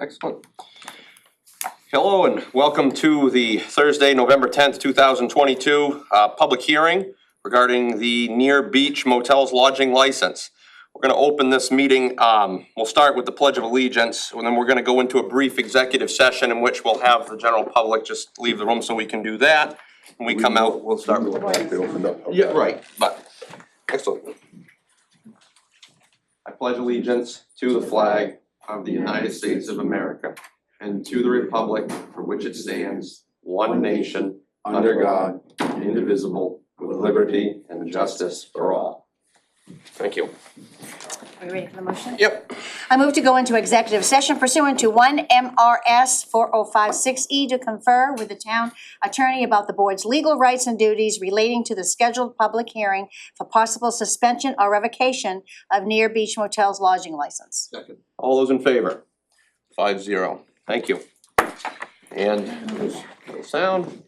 Excellent. Hello and welcome to the Thursday, November 10th, 2022 public hearing regarding the Near Beach Motels lodging license. We're going to open this meeting. We'll start with the Pledge of Allegiance, and then we're going to go into a brief executive session in which we'll have the general public just leave the room so we can do that. When we come out, we'll start with the yeah, right. But excellent. I pledge allegiance to the flag of the United States of America and to the republic for which it stands, one nation, under God, indivisible, with liberty and justice for all. Thank you. Are we ready for the motion? Yep. I move to go into executive session pursuant to 1 MRS 4056E to confer with the town attorney about the board's legal rights and duties relating to the scheduled public hearing for possible suspension or revocation of Near Beach Motels lodging license. Second. All those in favor? 5-0. Thank you. And no sound.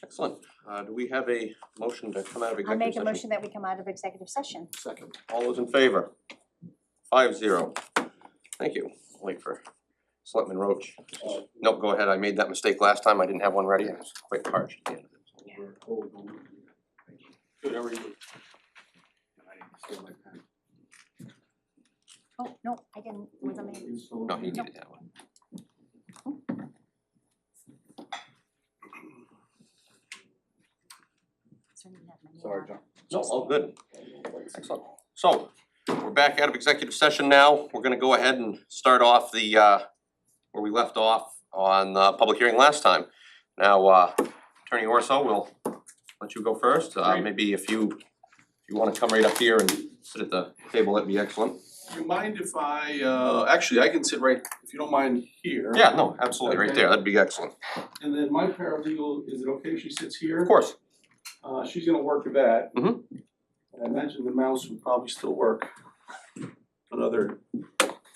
Excellent. Do we have a motion to come out of I executive make a session? motion that we come out of executive session. Second. All those in favor? 5-0. Thank you. Wait for Selectman Roach. Nope, go ahead. I made that mistake last time. I didn't have one ready. I was quite parched at the end of it. Good, how are you? I didn't steal my pen. Oh, no, I didn't, wasn't me. No, he needed that one. Sorry, John. No, all good. Excellent. So, we're back out of executive session now. We're gonna go ahead and start off the, where we left off on the public hearing last time. Now, Attorney Orso, we'll let you go first. Great. Maybe if you wanna come right up here and sit at the table, that'd be excellent. Do you mind if I, actually, I can sit right, if you don't mind here. Yeah, no, absolutely, right Okay. there. That'd be excellent. And then my paralegal, is it okay if she sits here? Of course. She's gonna work with that. Mhm. And I imagine the mouse would probably still work another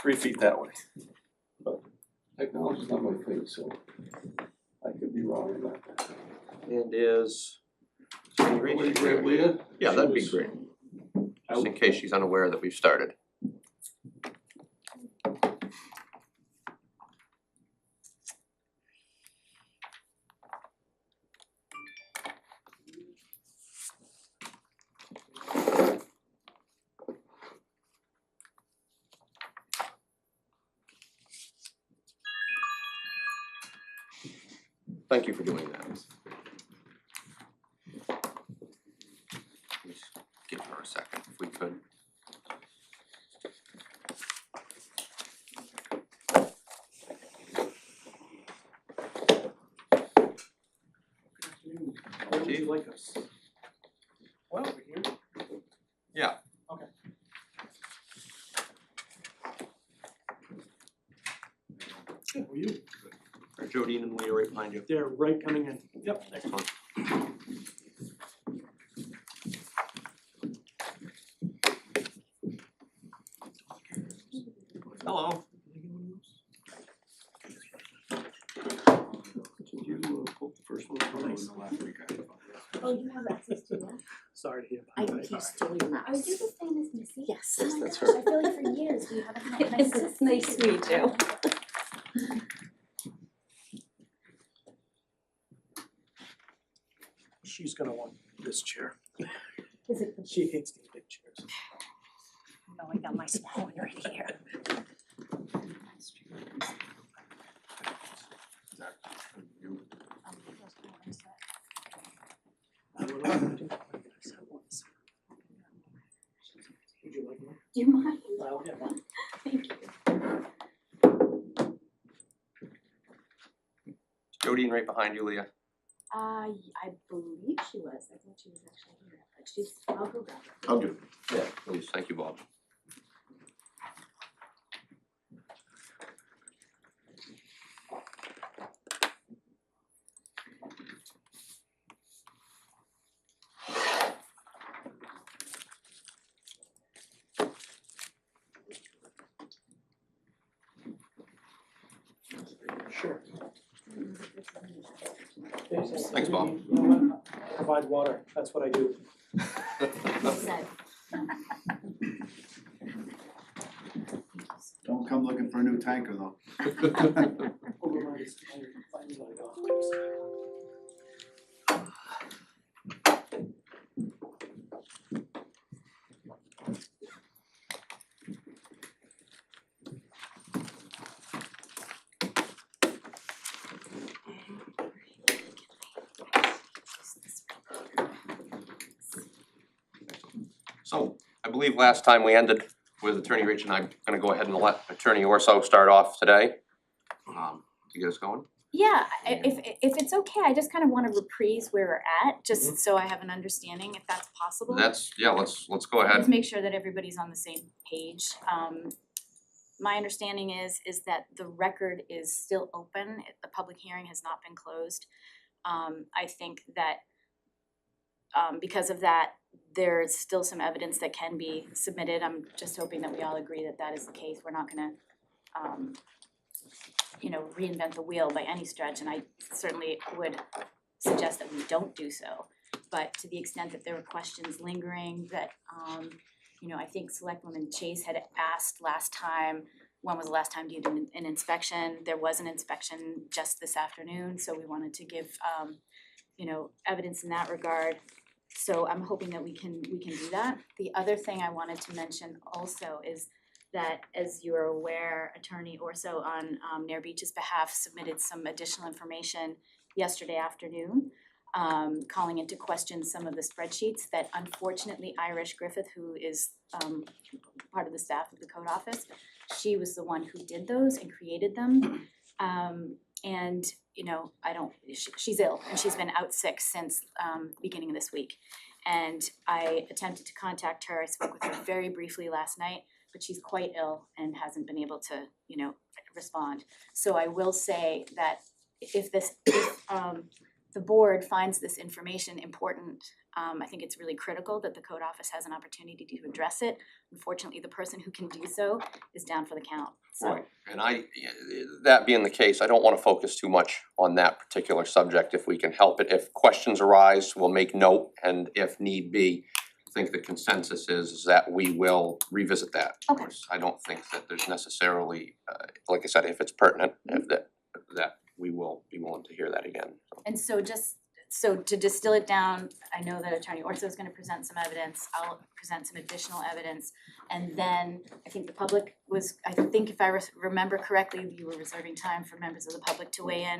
3 feet that way. But technology's not my thing, so I could be wrong in that. And is. Everybody grab Leah? Yeah, that'd be great. Just in case she's unaware that we've started. Thank you for doing that. Just give her a second if we could. How would you like us? Well, over here. Yeah. Okay. Good, were you? Are Jodine and Leah right behind you? They're right coming in. Yep. Excellent. Hello. Did you pull the first one? Nice. Oh, you have access to that? Sorry to hear I about that. think you stole your mouse. Are you the same as Missy? Yes. Oh my That's gosh, her. I feel like for years we haven't had a nice. It's nice to meet you. She's gonna want this chair. Is it the She hates these big chairs. No, I got my small one right here. Would you like more? Do you mind? I'll get one. Thank you. Jodine right behind you, Leah. I believe she was. I thought she was actually here, but she's, I'll go grab her. I'll do. Yeah, please, thank you, Bob. Sure. Thanks, Bob. You know what? I provide water, that's what I do. Well said. Don't come looking for a new tanker though. So, I believe last time we ended with Attorney Rich and I'm gonna go ahead and let Attorney Orso start off today. To get us going. Yeah, if it's okay, I just kind of want to reprise where we're at, just so I have an understanding if that's possible. Yeah, let's go ahead. Just make sure that everybody's on the same page. My understanding is that the record is still open, the public hearing has not been closed. I think that because of that, there's still some evidence that can be submitted. I'm just hoping that we all agree that that is the case. We're not gonna reinvent the wheel by any stretch, and I certainly would suggest that we don't do so. But to the extent that there were questions lingering that, you know, I think Selectwoman Chase had asked last time, when was the last time you did an inspection? There was an inspection just this afternoon, so we wanted to give, you know, evidence in that regard. So I'm hoping that we can do that. The other thing I wanted to mention also is that, as you're aware, Attorney Orso on Nair Beach's behalf submitted some additional information yesterday afternoon, calling into question some of the spreadsheets that unfortunately Irish Griffith, who is part of the staff of the code office, she was the one who did those and created them. And you know, she's ill and she's been out sick since beginning of this week. And I attempted to contact her. I spoke with her very briefly last night, but she's quite ill and hasn't been able to, you know, respond. So I will say that if the board finds this information important, I think it's really critical that the code office has an opportunity to address it. Unfortunately, the person who can do so is down for the count, so. Right, and that being the case, I don't wanna focus too much on that particular subject if we can help it. If questions arise, we'll make note, and if need be, I think the consensus is that we will revisit that. Of Okay. course, I don't think that there's necessarily, like I said, if it's pertinent, if that we will be willing to hear that again. And so to distill it down, I know that Attorney Orso is gonna present some evidence, I'll present some additional evidence. And then I think the public was, I think if I remember correctly, you were reserving time for members of the public to weigh in.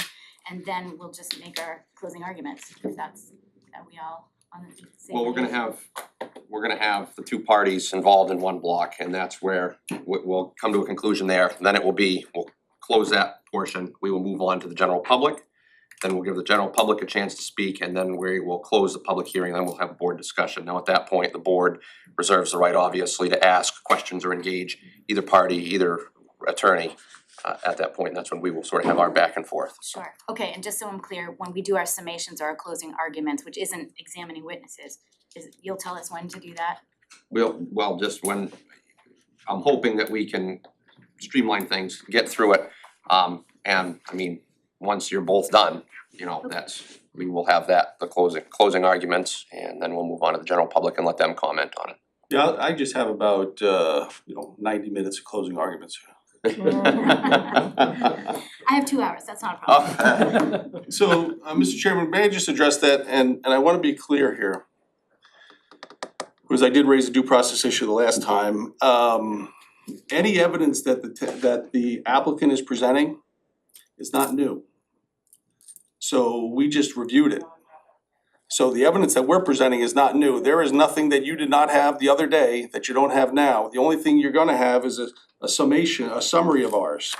And then we'll just make our closing arguments, if that's, are we all on the same Well, we're page? gonna have the two parties involved in one block, and that's where we'll come to a conclusion there. Then it will be, we'll close that portion, we will move on to the general public. Then we'll give the general public a chance to speak, and then we will close the public hearing, then we'll have a board discussion. Now, at that point, the board reserves the right, obviously, to ask questions or engage either party, either attorney. At that point, that's when we will sort of have our back and forth. Sure, okay, and just so I'm clear, when we do our summations or our closing arguments, which isn't examining witnesses, you'll tell us when to do that? Well, just when, I'm hoping that we can streamline things, get through it. And I mean, once you're both done, you know, we will have the closing arguments, and then we'll move on to the general public and let them comment on it. Yeah, I just have about 90 minutes of closing arguments. I have 2 hours, that's not a problem. So, Mr. Chairman, may I just address that, and I wanna be clear here. Because I did raise a due process issue the last time. Any evidence that the applicant is presenting is not new. So we just reviewed it. So the evidence that we're presenting is not new. There is nothing that you did not have the other day that you don't have now. The only thing you're gonna have is a summation, a summary of ours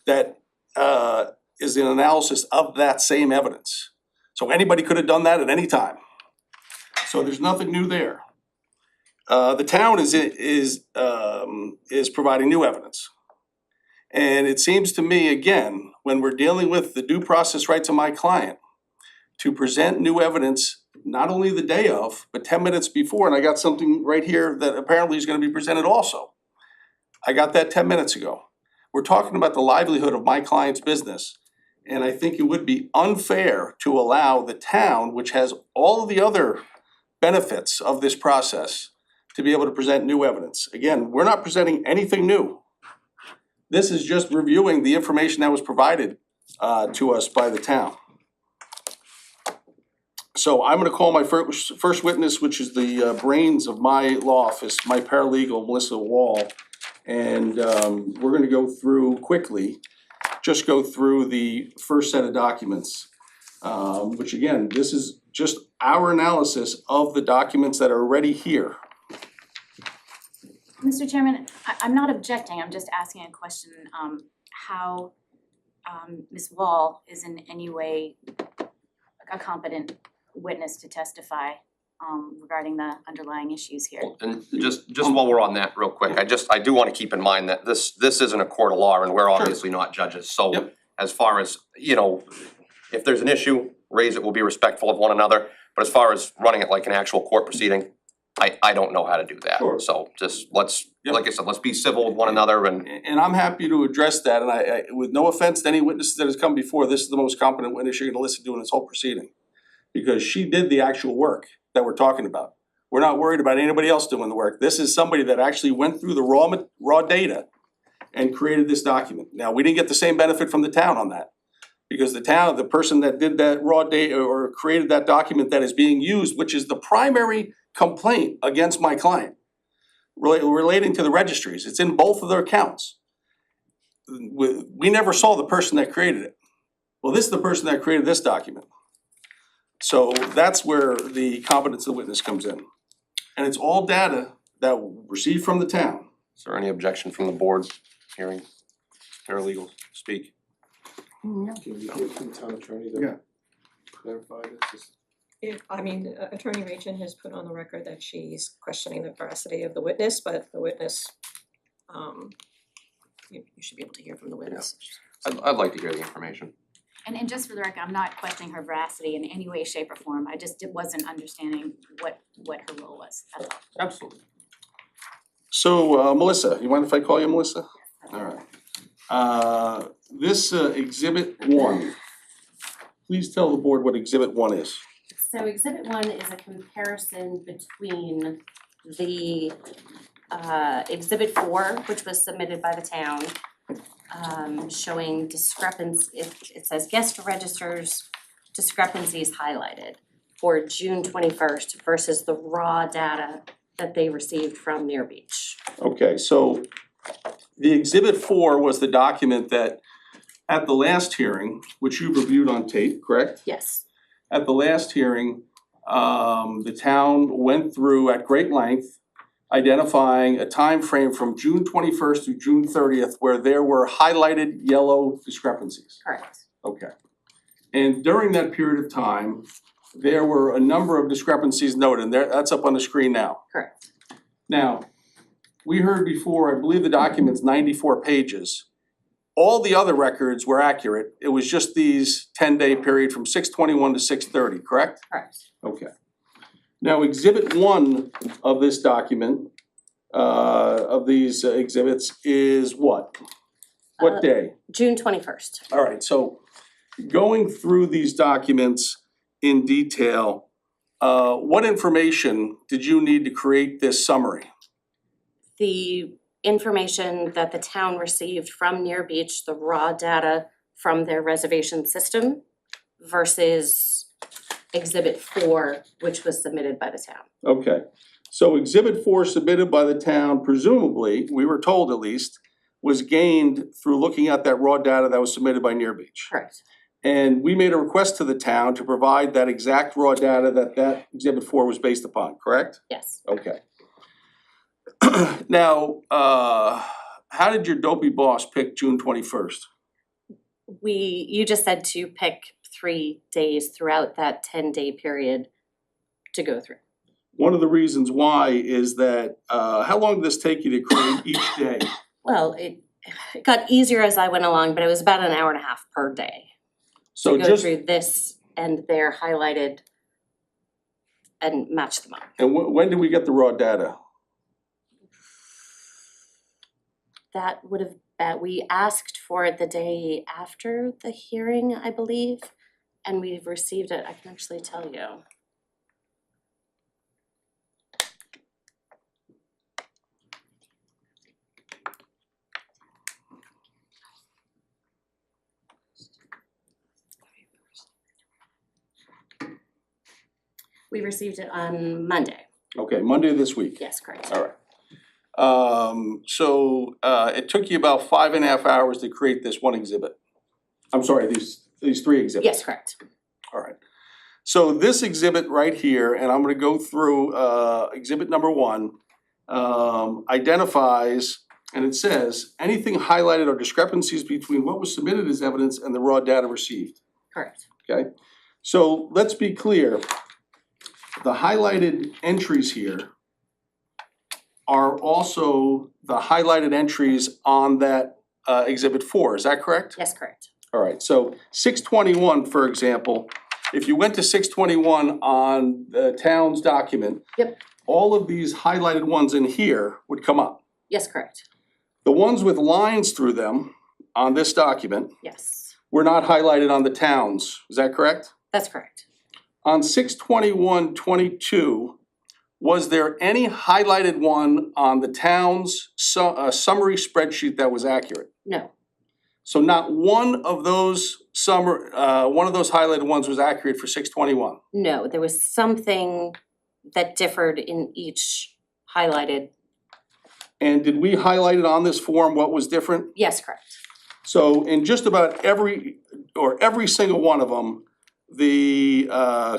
that is an analysis of that same evidence. So anybody could have done that at any time. So there's nothing new there. The town is providing new evidence. And it seems to me, again, when we're dealing with the due process rights of my client, to present new evidence, not only the day of, but 10 minutes before, and I got something right here that apparently is gonna be presented also. I got that 10 minutes ago. We're talking about the livelihood of my client's business. And I think it would be unfair to allow the town, which has all of the other benefits of this process, to be able to present new evidence. Again, we're not presenting anything new. This is just reviewing the information that was provided to us by the town. So I'm gonna call my first witness, which is the brains of my law office, my paralegal, Melissa Wall. And we're gonna go through quickly, just go through the first set of documents. Which again, this is just our analysis of the documents that are already here. Mr. Chairman, I'm not objecting, I'm just asking a question, how Ms. Wall is in any way a competent witness to testify regarding the underlying issues here. And just while we're on that real quick, I do wanna keep in mind that this isn't a court of law, and we're obviously not judges, so Yep. as far as, you know, if there's an issue, raise it, we'll be respectful of one another, but as far as running it like an actual court proceeding, I don't know how to do that. Sure. So just let's, Yep. like I said, let's be civil with one another, and And I'm happy to address that, and I with no offense to any witnesses that has come before, this is the most competent witness you're gonna listen to in this whole proceeding. because she did the actual work that we're talking about. We're not worried about anybody else doing the work. This is somebody that actually went through the raw data and created this document. Now, we didn't get the same benefit from the town on that. Because the person that did that raw data or created that document that is being used, which is the primary complaint against my client, relating to the registries, it's in both of their accounts. We never saw the person that created it. Well, this is the person that created this document. So that's where the competence of the witness comes in. And it's all data that we received from the town. Is there any objection from the board hearing paralegals speak? Can we hear from the town attorney Yeah. to clarify this? Attorney Machen has put on the record that she's questioning the veracity of the witness, but the witness, you should be able to hear from the witness. I'd like to hear the information. And just for the record, I'm not questioning her veracity in any way, shape, or form. I just wasn't understanding what her role was. That's all. Absolutely. So, Melissa, you mind if I call you Melissa? Alright. This exhibit 1, please tell the board what exhibit 1 is. So exhibit 1 is a comparison between the exhibit 4, which was submitted by the town, showing it says guest registers discrepancies highlighted for June 21st versus the raw data that they received from Near Beach. Okay, so the exhibit 4 was the document that at the last hearing, which you reviewed on tape, correct? Yes. At the last hearing, the town went through at great length, identifying a time frame from June 21st to June 30th where there were highlighted yellow discrepancies. Correct. Okay. And during that period of time, there were a number of discrepancies noted, and that's up on the screen now. Correct. Now, we heard before, I believe the document's 94 pages. All the other records were accurate, it was just these 10-day period from 6/21 to 6/30, correct? Correct. Okay. Now, exhibit 1 of this document, of these exhibits is what? What day? June 21st. All right, so going through these documents in detail, what information did you need to create this summary? The information that the town received from Near Beach, the raw data from their reservation system versus exhibit 4, which was submitted by the town. Okay, so exhibit 4 submitted by the town, presumably, we were told at least, was gained through looking at that raw data that was submitted by Near Beach. Correct. And we made a request to the town to provide that exact raw data that exhibit 4 was based upon, correct? Yes. Okay. Now, how did your dopey boss pick June 21st? You just said to pick 3 days throughout that 10-day period to go through. One of the reasons why is that, how long did this take you to create each day? Well, it got easier as I went along, but it was about an hour and a half per day So to go just, through this and their highlighted and match them up. and when did we get the raw data? That would have, we asked for it the day after the hearing, I believe, and we've received it, I can actually tell you. We received it on Monday, Okay, Monday of this week. yes, correct. All right. So it took you about 5.5 hours to create this one exhibit. I'm sorry, these 3 exhibits. Yes, correct. All right. So this exhibit right here, and I'm gonna go through exhibit number 1, identifies, and it says, anything highlighted or discrepancies between what was submitted as evidence and the raw data received. Correct. Okay, so let's be clear. The highlighted entries here are also the highlighted entries on that exhibit 4, is that correct? Yes, correct. All right, so 621, for example, if you went to 621 on the town's document. Yep. All of these highlighted ones in here would come up. Yes, correct. The ones with lines through them on this document Yes, were not highlighted on the town's, is that correct? that's correct. On 6/21/22, was there any highlighted one on the town's summary spreadsheet that was accurate? No, So not one of those one of those highlighted ones was accurate for 6/21. no, there was something that differed in each highlighted, And did we highlight it on this form what was different? yes, correct. So in just about every single one of them, the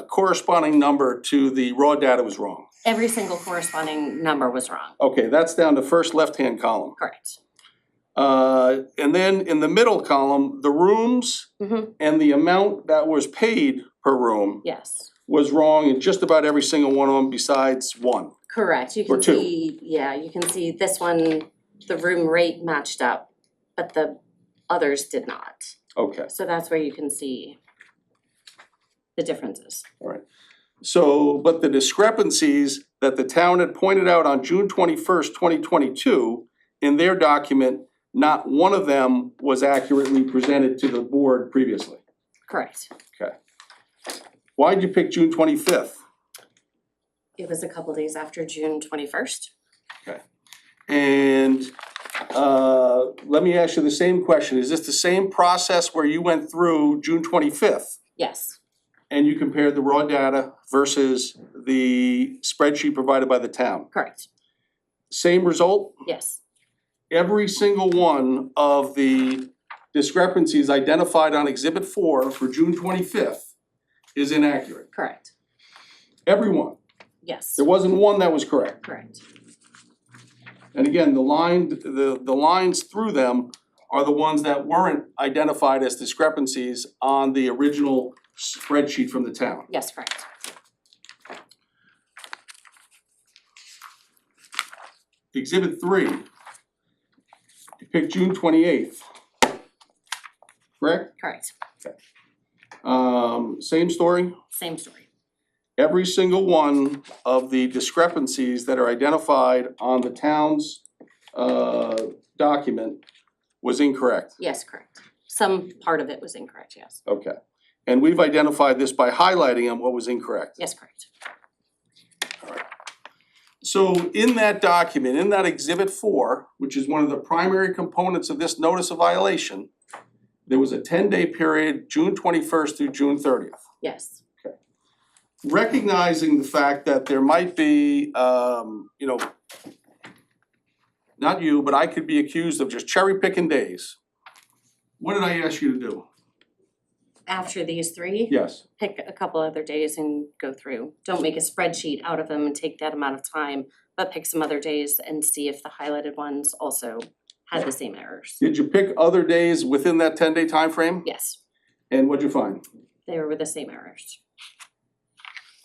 corresponding number to the raw data was wrong. Every single corresponding number was wrong, Okay, that's down to first left-hand column. correct. And then in the middle column, the rooms Mhm. and the amount that was paid per room Yes, was wrong in just about every single one of them besides one. correct. You Or can two. see, yeah, you can see this one, the room rate matched up, but the others did not. Okay, So that's where you can see the differences. so, but the discrepancies that the town had pointed out on June 21st, 2022, in their document, not one of them was accurately presented to the board previously. Correct. Why'd you pick June 25th? It was a couple days after June 21st. And let me ask you the same question. Is this the same process where you went through June 25th Yes, and you compared the raw data versus the spreadsheet provided by the town? correct. Same result? Yes, Every single one of the discrepancies identified on Exhibit 4 for June 25th is inaccurate. correct. Every one. Yes, There wasn't one that was correct. correct. And again, the lines through them are the ones that weren't identified as discrepancies on the original spreadsheet from the town. Yes, correct. Exhibit 3, you picked June 28th. Correct? Correct. Same story? Same story. Every single one of the discrepancies that are identified on the town's document was incorrect. Yes, correct. Some part of it was incorrect, yes. Okay. And we've identified this by highlighting on what was incorrect. Yes, correct. So in that document, in that Exhibit 4, which is one of the primary components of this notice of violation, there was a 10-day period, June 21st through June 30th. Yes, Recognizing the fact that there might be, not you, but I could be accused of just cherry picking days. What did I ask you to do? after these three, Yes. pick a couple other days and go through. Don't make a spreadsheet out of them and take that amount of time, but pick some other days and see if the highlighted ones also had the same errors. Did you pick other days within that 10-day time frame? Yes, And what'd you find? they were the same errors,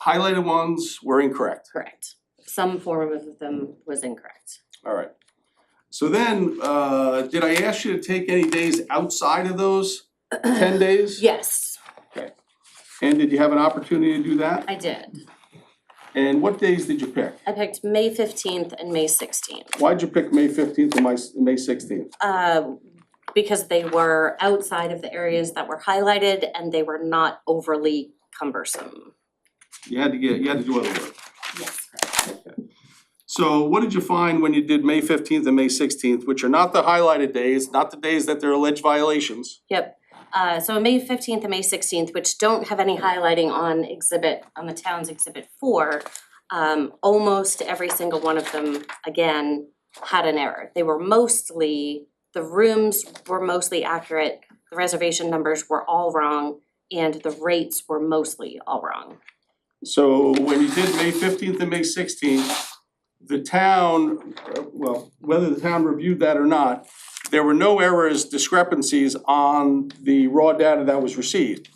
Highlighted ones were incorrect. correct. Some form of them was incorrect. All right. So then, did I ask you to take any days outside of those 10 days? Yes, And did you have an opportunity to do that? I did. And what days did you pick? I picked May 15th and May 16th. Why'd you pick May 15th and May 16th? Because they were outside of the areas that were highlighted and they were not overly cumbersome. You had to do other work. Yes. So what did you find when you did May 15th and May 16th, which are not the highlighted days, not the days that they're alleged violations? Yep, so May 15th and May 16th, which don't have any highlighting on the town's Exhibit 4, almost every single one of them, again, had an error. The rooms were mostly accurate, the reservation numbers were all wrong, and the rates were mostly all wrong. So when you did May 15th and May 16th, the town, whether the town reviewed that or not, there were no errors, discrepancies on the raw data that was received,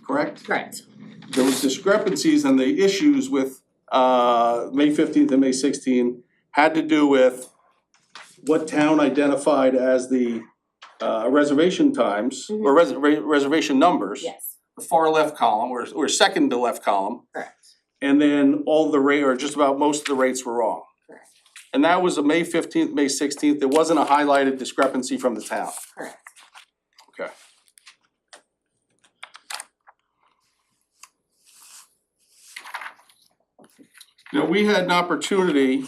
correct? Correct. There was discrepancies and the issues with May 15th and May 16th had to do with what town identified as the reservation times or reservation numbers. Yes, The far left column or second to left column. correct. And then all the rate, or just about most of the rates were wrong. Correct. And that was a May 15th, May 16th, there wasn't a highlighted discrepancy from the town. Correct. Okay. Now, we had an opportunity.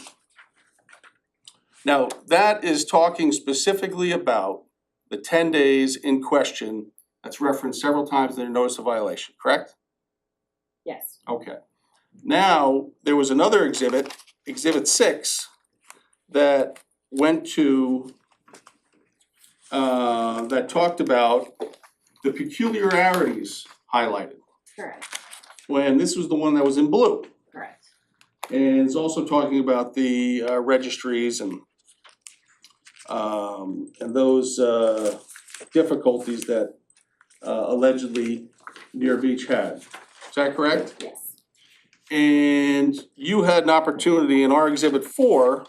Now, that is talking specifically about the 10 days in question that's referenced several times in the notice of violation, correct? Yes. Okay. Now, there was another exhibit, Exhibit 6, that went to, that talked about the peculiarities highlighted. Correct, When this was the one that was in blue. correct. And it's also talking about the registries and those difficulties that allegedly Near Beach had. Is that correct? Yes. And you had an opportunity in our Exhibit 4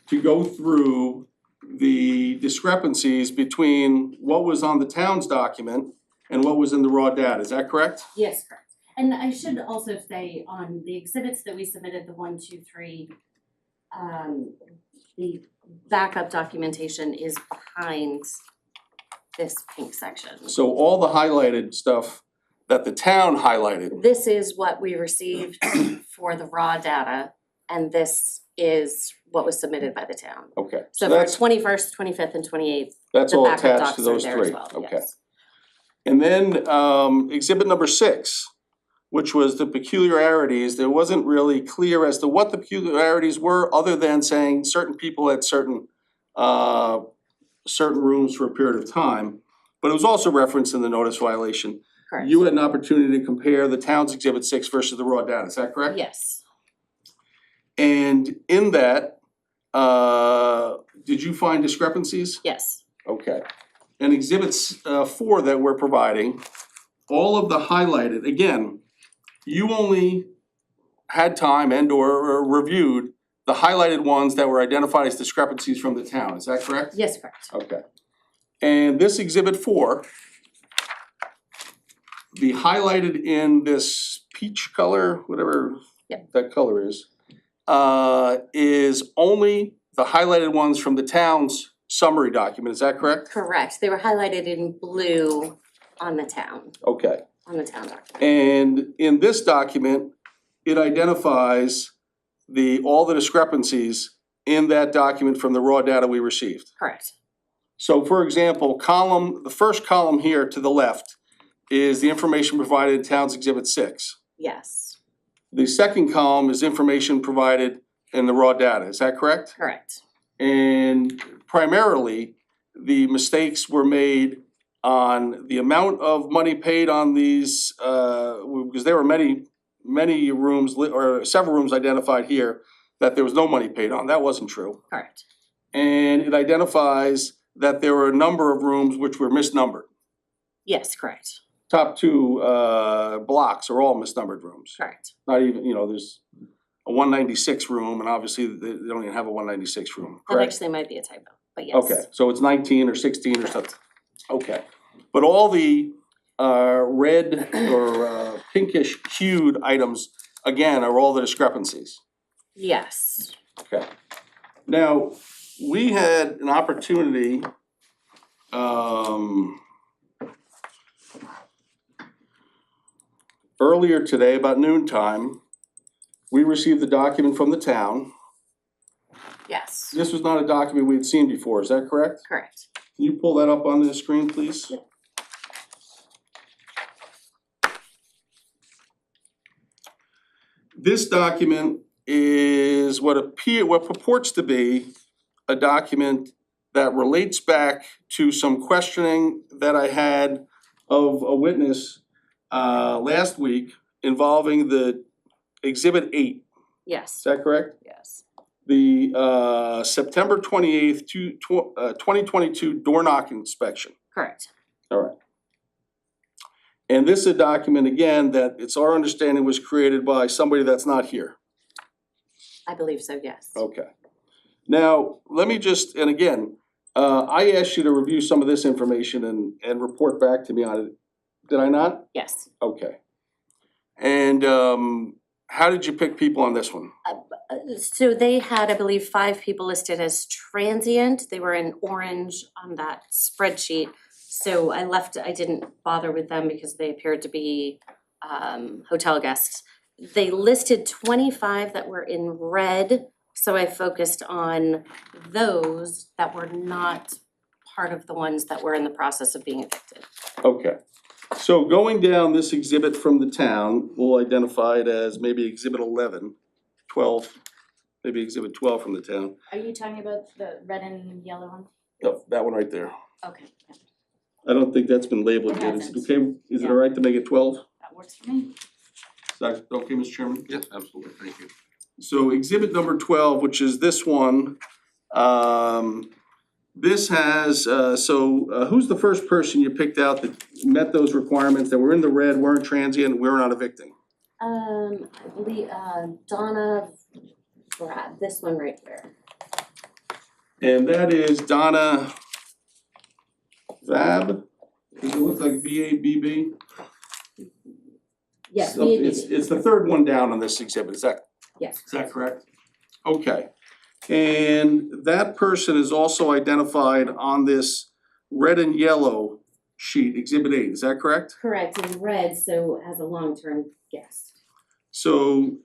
to go through the discrepancies between what was on the town's document and what was in the raw data. Is that correct? Yes, correct. And I should also say on the exhibits that we submitted, the 1, 2, 3, the backup documentation is behind this pink section. So all the highlighted stuff that the town highlighted, This is what we received for the raw data, and this is what was submitted by the town. okay, So so for that's, 21st, 25th, and 28th, that's the all backup attached to docs are those there as three, well, okay. yes. And then exhibit number 6, which was the peculiarities, there wasn't really clear as to what the peculiarities were, other than saying certain people had certain rooms for a period of time. But it was also referenced in the notice violation. Correct. You had an opportunity to compare the town's Exhibit 6 versus the raw data, is that correct? Yes, And in that, did you find discrepancies? yes, Okay. And Exhibits 4 that we're providing, all of the highlighted, again, you only had time and or reviewed the highlighted ones that were identified as discrepancies from the town, is that correct? yes, correct. Okay. And this Exhibit 4, the highlighted in this peach color, whatever Yep. that color is only the highlighted ones from the town's summary document, is that correct? Correct, they were highlighted in blue on the town Okay. document. And in this document, it identifies all the discrepancies in that document from the raw data we received. Correct, So for example, the first column here to the left is the information provided in Town's Exhibit 6. yes, The second column is information provided in the raw data, is that correct? correct, And primarily, the mistakes were made on the amount of money paid on these, because there were many rooms, or several rooms identified here that there was no money paid on, that wasn't true. correct, And it identifies that there were a number of rooms which were misnumbered. yes, correct, Top 2 blocks are all misnumbered rooms. correct. Not even, there's a 196 room, and obviously they don't even have a 196 room, That correct? actually might be a typo, but yes. Okay, so it's 19 or 16 or something, okay. But all the red or pinkish hued items, again, are all the discrepancies. Yes, Okay. Now, we had an opportunity, earlier today, about noon time, we received a document from the town. yes, This was not a document we had seen before, is that correct? correct. Can you pull that up on the screen, please? This document is what purports to be a document that relates back to some questioning that I had of a witness last week involving the Exhibit 8, is Yes, that correct? yes, The September 28th, 2022 door knock inspection. correct, All right. And this is a document, again, that it's our understanding was created by somebody that's not here. I believe so, yes. Okay. Now, let me just, and again, I asked you to review some of this information and report back to me on it. Did I not? Yes, Okay. And how did you pick people on this one? so they had, I believe, 5 people listed as transient, they were in orange on that spreadsheet. So I didn't bother with them because they appeared to be hotel guests. they listed 25 that were in red, so I focused on those that were not part of the ones that were in the process of being evicted. Okay, so going down this exhibit from the town, we'll identify it as maybe exhibit 11, 12, maybe exhibit 12 from the town. Are you talking about the red and yellow one? Yep, that one right there. Okay, yeah, I don't think that's been labeled It yet. Is it hasn't. okay, is it Yeah. all right to make it 12? that works for me. Is that okay, Mr. Chairman? Yes, absolutely, thank you. So exhibit number 12, which is this one, this has, who's the first person you picked out that met those requirements, that were in the red, weren't transient, we're not evicting? I believe, Donna Brad, this one right here. And that is Donna Vab, does it look like V-A-B-B? Yes, So it's the third one down on this exhibit, is that yes. correct? Okay, and that person is also identified on this red and yellow sheet, exhibit 8, is that correct? Correct, in red, so as a long-term guest. So,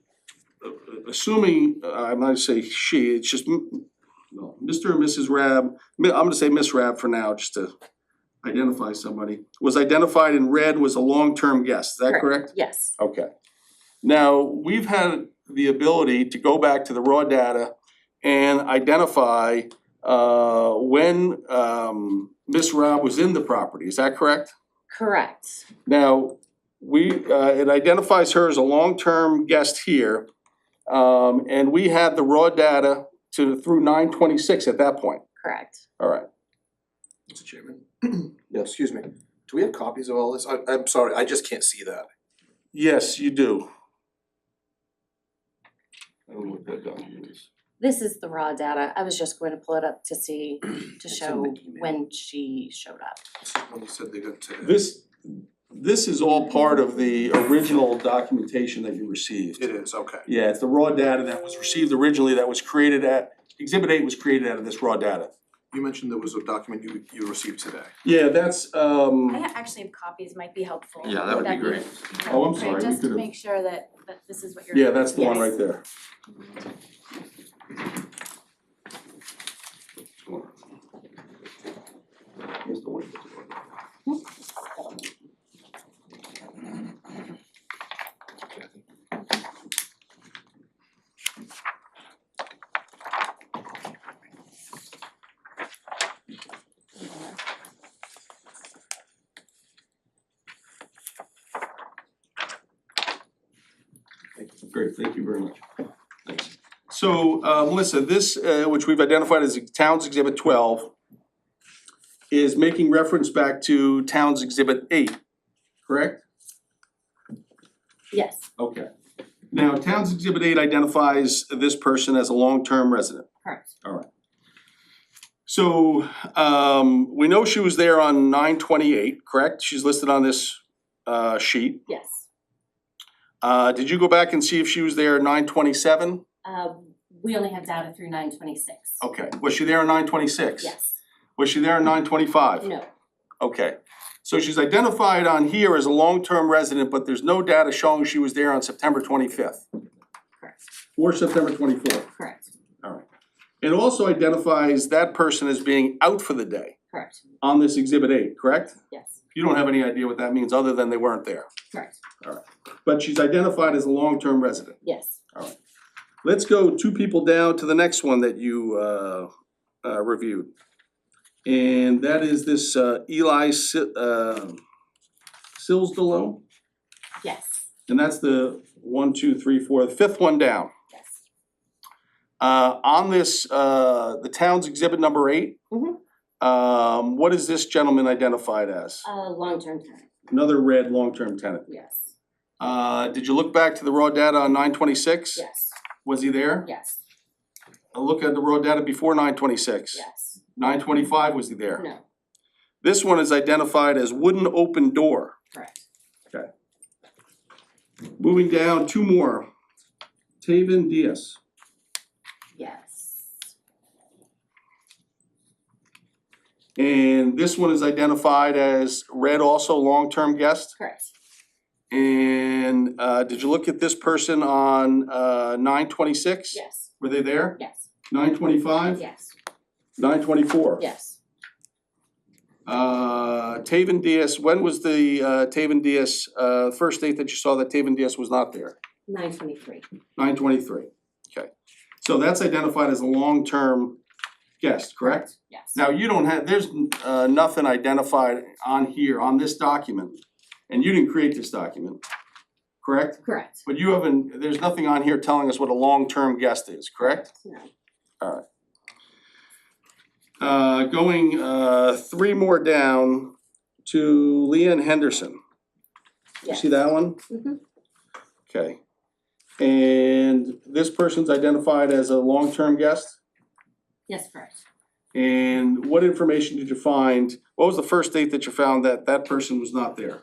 assuming, I'm not gonna say she, it's just, no, Mr. and Mrs. Rab, I'm gonna say Miss Rab for now, just to identify somebody, was identified in red, was a long-term guest, is that correct? Yes, Okay. Now, we've had the ability to go back to the raw data and identify when Miss Rab was in the property, is that correct? correct. Now, it identifies her as a long-term guest here, and we had the raw data through 9/26 at that point, Correct. all right. Mr. Chairman. Yeah, excuse me. Do we have copies of all this? I'm sorry, I just can't see that. Yes, you do. I don't know what that document is. This is the raw data. I was just going to pull it up to see, to It's show in the email. when she showed up. When you said they got today. This is all part of the original documentation that you received. It is, okay. Yeah, it's the raw data that was received originally, that was created Exhibit 8 was created out of this raw data. You mentioned there was a document you received today. Yeah, that's, I actually have copies, might be helpful. Yeah, that would be great. Oh, I'm Right, sorry, we just to could've- make sure that this is what you're. yeah, that's the one Yes. right there. Here's the one. Great, thank you very much. Thanks. So, Melissa, this, which we've identified as Towns Exhibit 12, is making reference back to Towns Exhibit 8, correct? Yes, Okay. Now, Towns Exhibit 8 identifies this person as a long-term resident. correct. So, we know she was there on 9/28, correct? She's listed on this sheet. Yes. Did you go back and see if she was there 9/27? We only have data through 9/26. Okay. Was she there on 9/26? Yes. Was she there on 9/25? No, Okay. So she's identified on here as a long-term resident, but there's no data showing she was there on September 25th correct. or September 24th. Correct. It also identifies that person as being out for the day Correct. on this Exhibit 8, correct? Yes. You don't have any idea what that means, other than they weren't there. Correct. But she's identified as a long-term resident. Yes. Let's go 2 people down to the next one that you reviewed. And that is this Eli Silsdalo, Yes. and that's the 1, 2, 3, 4, the 5th one down. Yes. On this, the town's exhibit number 8. What is this gentleman identified as? Long-term tenant. Another red long-term tenant. Yes. Did you look back to the raw data on 9/26? Yes. Was he there? Yes. A look at the raw data before 9/26. Yes. 9/25, was he there? No. This one is identified as wooden open door. Correct. Moving down, 2 more. Taven Diaz. Yes. And this one is identified as red also, long-term guest. Correct. And did you look at this person on 9/26? Yes, Were they there? yes, 9/25? yes, 9/24? yes. Taven Diaz, when was the Taven Diaz, first date that you saw that Taven Diaz was not there? 9/23. 9/23, okay. So that's identified as a long-term guest, correct? Yes. Now, you don't have, there's nothing identified on here, on this document, and you didn't create this document, correct? Correct. But you haven't, there's nothing on here telling us what a long-term guest is, correct? No. Going three more down to Leanne Henderson. You see that one? Mhm. Okay. And this person's identified as a long-term guest? Yes, correct. And what information did you find? What was the first date that you found that that person was not there?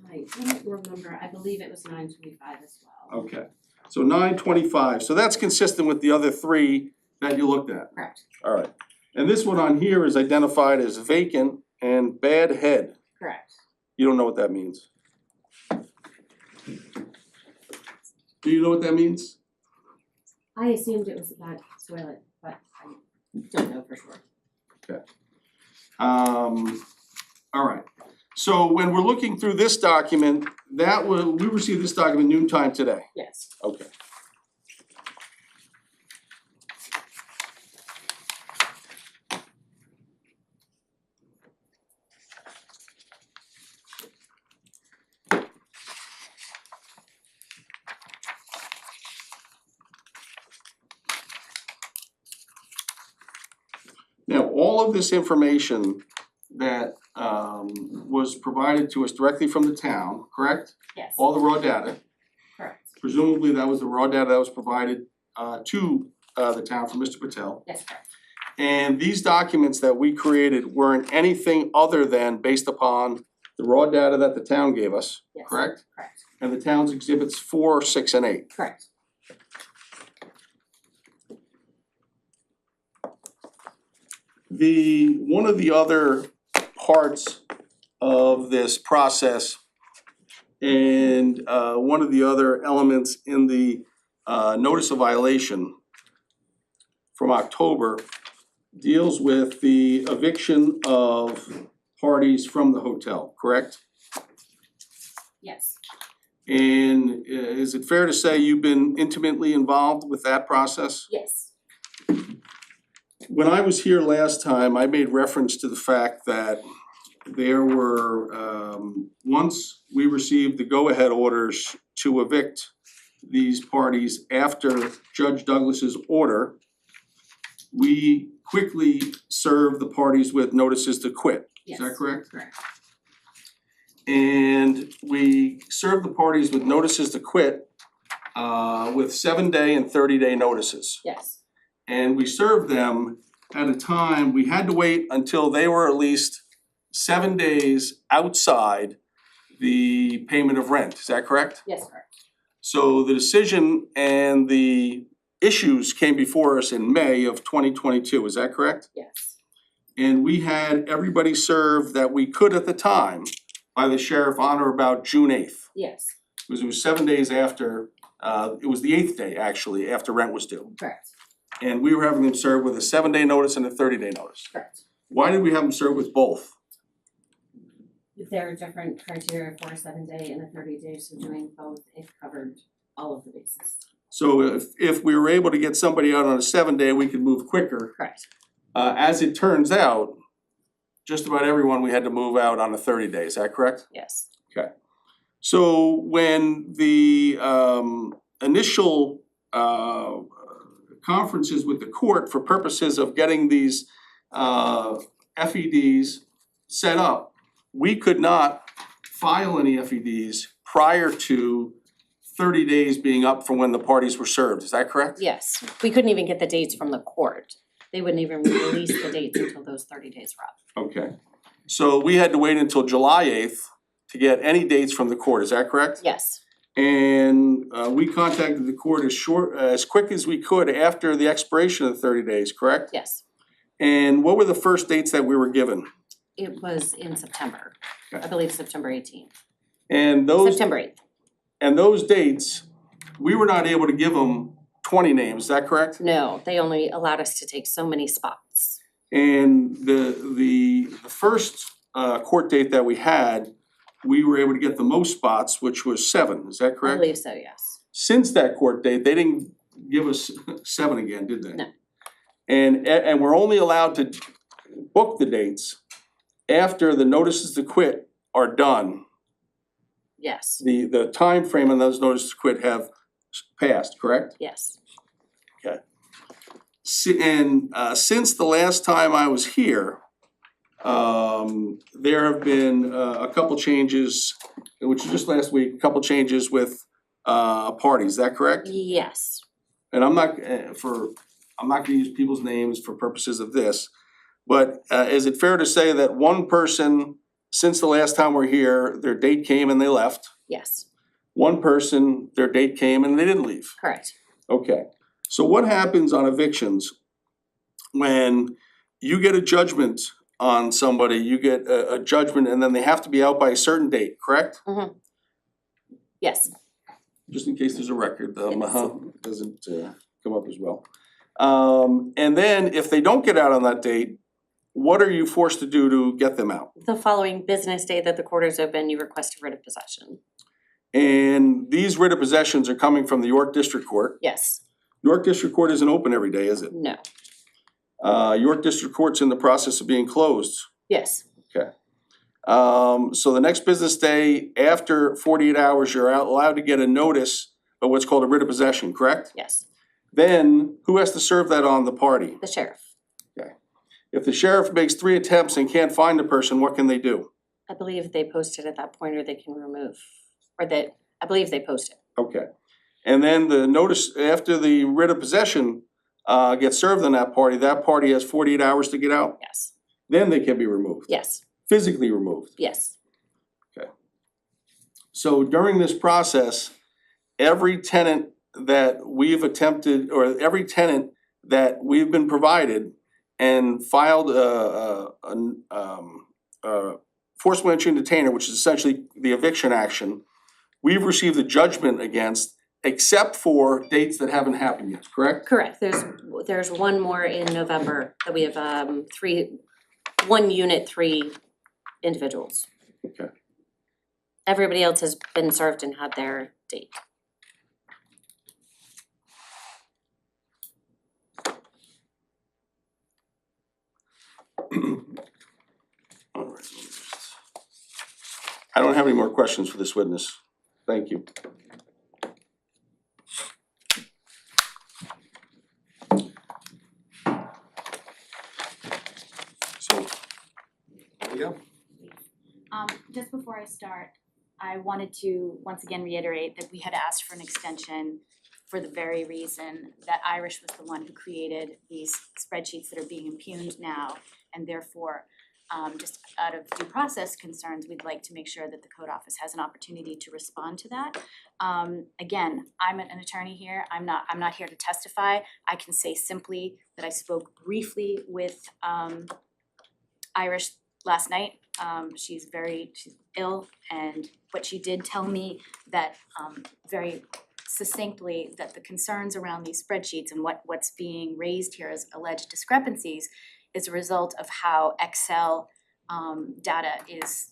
I don't remember, I believe it was 9/25 as well. Okay, so 9/25, so that's consistent with the other three that you looked at. Correct, All right. And this one on here is identified as vacant and bad head. correct. You don't know what that means? Do you know what that means? I assumed it was a bad toilet, but I don't know for sure. All right. So when we're looking through this document, we received this document noontime today. Yes. Okay. Now, all of this information that was provided to us directly from the town, correct? Yes, All the raw data, correct. presumably that was the raw data that was provided to the town from Mr. Patel. Yes, correct. And these documents that we created weren't anything other than based upon the raw data that the town gave us, Yes. correct? Correct, And the town's exhibits 4, 6, and 8. correct. One of the other parts of this process and one of the other elements in the notice of violation from October deals with the eviction of parties from the hotel, correct? Yes, And is it fair to say you've been intimately involved with that process? yes, When I was here last time, I made reference to the fact that there were, once we received the go-ahead orders to evict these parties after Judge Douglas's order, we quickly served the parties with notices to quit. Is yes. that correct? Correct, And we served the parties with notices to quit, with 7-day and 30-day notices. yes, And we served them at a time, we had to wait until they were at least 7 days outside the payment of rent, is that correct? yes, correct. So the decision and the issues came before us in May of 2022, is that correct? Yes, And we had everybody served that we could at the time by the sheriff on or about June 8th. yes, Because it was 7 days after, it was the 8th day actually, after rent was due. correct, And we were having them served with a 7-day notice and a 30-day notice. correct. Why did we have them served with both? There are different criteria for a 7-day and a 30-day, so doing both, it covered all of the bases. So if we were able to get somebody out on a 7-day, we could move quicker. Correct, As it turns out, just about everyone we had to move out on a 30-day, is that correct? yes, So when the initial conferences with the court for purposes of getting these FEDs set up, we could not file any FEDs prior to 30 days being up from when the parties were served, is that correct? yes. We couldn't even get the dates from the court. They wouldn't even release the dates until those 30 days were up. Okay, so we had to wait until July 8th to get any dates from the court, is that correct? Yes, And we contacted the court as quick as we could after the expiration of the 30 days, correct? yes. And what were the first dates that we were given? It was in September, I Okay. believe September 18th. And those, September 8th. and those dates, we were not able to give them 20 names, is that correct? No, they only allowed us to take so many spots. And the first court date that we had, we were able to get the most spots, which was 7, is that I correct? believe so, yes. Since that court date, they didn't give us 7 again, did they? No. And we're only allowed to book the dates after the notices to quit are done. Yes, The time frame on those notices to quit have passed, correct? yes. Since the last time I was here, there have been a couple changes, which is just last week, a couple changes with parties, is that correct? Yes, And I'm not gonna use people's names for purposes of this, but is it fair to say that one person, since the last time we're here, their date came and they left? yes, One person, their date came and they didn't leave? correct. Okay, so what happens on evictions when you get a judgment on somebody, you get a judgment and then they have to be out by a certain date, correct? Yes, Just in case there's a record, Yes. doesn't come up as well. And then if they don't get out on that date, what are you forced to do to get them out? the following business day that the court is open, you request a writ of possession. And these writ of possessions are coming from the York District Court. Yes, York District Court isn't open every day, is it? no, York District Court's in the process of being closed. yes, So the next business day, after 48 hours, you're allowed to get a notice of what's called a writ of possession, correct? yes, Then, who has to serve that on the party? the sheriff. If the sheriff makes 3 attempts and can't find the person, what can they do? I believe they posted at that point, or they can remove, or that, I believe they posted. Okay. And then the notice, after the writ of possession gets served on that party has 48 hours to get out? Yes, Then they can be removed, yes, physically removed. yes, So during this process, every tenant that we've attempted, or every tenant that we've been provided and filed a forcible entry and detainer, which is essentially the eviction action, we've received a judgment against, except for dates that haven't happened yet, correct? correct. There's one more in November that we have, 1 unit, 3 individuals. Okay. Everybody else has been served and had their date. All right. I don't have any more questions for this witness. Thank you. So, there we go. Just before I start, I wanted to once again reiterate that we had asked for an extension for the very reason that Irish was the one who created these spreadsheets that are being impugned now, and therefore, just out of due process concerns, we'd like to make sure that the code office has an opportunity to respond to that. Again, I'm an attorney here, I'm not here to testify. I can say simply that I spoke briefly with Irish last night. She's ill, but she did tell me that very succinctly that the concerns around these spreadsheets and what's being raised here as alleged discrepancies is a result of how Excel data is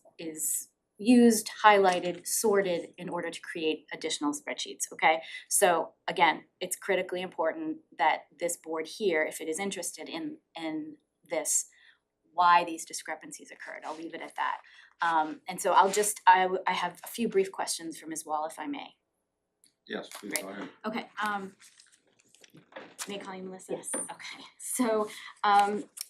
used, highlighted, sorted in order to create additional spreadsheets, okay? So again, it's critically important that this board here, if it is interested in this, why these discrepancies occurred. I'll leave it at that. And so I have a few brief questions for Ms. Wall, if I may. Yes, please go ahead. Okay, may I call you Melissa? Yes. Okay, so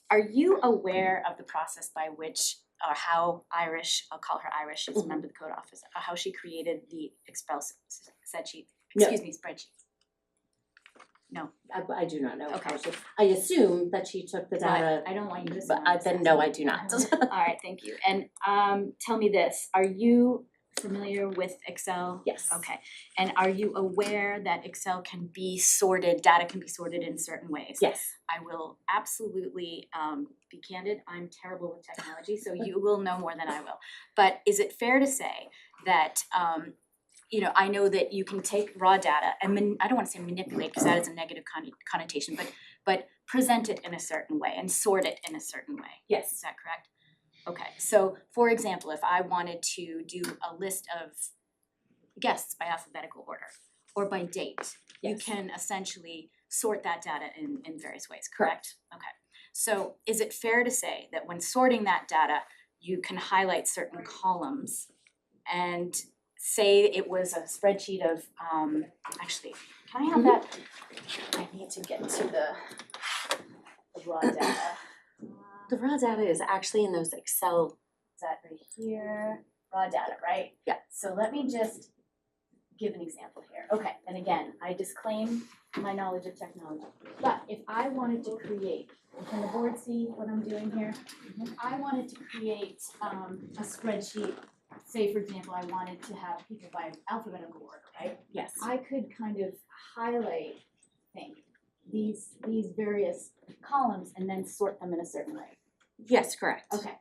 are you aware of the process by which, or how Irish, I'll call her Irish, she's a member of the code office, how she created the Excel spreadsheet? No. I do not know. Okay. I assume that she took the data, I don't want you to. but then no, I do not. Alright, thank you. And tell me this, are you familiar with Excel? Yes. Okay, and are you aware that Excel can be sorted, data can be sorted in certain ways? Yes, I will absolutely be candid, I'm terrible with technology, so you will know more than I will. But is it fair to say that, you know, I know that you can take raw data and I don't wanna say manipulate, cause that is a negative connotation, but present it in a certain way and sort it in a certain way. Yes. Is that correct? Okay, so for example, if I wanted to do a list of guests by alphabetical order or by date, you Yes. can essentially sort that data in various ways, correct? Okay, so is it fair to say that when sorting that data, you can highlight certain columns and say it was a spreadsheet of, actually, can I have that? I need to get to the raw data. The raw data is actually in those Excel. Is that right here? Raw data, right? Yeah. So let me just give an example here. Okay, and again, I disclaim my knowledge of technology. But if I wanted to create, can the board see what I'm doing here? If I wanted to create a spreadsheet, say for example, I wanted to have people by alphabetical order, right? Yes. I could kind of highlight, these various columns and then sort them in a certain way. Yes, correct. Okay,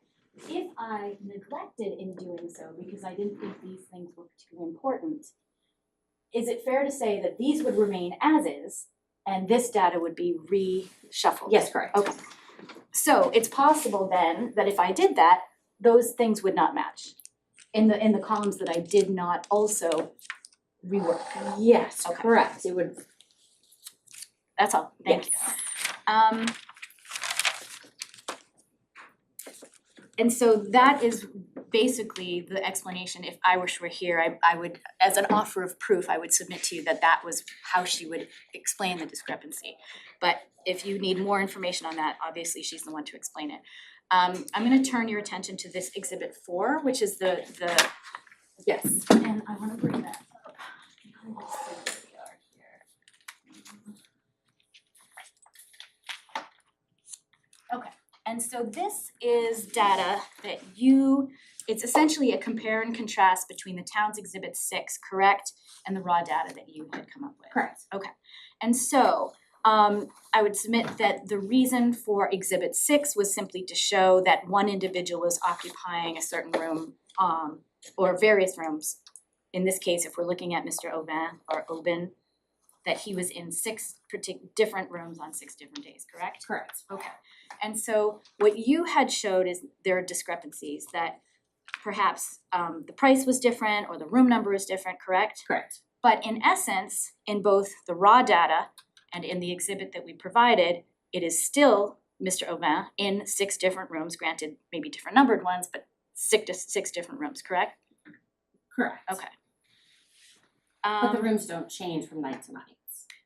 if I neglected in doing so because I didn't think these things were particularly important, is it fair to say that these would remain as is and this data would be reshuffled? Yes, correct. Okay, so it's possible then that if I did that, those things would not match in the columns that I did not also rework. Yes, Okay. correct. It would, That's all, thank you. And so that is basically the explanation. If I were here, I would, as an offer of proof, I would submit to you that that was how she would explain the discrepancy. But if you need more information on that, obviously she's the one to explain it. I'm gonna turn your attention to this exhibit 4, which is the yes. and I wanna bring that up. Let's see where we are here. Okay, and so this is data that it's essentially a compare and contrast between the town's exhibit 6, correct? And the raw data that you had come up with. Correct. Okay, and so I would submit that the reason for exhibit 6 was simply to show that one individual was occupying a certain room, or various rooms. In this case, if we're looking at Mr. Obin, that he was in 6 different rooms on 6 different days, correct? Correct. Okay, and so what you had showed is there are discrepancies that perhaps the price was different or the room number is different, correct? Correct. But in essence, in both the raw data and in the exhibit that we provided, it is still Mr. Aubin in 6 different rooms, granted maybe different numbered ones, but 6 different rooms, correct? Correct. Okay. But the rooms don't change from night to night.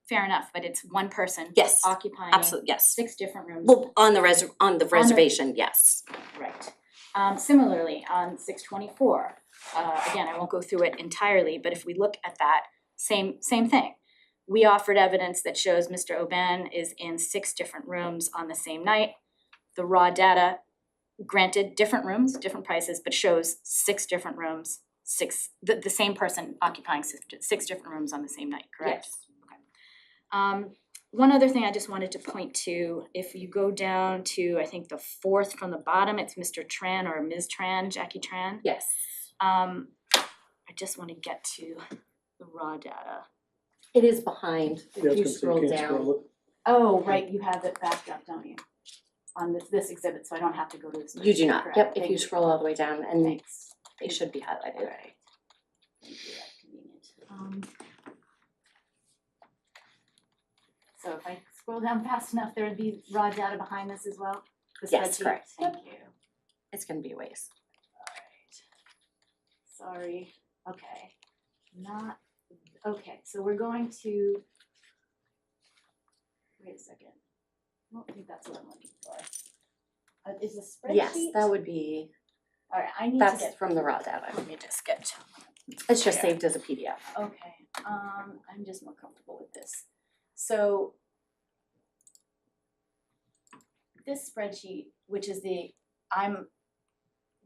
Fair enough, but it's one person Yes, occupying absolutely, yes. 6 different rooms. Well, on the reservation, yes. Right. Similarly, on 624, again, I won't go through it entirely, but if we look at that, same thing. We offered evidence that shows Mr. Aubin is in 6 different rooms on the same night. The raw data, granted, different rooms, different prices, but shows 6 different rooms, the same person occupying 6 different rooms on the same night, correct? Yes. One other thing I just wanted to point to, if you go down to, I think the 4th from the bottom, it's Mr. Tran or Ms. Tran, Jackie Tran. Yes. I just wanna get to the raw data. It is behind, if you scroll down. Oh, right, you have it backed up, don't you? On this exhibit, so I don't have to go to this. You do not, Correct. yep, if Thank you scroll all the way down and Thanks. they should be highlighted. Alright. Thank you, that's convenient. So if I scroll down fast enough, there would be raw data behind this as well? The Yes, spreadsheet? correct. Thank you. It's gonna be a ways. Alright. Sorry, okay. Okay, so we're going to. Wait a second. I don't think that's what I'm looking for. Is the spreadsheet? Yes, that would be, Alright, I need to that's get, from the raw data. let me just get. It's just there. saved as a PDF. Okay, I'm just more comfortable with this. So this spreadsheet, which is I'm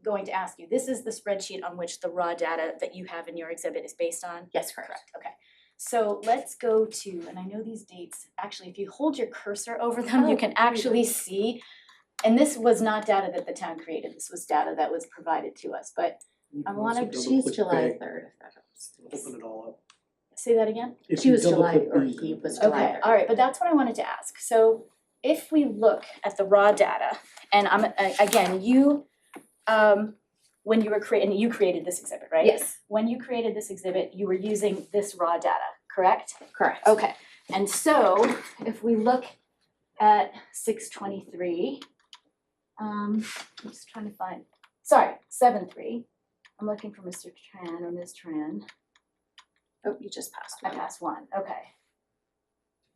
going to ask you, this is the spreadsheet on which the raw data that you have in your exhibit is based on? Yes, correct. Okay, so let's go to, and I know these dates, actually, if you hold your cursor over them, you Oh, can there you actually go. see, and this was not data that the town created, this was data that was provided to us, but I wanna, She's July 3rd, if that helps. Open it all up. say that again? She was July, or he was July 3rd. Okay, alright, but that's what I wanted to ask. So if we look at the raw data, and again, you, when you were and you created this exhibit, right? Yes, When you created this exhibit, you were using this raw data, correct? correct. Okay, and so if we look at 623, I'm just trying to find, sorry, 7.3. I'm looking for Mr. Tran or Ms. Tran. Oh, you just passed I one. passed one, okay.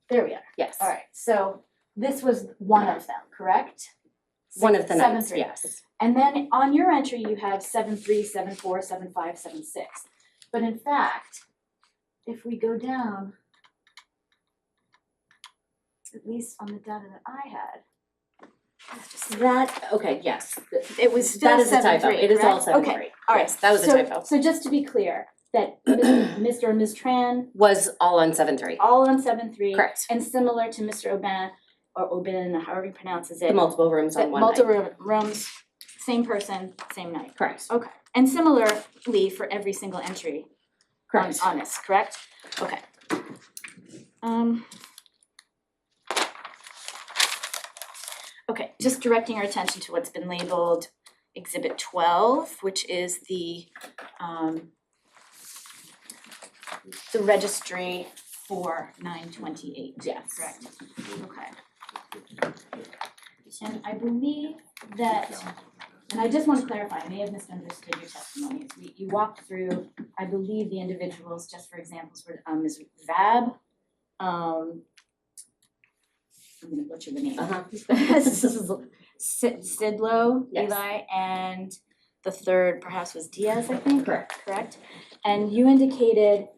There we are. Yes. Alright, so this was one of them, correct? One of the nights, 7.3. yes. And then on your entry, you have 7.3, 7.4, 7.5, 7.6. But in fact, if we go down, at least on the data that I had, it's just- That, okay, yes. it was still That is a 7.3, typo. It is all correct? 7.3. Okay, alright. Yes, that was a So- typo. So just to be clear, that Mr. or Ms. Tran, Was all on 7.3. all on 7.3. Correct. And similar to Mr. Aubin, or Aubin, however he pronounces it. The multiple rooms on one night. Multiple rooms, same person, same night. Correct. Okay, and similarly for every single entry on Correct. this, correct? Okay. Okay, just directing our attention to what's been labeled Exhibit 12, which is the registry for 928. Yes. Correct, okay. And I believe that, and I just want to clarify, I may have misunderstood your testimony, you walked through, I believe the individuals, just for examples, were Ms. Vab, I'm gonna butcher the name. This is Sidlow, Yes. Eli, and the third perhaps was Diaz, I think? Correct. And you indicated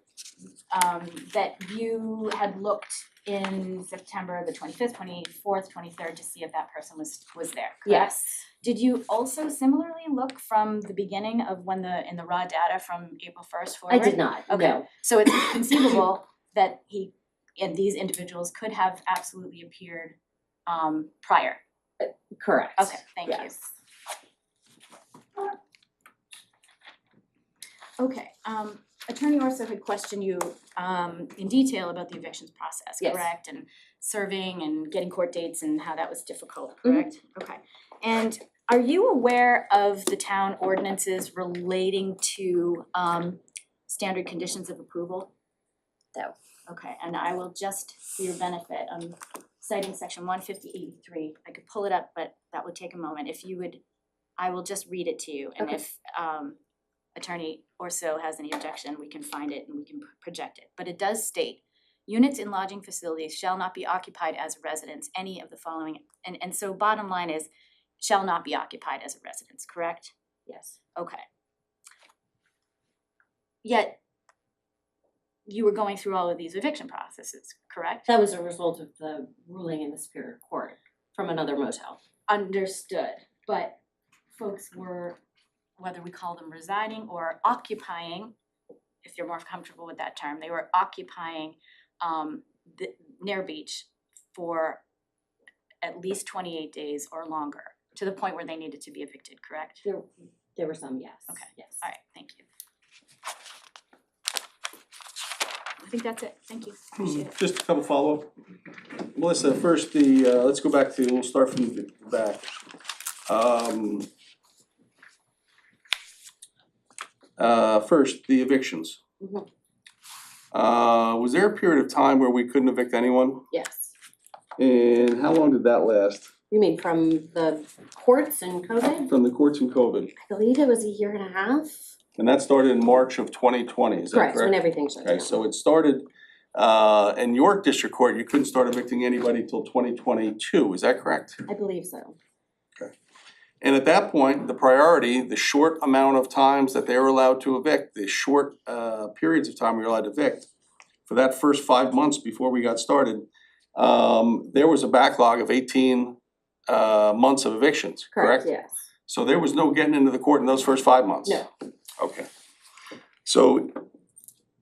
that you had looked in September the 25th, 24th, 23rd to see if that person was there, correct? Yes. Did you also similarly look from the beginning of when in the raw data from April 1st I forward? did not, Okay. no. So it's conceivable that these individuals could have absolutely appeared prior. Correct. Okay, thank you. Yes. Okay, Attorney Orso had questioned you in detail about the evictions process, Yes. correct? And serving and getting court dates and how that was difficult, Mhm. correct? Okay, and are you aware of the town ordinances relating to standard conditions of approval? No. Okay, and I will just, for your benefit, I'm citing section 150-83. I could pull it up, but that would take a moment. If you would, I will just read it to you, and Okay. if Attorney Orso has any objection, we can find it and we can project it. But it does state, units in lodging facilities shall not be occupied as a residence, any of the following, and so bottom line is, shall not be occupied as a residence, correct? Yes. Okay. Yet, you were going through all of these eviction processes, correct? That was a result of the ruling in the Superior Court from another motel. Understood, but folks were, whether we call them residing or occupying, if you're more comfortable with that term, they were occupying Nair Beach for at least 28 days or longer, to the point where they needed to be evicted, correct? There were some, yes. Okay. Yes. Alright, thank you. I think that's it, thank you, appreciate it. Just a couple follow-up. Melissa, first let's go back to, we'll start from the back. First, the evictions. Mhm. Was there a period of time where we couldn't evict anyone? Yes. And how long did that last? You mean from the courts and COVID? From the courts and COVID? I believe it was a year and a half. And that started in March of 2020, is that correct? Correct, when everything shut down. Okay, so it started, in York District Court, you couldn't start evicting anybody till 2022, is that correct? I believe so. And at that point, the priority, the short amount of times that they were allowed to evict, the short periods of time we were allowed to evict, for that first 5 months before we got started, there was a backlog of 18 months of evictions, correct? Yes. So there was no getting into the court in those first 5 months? No. Okay. So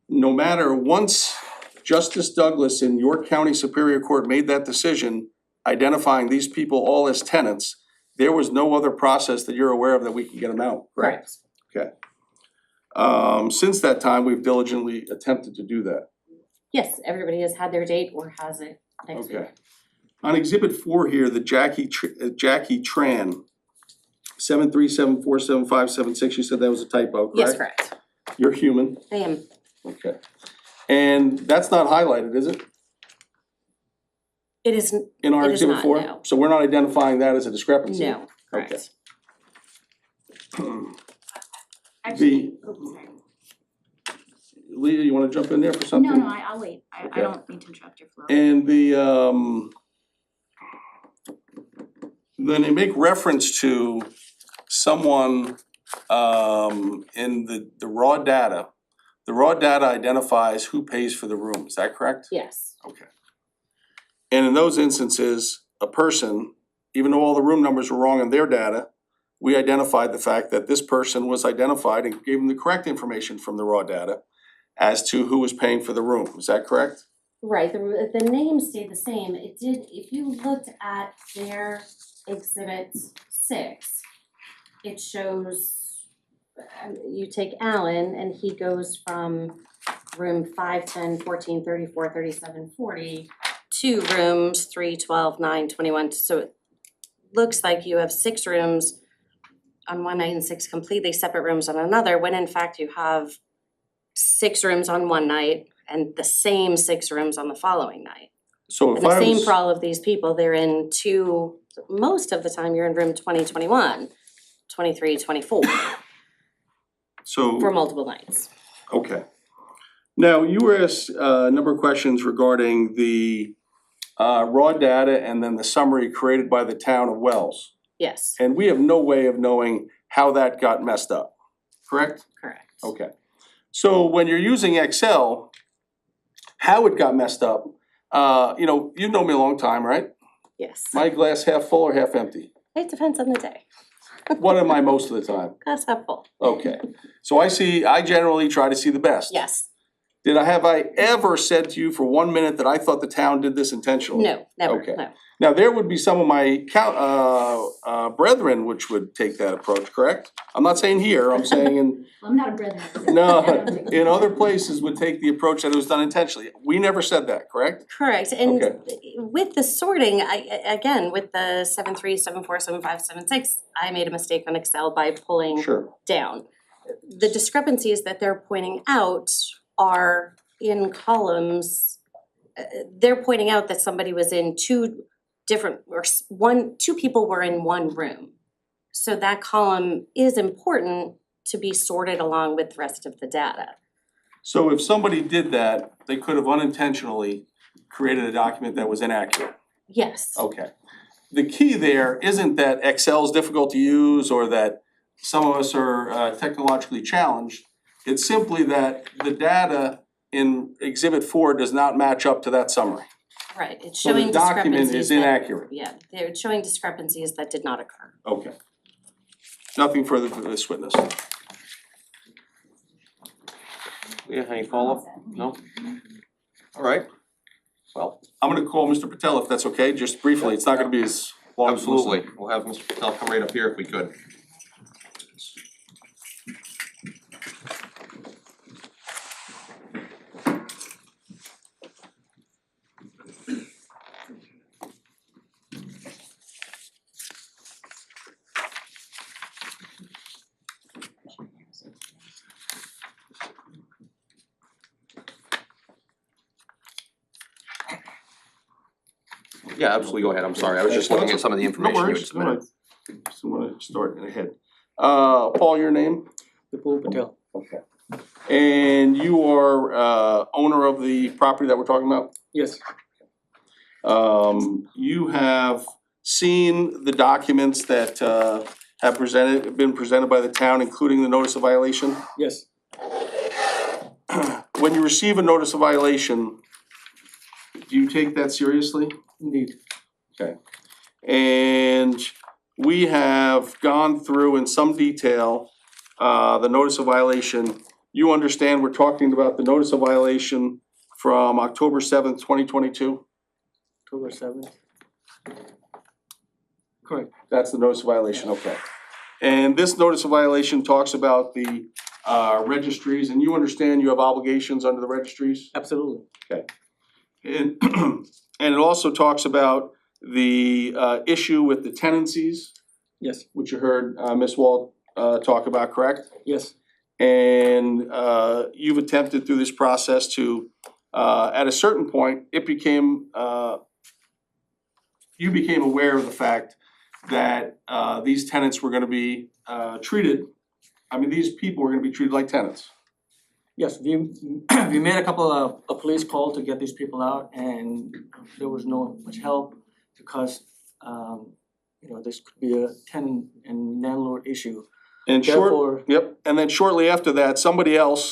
no matter, once Justice Douglas in York County Superior Court made that decision, identifying these people all as tenants, there was no other process that you're aware of that we can get them out, correct? Okay. Since that time, we've diligently attempted to do that. Yes, everybody has had their date or has it next week. Okay. On exhibit 4 here, the Jackie Tran, 7374756, you said that was a typo, correct? Yes, correct. You're human, I am. okay. And that's not highlighted, is it, It is, in our It is exhibit not, 4? no. So we're not identifying that as a discrepancy? no, correct. Actually, oh, sorry. Leah, you wanna jump in there for something? No, I'll wait. Okay. I don't mean to interrupt your flow. And then they make reference to someone in the raw data. The raw data identifies who pays for the room, is that correct? Yes, Okay. And in those instances, a person, even though all the room numbers were wrong in their data, we identified the fact that this person was identified and gave them the correct information from the raw data as to who was paying for the room, is that correct? right, the name stayed the same. It did, if you looked at their exhibit 6, it shows, you take Alan and he goes from room 5, 10, 14, 34, 37, 40 to rooms 3, 12, 9, 21. So it looks like you have 6 rooms on one night and 6 completely separate rooms on another, when in fact you have 6 rooms on one night and the same 6 rooms on the following night. So And if the I same was, for all of these people, they're in most of the time you're in room 20, 21, 23, 24 so, for multiple nights. okay. Now, you were asked a number of questions regarding the raw data and then the summary created by the town of Wells. Yes, And we have no way of knowing how that got messed up, correct? correct. Okay. So when you're using Excel, how it got messed up, you've known me a long time, right? Yes. My glass half full or half empty? It depends on the day. What am I most of the time? Glass half full. Okay. So I generally try to see the best. Yes. Have I ever said to you for 1 minute that I thought the town did this intentionally? No, never, Okay. no. Now, there would be some of my brethren which would take that approach, correct? I'm not saying here, I'm saying in, Well, I'm not a brother. no, in other places would take the approach that it was done intentionally. We never said that, correct? Correct, and Okay. with the sorting, again, with the 7-3, 7-4, 7-5, 7-6, I made a mistake on Excel by pulling Sure. down. The discrepancies that they're pointing out are in columns. They're pointing out that somebody was in 2 people were in one room. So that column is important to be sorted along with the rest of the data. So if somebody did that, they could have unintentionally created a document that was inaccurate. Yes. Okay. The key there isn't that Excel's difficult to use or that some of us are technologically challenged. It's simply that the data in Exhibit 4 does not match up to that summary. Right, it's So the showing document discrepancies is that, inaccurate. yeah, they're showing discrepancies that did not occur. Okay. Nothing further for this witness. Yeah, any follow-up? No? All right. Well, I'm gonna call Mr. Patel if that's okay, just briefly. It's not gonna be as long as listening. absolutely. We'll have Mr. Patel come right up here if we could. Yeah, absolutely, go ahead, I'm sorry, I was just looking at some of the No information you had worries, submitted. Just wanna start ahead. Paul, your name? Vipul Patel. Okay. And you are owner of the property that we're talking about? Yes, You have seen the documents that have been presented by the town, including the notice of violation? yes, When you receive a notice of violation, do you take that seriously? indeed. Okay. And we have gone through in some detail the notice of violation. You understand we're talking about the notice of violation from October 7th, 2022? October 7th. Correct. That's the notice of violation, okay. And this notice of violation talks about the registries, and you understand you have obligations under the registries? Absolutely. And and it also talks about the issue with the tenancies, Yes, which you heard Ms. Wald talk about, correct? yes, And you've attempted through this process to, at a certain point, it became, you became aware of the fact that these tenants were gonna be treated, these people were gonna be treated like tenants. yes. We made a couple of a police call to get these people out, and there was no much help because this could be a tenant and landlord issue. And Therefore- yep, and then shortly after that, somebody else,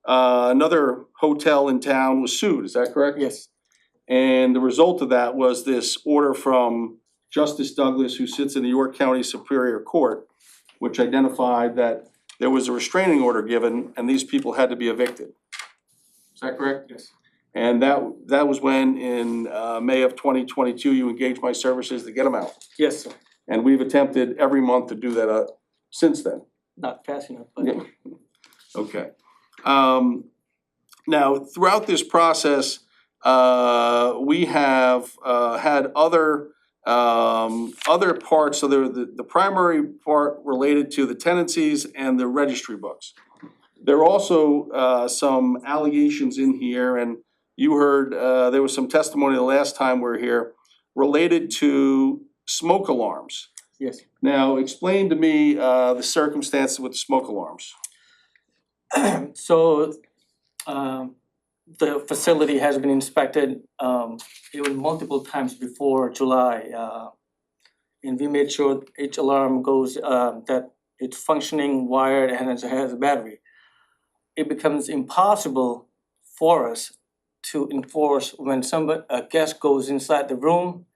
another hotel in town was sued, is that correct? Yes, And the result of that was this order from Justice Douglas, who sits in the York County Superior Court, which identified that there was a restraining order given and these people had to be evicted. Is that correct? yes, And that was when in May of 2022, you engaged my services to get them out. yes, sir. And we've attempted every month to do that since then. Not fast enough, but Yeah. Okay. Now, throughout this process, we have had other parts, so the primary part related to the tenancies and the registry books. There are also some allegations in here, and you heard, there was some testimony the last time we were here related to smoke alarms. yes. Now, explain to me the circumstances with the smoke alarms. So, the facility has been inspected, even multiple times before July. And we made sure each alarm goes, that it's functioning, wired, and it has a battery. It becomes impossible for us to enforce when a guest goes inside the room,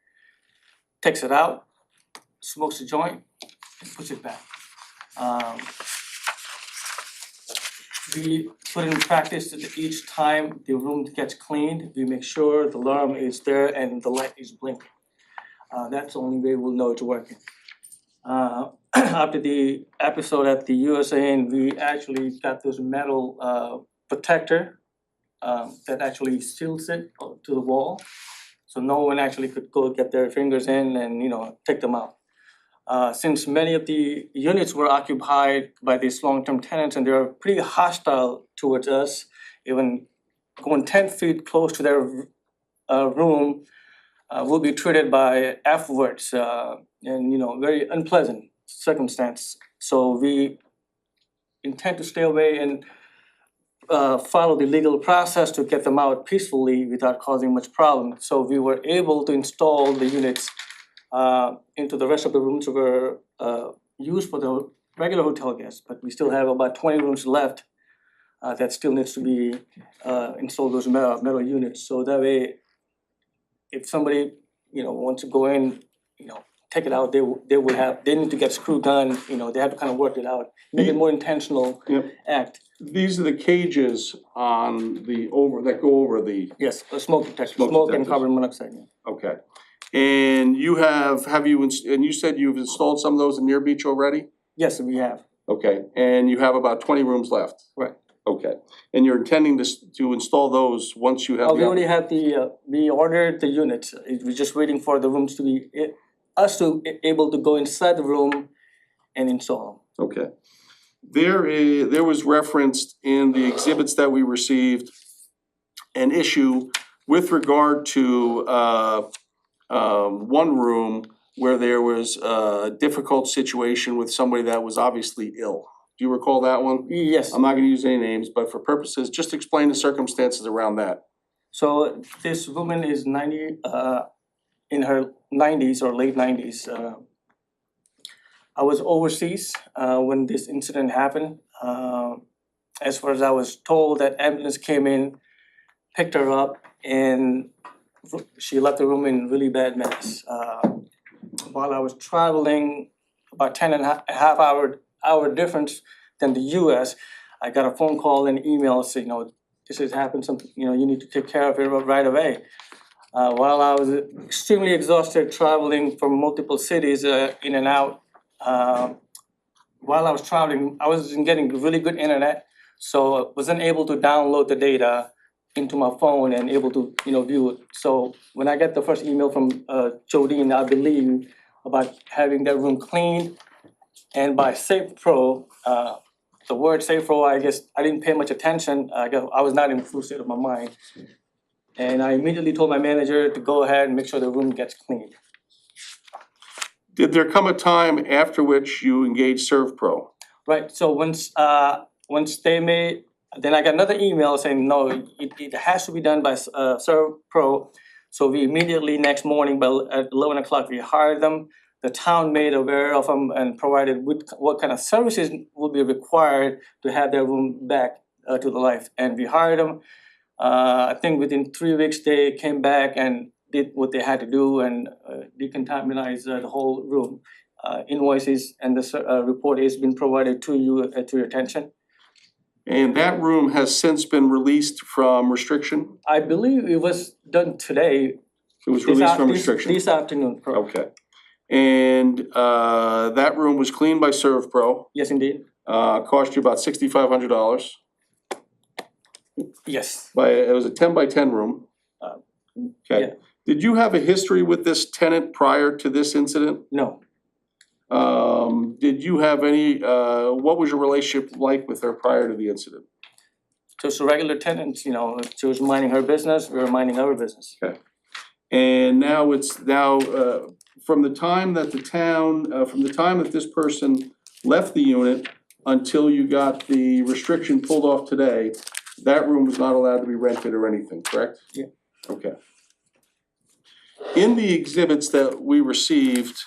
takes it out, smokes a joint, and puts it back. We put in practice that each time the room gets cleaned, we make sure the alarm is there and the light is blinking. That's the only way we'll know it's working. After the episode at the USAN, we actually got this metal protector that actually seals it to the wall. So no one actually could go get their fingers in and, take them out. Since many of the units were occupied by these long-term tenants and they are pretty hostile towards us, even going 10 feet close to their room will be treated by F words and, very unpleasant circumstance. So we intend to stay away and follow the legal process to get them out peacefully without causing much problem. So we were able to install the units into the rest of the rooms that were used for the regular hotel guests, but we still have about 20 rooms left that still needs to be installed, those metal units. So that way, if somebody, wants to go in, take it out, they need to get screw gun, they have to kind of work it out, make it more intentional Yep. act. These are the cages on that go over the, Yes, a smoke detector, Smoke smoke and detectors. carbon monoxide. Yeah. okay. And and you said you've installed some of those in Near Beach already? Yes, we have. Okay, and you have about 20 rooms left? Right. Okay, and you're intending to install those once you have We already have we ordered the units, we're just waiting for the rooms to be, able to go inside the room and install them. Okay. There was referenced in the exhibits that we received an issue with regard to one room where there was a difficult situation with somebody that was obviously ill. Do you recall that one? Yes, I'm not gonna use any names, but for purposes, just explain the circumstances around that. so this woman is 90, in her 90s or late 90s. I was overseas when this incident happened. As far as I was told, that ambulance came in, picked her up, and she left the room in really bad mess. While I was traveling, about 10 and a half hour difference than the US, I got a phone call and email saying, this has happened, something, you need to take care of it right away. While I was extremely exhausted traveling from multiple cities in and out, while I was traveling, I wasn't getting really good internet, so I wasn't able to download the data into my phone and able to, view it. So when I get the first email from Jodine, I believe, about having that room cleaned, and by Safe Pro, the word Safe Pro, I guess I didn't pay much attention. I guess I was not in the full state of my mind. And I immediately told my manager to go ahead and make sure the room gets cleaned. Did there come a time after which you engaged ServPro? Right, so once they made, then I got another email saying, no, it has to be done by ServPro. So we immediately, next morning, at 11 o'clock, we hired them. The town made aware of them and provided what kind of services would be required to have their room back to the life. And we hired them. I think within 3 weeks, they came back and did what they had to do and decontaminized the whole room. Invoices and the report has been provided to you, to your attention. And that room has since been released from restriction? I believe it was done today. It was released from restriction? This afternoon. Okay. And that room was cleaned by ServPro, Yes, indeed. cost you about $6,500. Yes. It was a 10 by 10 room. Okay. yeah. Did you have a history with this tenant prior to this incident? No. Did you have any, what was your relationship like with her prior to the incident? Just a regular tenant, she was minding her business, we were minding our business. And now from the time that the town, from the time that this person left the unit until you got the restriction pulled off today, that room was not allowed to be rented or anything, correct? Yeah. Okay. In the exhibits that we received,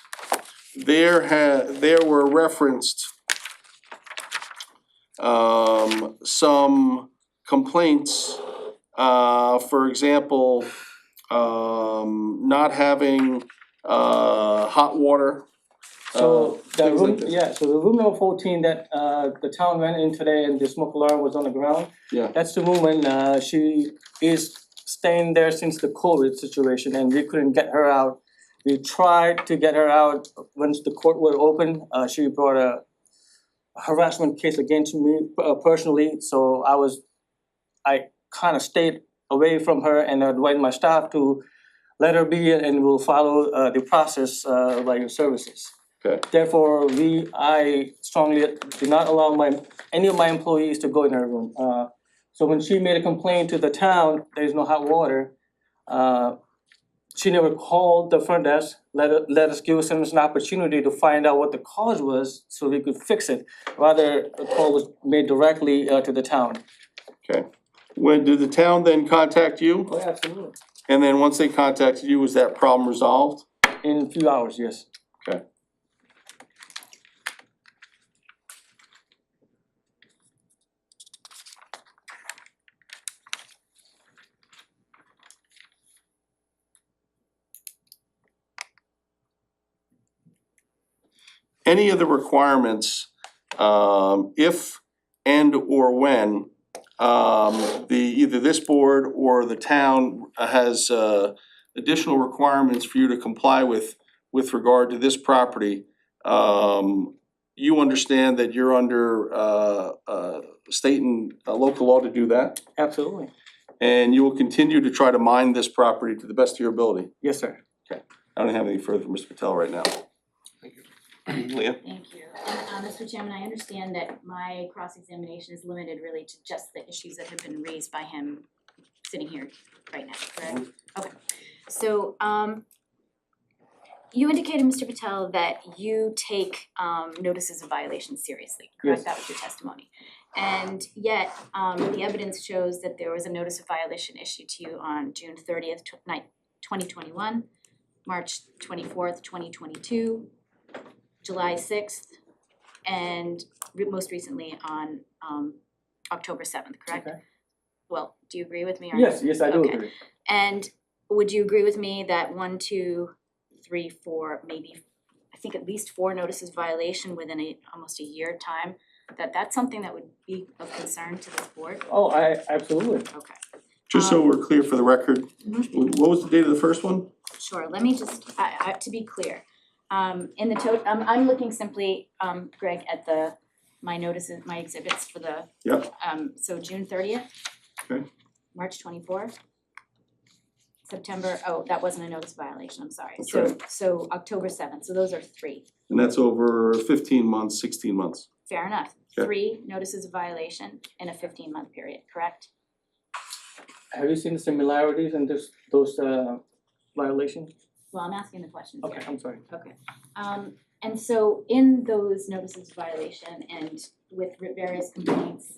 there were referenced some complaints, for example, not having hot water. So the things room, like this. yeah, so the room number 14 that the town went in today and the smoke alarm was on the ground. Yeah. That's the room when she is staying there since the COVID situation and we couldn't get her out. We tried to get her out once the court were open. She brought a harassment case against me personally, so I kind of stayed away from her and advised my staff to let her be and we'll follow the process by your services. Okay. Therefore, I strongly did not allow any of my employees to go in her room. So when she made a complaint to the town, there is no hot water. She never called the front desk, let us give us an opportunity to find out what the cause was so we could fix it. Rather, a call was made directly to the town. Okay. When did the town then contact you? Oh, absolutely. And then once they contacted you, was that problem resolved? In a few hours, yes. Okay. Any of the requirements, if and or when either this board or the town has additional requirements for you to comply with regard to this property, you understand that you're under state and local law to do that? Absolutely. And you will continue to try to mine this property to the best of your ability? Yes, sir. I don't have any further from Mr. Patel right now. Thank you. Leah? Thank you. Mr. Chairman, I understand that my cross-examination is limited really to just the issues that have been raised by him sitting here right now, correct? Okay, so you indicated, Mr. Patel, that you take notices of violations seriously, correct? Yes. That was your testimony. And yet, the evidence shows that there was a notice of violation issued to you on June 30th, 2021, March 24th, 2022, July 6th, and most recently on October 7th, correct? Okay. Well, do you agree with me or? Yes, I do Okay. agree. And would you agree with me that 1, 2, 3, 4, maybe, I think at least 4 notices of violation within almost a year time, that's something that would be of concern to this board? Oh, absolutely. Okay, Just so we're clear for the record, what was the date of the first one? sure, let me just, to be clear, In the I'm looking simply, Greg, at my notices, my exhibits for the. Yep. So June 30th. Okay. March 24th. September, that wasn't a notice violation, I'm sorry. That's So, right. so October 7th, so those are 3. And that's over 15 months, 16 months. Fair enough. Okay. 3 notices of violation in a 15-month period, correct? Have you seen the similarities in those violations? Well, I'm asking the questions here. Okay, I'm sorry. Okay, and so in those notices of violation and with various complaints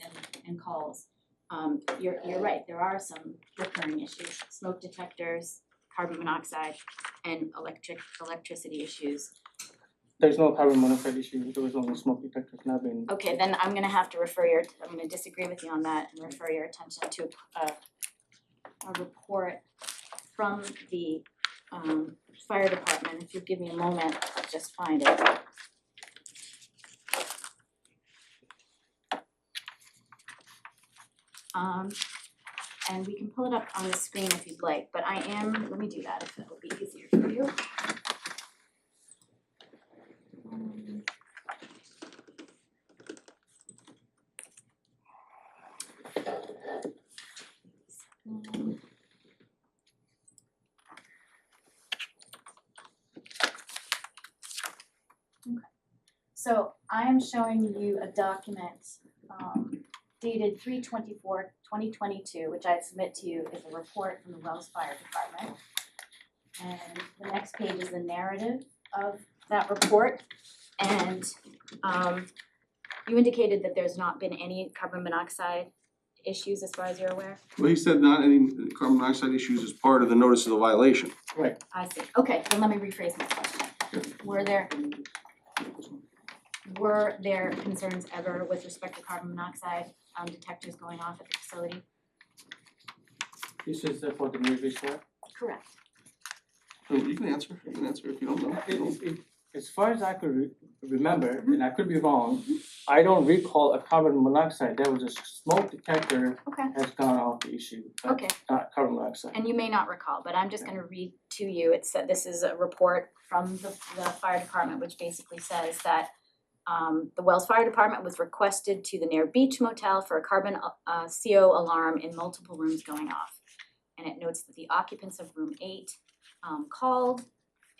and calls, you're right, there are some recurring issues, smoke detectors, carbon monoxide, and electricity issues. There's no carbon monoxide issue, there was only smoke detectors not being. Okay, then I'm gonna have to I'm gonna disagree with you on that and refer your attention to a report from the fire department. If you give me a moment, I'll just find it. And we can pull it up on the screen if you'd like, but let me do that if it'll be easier for you. So I am showing you a document dated 3/24/2022, which I submit to you is a report from the Wells Fire Department. And the next page is the narrative of that report. And you indicated that there's not been any carbon monoxide issues as far as you're aware? Well, he said not any carbon monoxide issues as part of the notice of the violation. Right. I see. Okay, then let me rephrase my question. Were there concerns ever with respect to carbon monoxide detectors going off at the facility? This is for the new report. Correct. You can answer if you don't know. As far as I could remember, and I could be wrong, I don't recall a carbon monoxide, there was a smoke detector Okay. has gone off the issue, but Okay. not carbon monoxide. And you may not recall, but I'm just gonna read to you, it said, this is a report from the fire department, which basically says that the Wells Fire Department was requested to the Near Beach Motel for a carbon CO alarm in multiple rooms going off. And it notes that the occupants of room 8 called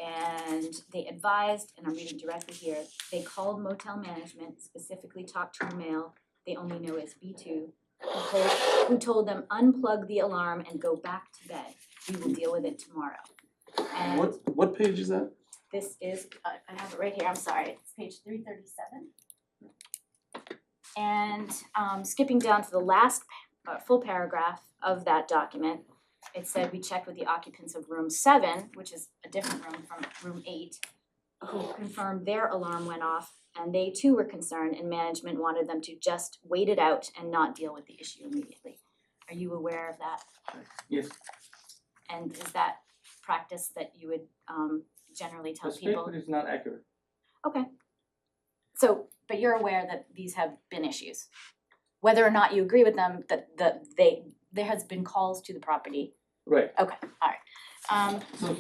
and they advised, and I'm reading directly here, they called motel management, specifically talked to a male they only know as B2, who told them unplug the alarm and go back to bed. We will deal with it tomorrow. And What page is that? this is, I have it right here, I'm sorry, it's page 337. And skipping down to the last full paragraph of that document, it said we checked with the occupants of room 7, which is a different room from room 8, who confirmed their alarm went off and they too were concerned and management wanted them to just wait it out and not deal with the issue immediately. Are you aware of that? Yes, And is that practice that you would generally tell the people? statement is not accurate. Okay. So, but you're aware that these have been issues? Whether or not you agree with them, that there has been calls to the property. Right, Okay, alright. so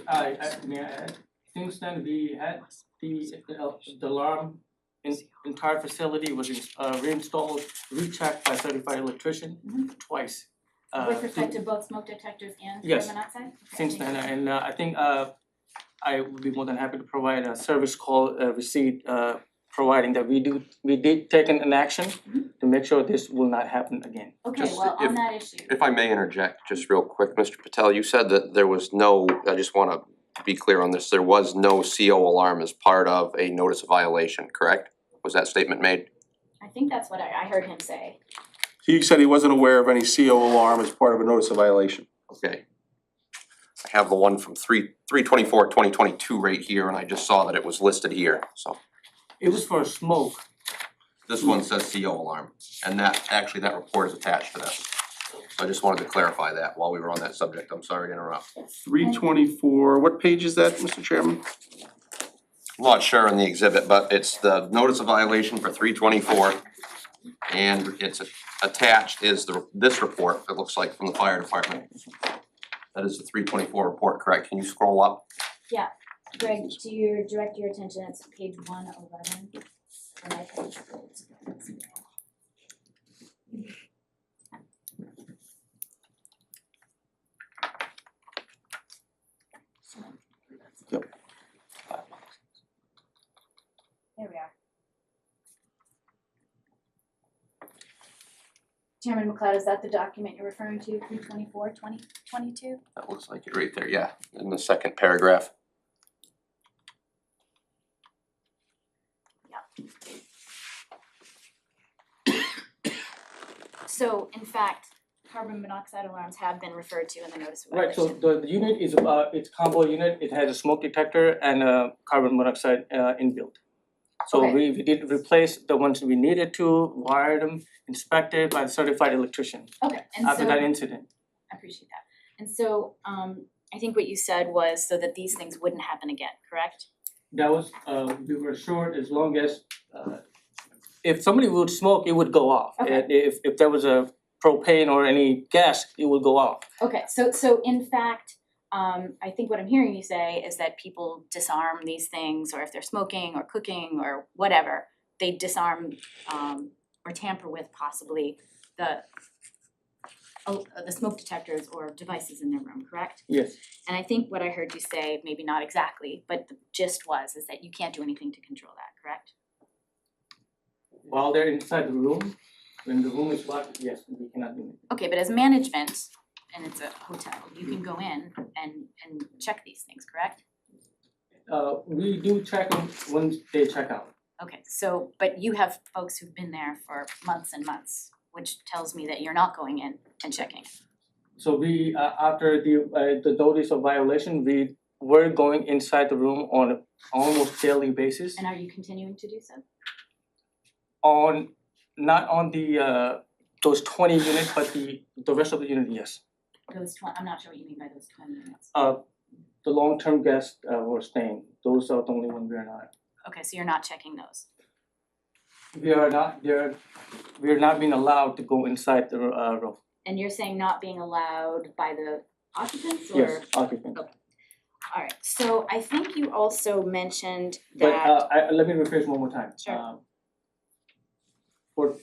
may I add, since then we had the alarm in entire facility was reinstalled, rechecked by certified electrician twice. With respect to both smoke detectors and Yes. carbon monoxide? Okay, Since thank then, you. and I think I would be more than happy to provide a service call receipt providing that we did take an action to make sure this will not happen again. Okay, Just well, if- on that issue, If I may interject just real quick, Mr. Patel, you said that there was no, I just wanna be clear on this, there was no CO alarm as part of a notice of violation, correct? Was that statement made? I think that's what I heard him say. He said he wasn't aware of any CO alarm as part of a notice of violation. Okay. I have the one from 3/24/2022 right here, and I just saw that it was listed here, so. It was for smoke. This one says CO alarm, and that report is attached to this. So I just wanted to clarify that while we were on that subject, I'm sorry to interrupt. 324, what page is that, Mr. Chairman? I'm not sure on the exhibit, but it's the notice of violation for 3/24. And it's attached is this report, it looks like, from the fire department. That is the 3/24 report, correct? Can you scroll up? Yeah, Greg, to your, direct your attention, it's page 111. And I think it's- There we are. Chairman McLeod, is that the document you're referring to, 324, 2022? That looks like it right there, yeah, in the second paragraph. So in fact, carbon monoxide alarms have been referred to in the notice of Right, so violation. the unit is it's combo unit, it has a smoke detector and a carbon monoxide inbuilt. So Okay. we did replace the ones we needed to, wired them, inspected by a certified electrician Okay, and after so, that incident. I appreciate that. And so, I think what you said was so that these things wouldn't happen again, correct? That was, we were assured as long as, if somebody would smoke, it would go off. Okay. And if there was a propane or any gas, it would go off. Okay, so in fact, I think what I'm hearing you say is that people disarm these things, or if they're smoking or cooking or whatever, they disarm or tamper with possibly the smoke detectors or devices in their room, correct? Yes, And I think what I heard you say, maybe not exactly, but the gist is that you can't do anything to control that, correct? while they're inside the room, when the room is locked, yes, we cannot do anything. Okay, but as management, and it's a hotel, you can go in and check these things, correct? We do check them when they check out. Okay, so, but you have folks who've been there for months and months, which tells me that you're not going in and checking. So we, after the notice of violation, we were going inside the room on an almost daily basis. And are you continuing to do so? Not on the those 20 units, but the rest of the unit, yes. Those I'm not sure what you mean by those 20 units. The long-term guests were staying, those are the only ones we are not. Okay, so you're not checking those. We are not being allowed to go inside the room. And you're saying not being allowed by the occupants or? Yes, occupant. Alright, so I think you also mentioned But that, let me rephrase one more time. Sure. For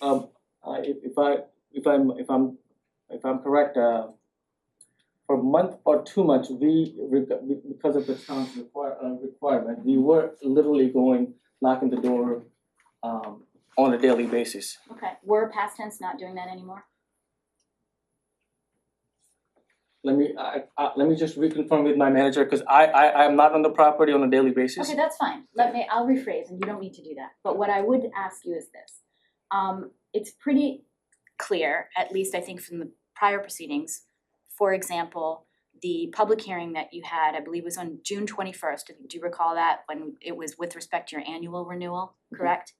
if I'm correct, for a month or 2 months, because of the town's requirement, we were literally going knocking the door on a daily basis. okay, we're past tense not doing that anymore? Let me just reconfirm with my manager, because I'm not on the property on a daily basis. Okay, that's fine. I'll rephrase, and you don't need to do that. But what I would ask you is this. It's pretty clear, at least I think from the prior proceedings. For example, the public hearing that you had, I believe was on June 21st. Do you recall that, when it was with respect to your annual renewal, correct?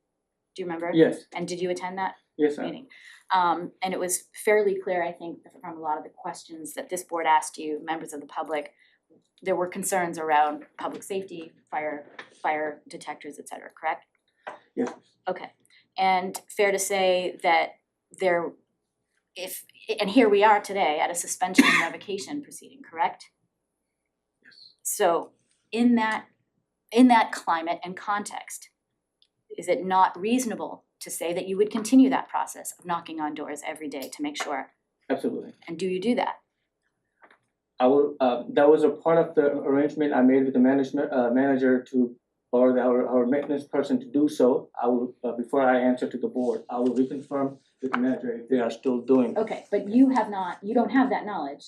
Do you remember? Yes, And did you attend that yes, ma'am. meeting? And it was fairly clear, I think, from a lot of the questions that this board asked you, members of the public, there were concerns around public safety, fire detectors, et cetera, correct? Yes. Okay, and fair to say that and here we are today at a suspension and revocation proceeding, correct? Yes. So in that climate and context, is it not reasonable to say that you would continue that process of knocking on doors every day to make sure? Absolutely. And do you do that? I will, that was a part of the arrangement I made with the manager or our maintenance person to do so. I will, before I answer to the board, I will reconfirm with the manager if they are still doing it. Okay, but you don't have that knowledge,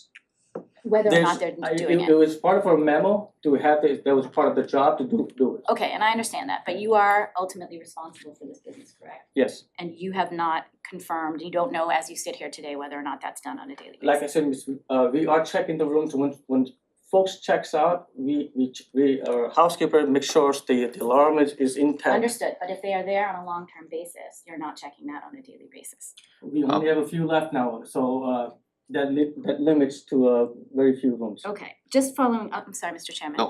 whether or not they're doing It it. was part of our memo to have this, that was part of the job to do it. Okay, and I understand that, but you are ultimately responsible for this business, correct? Yes, And you have not confirmed, you don't know as you sit here today whether or not that's done on a daily basis. like I said, we are checking the rooms when folks checks out, our housekeeper makes sure the alarm is intact. Understood, but if they are there on a long-term basis, you're not checking that on a daily basis. We only have a few left now, so that limits to very few rooms. Okay, just following up, I'm sorry, Mr. Chairman. No,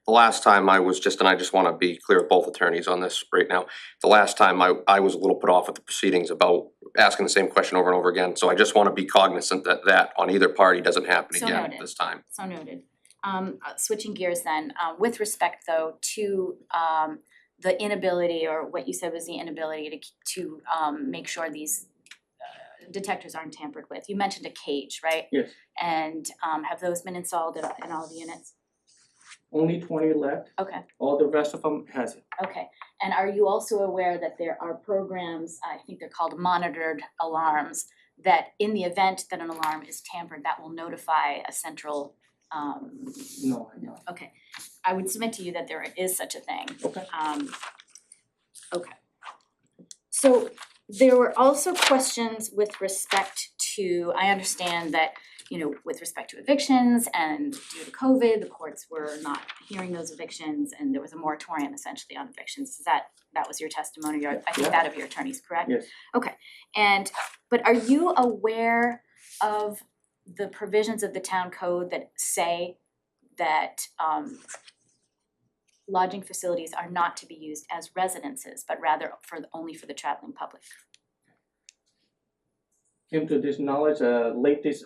the last time I was just, and I just wanna be clear with both attorneys on this right now. The last time I was a little put off at the proceedings about asking the same question over and over again, so I just wanna be cognizant that on either party doesn't happen So again noted. this time. So noted. Switching gears then, with respect though to the inability, or what you said was the inability to make sure these detectors aren't tampered with. You mentioned a cage, right? Yes, And have those been installed in all the units? only 20 left, Okay, all the rest of them has it. okay. And are you also aware that there are programs, I think they're called monitored alarms, that in the event that an alarm is tampered, that will notify a central No, I know. okay. I would submit to you that there is such a thing. Okay. Okay. So there were also questions with respect to, I understand that, you know, with respect to evictions and due to COVID, the courts were not hearing those evictions and there was a moratorium essentially on evictions. Is that was your testimony, or I think Yeah. that of your attorneys, correct? Yes, And, but are you aware of the provisions of the town code that say that lodging facilities are not to be used as residences, but rather only for the traveling public? came to this knowledge late this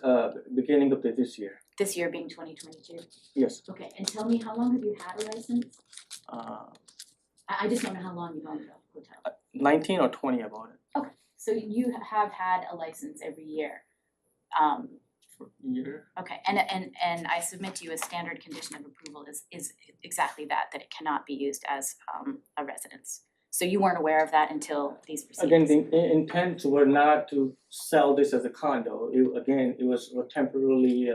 beginning of this year. This year being 2022? Yes, Okay, and tell me, how long have you had a license? uh, I just don't know how long you've owned a hotel. 19 or 20 about it. So you have had a license every year. Year. Okay, and I submit to you a standard condition of approval is exactly that it cannot be used as a residence. So you weren't aware of that until these Again, proceedings? the intents were not to sell this as a condo. It was a temporarily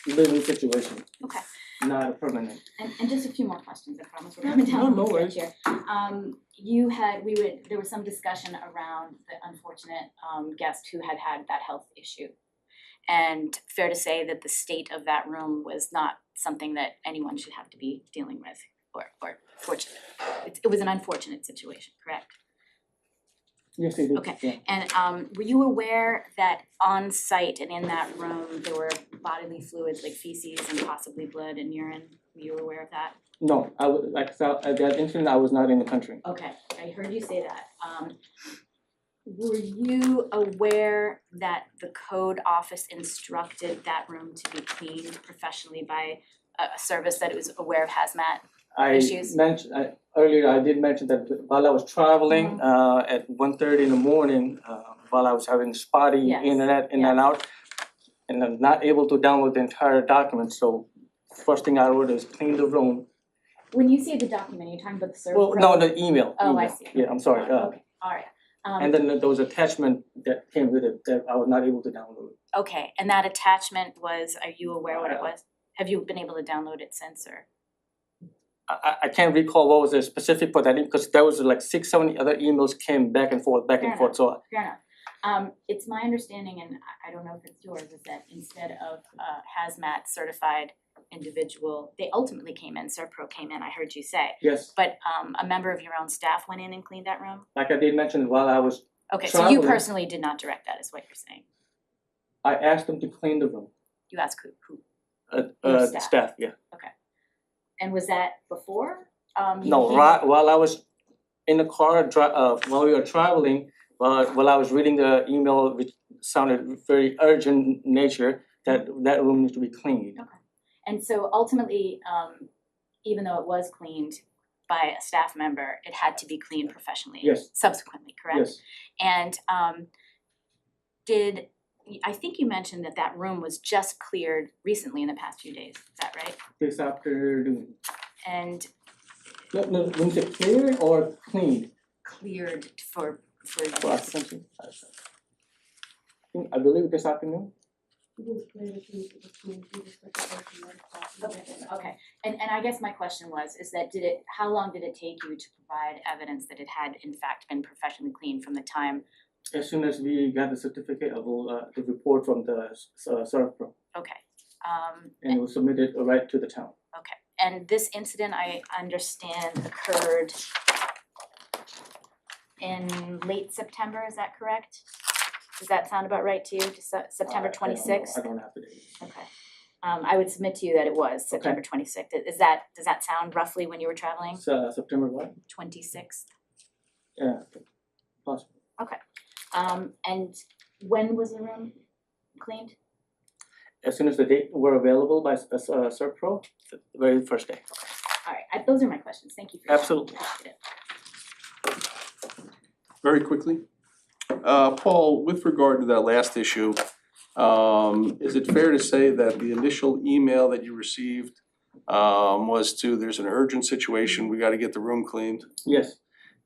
living situation. Okay. Not a permanent. And just a few more questions, I promise, we're coming down No the worries. stretch here. There was some discussion around the unfortunate guest who had that health issue. And fair to say that the state of that room was not something that anyone should have to be dealing with, or fortunate. It was an unfortunate situation, correct? Yes, it is. Okay. Yeah. And were you aware that on site and in that room, there were bodily fluids like feces and possibly blood and urine? Were you aware of that? No, at that incident, I was not in the country. Okay, I heard you say that. Were you aware that the code office instructed that room to be cleaned professionally by a service that was aware of hazmat? Issues? Earlier, I did mention that while I was traveling at 1:30 in the morning, while I was having spotty Yes, internet in and out, and I'm not able to download the entire document, so first thing I would do is clean the room. When you say the document, you're talking about the server? Well, no, the email. Oh, I email. see. Yeah, I'm sorry. Okay, alright. And then there was attachment that came with it that I was not able to download. Okay, and that attachment was, are you aware what it was? Have you been able to download it since, or? I can't recall what was the specific for that, because there was like 6-7 other emails came back and forth, Fair so. Fair enough. It's my understanding, and I don't know if it's yours, is that instead of hazmat certified individual, they ultimately came in, Serpro came in, I heard you say. Yes, But a member of your own staff went in and cleaned that room? like I did mention while I was, Okay, so you Traveling. personally did not direct that, is what you're saying? I asked them to clean the room. You asked who? Your staff. Staff, yeah. And was that before? You No, came- right, while I was in the car, while we were traveling, while I was reading the email, which sounded very urgent nature, that room needs to be cleaned. And so ultimately, even though it was cleaned by a staff member, it had to be cleaned professionally? Yes. Subsequently, correct? Yes, And I think you mentioned that room was just cleared recently in the past few days, is that right? this afternoon. And No, when you say cleared or cleaned? cleared for For use? occupancy? I believe this afternoon. Okay, and I guess my question is that how long did it take you to provide evidence that it had in fact been professionally cleaned from the time? As soon as we got the certificate of the report from the Serpro, Okay, and it was submitted right to the town. and this incident, I understand, occurred in late September, is that correct? Does that sound about right to you, September I don't know. 26th? I don't have the date. Okay, I would submit to you that it was September 26th. Does that sound roughly when you were traveling? It's September what? 26th? Yeah, possible. And when was the room cleaned? as soon as the date were available by Servpro, the very first day. Alright, those are my questions, thank you for your time. Absolutely. Appreciate it. Very quickly, Paul, with regard to that last issue, is it fair to say that the initial email that you received was to, there's an urgent situation, we gotta get the room cleaned, Yes,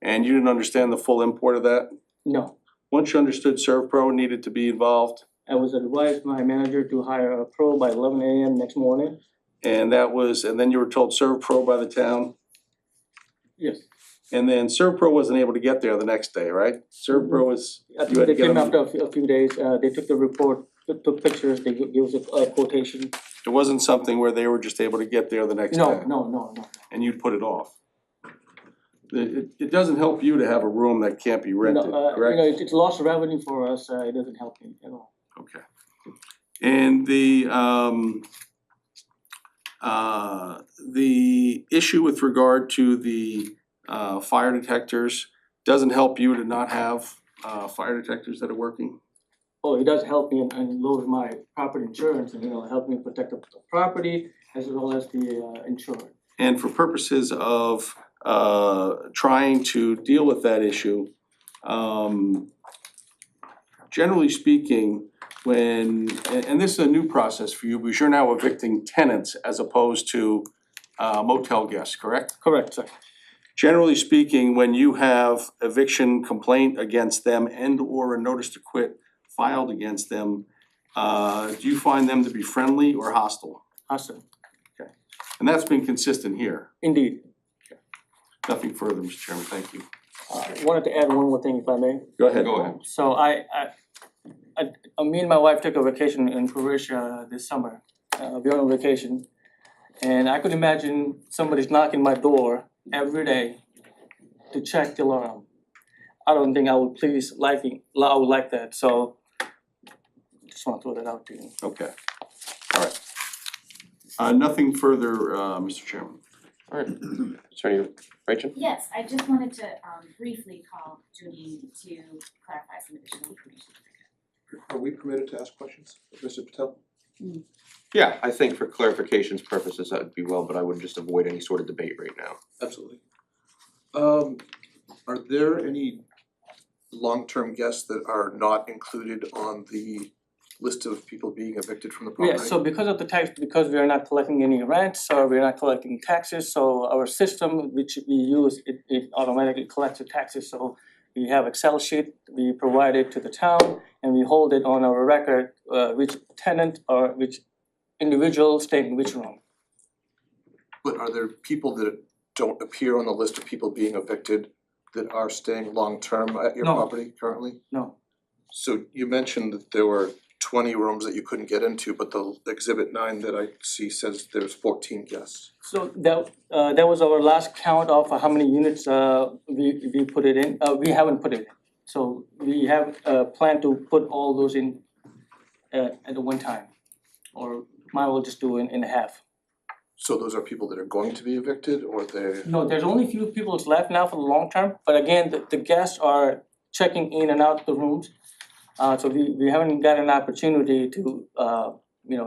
and you didn't understand the full import of that? no. Once you understood Servpro needed to be involved, I was advised by my manager to hire a pro by 11 a.m. next morning. and then you were told Servpro by the town, Yes. and then Servpro wasn't able to get there the next day, right? Servpro was, I you think had to they get came them, after a few days, they took the report, took pictures, they gave us a quotation. it wasn't something where they were just able to get there the next day. No. And you'd put it off. It doesn't help you to have a room that can't be rented, No, correct? you know, it's lost revenue for us, it doesn't help me at all. Okay. And the issue with regard to the fire detectors doesn't help you to not have fire detectors that are working? Oh, it does help me and lower my property insurance and, you know, help me protect the property as well as the insured. And for purposes of trying to deal with that issue, generally speaking, and this is a new process for you because you're now evicting tenants as opposed to motel guests, correct? Correct, sir. Generally speaking, when you have eviction complaint against them and or a notice to quit filed against them, do you find them to be friendly or hostile? Awesome, And that's been consistent here. indeed. Nothing further, Mr. Chairman, thank you. I wanted to add one more thing if I may. Go ahead. Go ahead. So me and my wife took a vacation in Croatia this summer. We're on vacation, and I could imagine somebody's knocking my door every day to check the alarm. I don't think I would like that, so just want to throw that out to you. Okay, all right. Nothing further, Mr. Chairman. Alright, Attorney Rachel? Yes, I just wanted to briefly call Judy to clarify some additional information. Are we permitted to ask questions, Mr. Patel? Yeah, I think for clarification's purposes, that would be well, but I would just avoid any sort of debate right now. Absolutely. Are there any long-term guests that are not included on the list of people being evicted from the property? Yeah, so because of the tax, because we are not collecting any rents or we are not collecting taxes, so our system which we use, it automatically collects the taxes, so we have Excel sheet, we provide it to the town and we hold it on our record, which tenant or which individual staying in which room. But are there people that don't appear on the list of people being evicted that are staying long-term at your No. property currently? No, So you mentioned that there were 20 rooms that you couldn't get into, but the exhibit 9 that I see says there's 14 guests. so that was our last count of how many units we put it in, we haven't put it in. So we have a plan to put all those in at the one time, or mine will just do in half. So those are people that are going to be evicted, or they're, No, there's only few people left now for the long term, but again, the guests are checking in and out the rooms. So we haven't got an opportunity to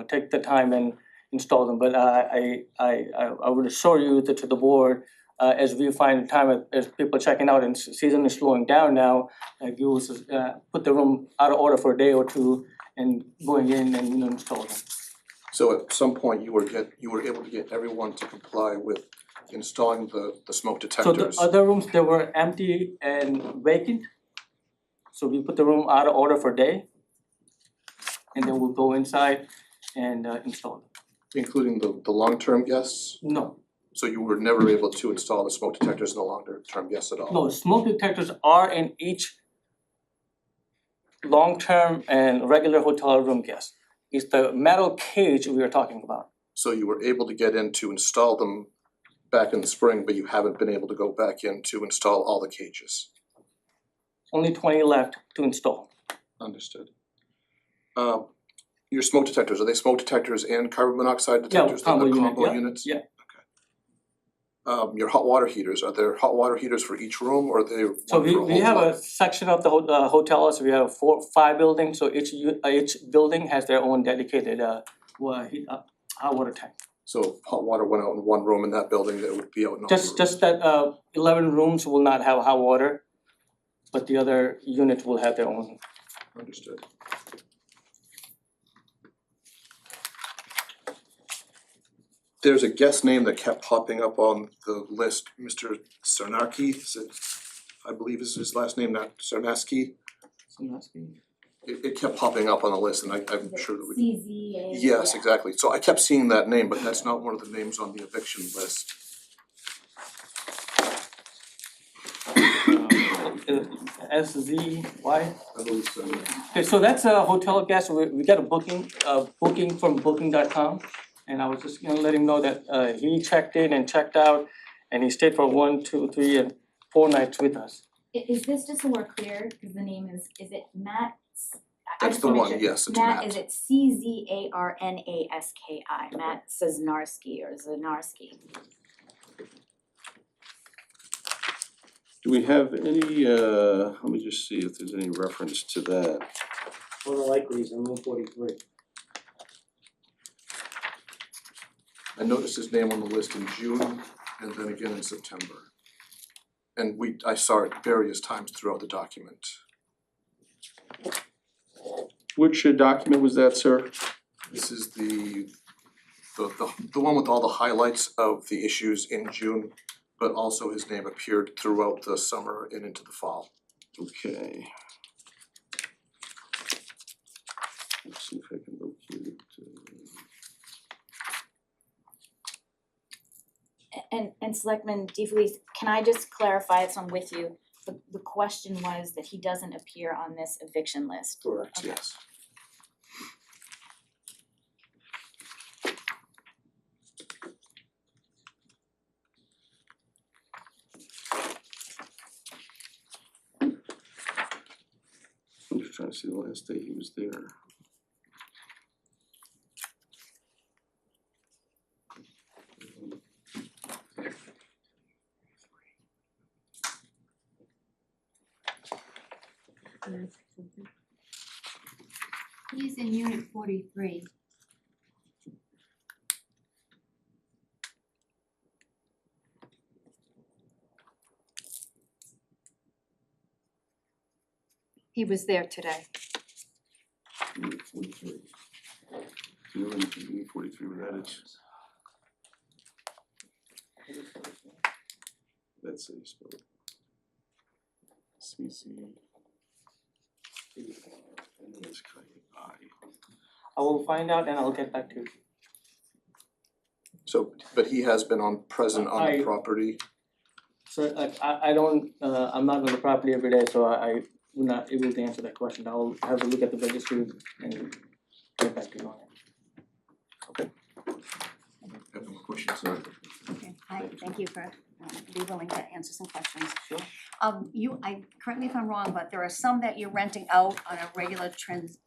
take the time and install them, but I would assure you that to the board, as we find time as people checking out and season is slowing down now, you will put the room out of order for a day or two and going in and install them. so at some point you were able to get everyone to comply with installing the smoke So detectors? the other rooms, they were empty and vacant. So we put the room out of order for a day. And then we'll go inside and install them. Including the long-term guests? No, So you were never able to install the smoke detectors in the longer-term guests at all? no, smoke detectors are in each long-term and regular hotel room guest. It's the metal cage we are talking about. So you were able to get in to install them back in the spring, but you haven't been able to go back in to install all the cages? Only 20 left to install. Understood. Your smoke detectors, are they smoke detectors and carbon monoxide detectors? combo They're unit, combo yeah, units? yeah. Your hot water heaters, are there hot water heaters for each room, or are they one So for a whole we have block? a section of the hotel, so we have 5 buildings, so each building has their own dedicated heat up hot water tank. So if hot water went out in one room in that building, that would be out in all rooms. Just that 11 rooms will not have hot water, but the other units will have their own. Understood. There's a guest name that kept popping up on the list, Mr. Sarnaki, I believe is his last name, not Sarnaski. It kept popping up on the list and I'm sure that we. CZA. Yes, exactly. So I kept seeing that name, but that's not one of the names on the eviction list. SZY. I believe so. Okay, so that's a hotel guest, we got a booking from booking.com. And I was just gonna let him know that he checked in and checked out and he stayed for 1, 2, 3 and 4 nights with us. Is this just so we're clear, cause the name is it Matt? I That's just the wanna one, make sure. yes, it's Matt, Matt. is it CZARNASKI, Matt Zaznarski or Zanarski? Do we have any, let me just see if there's any reference to that. More than likely, he's in room 43. I noticed his name on the list in June and then again in September. And I saw it various times throughout the document. Which document was that, sir? This is the one with all the highlights of the issues in June, but also his name appeared throughout the summer and into the fall. Okay. Let's see if I can locate it. And Selectman DeFelice, can I just clarify so I'm with you? The question was that he doesn't appear on this eviction list. Correct, Okay. yes. I'm just trying to see the last day he was there. He's in unit 43. He was there today. Unit 43. You know, unit 43 where that is. That's how you spell it. CC. And then it's I. I will find out and I'll get back to you. So, but he has been present on the property. So I don't, I'm not on the property every day, so I will not able to answer that question. I'll have a look at the registry and get back to you on it. I have no more questions. Okay, thank you for being willing to answer some questions. Sure. Correct me if I'm wrong, but there are some that you're renting out on a regular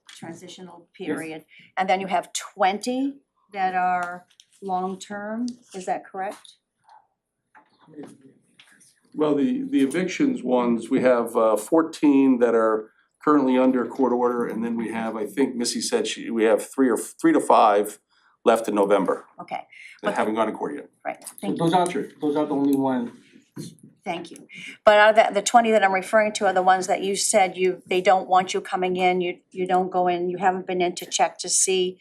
transitional period. And then you have 20 that are long-term, is that correct? Well, the evictions ones, we have 14 that are currently under court order, and then we have, I think Missy said we have 3 to 5 left in November Okay, that haven't gone to court yet. right, So thank you. those are the only one. Thank you. But out of the 20 that I'm referring to are the ones that you said they don't want you coming in, you don't go in, you haven't been in to check to see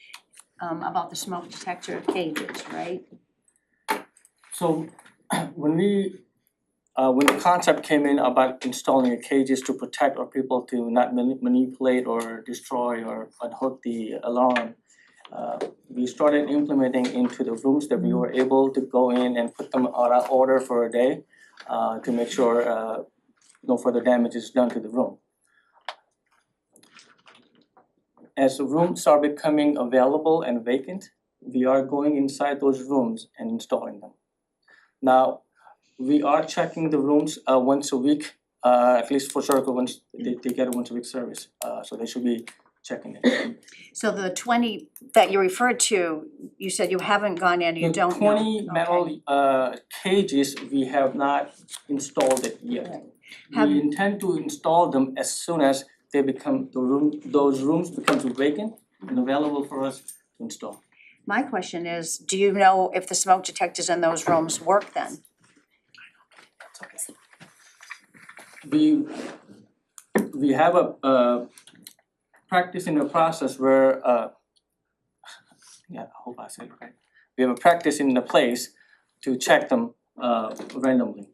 about the smoke detector cages, right? So when the concept came in about installing cages to protect our people to not manipulate or destroy or unhook the alarm, we started implementing into the rooms that we were able to go in and put them on our order for a day to make sure no further damage is done to the room. As the rooms are becoming available and vacant, we are going inside those rooms and installing them. Now, we are checking the rooms once a week, at least for Circle, once they get a once a week service, so they should be checking it. So the 20 that you referred to, you said you haven't gone in, you don't know. 20 metal cages, we have not installed it yet. Right. Have- We intend to install them as soon as they become, those rooms becomes vacant and available for us to install. My question is, do you know if the smoke detectors in those rooms work then? We have a practice in the process where yeah, I hope I said it right. We have a practice in the place to check them randomly.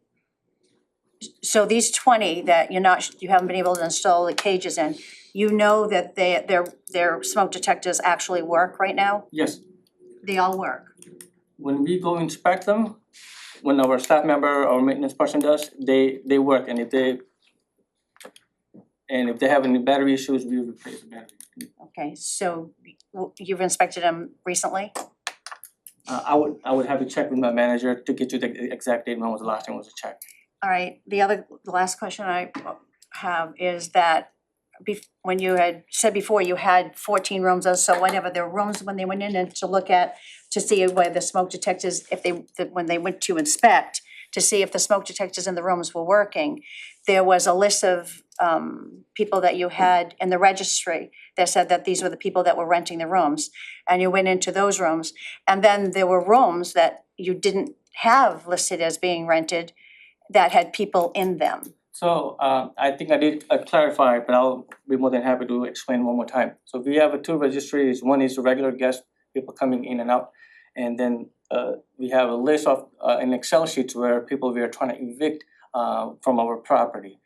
So these 20 that you haven't been able to install the cages in, you know that their smoke detectors actually work right now? Yes, They all work? when we go inspect them, when our staff member or maintenance person does, they work, and if they have any battery issues, we replace the battery. Okay, so you've inspected them recently? I would have to check with my manager to get you the exact date when was the last time was a check. All right, the last question I have is that when you had said before you had 14 rooms or so, whatever, there were rooms when they went in and to see where the smoke detectors, when they went to inspect, to see if the smoke detectors in the rooms were working, there was a list of people that you had in the registry that said that these were the people that were renting the rooms, and you went into those rooms, and then there were rooms that you didn't have listed as being rented that had people in them. So I think I did clarify, but I'll be more than happy to explain one more time. So we have two registries. One is the regular guest, people coming in and out, and then we have a list of an Excel sheets where people we are trying to evict from our property.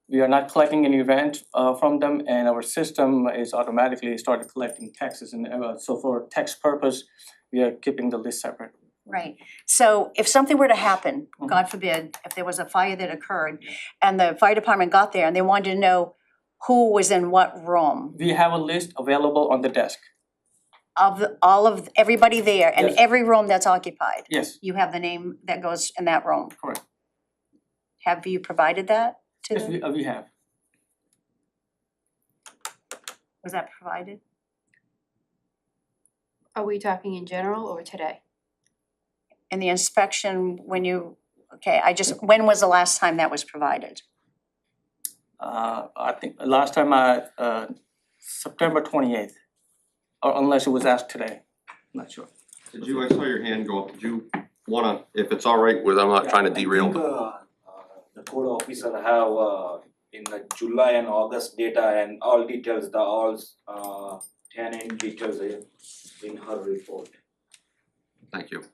We are not collecting any rent from them, and our system is automatically started collecting taxes, and so for tax purpose, we are keeping the list separate. Right, so if something were to happen, God forbid, if there was a fire that occurred and the fire department got there and they wanted to know who was in what room, We have a list available on the desk. of all of everybody there and Yes. every room that's occupied, Yes, you have the name that goes in that room. correct. Have you provided that to Yes, them? we have. Was that provided? Are we talking in general or today? In the inspection, when was the last time that was provided? I think last time September 28th, or unless it was asked today, I'm not sure. I saw your hand go up, did you wanna, if it's all right with, I'm not trying to derail. The code officer have in the July and August data and all details, tenant details in her report. Thank you.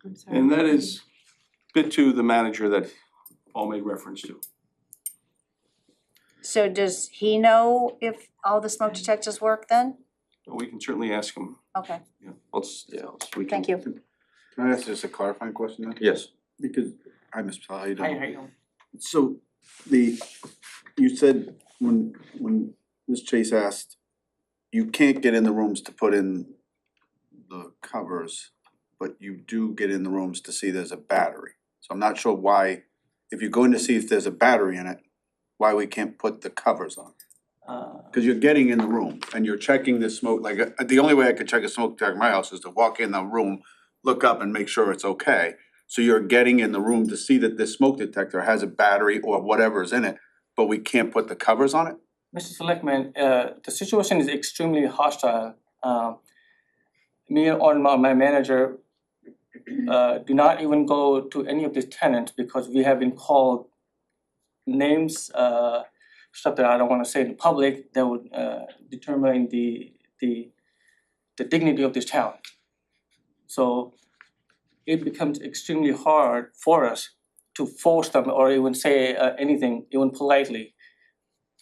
I'm sorry. And that is bit to the manager that Paul made reference to. So does he know if all the smoke detectors work then? We can certainly ask him. Okay, We can. thank you. Can I ask just a clarifying question then? Yes. Because, hi, Mr. Paul, how you doing? Hi. So, you said when Ms. Chase asked, you can't get in the rooms to put in the covers, but you do get in the rooms to see there's a battery. So I'm not sure why, if you're going to see if there's a battery in it, why we can't put the covers on. Cause you're getting in the room and you're checking the smoke, like, the only way I could check a smoke detector in my house is to walk in the room, look up and make sure it's okay. So you're getting in the room to see that this smoke detector has a battery or whatever is in it, but we can't put the covers on it? Mr. Selectman, the situation is extremely hostile. Me or my manager do not even go to any of these tenants because we have been called names, stuff that I don't wanna say in public that would determine the dignity of this town. So it becomes extremely hard for us to force them or even say anything, even politely,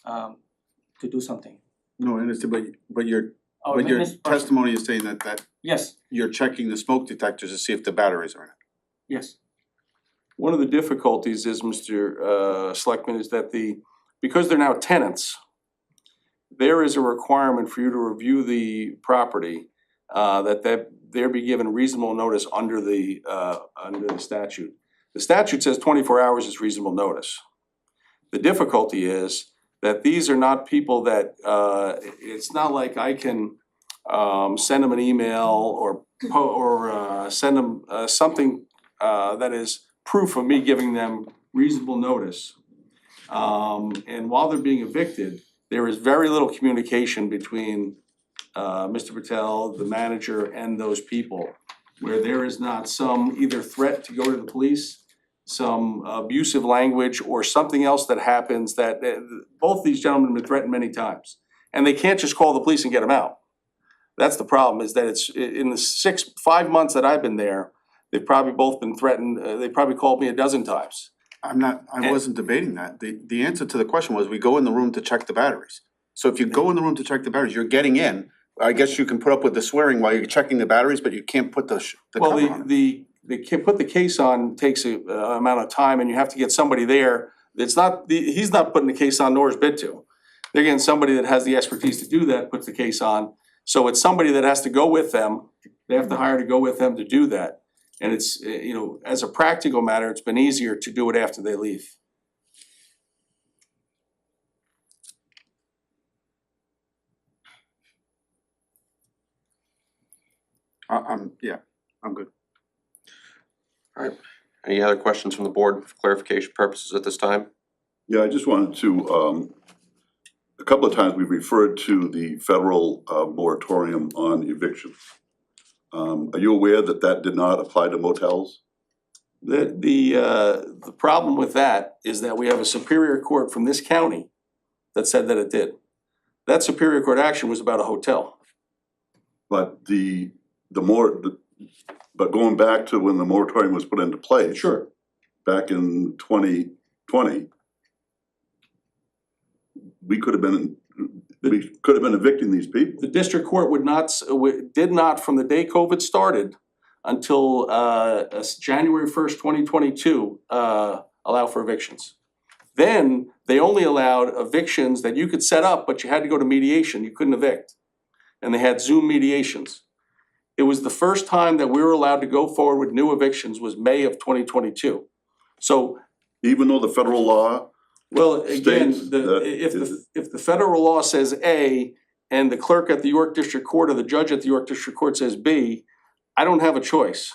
to do something. No, I understand, but your Our but your maintenance person- testimony is saying that Yes, you're checking the smoke detectors to see if the batteries are in it. yes. One of the difficulties is, Mr. Selectman, is that because they're now tenants, there is a requirement for you to review the property, that there be given reasonable notice under the statute. The statute says 24 hours is reasonable notice. The difficulty is that these are not people that, it's not like I can send them an email or send them something that is proof of me giving them reasonable notice. And while they're being evicted, there is very little communication between Mr. Patel, the manager, and those people, where there is not some either threat to go to the police, some abusive language, or something else that happens that, both these gentlemen have been threatened many times. And they can't just call the police and get them out. That's the problem, is that it's, in the 5 months that I've been there, they've probably both been threatened, they probably called me a dozen times. I wasn't debating that. The answer to the question was, we go in the room to check the batteries. So if you go in the room to check the batteries, you're getting in. I guess you can put up with the swearing while you're checking the batteries, but you can't put the Well, cover on. put the case on takes a amount of time, and you have to get somebody there. It's not, he's not putting the case on, nor is bid to. They're getting somebody that has the expertise to do that, puts the case on. So it's somebody that has to go with them. They have to hire to go with them to do that. And it's, you know, as a practical matter, it's been easier to do it after they leave. I'm good. Alright, any other questions from the board for clarification purposes at this time? Yeah, I just wanted to, a couple of times we've referred to the federal moratorium on evictions. Are you aware that that did not apply to motels? The problem with that is that we have a Superior Court from this county that said that it did. That Superior Court action was about a hotel. But but going back to when the moratorium was put into place. Sure. Back in 2020, we could have been evicting these people. The district court did not, from the day COVID started until January 1st, 2022, allow for evictions. Then they only allowed evictions that you could set up, but you had to go to mediation, you couldn't evict. And they had Zoom mediations. It was the first time that we were allowed to go forward with new evictions was May of 2022. So even though the federal law, well, again, states if the federal law says A and the clerk at the York District Court or the judge at the York District Court says B, I don't have a choice.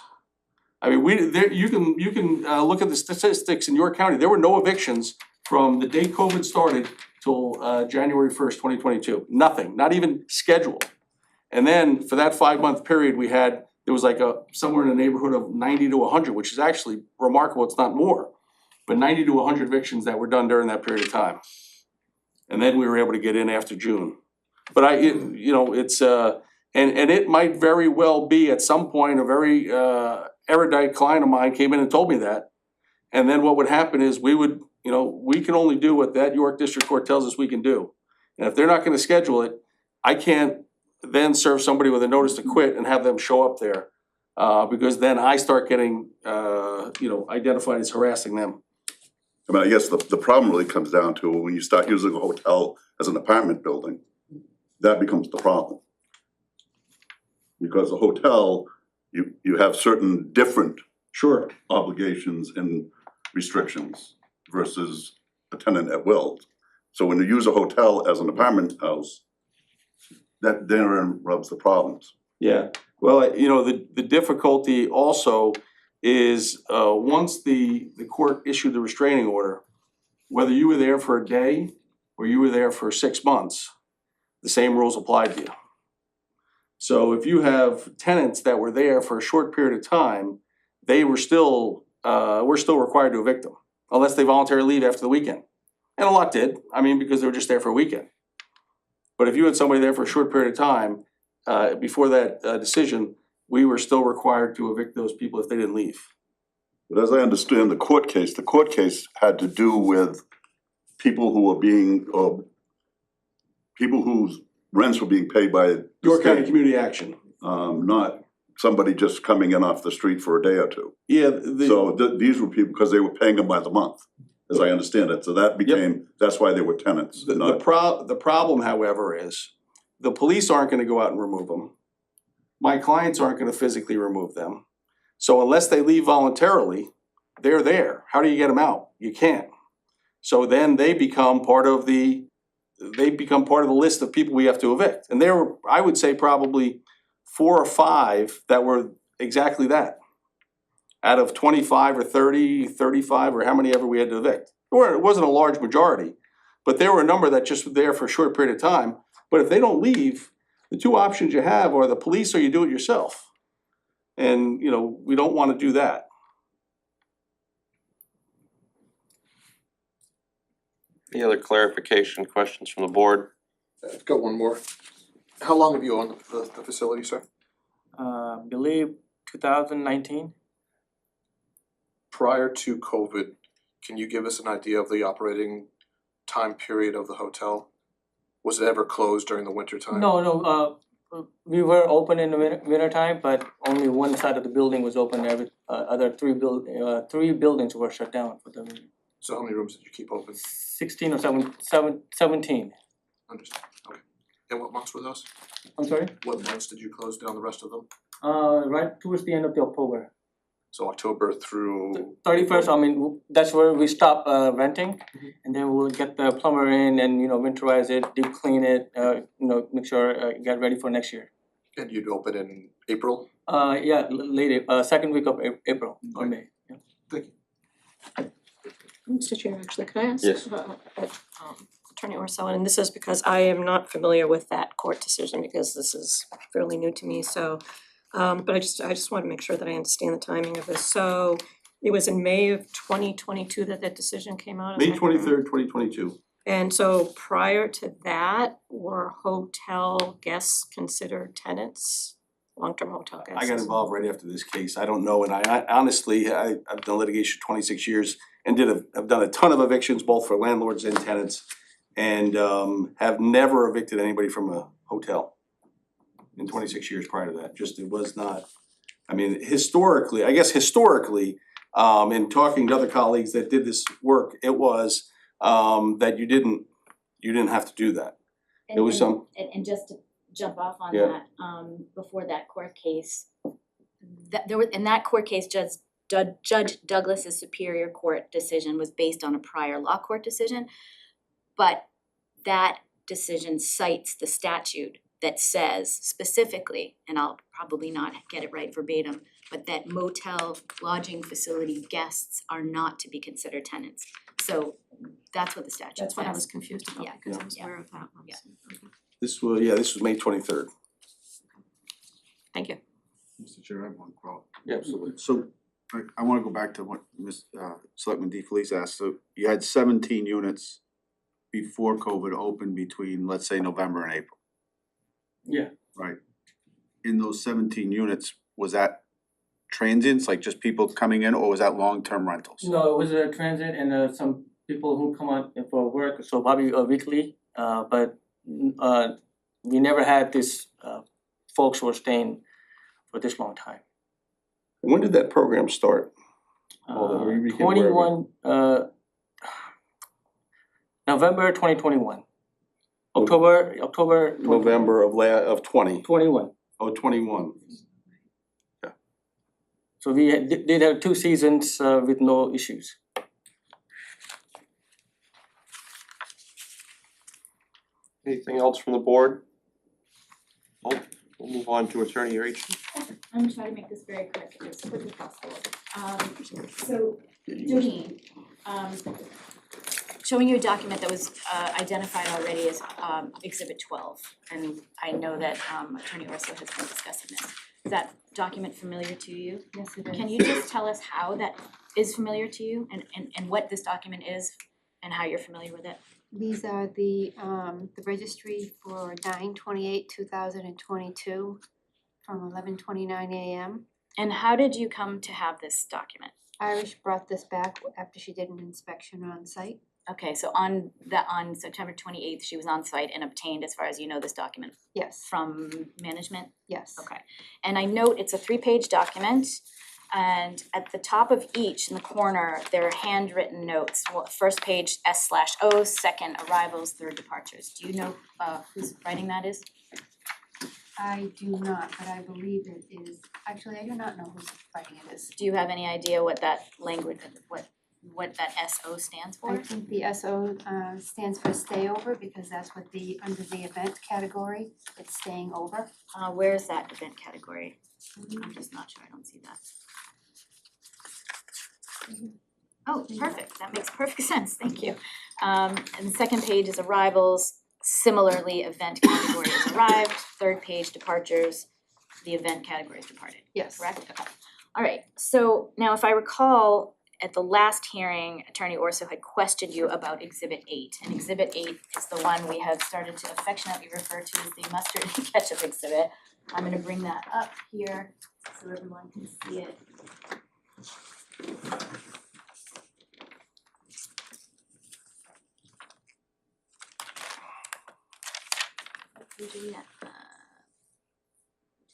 I mean, you can look at the statistics in York County. There were no evictions from the day COVID started till January 1st, 2022. Nothing, not even scheduled. And then for that 5-month period, there was like somewhere in the neighborhood of 90 to 100, which is actually remarkable. It's not more, but 90 to 100 evictions that were done during that period of time. And then we were able to get in after June. But it's and it might very well be at some point a very erudite client of mine came in and told me that. And then what would happen is we can only do what that York District Court tells us we can do. And if they're not gonna schedule it, I can't then serve somebody with a notice to quit and have them show up there. Because then I start getting, identified as harassing them. I mean, I guess the problem really comes down to when you start using a hotel as an apartment building, that becomes the problem. Because a hotel, you have certain different Sure. obligations and restrictions versus a tenant at will. So when you use a hotel as an apartment house, that therein rubs the problems. Yeah, well, the difficulty also is, once the court issued the restraining order, whether you were there for a day or you were there for 6 months, the same rules applied to you. So if you have tenants that were there for a short period of time, we're still required to evict them, unless they voluntarily leave after the weekend. And a lot did, because they were just there for a weekend. But if you had somebody there for a short period of time, before that decision, we were still required to evict those people if they didn't leave. But as I understand the court case had to do with people who were people whose rents were being paid by the York County state, Community Action. not somebody just coming in off the street for a day or two. Yeah, So these were people, because they were paying them by the month, as I understand it, so that became, that's why they were tenants, the problem, however, is the police aren't gonna go out and remove them. My clients aren't gonna physically remove them. So unless they leave voluntarily, they're there. How do you get them out? You can't. So then they become part of the list of people we have to evict. And there were, I would say, probably 4 or 5 that were exactly that. Out of 25 or 30, 35, or how many ever we had to evict. It wasn't a large majority, but there were a number that just were there for a short period of time. But if they don't leave, the two options you have are the police or you do it yourself. And, you know, we don't wanna do that. Any other clarification, questions from the board? I've got one more. How long have you owned the facility, sir? Believe 2019. Prior to COVID, can you give us an idea of the operating time period of the hotel? Was it ever closed during the winter time? No, we were open in the winter time, but only one side of the building was open. Every other three buildings were shut down for the winter. So how many rooms did you keep open? 16 or 17. Understood, okay. And what months were those? I'm sorry? What months did you close down the rest of them? Right towards the end of the October. So October through? 31st, I mean, that's where we stop renting, and then we'll get the plumber in and, you know, winterize it, deep clean it, you know, make sure, get ready for next year. And you'd open in April? Yeah, later, second week of April or May. Yeah. Thank you. Mr. Chair, actually, can I ask? Yes. Attorney Orselli, and this is because I am not familiar with that court decision because this is fairly new to me, so but I just want to make sure that I understand the timing of this. So it was in May of 2022 that decision came out? May 23rd, 2022. And so prior to that, were hotel guests considered tenants, long-term hotel guests? I got involved right after this case. I don't know, and I honestly, I've done litigation 26 years and I've done a ton of evictions, both for landlords and tenants, and have never evicted anybody from a hotel in 26 years prior to that. Just, it was not, I mean, historically, in talking to other colleagues that did this work, it was that you didn't have to do that. There was some. And just to jump off on Yeah. that, before that court case, in that court case, Judge Douglas's Superior Court decision was based on a prior law court decision, but that decision cites the statute that says specifically, and I'll probably not get it right verbatim, but that motel lodging facility guests are not to be considered tenants. So that's what the statute says. That's what I was confused about, Yeah, because I was yeah. aware of that one. Yeah. Okay. This was May 23rd. Thank you. Mr. Chair, I have one quote. Yeah, absolutely. So I wanna go back to what Selectman DeFelice asked. So you had 17 units before COVID opened between, let's say, November and April, Yeah. right? In those 17 units, was that transients, like just people coming in, or was that long-term rentals? No, it was a transit and some people who come out for work, so probably weekly, but we never had this folks who were staying for this long time. When did that program start? Well, we became aware of it. November 2021. October November of 20. 21. Oh, 21. So we did have 2 seasons with no issues. Anything else from the board? Oh, we'll move on to Attorney Rachel. I'm gonna try to make this very quick, as quick as possible. So, Jodine, showing you a document that was identified already as Exhibit 12. And I know that Attorney Urso has been discussing this. Is that document familiar to you? Yes, it is. Can you just tell us how that is familiar to you and what this document is and how you're familiar with it? These are the registry for 9/28/2022 from 11:29 a.m. And how did you come to have this document? Irish brought this back after she did an inspection on site. Okay, so on September 28th, she was on site and obtained, as far as you know, this document Yes, from management? yes. Okay, and I note it's a 3-page document, and at the top of each, in the corner, there are handwritten notes. Well, first page S/O, second arrivals, third departures. Do you know whose writing that is? I do not, but I believe it is, actually, I do not know whose writing it is. Do you have any idea what that language, what that S/O stands for? I think the SO stands for stay over because that's what under the event category, it's staying over. Where's that event category? I'm just not sure, I don't see that. Oh, perfect, that makes perfect sense, thank you. And the second page is arrivals, Similarly, event category has arrived, third page departures, the event category is departed. Yes. Correct? Okay. All right, so now if I recall, at the last hearing, Attorney Orso had questioned you about Exhibit 8. And Exhibit 8 is the one we have started to affectionately refer to as the mustard and ketchup exhibit. I'm gonna bring that up here so everyone can see it. What page are we at?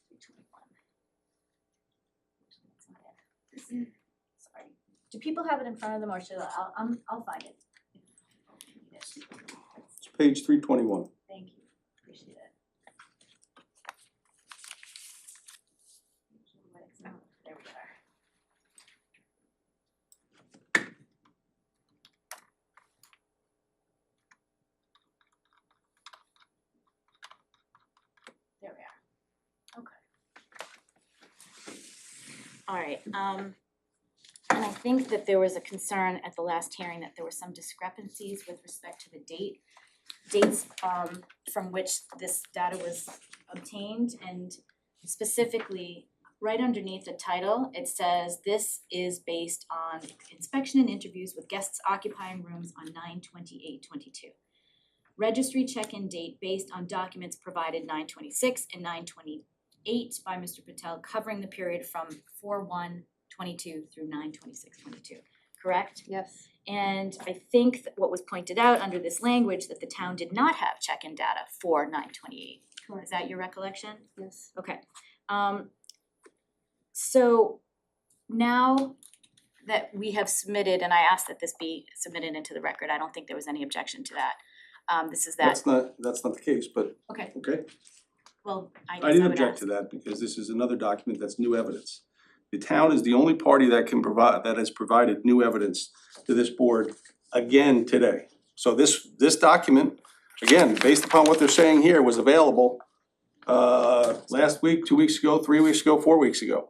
321. Sorry. Do people have it in front of them or should I'll find it. It's page 321. Thank you, appreciate it. There we are. There we are. Okay. All right, and I think that there was a concern at the last hearing that there were some discrepancies with respect to the dates from which this data was obtained, and specifically, right underneath the title, it says this is based on inspection and interviews with guests occupying rooms on 9/28/22. Registry check-in date based on documents provided 9/26 and 9/28 by Mr. Patel, covering the period from 4/1/22 through 9/26/22, correct? Yes. And I think that what was pointed out under this language, that the town did not have check-in data for 9/28. Is that your recollection? Yes. Okay, so now that we have submitted, and I asked that this be submitted into the record, I don't think there was any objection to that. This is that, That's not the case, but, okay, okay. well, I guess I I didn't would object ask. to that because this is another document that's new evidence. The town is the only party that can provide, that has provided new evidence to this board again today. So this document, again, based upon what they're saying here, was available last week, 2 weeks ago, 3 weeks ago, 4 weeks ago.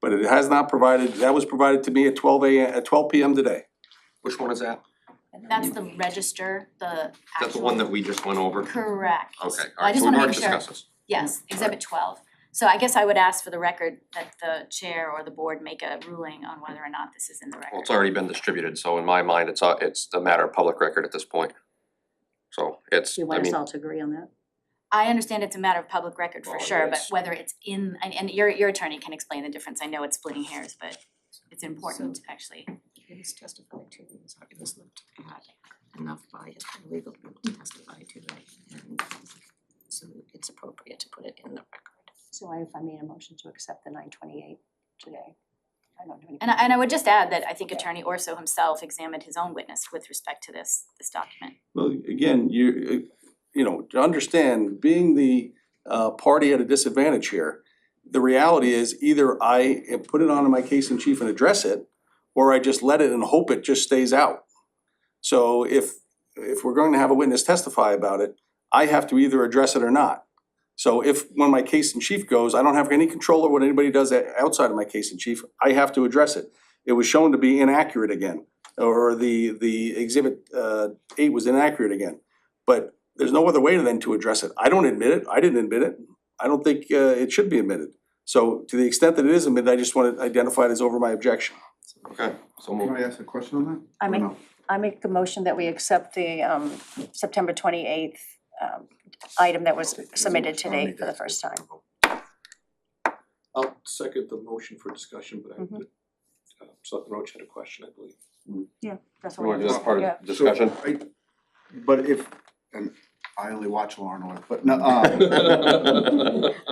But it has not provided, that was provided to me at 12 p.m. today. Which one is that? That's the register, the actual. That's the one that we just went over? Correct. Okay, I alright, just so we've wanna already make sure. discussed this. Yes, exhibit 12. So I guess I would ask for the record that the chair or the board make a ruling on whether or not this is in the record. Well, it's already been distributed, so in my mind, it's a matter of public record at this point. So it's, You I want us mean, all to agree on that? I understand it's a matter of public record for Well, sure, but it's- whether it's in, and your attorney can explain the difference. I know it's splitting hairs, but it's important actually. It was testified to, it was looked at enough by his legal to testify to it, and so it's appropriate to put it in the record. So if I made a motion to accept the 9/28 today, I don't do anything. And I would just add that I think Attorney Orso himself examined his own witness with respect to this document. Well, again, you know, to understand, being the party at a disadvantage here, the reality is either I put it onto my case in chief and address it, or I just let it and hope it just stays out. So if we're going to have a witness testify about it, I have to either address it or not. So if, when my case in chief goes, I don't have any control over what anybody does outside of my case in chief, I have to address it. It was shown to be inaccurate again, or the exhibit 8 was inaccurate again. But there's no other way then to address it. I don't admit it, I didn't admit it, I don't think it should be admitted. So to the extent that it is admitted, I just want it identified as over my objection. okay, so Can move. I ask a question on that? I Or make, no? I make the motion that we accept the September 28th item that was submitted today for the first time. I'll second the motion for discussion, but Mhm. Selectman Roach had a question, I believe. Yeah, that's You what wanna do that part yeah. of the discussion? So, but if, and I only watch Law and Order, but no, I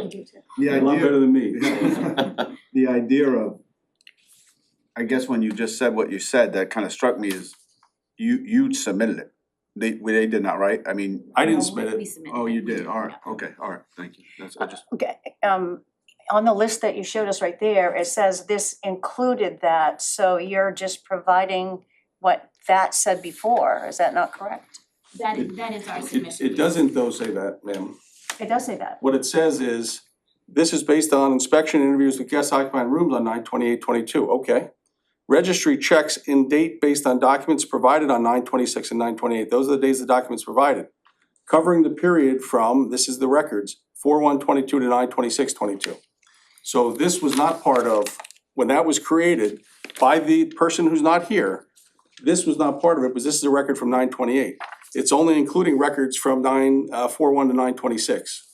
do too. the A lot idea. better than me. The idea of, I guess when you just said what you said, that kind of struck me as you submitted it. They did not, right? I mean. I didn't submit We it. submitted Oh, it. you did, alright, okay, alright, thank you, that's, I just. Okay, on the list that you showed us right there, it says this included that, so you're just providing what that said before, is that not correct? That is our submission. It doesn't though say that, ma'am. It does say that. What it says is, this is based on inspection interviews with guests occupying rooms on 9/28/22, okay. Registry checks in date based on documents provided on 9/26 and 9/28, those are the days the documents provided. covering the period from, this is the records, 4/1/22 to 9/26/22. So this was not part of, when that was created by the person who's not here, this was not part of it, because this is a record from 9/28. It's only including records from 4/1 to 9/26.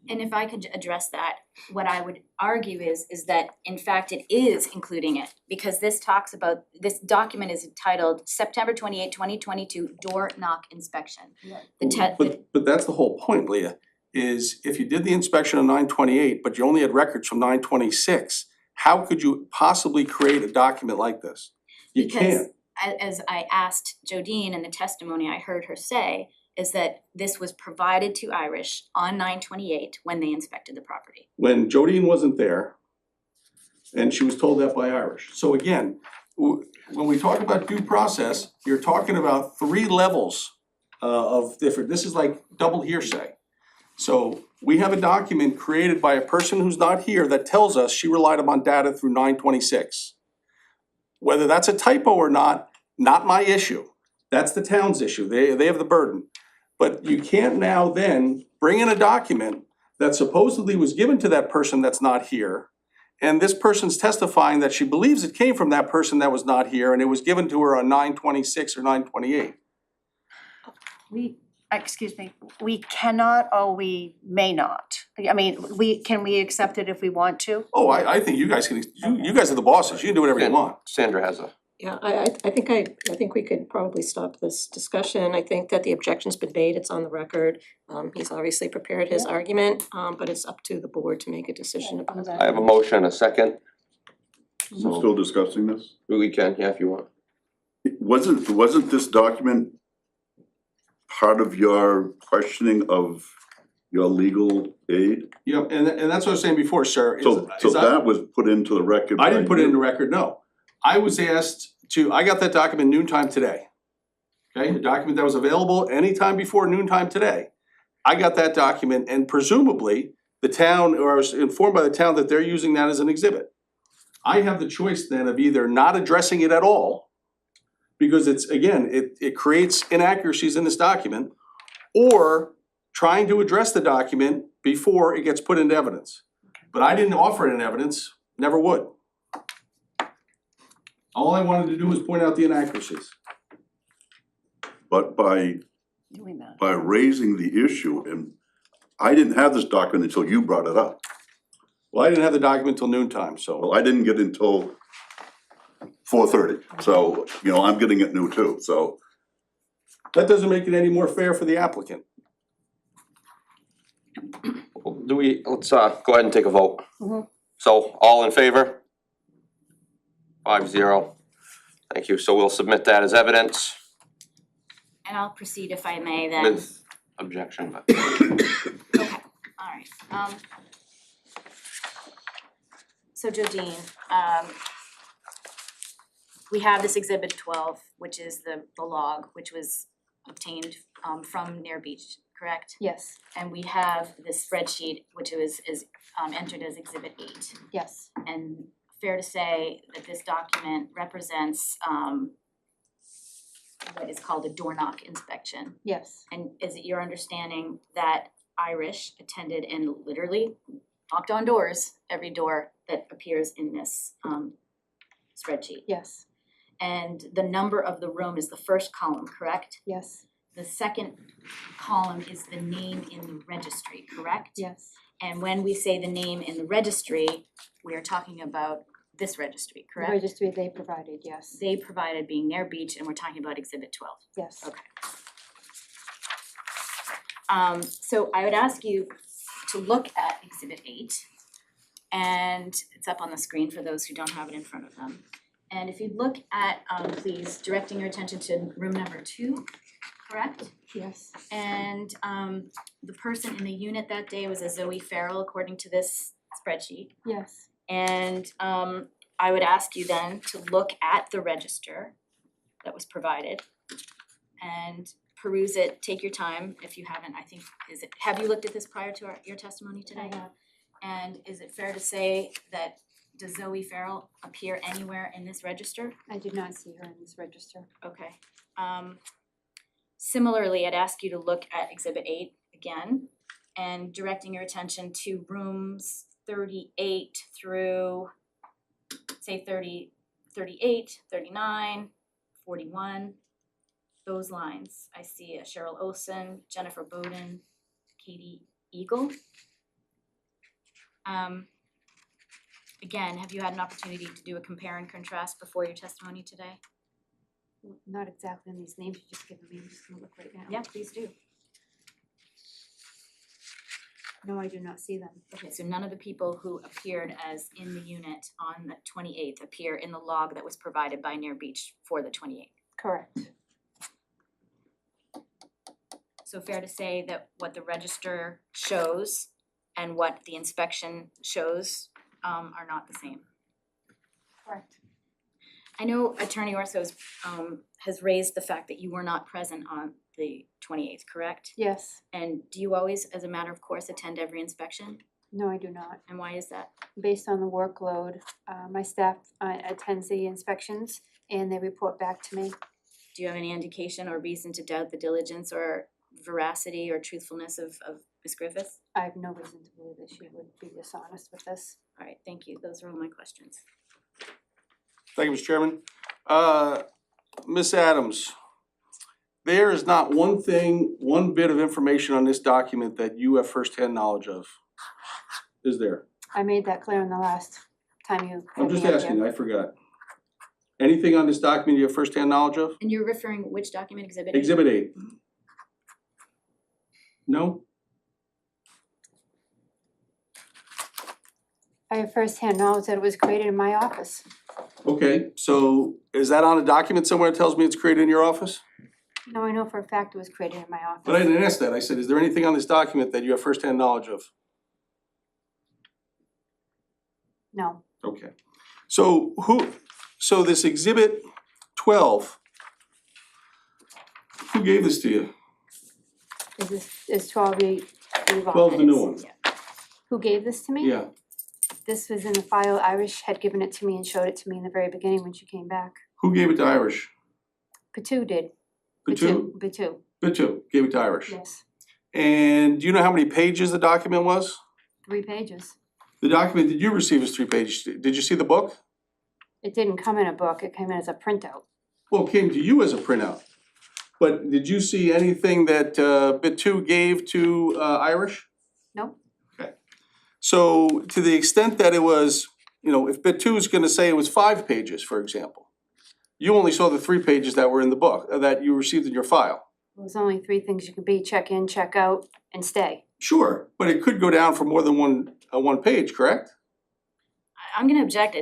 And if I could address that, what I would argue is that in fact it is including it, because this talks about, this document is entitled September 28, 2022 door knock inspection. But that's the whole point, Leah, is if you did the inspection on 9/28, but you only had records from 9/26, how could you possibly create a document like this? You can't. As I asked Jodine in the testimony I heard her say, is that this was provided to Irish on 9/28 when they inspected the property. When Jodine wasn't there, and she was told that by Irish. So again, when we talk about due process, you're talking about 3 levels of different, this is like double hearsay. So we have a document created by a person who's not here that tells us she relied upon data through 9/26. Whether that's a typo or not my issue. That's the town's issue. They have the burden. But you can't now then bring in a document that supposedly was given to that person that's not here, and this person's testifying that she believes it came from that person that was not here, and it was given to her on 9/26 or 9/28. Excuse me, we cannot or we may not? I mean, can we accept it if we want to? Oh, I think you guys can, you guys are the bosses, you can do whatever you want. Sandra has a, Yeah, I think we could probably stop this discussion. I think that the objection's been made, it's on the record. He's obviously prepared his argument, but it's up to the board to make a decision about that. I have a motion, a second. We're still discussing this? We can, yeah, if you want. Wasn't this document part of your questioning of your legal aid? Yeah, and that's what I was saying before, sir. So that was put into the record? I didn't put it in the you? record, no. I was asked I got that document noontime today. Okay, the document that was available anytime before noontime today. I got that document and presumably the town, or I was informed by the town that they're using that as an exhibit. I have the choice then of either not addressing it at all, because it's, again, it creates inaccuracies in this document, or trying to address the document before it gets put into evidence. But I didn't offer it in evidence, never would. All I wanted to do was point out the inaccuracies. But by raising the issue, and I didn't have this document until you brought it up. Well, I didn't have the document till noontime, so. Well, I didn't get it until 4:30, so, I'm getting it new too, so. That doesn't make it any more fair for the applicant. Let's go ahead and take a vote. So, all in favor? 5-0. Thank you. So we'll submit that as evidence And I'll proceed if I may then. with objection, but. Okay, alright, so Jodine, we have this exhibit 12, which is the log, which was obtained from Near Beach, correct? Yes, And we have this spreadsheet, which is entered as exhibit 8. yes, And fair to say that this document represents what is called a door knock inspection. yes, And is it your understanding that Irish attended and literally knocked on doors, every door that appears in this spreadsheet? yes, And the number of the room is the first column, correct? yes, The second column is the name in the registry, correct? yes, And when we say the name in the registry, we are talking about this registry, the correct? registry they provided, yes, They provided being Near Beach, and we're talking about exhibit 12. yes. Okay. So I would ask you to look at exhibit 8, and it's up on the screen for those who don't have it in front of them. And if you look at, please, directing your attention to room number 2, correct? Yes, And the person in the unit that day was a Zoe Farrell, according to this spreadsheet. yes, And I would ask you then to look at the register that was provided and peruse it, take your time if you haven't, have you looked at this prior to your testimony today? I have. And is it fair to say that, does Zoe Farrell appear anywhere in this register? I did not see her in this register. Okay. Similarly, I'd ask you to look at Exhibit 8 again and directing your attention to rooms 38 through, say 30, 38, 39, 41. Those lines. I see Cheryl Olson, Jennifer Bowden, Katie Eagle. Again, have you had an opportunity to do a compare and contrast before your testimony today? Not exactly in these names you just given me, I'm just gonna look right now. Yeah, please do. No, I do not see them. Okay, so none of the people who appeared as in the unit on the 28th appear in the log that was provided by Near Beach for the 28th. Correct. So fair to say that what the register shows and what the inspection shows are not the same. Correct. I know Attorney Orso's has raised the fact that you were not present on the 28th, correct? Yes. And do you always, as a matter of course, attend every inspection? No, I do not. And why is that? Based on the workload, my staff attends the inspections and they report back to me. Do you have any indication or reason to doubt the diligence or veracity or truthfulness of Ms. Griffith? I have no reason to believe that she would be dishonest with this. All right, thank you. Those are all my questions. Thank you, Mr. Chairman. Ms. Adams, there is not one thing, one bit of information on this document that you have firsthand knowledge of, is there? I made that clear in the last time you I'm had me just up asking, here. I forgot. Anything on this document you have firsthand knowledge of? And you're referring which document, Exhibit 8? Exhibit 8. No? I have firsthand knowledge that it was created in my office. Okay, so is that on a document somewhere that tells me it's created in your office? No, I know for a fact it was created in my office. But I didn't ask that. I said, is there anything on this document that you have firsthand knowledge of? No, Okay. So so this exhibit 12, who gave this to you? is 12 the 12 the new one? Who gave this to me? Yeah. This was in the file. Irish had given it to me and showed it to me in the very beginning when she came back. Who gave it to Irish? Patu did. Batu? Batu, Batu gave it to Irish. yes. And do you know how many pages the document was? 3 pages. The document that you received is 3 pages. Did you see the book? It didn't come in a book, it came in as a printout. Well, it came to you as a printout. But did you see anything that Batu gave to Irish? Nope. Okay. So to the extent that it was, you know, if Batu is gonna say it was 5 pages, for example, you only saw the 3 pages that were in the book, that you received in your file. It was only 3 things you could be: check in, check out, and stay. Sure, but it could go down for more than one page, correct? I'm gonna object.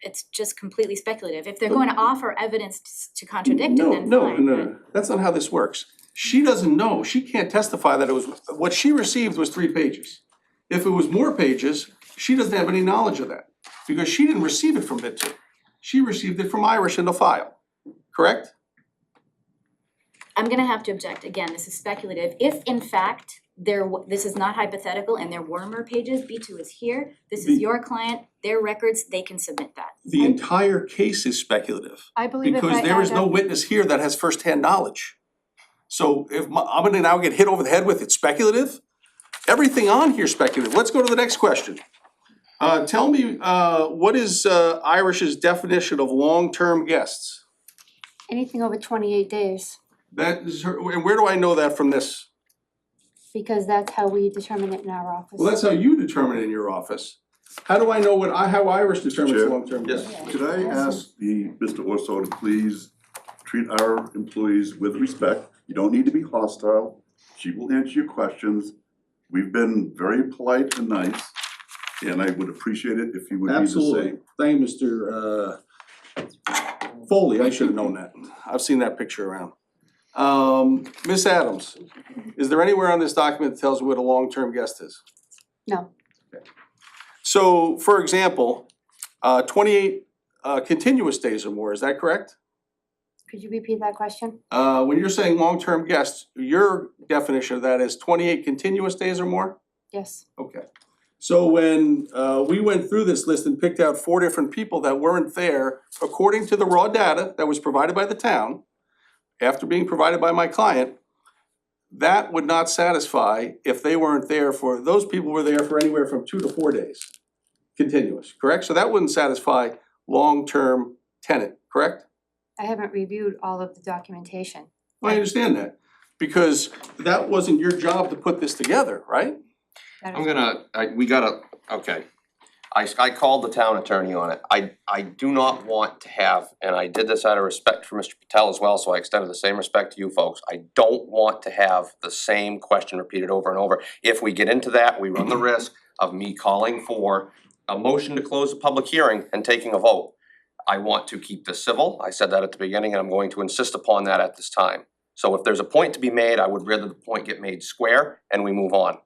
It's just completely speculative. If they're going to offer evidence to contradict it, then fine. No, that's not how this works. She doesn't know, she can't testify that it was, what she received was 3 pages. If it was more pages, she doesn't have any knowledge of that, because she didn't receive it from Bit2. She received it from Irish in the file, correct? I'm gonna have to object. Again, this is speculative. If in fact this is not hypothetical and there were more pages, B2 is here, this is your client, their records, they can submit that. The entire case is speculative, I believe if I because there is add no up- witness here that has firsthand knowledge. So if I'm gonna now get hit over the head with it's speculative, everything on here is speculative. Let's go to the next question. Tell me, what is Irish's definition of long-term guests? Anything over 28 days, That is her, and where do I know that from this? because that's how we determine it in our office. Well, that's how you determine it in your office. How do I know how Irish determines Chair? long-term guests? Could I ask Mr. Orso to please treat our employees with respect? You don't need to be hostile. She will answer your questions. We've been very polite and nice, and I would appreciate it if you would be the Absolutely. same. Thank you, Mr. Foley, I should have known that. I've seen that picture around. Ms. Adams, is there anywhere on this document that tells you what a long-term guest is? No, So, for example, 28 continuous days or more, is that correct? could you repeat that question? When you're saying long-term guests, your definition of that is 28 continuous days or more? Yes, Okay. So when we went through this list and picked out 4 different people that weren't there, according to the raw data that was provided by the town, after being provided by my client, that would not satisfy if they weren't there for, those people were there for anywhere from 2 to 4 days, continuous, correct? So that wouldn't satisfy long-term tenant, correct? I haven't reviewed all of the documentation. I understand that, because that wasn't your job to put this together, right? That I'm is- gonna, we gotta, okay. I called the town attorney on it. I do not want to have, and I did this out of respect for Mr. Patel as well, so I extended the same respect to you folks. I don't want to have the same question repeated over and over. If we get into that, we run the risk of me calling for a motion to close the public hearing and taking a vote. I want to keep this civil. I said that at the beginning, and I'm going to insist upon that at this time. So if there's a point to be made, I would rather the point get made square and we move on.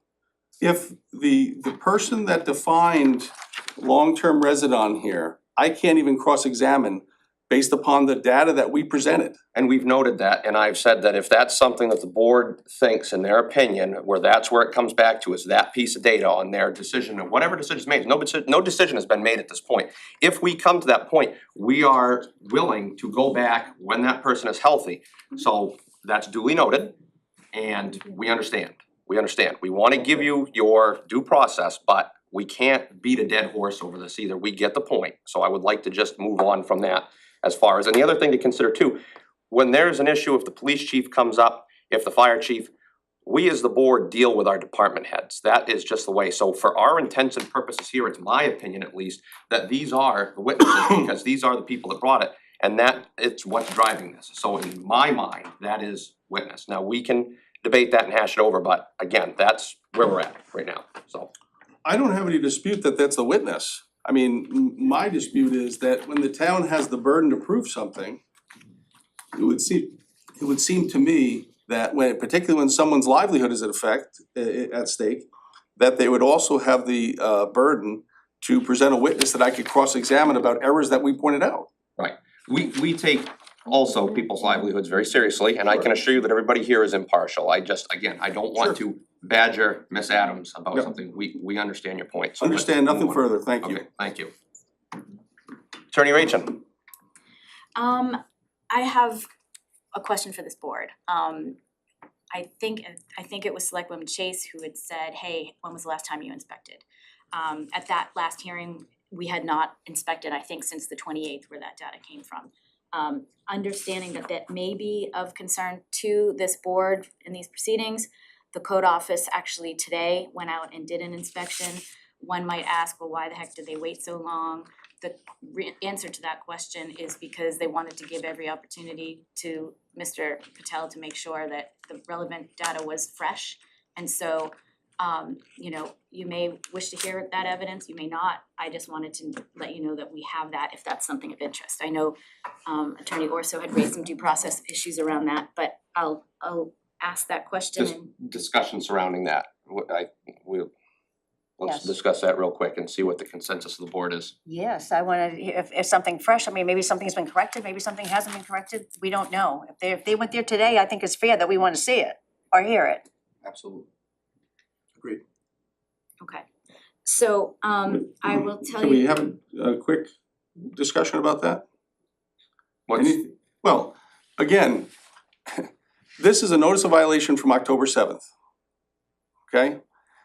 If the person that defined long-term resident here, I can't even cross-examine based upon the data that we presented. And we've noted that, and I've said that if that's something that the board thinks in their opinion, where that's where it comes back to, is that piece of data on their decision, or whatever decision is made, no decision has been made at this point. If we come to that point, we are willing to go back when that person is healthy. So that's duly noted, and we understand. We wanna give you your due process, but we can't beat a dead horse over this either. We get the point. So I would like to just move on from that as far as, and the other thing to consider too, when there's an issue, if the police chief comes up, if the fire chief, we as the board deal with our department heads. That is just the way. So for our intents and purposes here, it's my opinion at least, that these are the witnesses, because these are the people that brought it. And that, it's what's driving this. So in my mind, that is witness. Now, we can debate that and hash it over, but again, that's where we're at right now, so. I don't have any dispute that that's the witness. I mean, my dispute is that when the town has the burden to prove something, it would seem to me that when, particularly when someone's livelihood is at stake, that they would also have the burden to present a witness that I could cross-examine about errors that we pointed out. Right. We take also people's livelihoods very seriously, and I can assure you that everybody here is impartial. I just, again, I don't want to badger Miss Adams about Yep. something. We understand your point. So let's Understand, nothing move on. further, thank you. Okay, thank you. Attorney Rachel. I have a question for this board. I think it was Selectwoman Chase who had said, hey, when was the last time you inspected? At that last hearing, we had not inspected, I think, since the 28th where that data came from. Understanding that that may be of concern to this board in these proceedings, the code office actually today went out and did an inspection. One might ask, well, why the heck did they wait so long? The answer to that question is because they wanted to give every opportunity to Mr. Patel to make sure that the relevant data was fresh. And so, you know, you may wish to hear that evidence, you may not. I just wanted to let you know that we have that if that's something of interest. I know Attorney Orso had raised some due process issues around that, but I'll ask that question Just and discussion surrounding that. Let's Yes. discuss that real quick and see what the consensus of the board is. Yes, I wanna, if something fresh, I mean, maybe something's been corrected, maybe something hasn't been corrected, we don't know. If they went there today, I think it's fair that we wanna see it or hear it. Absolutely. Agreed. okay. So I will tell Can we you, have a quick discussion about that? What's, Well, again, this is a notice of violation from October 7th. Okay?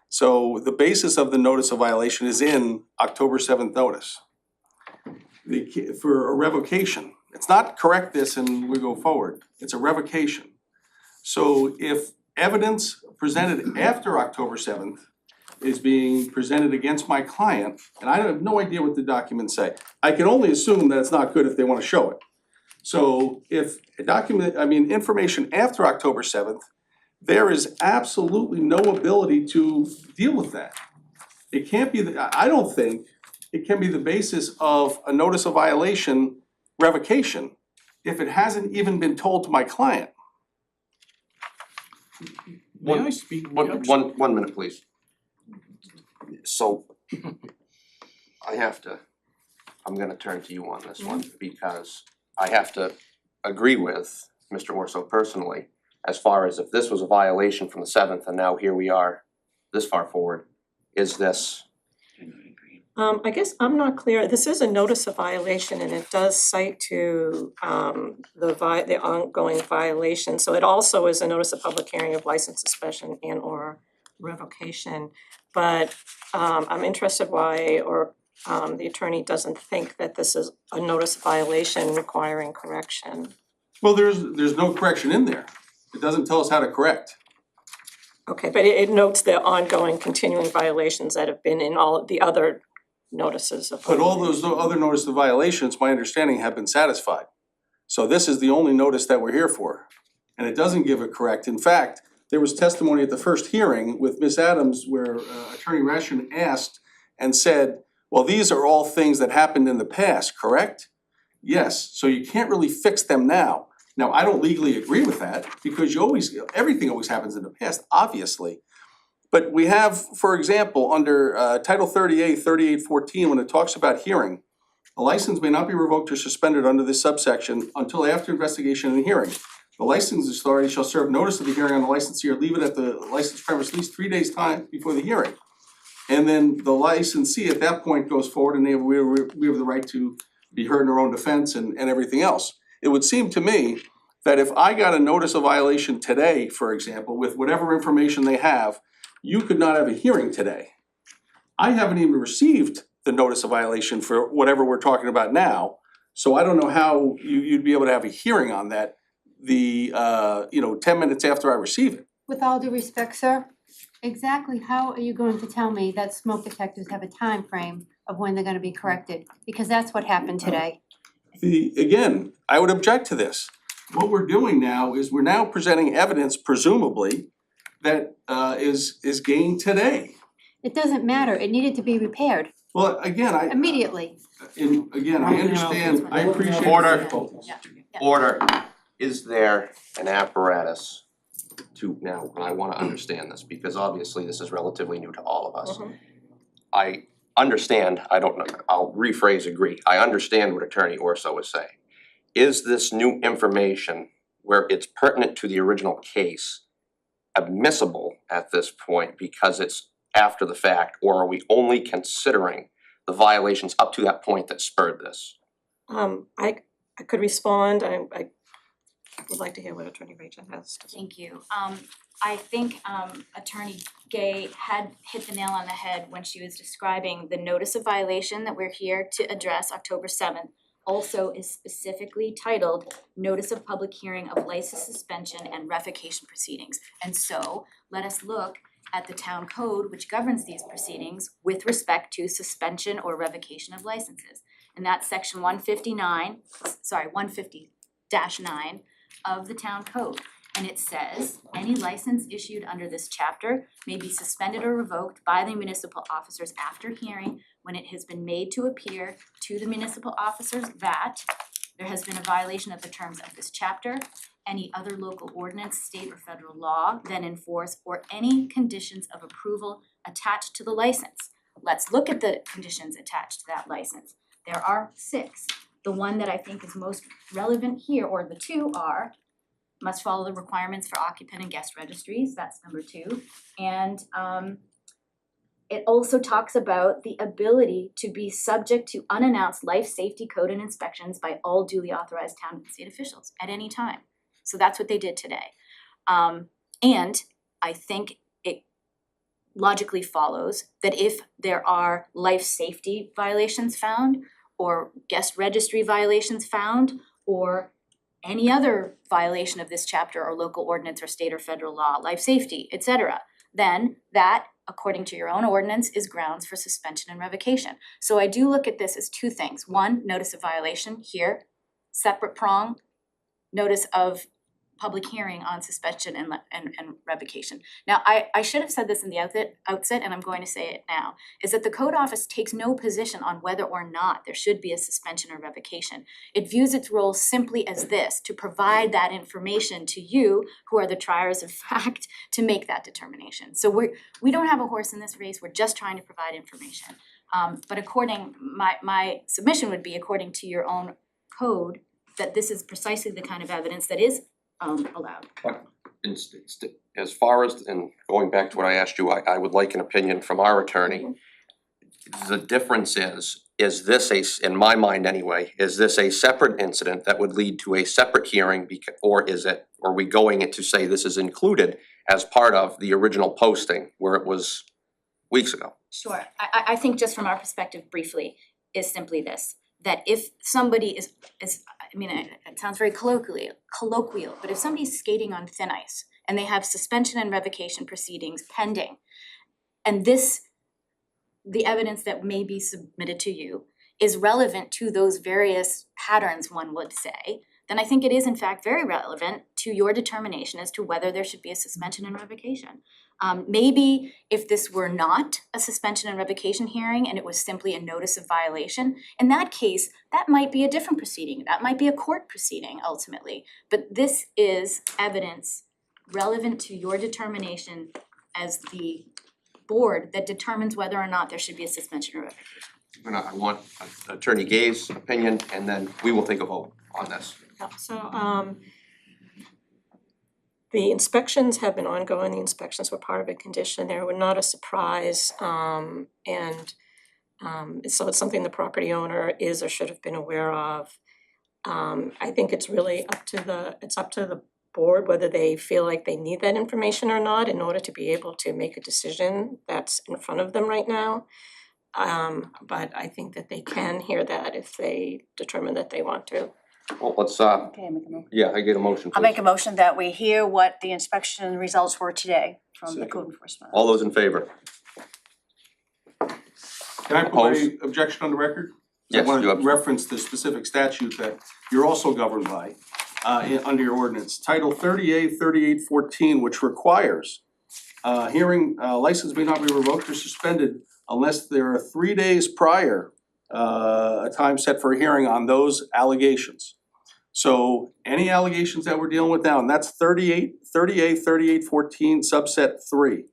So the basis of the notice of violation is in October 7th notice. For a revocation. It's not correct this and we go forward. It's a revocation. So if evidence presented after October 7th is being presented against my client, and I have no idea what the documents say. I can only assume that it's not good if they wanna show it. So if information after October 7th, there is absolutely no ability to deal with that. It can't be, I don't think it can be the basis of a notice of violation revocation if it hasn't even been told to my client. May I speak? one minute, please. So, I'm gonna turn to you on this one, because I have to agree with Mr. Orso personally, as far as if this was a violation from the 7th and now here we are this far forward, is this I guess I'm not clear, this is a notice of violation and it does cite to the ongoing violation. So it also is a notice of public hearing of license suspension and or revocation. But I'm interested why the attorney doesn't think that this is a notice of violation requiring correction. Well, there's no correction in there. It doesn't tell us how to correct. Okay, but it notes the ongoing continuing violations that have been in all of the other notices of. But all those other notice of violations, my understanding, have been satisfied. So this is the only notice that we're here for. And it doesn't give a correct. In fact, there was testimony at the first hearing with Ms. Adams where Attorney Ration asked and said, well, these are all things that happened in the past, correct? Yes, so you can't really fix them now. Now, I don't legally agree with that because everything always happens in the past, obviously. But we have, for example, under Title 38, 3814, when it talks about hearing, a license may not be revoked or suspended under this subsection until after investigation and hearing. The licensing authority shall serve notice of the hearing on the licensee or leave it at the licensed premise at least 3 days' time before the hearing. And then the licensee at that point goes forward and we have the right to be heard in our own defense and everything else. It would seem to me that if I got a notice of violation today, for example, with whatever information they have, you could not have a hearing today. I haven't even received the notice of violation for whatever we're talking about now, so I don't know how you'd be able to have a hearing on that 10 minutes after I receive it. With all due respect, sir, exactly how are you going to tell me that smoke detectors have a time frame of when they're gonna be corrected? Because that's what happened today. Again, I would object to this. What we're doing now is we're now presenting evidence, presumably, that is gained today. It doesn't matter, it needed to be repaired Well, again, immediately. I understand, I appreciate. Order. Is there an apparatus now, I wanna understand this, because obviously this is relatively new to all of us. I understand, I don't know, I'll rephrase agree, I understand what Attorney Orso is saying. Is this new information where it's pertinent to the original case admissible at this point because it's after the fact, or are we only considering the violations up to that point that spurred this? I could respond, I would like to hear what Attorney Rachel has to say. Thank you. I think Attorney Gay had hit the nail on the head when she was describing the notice of violation that we're here to address October 7th. Also is specifically titled Notice of Public Hearing of License Suspension and Revocation Proceedings. And so let us look at the town code which governs these proceedings with respect to suspension or revocation of licenses. And that's section 150-9 of the town code. And it says, any license issued under this chapter may be suspended or revoked by the municipal officers after hearing when it has been made to appear to the municipal officers that there has been a violation of the terms of this chapter, any other local ordinance, state or federal law then in force, or any conditions of approval attached to the license. Let's look at the conditions attached to that license. There are 6. The one that I think is most relevant here, or the 2 are, must follow the requirements for occupant and guest registries, that's number 2. And it also talks about the ability to be subject to unannounced life safety code and inspections by all duly authorized town and state officials at any time. So that's what they did today. And I think it logically follows that if there are life safety violations found, or guest registry violations found, or any other violation of this chapter or local ordinance or state or federal law, life safety, etc., then that, according to your own ordinance, is grounds for suspension and revocation. So I do look at this as 2 things. 1, notice of violation here, separate prong, notice of public hearing on suspension and revocation. Now, I should have said this in the outset, and I'm going to say it now, is that the code office takes no position on whether or not there should be a suspension or revocation. It views its role simply as this, to provide that information to you, who are the triers of fact, to make that determination. So we don't have a horse in this race, we're just trying to provide information. But my submission would be, according to your own code, that this is precisely the kind of evidence that is allowed. As far as, and going back to what I asked you, I would like an opinion from our attorney. the difference is this in my mind anyway, is this a separate incident that would lead to a separate hearing or are we going to say this is included as part of the original posting where it was weeks ago? Sure, I think just from our perspective briefly is simply this, that if somebody is, I mean, it sounds very colloquial, but if somebody's skating on thin ice and they have suspension and revocation proceedings pending, and the evidence that may be submitted to you is relevant to those various patterns, one would say, then I think it is in fact very relevant to your determination as to whether there should be a suspension and revocation. Maybe if this were not a suspension and revocation hearing and it was simply a notice of violation, in that case, that might be a different proceeding, that might be a court proceeding ultimately. But this is evidence relevant to your determination as the board that determines whether or not there should be a suspension or revocation. I want Attorney Gay's opinion and then we will take a vote on this. So, the inspections have been ongoing, the inspections were part of a condition, they were not a surprise, so it's something the property owner is or should have been aware of. I think it's really up to the board whether they feel like they need that information or not in order to be able to make a decision that's in front of them right now. But I think that they can hear that if they determine that they want to. Well, let's, Okay, make a motion. yeah, I get a motion, I'll please. make a motion that we hear what the inspection results were today from the Second. code enforcement. All those in favor? Can I put my objection on the record? Yes, I you wanna have- reference the specific statute that you're also governed by, under your ordinance, Title 3814, which requires hearing, license may not be revoked or suspended unless there are 3 days prior, a time set for a hearing on those allegations. So any allegations that we're dealing with now, and that's 3814 subset 3.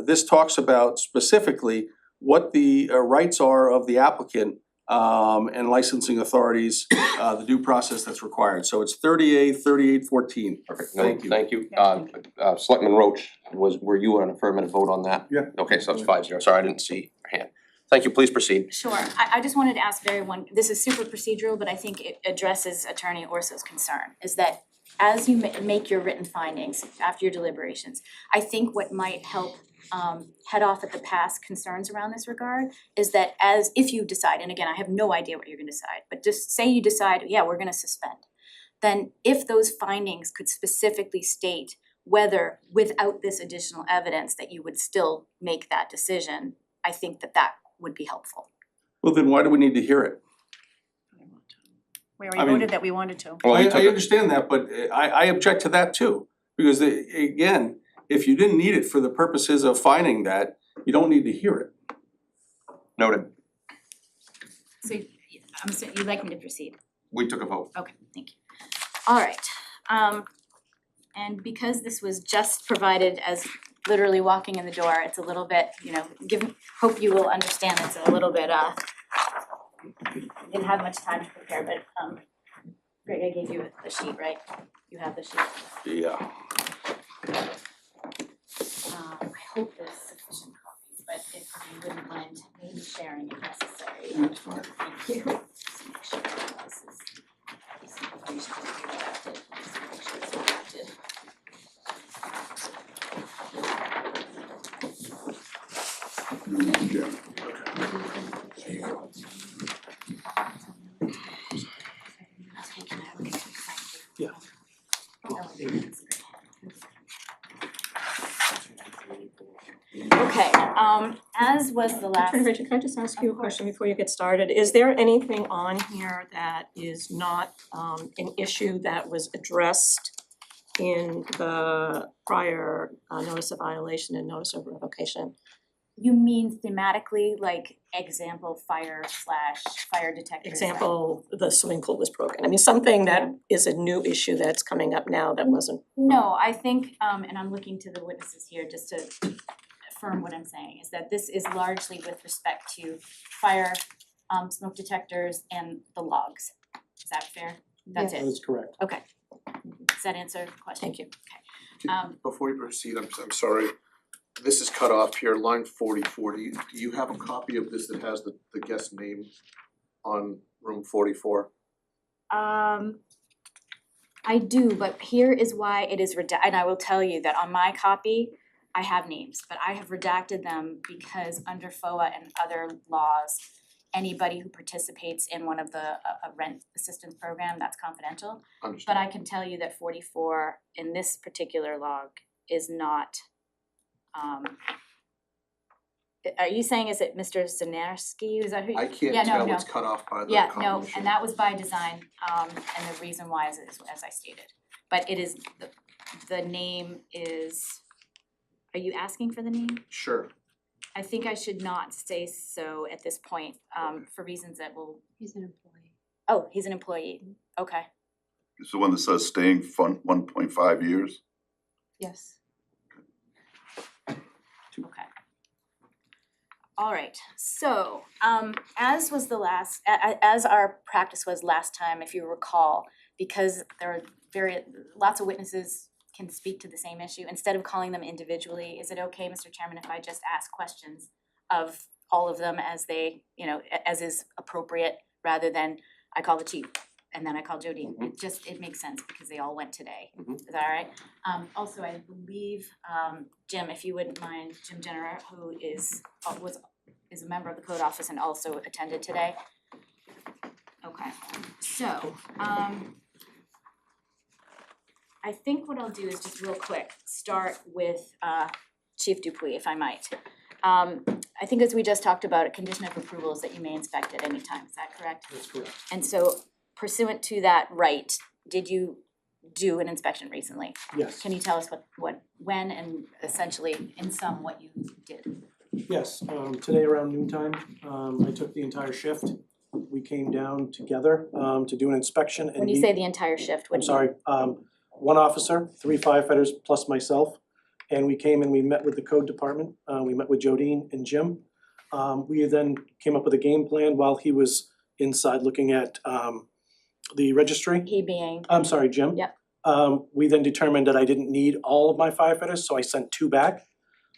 This talks about specifically what the rights are of the applicant and licensing authorities, the due process that's required. So it's 3814. Perfect, Thank you. Thank you. Yeah, Selectman Roach, were you an affirmative vote on that? Yeah. Okay, so it's 5-0, sorry, I didn't see your hand. Thank you, please proceed. Sure, I just wanted to ask this is super procedural, but I think it addresses Attorney Orso's concern, is that as you make your written findings after your deliberations, I think what might help head off at the past concerns around this regard is that if you decide, and again, I have no idea what you're gonna decide, but just say you decide, yeah, we're gonna suspend. Then if those findings could specifically state whether without this additional evidence that you would still make that decision, I think that would be helpful. Well, then why do we need to hear it? We I already mean- voted that we wanted to. Well, you took I it- understand that, but I object to that too. Because again, if you didn't need it for the purposes of finding that, you don't need to hear it. Noted, So I'm saying, you'd like me to proceed? we took a vote. Okay, thank you. All right, and because this was just provided as literally walking in the door, it's a little bit, hope you will understand it's a little bit, didn't have much time to prepare, but, Greg, I gave you the sheet, right? You have the sheet. Yeah. I hope there's sufficient copies, but if you wouldn't mind maybe sharing if necessary. That's fine. Thank you. Just make sure this information is adapted, just make sure it's adapted. Okay, can I have a picture? Thank you. Yeah. Okay, as was the last. Attorney Richard, can I just ask you a Of course. question before you get started? Is there anything on here that is not an issue that was addressed in the prior notice of violation and notice of revocation? You mean thematically, like example, fire detector? Example, the swimming pool was broken. I mean, something that is a new issue that's coming up now that wasn't. No, I think, and I'm looking to the witnesses here just to affirm what I'm saying, is that this is largely with respect to fire, smoke detectors and the logs. Is that fair? That's it? That's correct. Okay. Does that answer the question? Thank you. Okay. Before you proceed, I'm sorry. this is cut off here, line 44. Do you have a copy of this that has the guest name on room 44? I do, but here is why it is and I will tell you that on my copy, I have names, but I have redacted them because under FOA and other laws, anybody who participates in one of the a rent assistance program, that's confidential. Understood. But I can tell you that 44 in this particular log is not, are you saying, is it Mr. Zanarski, is that who? I can't Yeah, no, tell, no. it's cut off by the Yeah, no, combination. and that was by design, and the reason why is as I stated. But it is, the name is, are you asking for the name? Sure. I think I should not say so at this point, for reasons that will, He's an employee. oh, he's an employee, okay. It's the one that says staying fun 1.5 years. Yes. Okay. All right, so, as was the last, as our practice was last time, if you recall, because there are lots of witnesses can speak to the same issue, instead of calling them individually, is it okay, Mr. Chairman, if I just ask questions of all of them as they, as is appropriate, rather than I call the chief and then I call Jody? It makes sense because they all went today. Is that all right? Also, I believe, Jim, if you wouldn't mind, Jim Jenner, who is a member of the code office and also attended today. Okay, so, I think what I'll do is just real quick, start with Chief Dupuy, if I might. I think as we just talked about, a condition of approval is that you may inspect at any time, is that correct? That's correct. And so pursuant to that right, did you do an inspection recently? Yes. Can you tell us when, and essentially in sum, what you did? Yes, today around noontime, I took the entire shift. We came down together to do an inspection and When you say the entire shift, what I'm do you? sorry, one officer, 3 firefighters plus myself, and we came and we met with the code department. We met with Jodine and Jim. We then came up with a game plan while he was inside looking at the registry. He being? I'm sorry, Jim. Yep. We then determined that I didn't need all of my firefighters, so I sent 2 back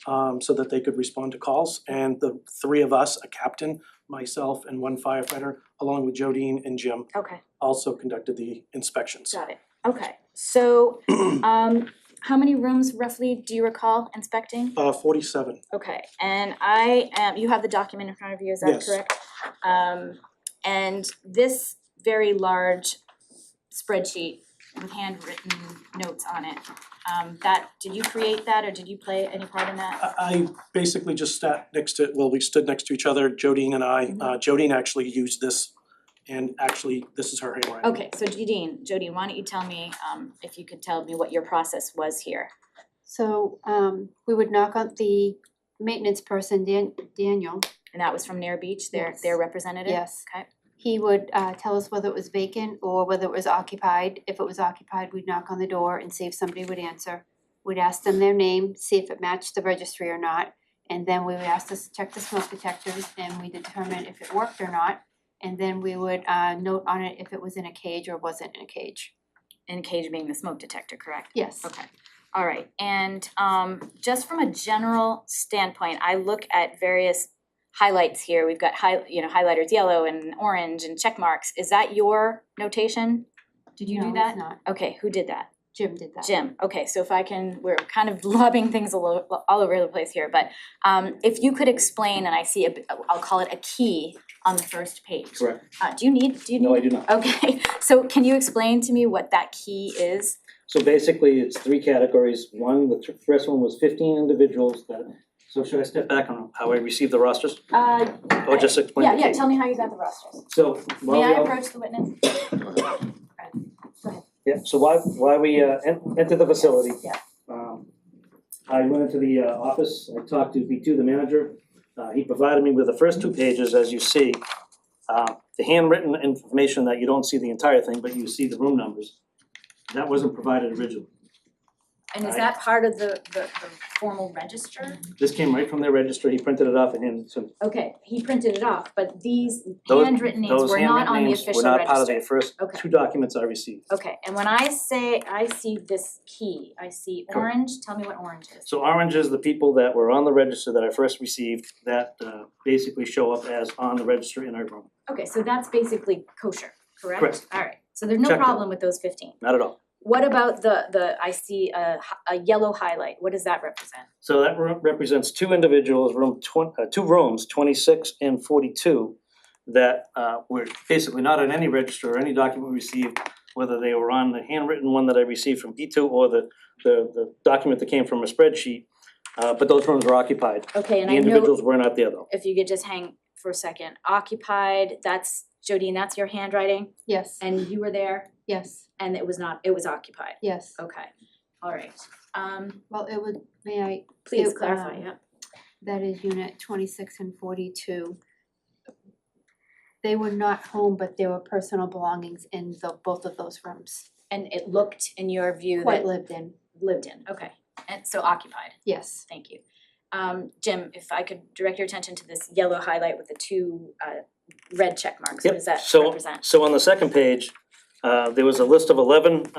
so that they could respond to calls. And the 3 of us, a captain, myself, and 1 firefighter, along with Jodine and Jim, Okay, also conducted the inspections. got it. Okay, so how many rooms roughly do you recall inspecting? 47. Okay, and you have the document in front of you, is that Yes. correct? And this very large spreadsheet with handwritten notes on it, did you create that or did you play any part in that? I basically just sat next to, we stood next to each other, Jodine and I. Jodine actually used this, and actually, this is her handwriting. Okay, so Jodine, why don't you tell me, if you could tell me what your process was here? So, we would knock on the maintenance person, Daniel. And that was from Near Beach, Yes. their representative? Yes. Okay, He would tell us whether it was vacant or whether it was occupied. If it was occupied, we'd knock on the door and see if somebody would answer. We'd ask them their name, see if it matched the registry or not. And then we would ask to check the smoke detectors and we determine if it worked or not. And then we would note on it if it was in a cage or wasn't in a cage. in a cage being the smoke detector, correct? Yes. Okay, all right, and just from a general standpoint, I look at various highlights here. We've got highlighters yellow and orange and check marks. Is that your notation? Did you do No, that? it's not. Okay, who did that? Jim did that. Jim, okay, so if I can, we're kind of lobbing things all over the place here, but if you could explain, and I see I'll call it a key on the first page. Correct. Do you need? No, I do not. Okay, so can you explain to me what that key is? So basically, it's 3 categories. One, the first one was 15 individuals that, so should I step back on how I received the rosters? Or just explain the Yeah, case? tell me how you got the rosters. So while May we I all, approach the witness? yeah, so while we entered the facility. Yeah. I went into the office, I talked to B2, the manager. He provided me with the first 2 pages, as you see. The handwritten information that you don't see the entire thing, but you see the room numbers. That wasn't provided originally. And is that part of the formal register? This came right from their register, he printed it off and handed it to me. Okay, he printed it off, but these Those- handwritten names those were not handwritten on the names official were not part of the register. first Okay. two documents I received. Okay, and when I say, I see this key, I see Correct. orange, tell me what orange is. So orange is the people that were on the register that I first received that basically show up as on the register in our room. Okay, so that's basically kosher, correct? Correct. Alright, so there's no Checked it. problem with those 15. Not at all. What about I see a yellow highlight, what does that represent? So that represents two individuals, two rooms, 26 and 42, that were basically not on any register or any document we received, whether they were on the handwritten one that I received from B2 or the document that came from a spreadsheet, but those rooms were occupied. Okay, and The I know, individuals were not there though. if you could just hang for a second, occupied, that's, Jodine, that's your handwriting, Yes, and you were there, yes, and it was occupied, yes. okay, alright, Well, it would, may I, please It, clarify, yeah. that is unit 26 and 42. They were not home, but there were personal belongings in both of those rooms. And it looked, in your view, Quite that lived in, lived in, okay, and so occupied, yes. thank you. Jim, if I could direct your attention to this yellow highlight with the two red check marks, what does that represent? So on the second page, there was a list of 11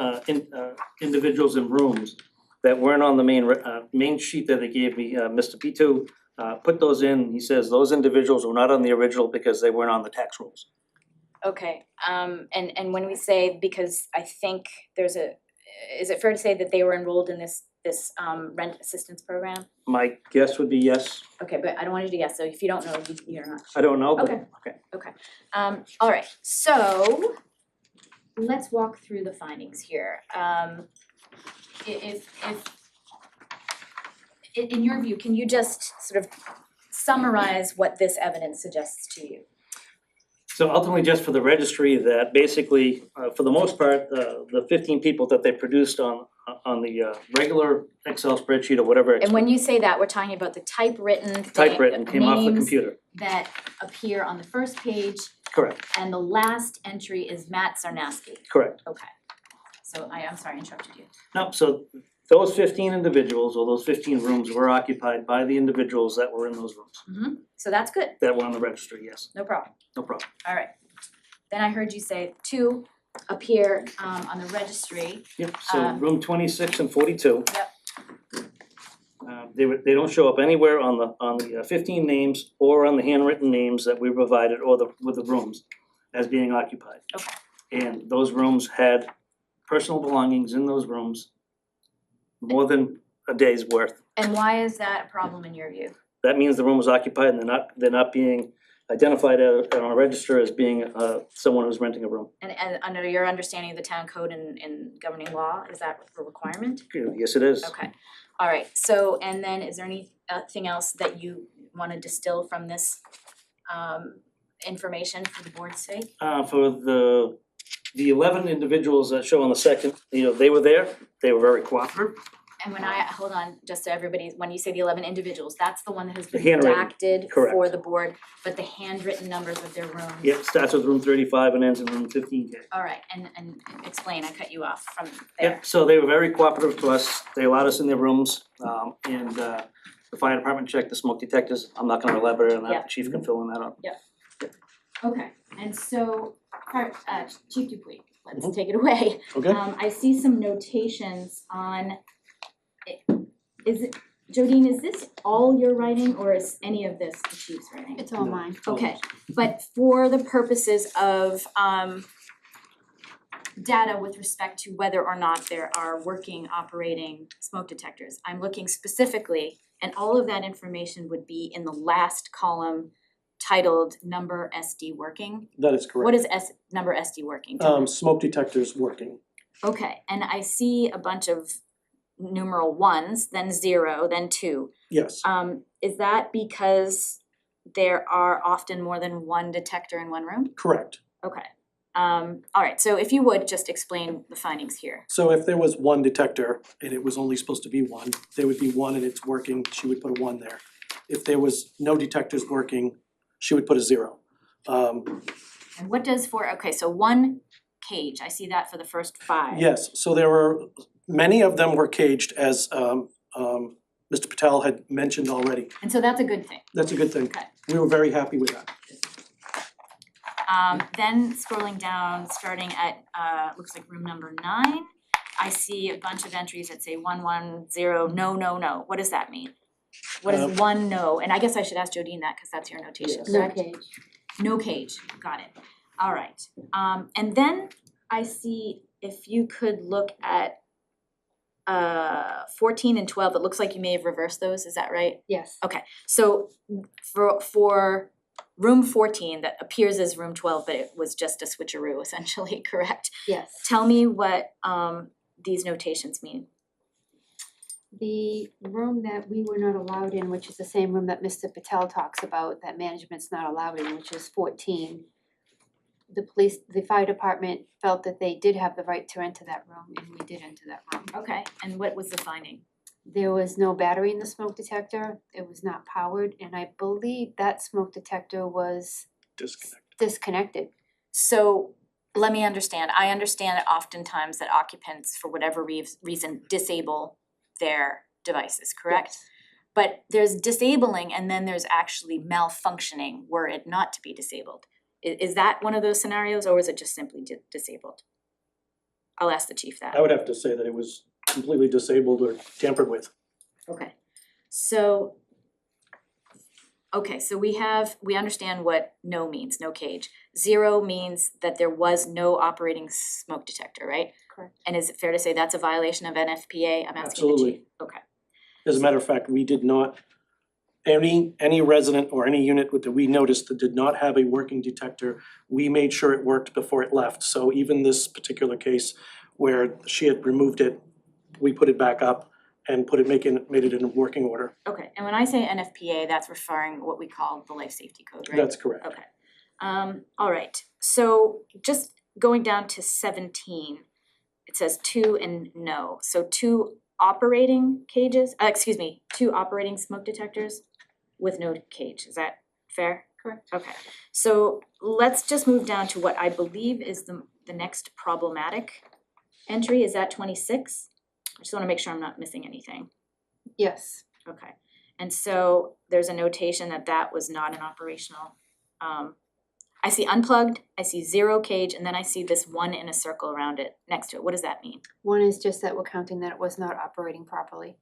individuals in rooms that weren't on the main sheet that they gave me. Mr. P2 put those in, he says those individuals were not on the original because they weren't on the tax rolls. Okay, and when we say, because I think is it fair to say that they were enrolled in this rent assistance program? My guess would be yes. Okay, but I don't want you to guess, so if you don't know, you're not I don't know, but Okay. Alright, so let's walk through the findings here. If in your view, can you just sort of summarize what this evidence suggests to you? So ultimately, just for the registry, that basically, for the most part, the 15 people that they produced on the regular Excel spreadsheet or whatever. And when you say that, we're talking about the typewritten Typewritten, came off the names computer. that appear on the first page, Correct, and the last entry is Matt Sarnaski. correct. Okay. So I'm sorry, I interrupted you. No, so those 15 individuals or those 15 rooms were occupied by the individuals that were in those rooms, So that's good, that were on the registry, yes, no problem. no problem. Alright. Then I heard you say 2 appear on the registry. Yep, so room 26 and 42. Yep. They don't show up anywhere on the 15 names or on the handwritten names that we provided or with the rooms as being occupied. Okay. And those rooms had personal belongings in those rooms, more than a day's worth. And why is that a problem in your view? That means the room was occupied and they're not being identified on a register as being someone who's renting a room. And under your understanding of the town code and governing law, is that a requirement? Yes, it is. Okay, alright, so and then is there anything else that you wanna distill from this information for the board's sake? For the 11 individuals that show on the second, they were there, they were very cooperative. And when hold on, just so everybody, when you say the 11 individuals, that's the one that has been The handwritten, redacted correct. for the board, but the handwritten numbers of their rooms. Yep, starts with room 35 and ends in room 15K. Alright, and explain, I cut you off from there. Yep, so they were very cooperative to us, they allowed us in their rooms, and the fire department checked the smoke detectors. I'm not gonna elaborate on that, Yeah. the chief can fill in that up. Okay, and so, Chief Dupuy, let's take it away. Okay. I see some notations on, Jodine, is this all your writing or is any of this the chief's writing? It's all mine. Okay, but for the purposes of data with respect to whether or not there are working, operating smoke detectors, I'm looking specifically, and all of that information would be in the last column titled number SD working. That is correct. What is number SD working? Tell me. Smoke detectors working. Okay, and I see a bunch of numeral 1s, then 0, then 2. Yes. Is that because there are often more than one detector in one room? Correct. Okay. Alright, so if you would just explain the findings here. So if there was one detector and it was only supposed to be one, there would be one and it's working, she would put a 1 there. If there was no detectors working, she would put a 0. And what does so one cage, I see that for the first 5. Yes, so there were Many of them were caged, as Mr. Patel had mentioned already. And so that's a good thing. That's a good thing. Okay. We were very happy with that. Then scrolling down, starting at, looks like room number 9, I see a bunch of entries that say 110, no. What does that mean? What is one no? And I guess I should ask Jodine that, cause that's your notation, No correct? cage. No cage, got it. All right. And then I see if you could look at 14 and 12, it looks like you may have reversed those, is that right? Yes. Okay, so for room 14, that appears as room 12, but it was just a switcheroo essentially, correct? Yes. Tell me what these notations mean. The room that we were not allowed in, which is the same room that Mr. Patel talks about, that management's not allowed in, which is 14. The fire department felt that they did have the right to enter that room, and we did enter that room. Okay, and what was the finding? There was no battery in the smoke detector, it was not powered, and I believe that smoke detector was disconnected. So let me understand, I understand that oftentimes that occupants, for whatever reason, disable their devices, correct? Yes. But there's disabling and then there's actually malfunctioning were it not to be disabled. Is that one of those scenarios, or is it just simply disabled? I'll ask the chief that. I would have to say that it was completely disabled or tampered with. Okay, so we understand what no means, no cage. 0 means that there was no operating smoke detector, right? Correct. And is it fair to say that's a violation of NFPA? I'm asking the chief. Absolutely. Okay, As a matter of fact, we did not, any resident or any unit that we noticed that did not have a working detector, we made sure it worked before it left. So even this particular case where she had removed it, we put it back up and made it in working order. okay, and when I say NFPA, that's referring what we call the life safety code, right? That's correct. Okay, all right, so just going down to 17, it says 2 and no, so 2 operating cages, 2 operating smoke detectors with no cage, is that fair? Correct. Okay, so let's just move down to what I believe is the next problematic entry, is that 26? I just wanna make sure I'm not missing anything. Yes. Okay, and so there's a notation that was not an operational, I see unplugged, I see 0 cage, and then I see this 1 in a circle around it, next to it, what does that mean? One is just that we're counting that it was not operating properly.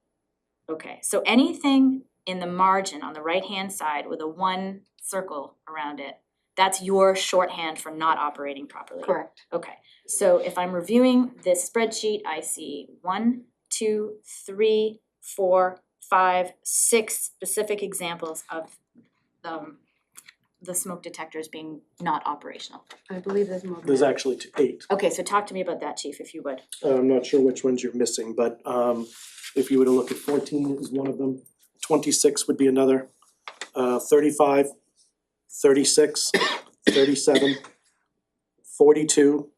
Okay, so anything in the margin on the right-hand side with a 1 circle around it, that's your shorthand for not operating properly? Correct. Okay, so if I'm reviewing this spreadsheet, I see 1, 2, 3, 4, 5, 6 specific examples of the smoke detectors being not operational. I believe there's more than There's that. actually 8. Okay, so talk to me about that, chief, if you would. I'm not sure which ones you're missing, but if you were to look at 14 is one of them, 26 would be another, 35, 36, 37, 42,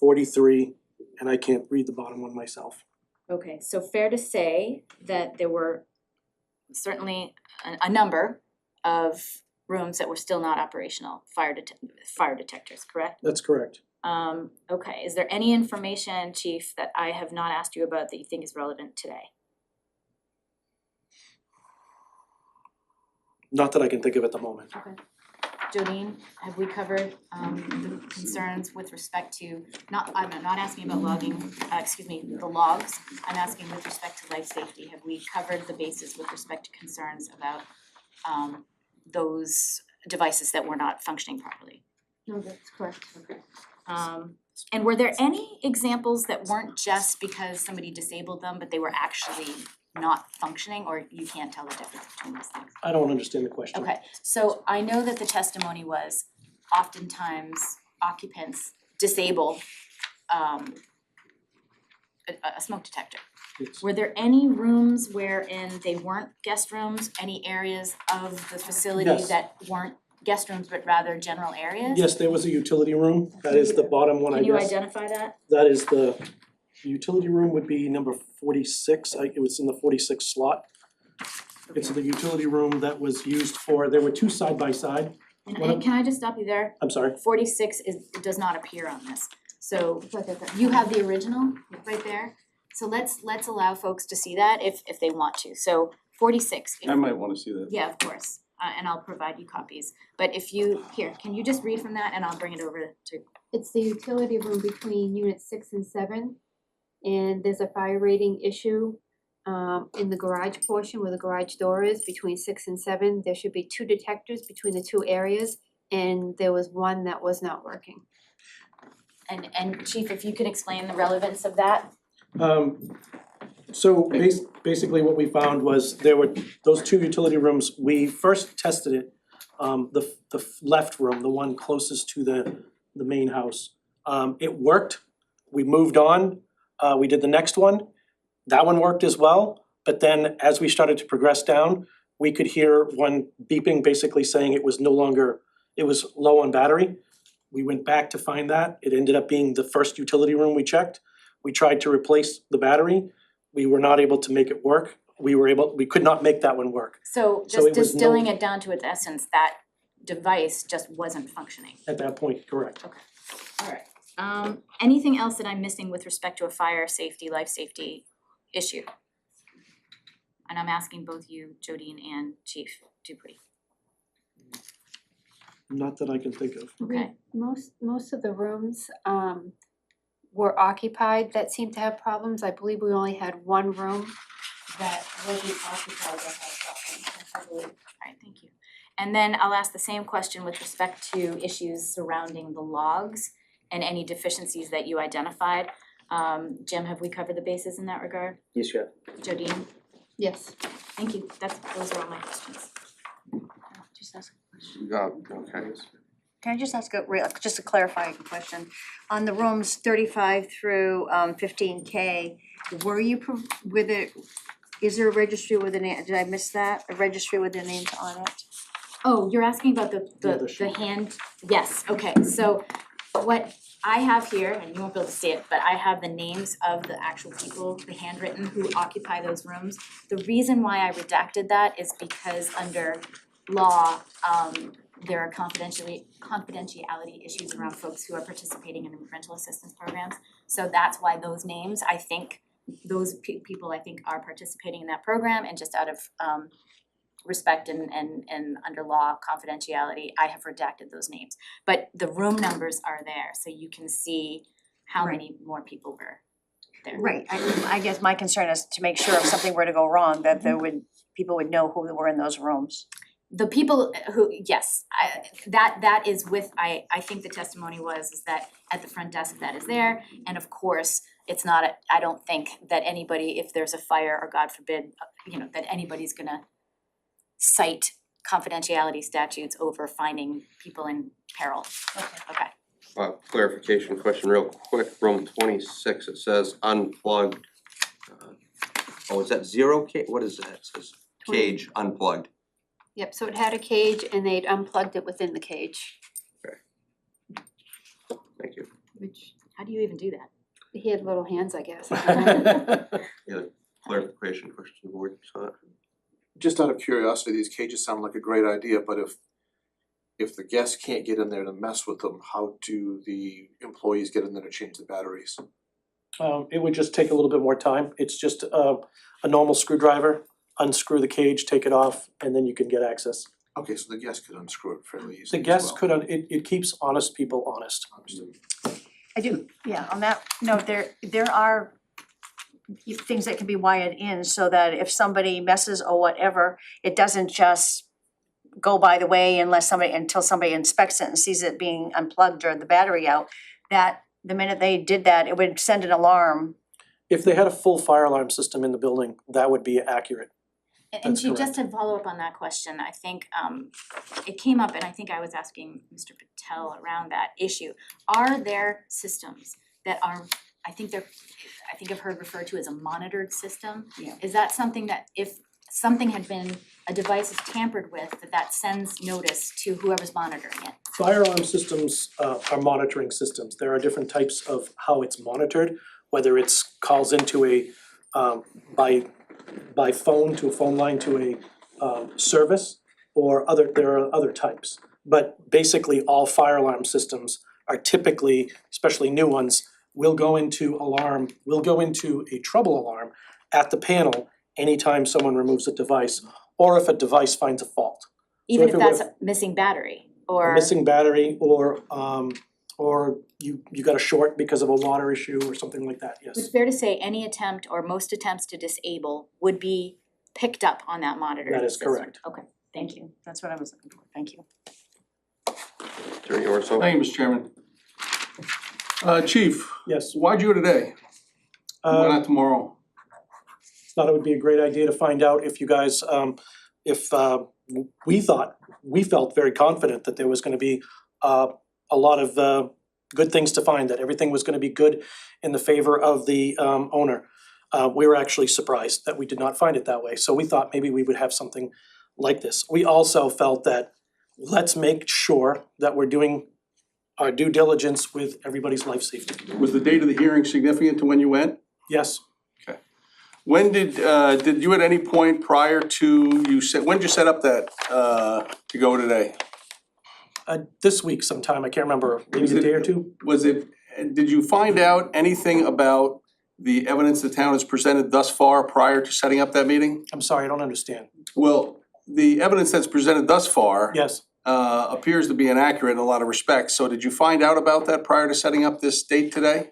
43, and I can't read the bottom one myself. Okay, so fair to say that there were certainly a number of rooms that were still not operational, fire detectors, correct? That's correct. Okay, is there any information, chief, that I have not asked you about that you think is relevant today? Not that I can think of at the moment. Okay. Jodine, have we covered the concerns with respect to, I'm not asking about logging, the logs, I'm asking with respect to life safety, have we covered the bases with respect to concerns about those devices that were not functioning properly? No, that's correct. Okay. And were there any examples that weren't just because somebody disabled them, but they were actually not functioning, or you can't tell the difference between those things? I don't understand the question. Okay, so I know that the testimony was oftentimes occupants disable a smoke detector. Yes. Were there any rooms wherein they weren't guest rooms, any areas of the facility Yes. that weren't guest rooms but rather general areas? Yes, there was a utility room. That is the bottom one, I Can you guess. identify that? That is the utility room would be number 46. It was in the 46 slot. It's the utility room that was used for, there were 2 side by side. And can I just stop you there? I'm sorry. 46 does not appear on this. So you have the original right there. So let's allow folks to see that if they want to. So 46. I might wanna see that. Yeah, of course, and I'll provide you copies. But if you, here, can you just read from that and I'll bring it over to, It's the utility room between units 6 and 7. And there's a fire rating issue in the garage portion where the garage door is between 6 and 7. There should be 2 detectors between the 2 areas, and there was one that was not working. and Chief, if you could explain the relevance of that? So basically what we found was there were those 2 utility rooms, we first tested it. The left room, the one closest to the main house. It worked, we moved on, we did the next one. That one worked as well, but then as we started to progress down, we could hear one beeping, basically saying it was no longer, it was low on battery. We went back to find that, it ended up being the first utility room we checked. We tried to replace the battery, we were not able to make it work. We could not make that one work So So just it was distilling no- it down to its essence, that device just wasn't functioning. at that point, correct. Alright, anything else that I'm missing with respect to a fire safety, life safety issue? And I'm asking both you, Jodine and Chief Dupree. Not that I can think of. Okay. Most of the rooms were occupied that seemed to have problems. I believe we only had one room that wasn't occupied that had problems, I believe. Alright, thank you. And then I'll ask the same question with respect to issues surrounding the logs and any deficiencies that you identified. Jim, have we covered the bases in that regard? Yes, you have. Jodine? Yes. Thank you, those are all my questions. Just ask a question. Okay. Can I just ask just a clarifying question? On the rooms 35 through 15K, were you, is there a registry with a name, did I miss that? A registry with their names on it? Oh, you're asking about Yeah, the hand, yes, okay, so what I have here, and you won't be able to see it, but I have the names of the actual people, the handwritten, who occupy those rooms. The reason why I redacted that is because under law, there are confidentiality issues around folks who are participating in rental assistance programs. So that's why those names, I think, those people I think are participating in that program, and just out of respect and under law confidentiality, I have redacted those names. But the room numbers are there, so you can see how many more people were there. Right, I guess my concern is to make sure if something were to go wrong, that people would know who were in those rooms. The people who, yes, that is with, I think the testimony is that at the front desk that is there, and of course, it's not, I don't think that anybody, if there's a fire or God forbid, that anybody's gonna cite confidentiality statutes over finding people in peril. Okay. Clarification question real quick, room 26, it says unplugged. Is that 0K, what is that? It says cage unplugged. Yep, so it had a cage and they'd unplugged it within the cage, Thank you. which How do you even do that? he had little hands, I guess. Yeah, clarification question, board, Just out of curiosity, these cages sound like a great idea, but if the guests can't get in there to mess with them, how do the employees get in there to change the batteries? It would just take a little bit more time. It's just a normal screwdriver, unscrew the cage, take it off, and then you can get access. Okay, so the guests could unscrew it fairly easily The guests could, it keeps honest people honest. I do, yeah, on that note, there are things that can be wired in so that if somebody messes or whatever, it doesn't just go by the way until somebody inspects it and sees it being unplugged or the battery out. That the minute they did that, it would send an alarm. If they had a full fire alarm system in the building, that would be accurate. And That's Chief, just correct. to follow up on that question, I think it came up, and I think I was asking Mr. Patel around that issue. Are there systems that are, I think I've heard referred to as a monitored system? Yeah. Is that something that if something had been, a device is tampered with, that sends notice to whoever's monitoring it? Fire alarm systems are monitoring systems. There are different types of how it's monitored, whether it's calls into a by phone to a phone line to a service, or there are other types. But basically, all fire alarm systems are typically, especially new ones, will go into a trouble alarm at the panel anytime someone removes a device, or if a device finds a fault. Even if if it were- that's a missing battery A or. missing battery, or you got a short because of a water issue or something like that, yes. It's fair to say any attempt or most attempts to disable would be picked up on that monitor. That is correct. Okay, thank you. That's what I was looking for. Thank you. Attorney Orso? Thank you, Mr. Chairman. Chief, Yes, why'd you go today? Why not tomorrow? thought it would be a great idea to find out if you guys, we felt very confident that there was gonna be a lot of good things to find, that everything was gonna be good in the favor of the owner. We were actually surprised that we did not find it that way, so we thought maybe we would have something like this. We also felt that let's make sure that we're doing our due diligence with everybody's life safety. Was the date of the hearing significant to when you went? Yes, When did you at any point prior to, when did you set up that, to go today? this week sometime, I can't remember, maybe Was a it- day or two. Did you find out anything about the evidence the town has presented thus far prior to setting up that meeting? I'm sorry, I don't understand. Well, the evidence that's presented thus far Yes, appears to be inaccurate in a lot of respects, so did you find out about that prior to setting up this date today?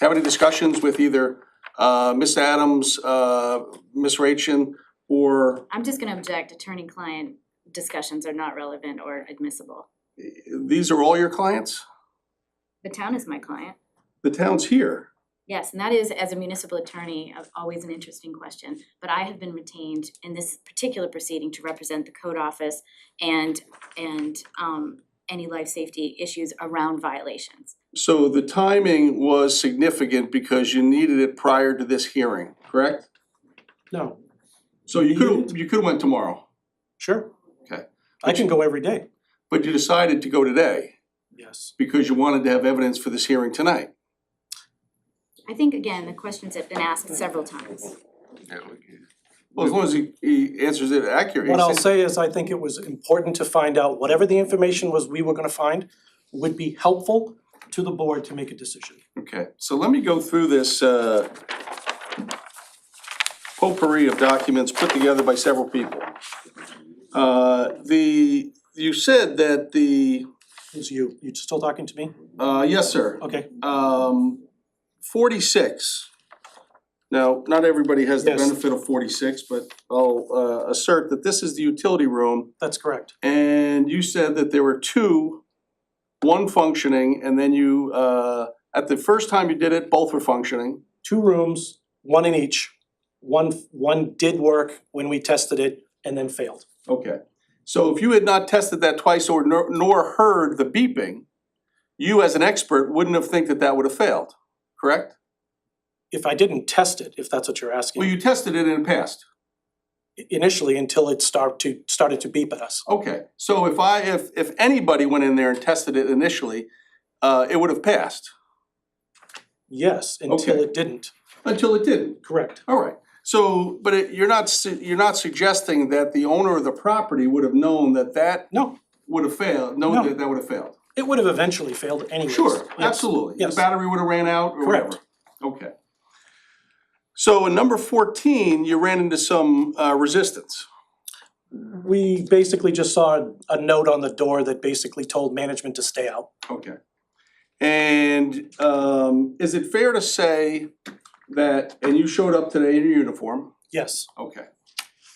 Have any discussions with either Ms. Adams, Ms. Rachin, or I'm just gonna object, attorney-client discussions are not relevant or admissible. these are all your clients? The town is my client. The town's here. Yes, and that is, as a municipal attorney, always an interesting question. But I have been retained in this particular proceeding to represent the code office and any life safety issues around violations. So the timing was significant because you needed it prior to this hearing, correct? no, So you could've went tomorrow, sure. Okay. I can go every day, but you decided to go today yes. because you wanted to have evidence for this hearing tonight. I think, again, the questions have been asked several times. Well, as long as he answers it accurately. What I'll say is I think it was important to find out whatever the information was we were gonna find would be helpful to the board to make a decision. Okay, so let me go through this potpourri of documents put together by several people. You said that It's you still talking to me? yes, sir. Okay, 46. Now, not everybody has the Yes. benefit of 46, but I'll assert that this is the utility room. that's correct. And you said that there were two, one functioning, and then you, at the first time you did it, both were functioning. 2 rooms, 1 in each. One did work when we tested it and then failed. Okay. So if you had not tested that twice or nor heard the beeping, you as an expert wouldn't have think that that would have failed, correct? If I didn't test it, if that's what you're Well, asking, you tested it in the past. initially until it started to beep at us. Okay, so if anybody went in there and tested it initially, it would have passed, Yes, until Okay. it didn't, until it didn't. correct. All right, so, but you're not suggesting that the owner of the property would have known that that No, would have failed, No. known that that would have failed? it would have eventually failed anyways. Sure, Yes. absolutely. The Yes. battery would have ran out or whatever. Correct. Okay. So in number 14, you ran into some resistance. We basically just saw a note on the door that basically told management to stay out. Okay. And is it fair to say that, and you showed up today in your uniform? Yes, Okay.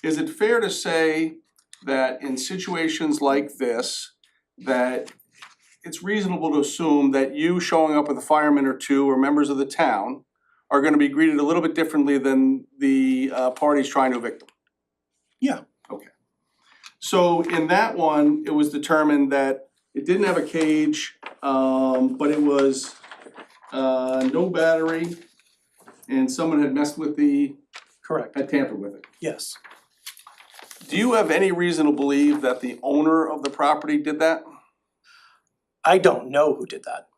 Is it fair to say that in situations like this, that it's reasonable to assume that you showing up with a fireman or two or members of the town are gonna be greeted a little bit differently than the parties trying to evict them? Yeah. Okay. So in that one, it was determined that it didn't have a cage, but it was no battery, and someone had messed with correct, had tampered with it. yes. Do you have any reason to believe that the owner of the property did that? I don't know who did that,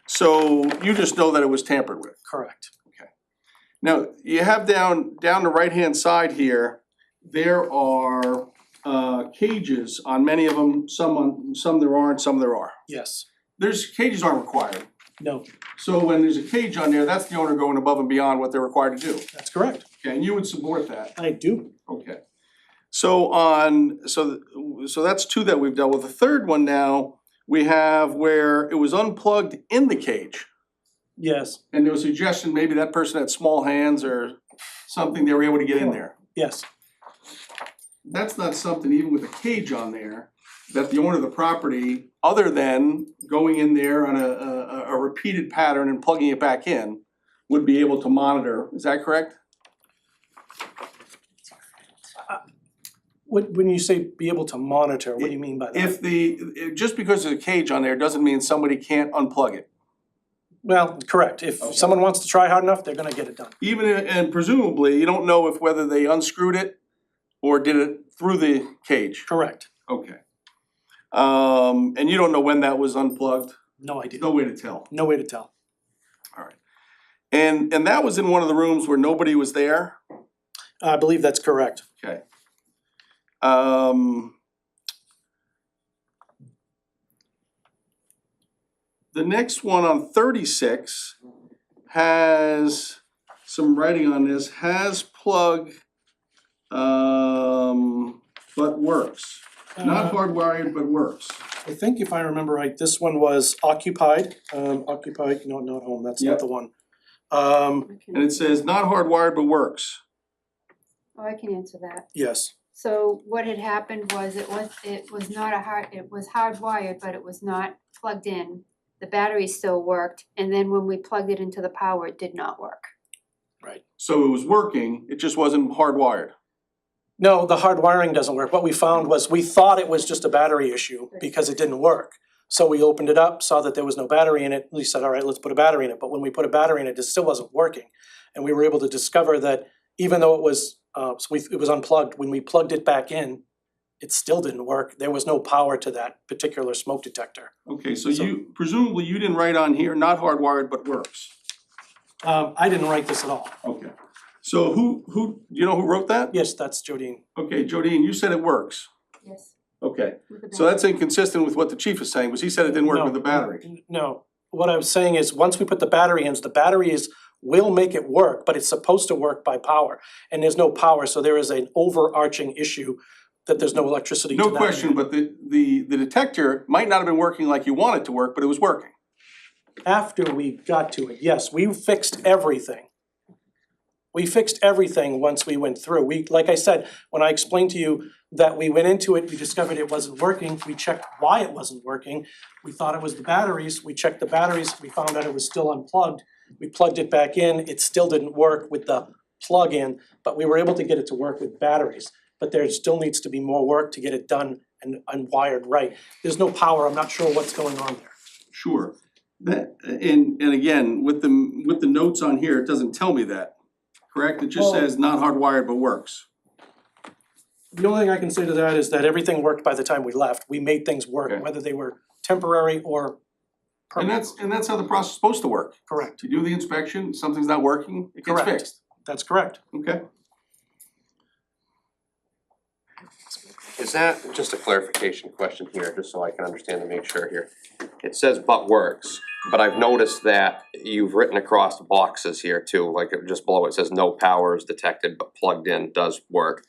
So you just know that it was tampered with? correct. Now, you have down the right-hand side here, there are cages on many of them, some there aren't, some there are. Yes, Cages aren't required. No, So when there's a cage on there, that's the owner going above and beyond what they're required to do. that's correct. Okay, and you would support that? I do. Okay. So so that's two that we've dealt with. The third one now, we have where it was unplugged in the cage. Yes, And there was a suggestion, maybe that person had small hands or something, they were able to get in there. yes. That's not something, even with a cage on there, that the owner of the property, other than going in there on a repeated pattern and plugging it back in, would be able to monitor. Is that correct? When you say be able to monitor, what do you mean by that? Just because there's a cage on there doesn't mean somebody can't unplug it. Well, correct. If someone wants to try hard enough, they're gonna get it done. And presumably, you don't know if whether they unscrewed it or did it through the cage. Correct. Okay. And you don't know when that was unplugged? No idea. No way to tell. No way to tell. And that was in one of the rooms where nobody was there? I believe that's correct. Okay. The next one on 36 has some writing on this, has plug, but works. Not hardwired, but works. I think if I remember right, this one was occupied, occupied, no, not home, that's not Yep. the one. And it says not hardwired, but works. Oh, I can answer that. Yes, So what had happened was it was not it was hardwired, but it was not plugged in. The battery still worked, and then when we plugged it into the power, it did not work. So it was working, it just wasn't hardwired. no, the hard wiring doesn't work. What we found was, we thought it was just a battery issue because it didn't work. So we opened it up, saw that there was no battery in it, we said, all right, let's put a battery in it. But when we put a battery in it, it still wasn't working. And we were able to discover that even though it was, it was unplugged, when we plugged it back in, it still didn't work. There was no power to that particular smoke detector. Okay, so you, presumably you didn't write on here, not hardwired, but works. I didn't write this at all. Okay. So who, do you know who wrote that? Yes, that's Jodine. Okay, Jodine, you said it works. Yes. Okay, With the so that's inconsistent with what the chief is saying, because he said it didn't work with the battery. No, what I was saying is, once we put the battery in, the batteries will make it work, but it's supposed to work by power. And there's no power, so there is an overarching issue that there's no electricity to that. No question, but the detector might not have been working like you want it to work, but it was working. After we got to it, yes, we fixed everything. We fixed everything once we went through. We, like I said, when I explained to you that we went into it, we discovered it wasn't working, we checked why it wasn't working. We thought it was the batteries, we checked the batteries, we found out it was still unplugged. We plugged it back in, it still didn't work with the plug-in, but we were able to get it to work with batteries. But there still needs to be more work to get it done and wired right. There's no power, I'm not sure what's going on there. Sure. That, and again, with the notes on here, it doesn't tell me that, correct? It just Well- says not hardwired, but works. The only thing I can say to that is that everything worked by the time we left. We made things work, Okay. whether they were temporary or And permanent. that's how the process is supposed to work. Correct, You do the inspection, something's not working, it gets Correct. fixed. that's correct. Okay. Is that, just a clarification question here, just so I can understand and make sure here. It says but works, but I've noticed that you've written across the boxes here too, like just below it says no power is detected, but plugged in does work.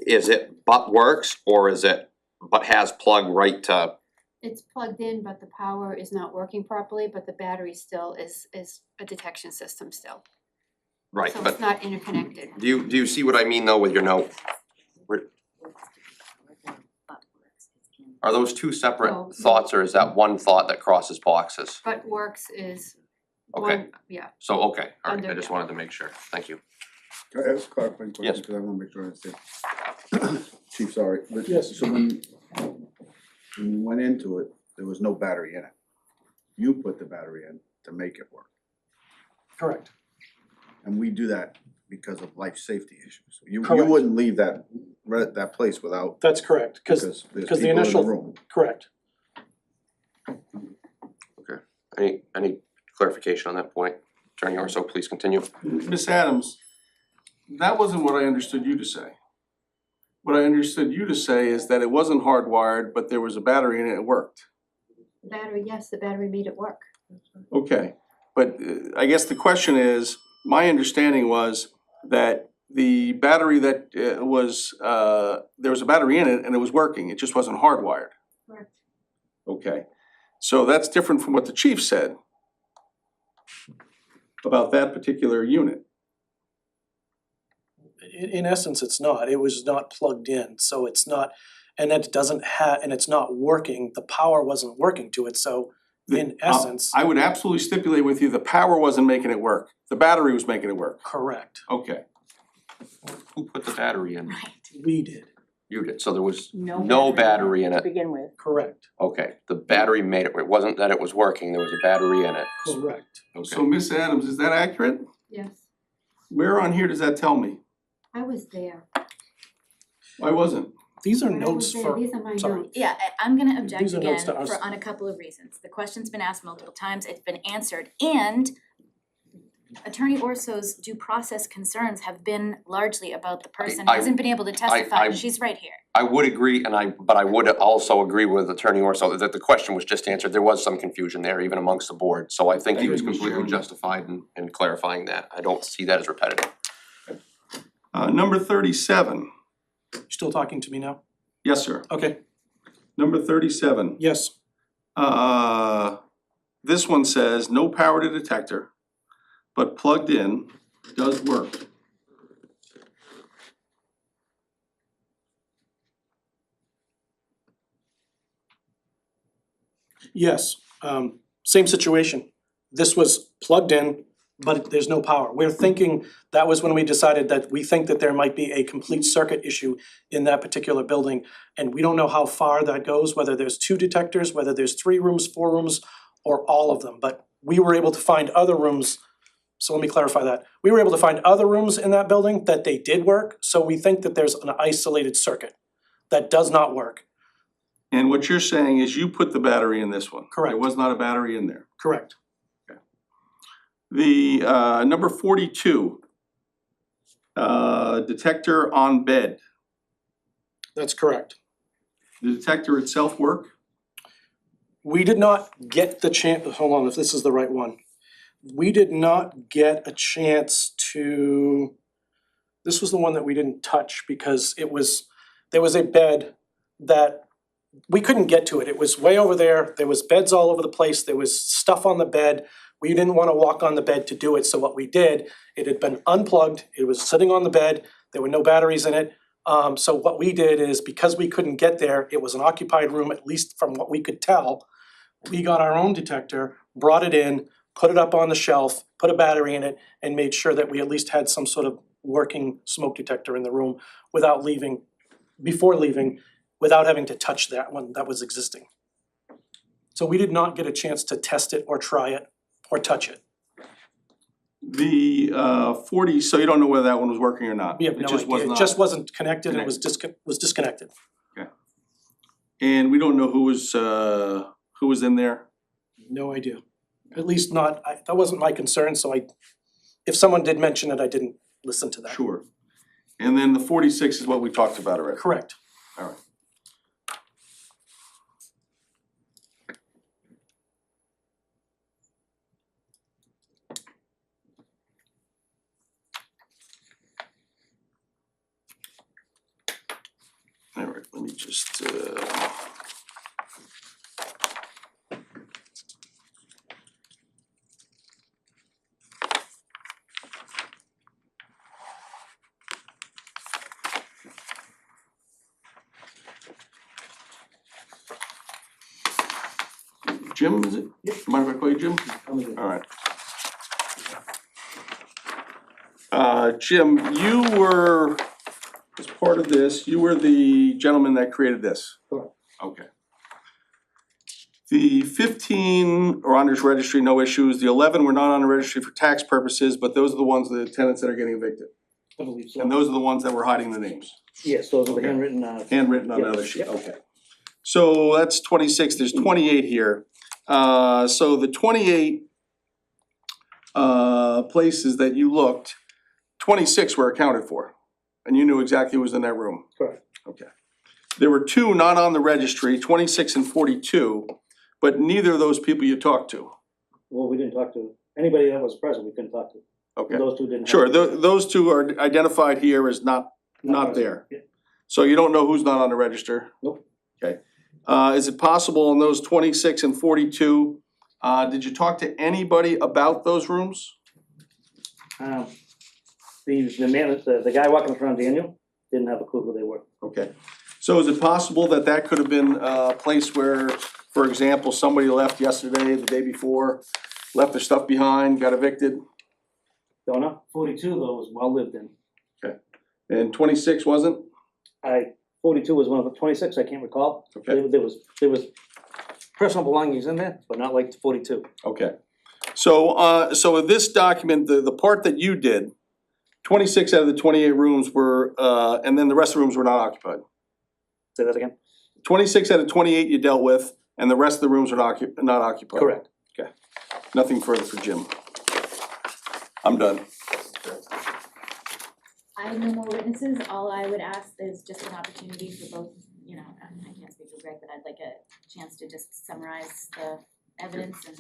Is it but works, or is it but has plug right to, It's plugged in, but the power is not working properly, but the battery still is a detection system still. right, So but it's not interconnected. do you see what I mean though with your note? Are those two No. separate thoughts, or is that one thought that crosses boxes? But works is Okay. one, yeah. So, okay, alright, I Under- just wanted to make sure, thank you. Can I ask a clarifying question? Yes. Because I wanna make sure I understand. Chief, sorry, but Yes. so when you went into it, there was no battery in it. You put the battery in to make it work. Correct. And we do that because of life safety issues. You Correct. wouldn't leave that place without, That's correct, because because there's because the people in the initial, room. correct. Any clarification on that point? Attorney Orso, please continue. Ms. Adams, that wasn't what I understood you to say. What I understood you to say is that it wasn't hardwired, but there was a battery in it, it worked. The battery, yes, the battery made it work. Okay, but I guess the question is, my understanding was that the battery that there was a battery in it and it was working, it just wasn't hardwired. Correct. Okay, so that's different from what the chief said about that particular unit. In essence, it's not, it was not plugged in, so it's not, and it doesn't have, and it's not working, the power wasn't working to it, so in essence. I would absolutely stipulate with you, the power wasn't making it work, the battery was making it work. Correct, Okay, Who put the battery in? we did, You did, so there was no battery in it. begin with. correct, Okay, the battery made it, it wasn't that it was working, there was a battery in it. correct. so Miss Adams, is that accurate? Yes, Where on here does that tell me? I was there. I wasn't. These are When I was notes there, for, these are my sorry. notes. Yeah, I'm gonna object These are again notes to us. on a couple of reasons. The question's been asked multiple times, it's been answered, and Attorney Orso's due process concerns have been largely about the person who I- hasn't been able to testify. She's right here. I would agree, but I would also agree with Attorney Orso that the question was just answered, there was some confusion there even amongst the board, so I think he was Thank you, Mr. completely Chairman. justified in clarifying that, I don't see that as repetitive. Number 37, You still talking to me now? yes, sir. Okay, Number 37. yes, This one says, no power to detector, but plugged in, does work. yes, same situation. This was plugged in, but there's no power. We're thinking, that was when we decided that we think that there might be a complete circuit issue in that particular building. And we don't know how far that goes, whether there's 2 detectors, whether there's 3 rooms, 4 rooms, or all of them. But we were able to find other rooms, so let me clarify that. We were able to find other rooms in that building that they did work, so we think that there's an isolated circuit that does not work. And what you're saying is you put the battery in this one? Correct. There was not a battery in there? Correct. The number 42, detector on bed. That's correct. The detector itself work? We did not get the chance, hold on, if this is the right one. We did not get a chance to, this was the one that we didn't touch because there was a bed that we couldn't get to it. It was way over there. There was beds all over the place. There was stuff on the bed. We didn't wanna walk on the bed to do it, so what we did, it had been unplugged, it was sitting on the bed, there were no batteries in it. So what we did is, because we couldn't get there, it was an occupied room, at least from what we could tell. We got our own detector, brought it in, put it up on the shelf, put a battery in it, and made sure that we at least had some sort of working smoke detector in the room without leaving, before leaving, without having to touch that one that was existing. So we did not get a chance to test it or try it or touch it. The 40, so you don't know whether that one was working or not? We have It no just was idea. It not. just wasn't connected, it was disconnected. And we don't know who was in there? No idea. At least not, that wasn't my concern, so if someone did mention it, I didn't listen to that. Sure. And then the 46 is what we talked about already? Correct. All right. All right, let me just Jim, is it? Mind if I call you Jim? All right. Jim, you were, as part of this, you were the gentleman that created this? Correct. Okay. The 15 are on this registry, no issues. The 11 were not on the registry for tax purposes, but those are the ones, the tenants that are getting evicted. I believe so. And those are the ones that were hiding the names, Yes, those are the Okay. handwritten, handwritten on the Yep. other sheet, Yep. okay. So that's 26, there's 28 here. So the 28 places that you looked, 26 were accounted for. And you knew exactly who was in that room? Correct. Okay. There were 2 not on the registry, 26 and 42, but neither of those people you talked to. Well, we didn't talk to, anybody that was present, we couldn't talk to. Okay, Those two didn't. have- sure, those two are identified here as not present. there. Yeah. So you don't know who's not on the register? Nope. Okay. Is it possible in those 26 and 42, did you talk to anybody about those rooms? The man, the guy walking in front of Daniel, didn't have a clue who they were. Okay. So is it possible that that could have been a place where, for example, somebody left yesterday, the day before, left their stuff behind, got evicted? Don't know. 42 though was well lived in. And 26 wasn't? 42 was one of the, 26, I can't recall. Okay. There was personal belongings in there, but not like the 42. Okay. So, so in this document, the part that you did, 26 out of the 28 rooms were, and then the rest of the rooms were not occupied. Say that again? 26 out of 28 you dealt with, and the rest of the rooms are not occupied. Correct. Okay. Nothing further for Jim. I'm done. I have no more witnesses, all I would ask is just an opportunity for both, you know, I can't speak for Greg, but I'd like a chance to just summarize the evidence and.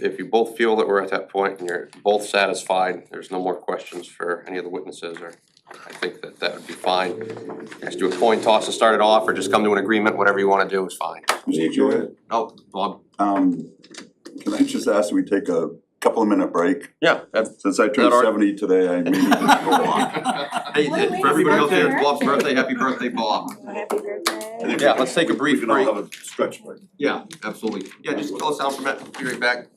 If you both feel that we're at that point and you're both satisfied, there's no more questions for any of the witnesses, or I think that would be fine. You guys do a coin toss to start it off, or just come to an agreement, whatever you wanna do is fine. Mr. Chair, Oh, Bob? can I just ask that we take a couple of minute break? Yeah, that's. Since I turned all right? 70 today, I maybe didn't go on. Hey, for everybody else here, it's Bob's birthday, happy birthday, Bob. Happy birthday. Yeah, let's take a brief We can all break. have a stretch break. Yeah, absolutely. Yeah, just call us out for a minute, be right back.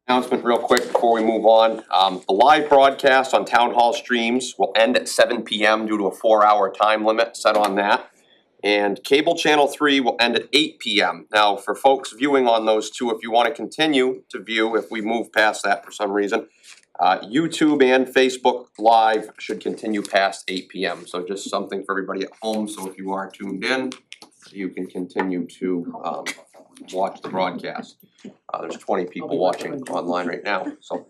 Announcement real quick before we move on. The live broadcast on Town Hall streams will end at 7 p.m. due to a 4-hour time limit set on that. And cable channel 3 will end at 8 p.m. Now, for folks viewing on those two, if you want to continue to view, if we move past that for some reason, YouTube and Facebook Live should continue past 8 p.m. So just something for everybody at home, so if you are tuned in, you can continue to watch the broadcast. There's 20 people watching online right now, so.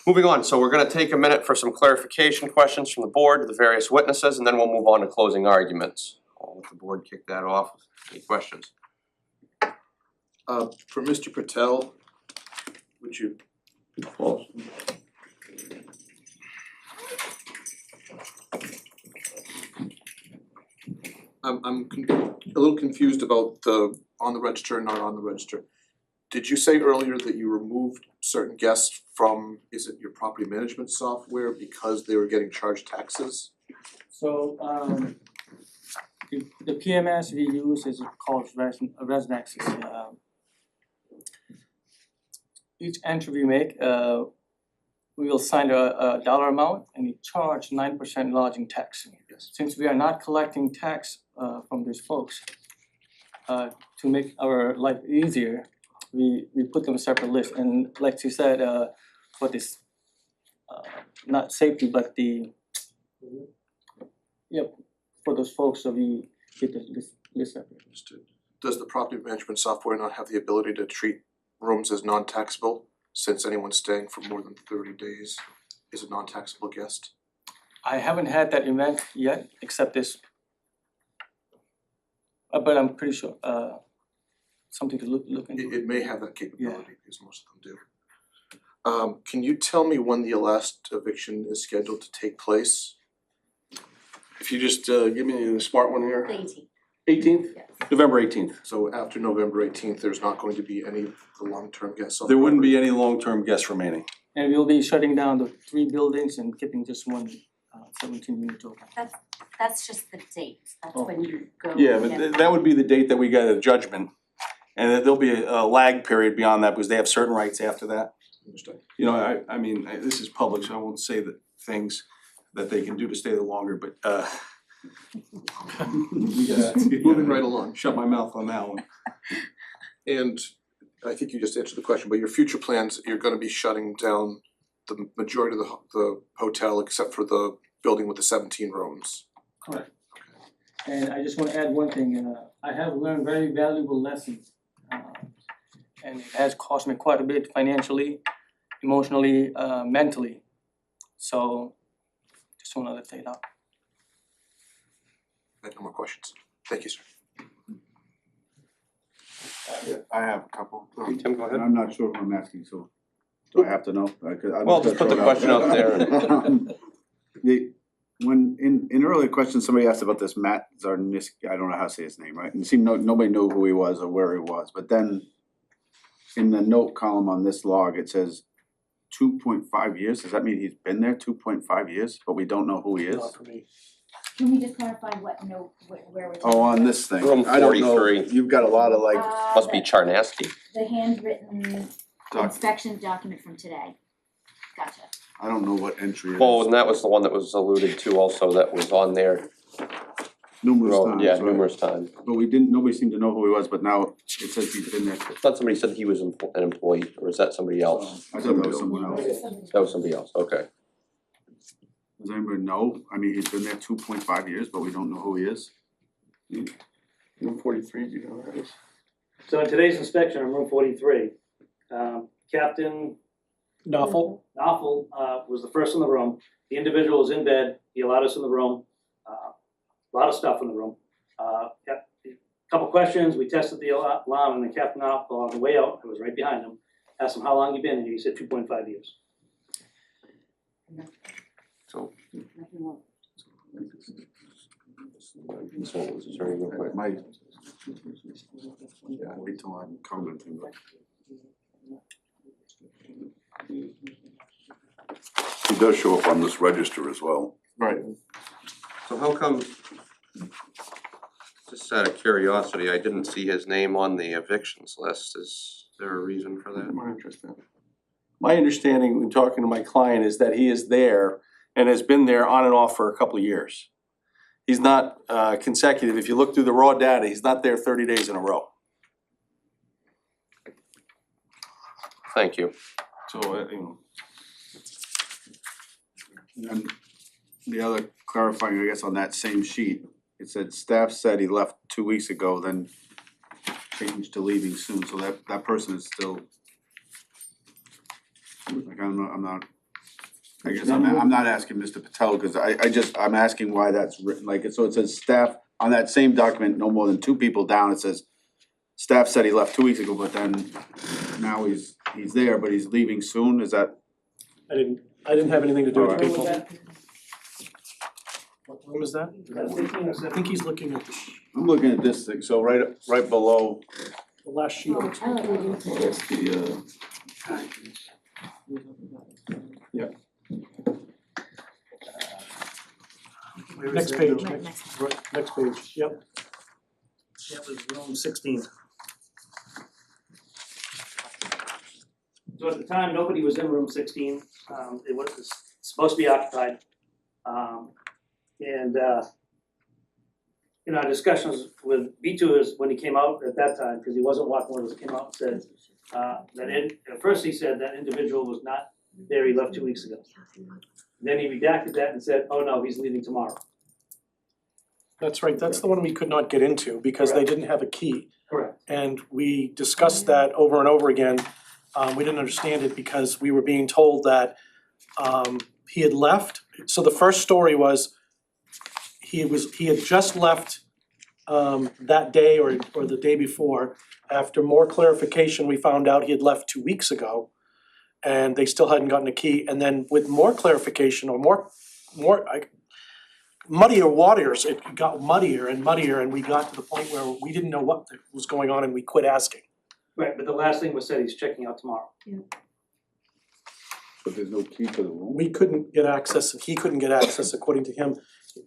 Moving on, so we're gonna take a minute for some clarification questions from the board, the various witnesses, and then we'll move on to closing arguments. I'll let the board kick that off. Any questions? For Mr. Patel, would you? I'm a little confused about the on the register and not on the register. Did you say earlier that you removed certain guests from, is it your property management software because they were getting charged taxes? So the PMS we use is called ResNexus. Each entry we make, we will sign a dollar amount and we charge 9% lodging tax. Yes. Since we are not collecting tax from these folks, to make our life easier, we put them a separate list. And like you said, for this, not safety, but the, for those folks, so we keep the list separate. Understood. Does the property management software not have the ability to treat rooms as non-taxable, since anyone staying for more than 30 days is a non-taxable guest? I haven't had that event yet, except this. But I'm pretty sure, something to look into. It may have that capability, because most of them do. Can you tell me when the last eviction is scheduled to take place? If you just give me the smart one here. 18th. 18th? Yes. November 18th. So after November 18th, there's not going to be any of the long-term guests on the There wouldn't property? be any long-term guests remaining. And we'll be shutting down the 3 buildings and keeping just one 17-unit open. That's just the date, that's when you go. Yeah, but that would be the date that we get a judgment. And there'll be a lag period beyond that because they have certain rights after that. Understood. You know, I mean, this is public, so I won't say the things that they can do to stay there longer, but Moving right along. Shut my mouth on that one. And I think you just answered the question, but your future plans, you're gonna be shutting down the majority of the hotel except for the building with the 17 rooms. Correct. And I just wanna add one thing, I have learned very valuable lessons. And it has cost me quite a bit financially, emotionally, mentally. So just wanna let that out. I have no more questions. Thank you, sir. I have a couple. Tim, go ahead. I'm not sure who I'm asking, so do I have to know? Well, just put the question out there. When in earlier questions, somebody asked about this Matt Zarniski, I don't know how to say his name, right? And it seemed nobody knew who he was or where he was, but then in the note column on this log, it says 2.5 years. Does that mean he's been there 2.5 years, but we don't know who he is? Not for me. Can we just clarify what note, where we're talking Oh, on about? this thing. Room I don't know. 43. You've got a lot of like, Must be Charnasky. The handwritten Doc- inspection document from today. Gotcha. I don't know what entry it is. Well, and that was the one that was alluded to also that was on there. Numerous times, Yeah, right? numerous times. But nobody seemed to know who he was, but now it says he's been there. I thought somebody said he was an employee, or is that somebody else? I thought that was someone else. That was somebody else, okay. Does anybody know? I mean, he's been there 2.5 years, but we don't know who he is. Room 43, do you know where that is? So in today's inspection on room 43, Captain Noffel? Noffel was the first in the room. The individual was in bed. He allowed us in the room. A lot of stuff in the room. Got a couple questions. We tested the alarm, and then Captain Noffel, on the way out, I was right behind him, asked him how long you been, and he said 2.5 years. So. So what was his name real quick? Yeah, wait till I'm commenting. He does show up on this register as well. Right. So how come, just out of curiosity, I didn't see his name on the evictions list, is there a reason for that? More interesting. My understanding when talking to my client is that he is there and has been there on and off for a couple of years. He's not consecutive. If you look through the raw data, he's not there 30 days in a row. Thank you. So, And the other clarifying, I guess, on that same sheet, it said staff said he left 2 weeks ago, then changed to leaving soon, so that person is still. Like, I guess I'm not asking Mr. Patel, cause I'm asking why that's written, like, so it says staff, on that same document, no more than 2 people down, it says staff said he left 2 weeks ago, but then now he's there, but he's leaving soon, is that? I didn't have anything to do with Alright. people. What room is that? I think he's looking at I'm looking at this thing, so right below. the last sheet. that's the, Next page, next page, yep. That was room 16. So at the time, nobody was in room 16. It was supposed to be occupied. And in our discussions with B2 is when he came out at that time, because he wasn't walking with us, he came out and said at first he said that individual was not there, he left 2 weeks ago. Then he redacted that and said, oh no, he's leaving tomorrow. That's right, that's the one we could not get into because they didn't have a key. Correct. And we discussed that over and over again. We didn't understand it because we were being told that he had left. So the first story was he had just left that day or the day before. After more clarification, we found out he had left 2 weeks ago and they still hadn't gotten a key. And then with more clarification or more muddier waters, it got muddier and muddier and we got to the point where we didn't know what was going on and we quit asking. Right, but the last thing was said he's checking out tomorrow. But there's no key to the room? We couldn't get access, and he couldn't get access according to him.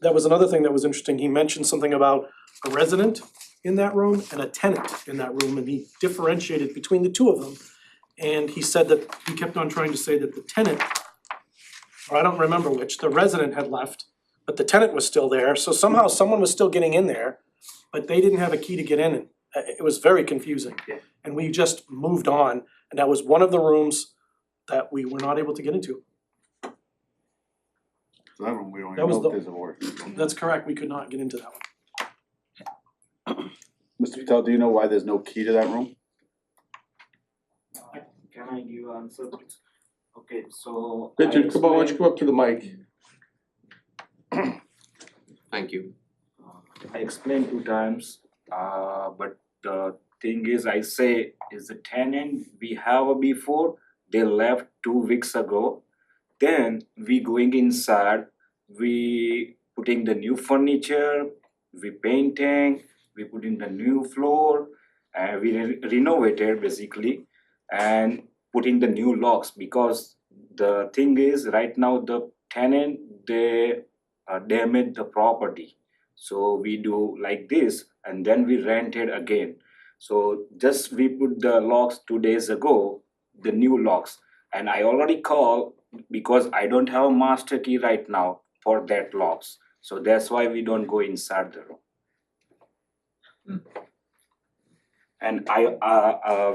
That was another thing that was interesting, he mentioned something about a resident in that room and a tenant in that room, and he differentiated between the two of them. And he said that, he kept on trying to say that the tenant, or I don't remember which, the resident had left, but the tenant was still there, so somehow someone was still getting in there, but they didn't have a key to get in, and it was very confusing. Yeah. And we just moved on, and that was one of the rooms that we were not able to get into. So that room, we don't That even was know the- if there's a working. That's correct, we could not get into that one. Mr. Patel, do you know why there's no key to that room? Can I give answer? Okay, so. Richard, come on, why don't you come up to the mic? Thank you. I explained 2 times, but the thing is, I say, is the tenant we have before, they left 2 weeks ago. Then we going inside, we putting the new furniture, we painting, we putting the new floor, and we renovated basically, and putting the new locks, because the thing is, right now the tenant, they damage the property. So we do like this and then we rent it again. So just we put the locks 2 days ago, the new locks. And I already called because I don't have a master key right now for that locks. So that's why we don't go inside the room. And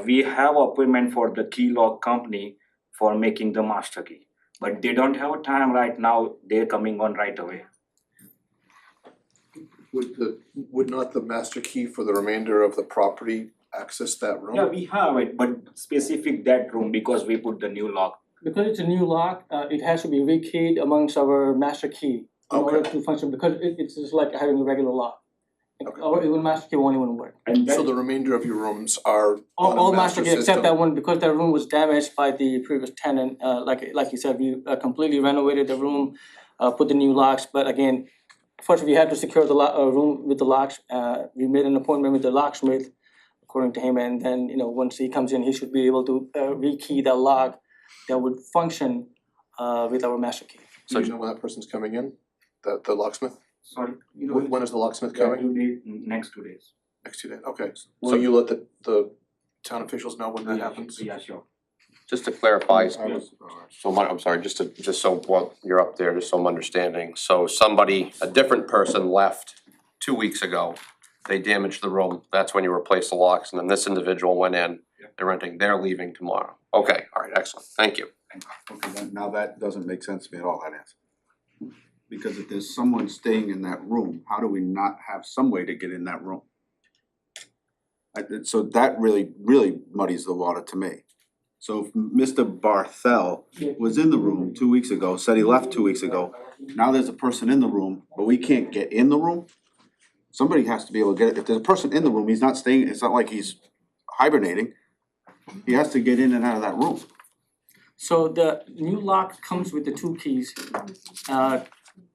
we have appointment for the key lock company for making the master key. But they don't have a time right now, they're coming on right away. Would not the master key for the remainder of the property access that room? Yeah, we have it, but specific that room because we put the new lock. Because it's a new lock, it has to be rekeyed amongst our master key in order to function, because it's just like having a regular lock. Or even master key won't even work. And So the remainder of your rooms are on All a master master key system? except that one, because that room was damaged by the previous tenant, like you said, we completely renovated the room, put the new locks, but again, first we had to secure the room with the locks, we made an appointment with the locksmith, according to him, and then, once he comes in, he should be able to rekey the lock that would function with our master key. So you know when that person's coming in, the locksmith? Sorry, When is the locksmith coming? next 2 days. Next 2 days, okay. So you let the town officials know when that happens? Yeah, sure. just to clarify, I I'm sorry, just so, well, you're up there, just so I'm understanding. So somebody, a different person left 2 weeks ago, they damaged the room, that's when you replaced the locks, and then this individual went in, they're renting, they're leaving tomorrow. Okay, all right, excellent, thank you. Okay, then now that doesn't make sense to me at all, that answer. Because if there's someone staying in that room, how do we not have some way to get in that room? So that really muddies the water to me. So if Mr. Barthel was in the room 2 weeks ago, said he left 2 weeks ago, now there's a person in the room, but we can't get in the room? Somebody has to be able to get it. If there's a person in the room, he's not staying, it's not like he's hibernating. He has to get in and out of that room. So the new lock comes with the 2 keys.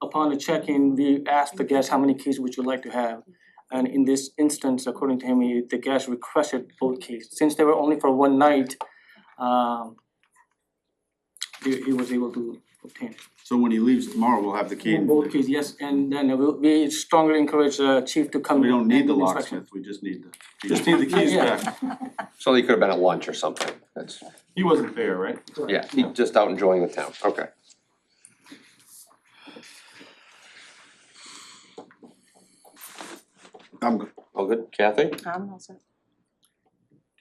Upon the check-in, we asked the guest how many keys would you like to have. And in this instance, according to him, the guest requested both keys. Since they were only for one night, he was able to obtain it. So when he leaves tomorrow, we'll have the key. Both keys, yes, and then we strongly encourage chief to come. We don't need and the do inspection. locksmith, we just need the. Just need the keys Yeah. back. So he could have been at lunch or something, that's, He wasn't there, right? yeah, he's just out enjoying the town, okay. I'm good. All good, Kathy? I'm also.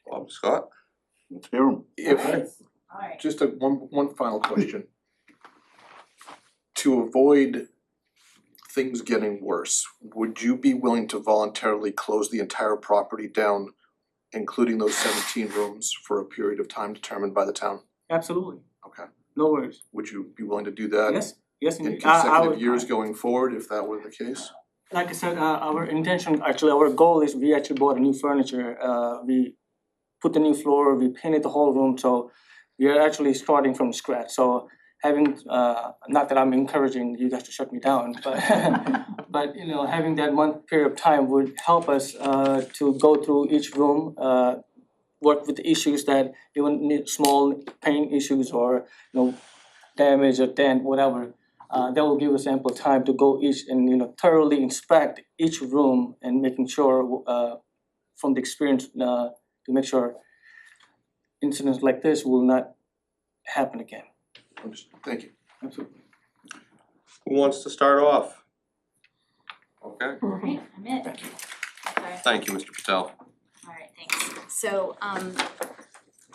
Bob, Scott? Let's hear him. Alright. Just one final question. To avoid things getting worse, would you be willing to voluntarily close the entire property down, including those 17 rooms, for a period of time determined by the town? Absolutely, Okay. no worries. Would you be willing to do that? Yes, In indeed. I consecutive would- years going forward, if that were the case? Like I said, our intention, actually, our goal is we actually bought a new furniture. We put the new floor, we painted the whole room, so we are actually starting from scratch. So having, not that I'm encouraging you guys to shut me down, but but you know, having that month period of time would help us to go through each room, work with the issues that even need small paint issues or, you know, damage or dent, whatever. That will give us ample time to go each and, you know, thoroughly inspect each room and making sure from the experience to make sure incidents like this will not happen again. Understood. Thank you. Absolutely. Who wants to start off? Okay, Alright, I'm it. Thank you. Sorry. thank you, Mr. Patel. Alright, thanks. So,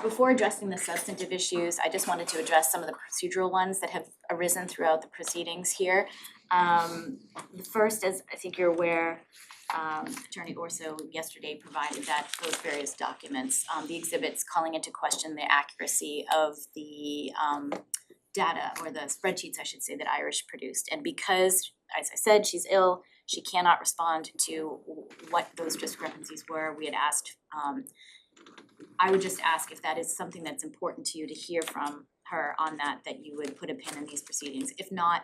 before addressing the substantive issues, I just wanted to address some of the procedural ones that have arisen throughout the proceedings here. The first, as I think you're aware, Attorney Orso yesterday provided those various documents, the exhibits calling into question the accuracy of the data, or the spreadsheets, I should say, that Irish produced. And because, as I said, she's ill, she cannot respond to what those discrepancies were. We had asked, I would just ask if that is something that's important to you to hear from her on that you would put a pin in these proceedings. If not,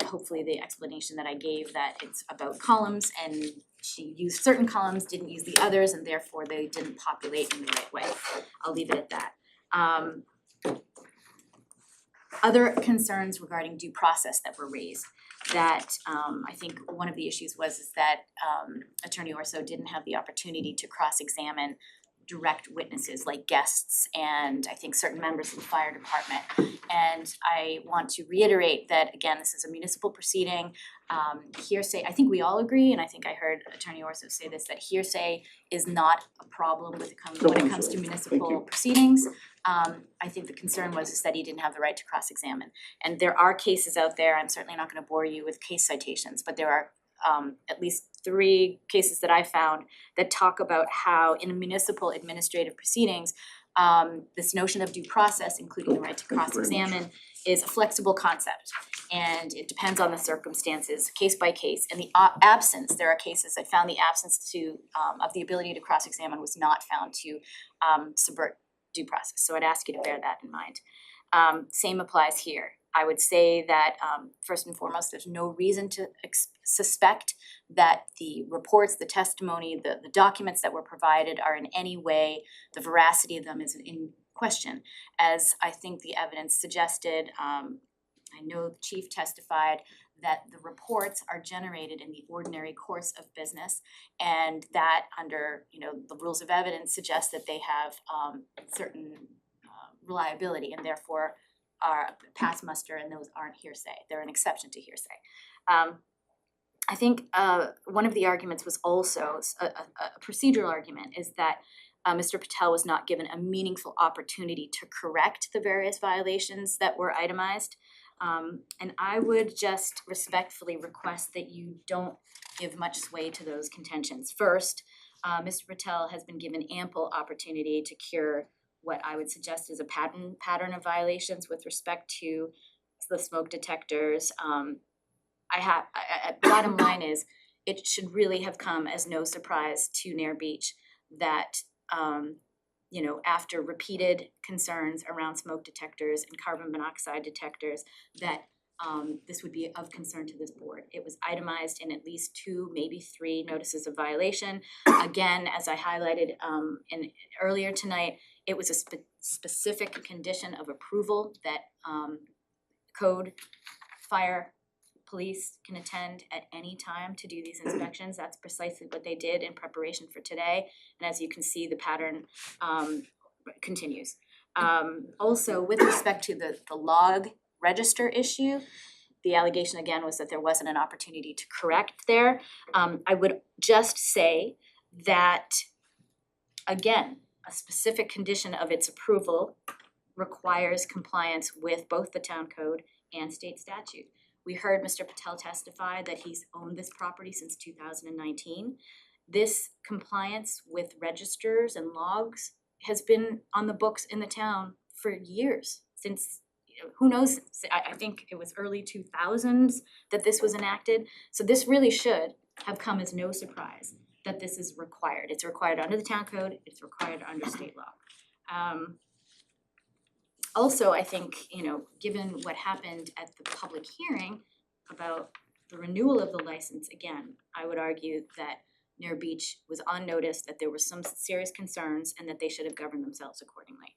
hopefully the explanation that I gave, that it's about columns and she used certain columns, didn't use the others, and therefore they didn't populate in the right way. I'll leave it at that. Other concerns regarding due process that were raised, that I think one of the issues was that Attorney Orso didn't have the opportunity to cross-examine direct witnesses like guests and I think certain members of the fire department. And I want to reiterate that, again, this is a municipal proceeding. Hearsay, I think we all agree, and I think I heard Attorney Orso say this, that hearsay is not a problem when it comes to municipal proceedings. I think the concern was that he didn't have the right to cross-examine. And there are cases out there, I'm certainly not gonna bore you with case citations, but there are at least 3 cases that I found that talk about how in municipal administrative proceedings, this notion of due process, including the right to cross-examine, is a flexible concept. And it depends on the circumstances, case by case. And the absence, there are cases that found the absence of the ability to cross-examine was not found to subvert due process. So I'd ask you to bear that in mind. Same applies here. I would say that first and foremost, there's no reason to suspect that the reports, the testimony, the documents that were provided are in any way, the veracity of them is in question. As I think the evidence suggested, I know the chief testified that the reports are generated in the ordinary course of business, and that under, you know, the rules of evidence suggest that they have certain reliability and therefore are pass muster and those aren't hearsay. They're an exception to hearsay. I think one of the arguments was also a procedural argument is that Mr. Patel was not given a meaningful opportunity to correct the various violations that were itemized. And I would just respectfully request that you don't give much sway to those contentions. First, Mr. Patel has been given ample opportunity to cure what I would suggest is a pattern of violations with respect to the smoke detectors. Bottom line is, it should really have come as no surprise to Nair Beach that after repeated concerns around smoke detectors and carbon monoxide detectors, that this would be of concern to this board. It was itemized in at least 2, maybe 3 notices of violation. Again, as I highlighted earlier tonight, it was a specific condition of approval that code, fire, police can attend at any time to do these inspections. That's precisely what they did in preparation for today. And as you can see, the pattern continues. Also, with respect to the log register issue, the allegation again was that there wasn't an opportunity to correct there. I would just say that, again, a specific condition of its approval requires compliance with both the town code and state statute. We heard Mr. Patel testify that he's owned this property since 2019. This compliance with registers and logs has been on the books in the town for years, since, who knows, I think it was early 2000s that this was enacted. So this really should have come as no surprise that this is required. It's required under the town code, it's required under state law. Also, I think, given what happened at the public hearing about the renewal of the license, again, I would argue that Nair Beach was on notice that there were some serious concerns and that they should have governed themselves accordingly.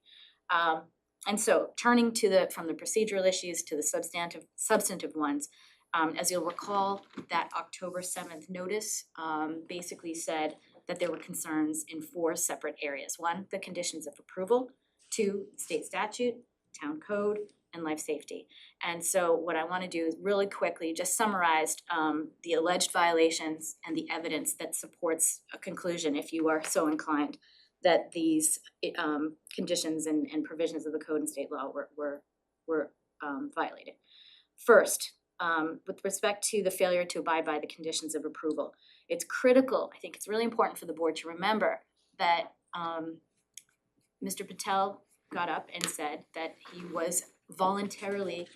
And so turning to from the procedural issues to the substantive ones, as you'll recall, that October 7th notice basically said that there were concerns in 4 separate areas. 1, the conditions of approval. 2, state statute, town code, and life safety. And so what I want to do is really quickly just summarize the alleged violations and the evidence that supports a conclusion, if you are so inclined, that these conditions and provisions of the code and state law were violated. First, with respect to the failure to abide by the conditions of approval, it's critical, I think it's really important for the board to remember that Mr. Patel got up and said that he was voluntarily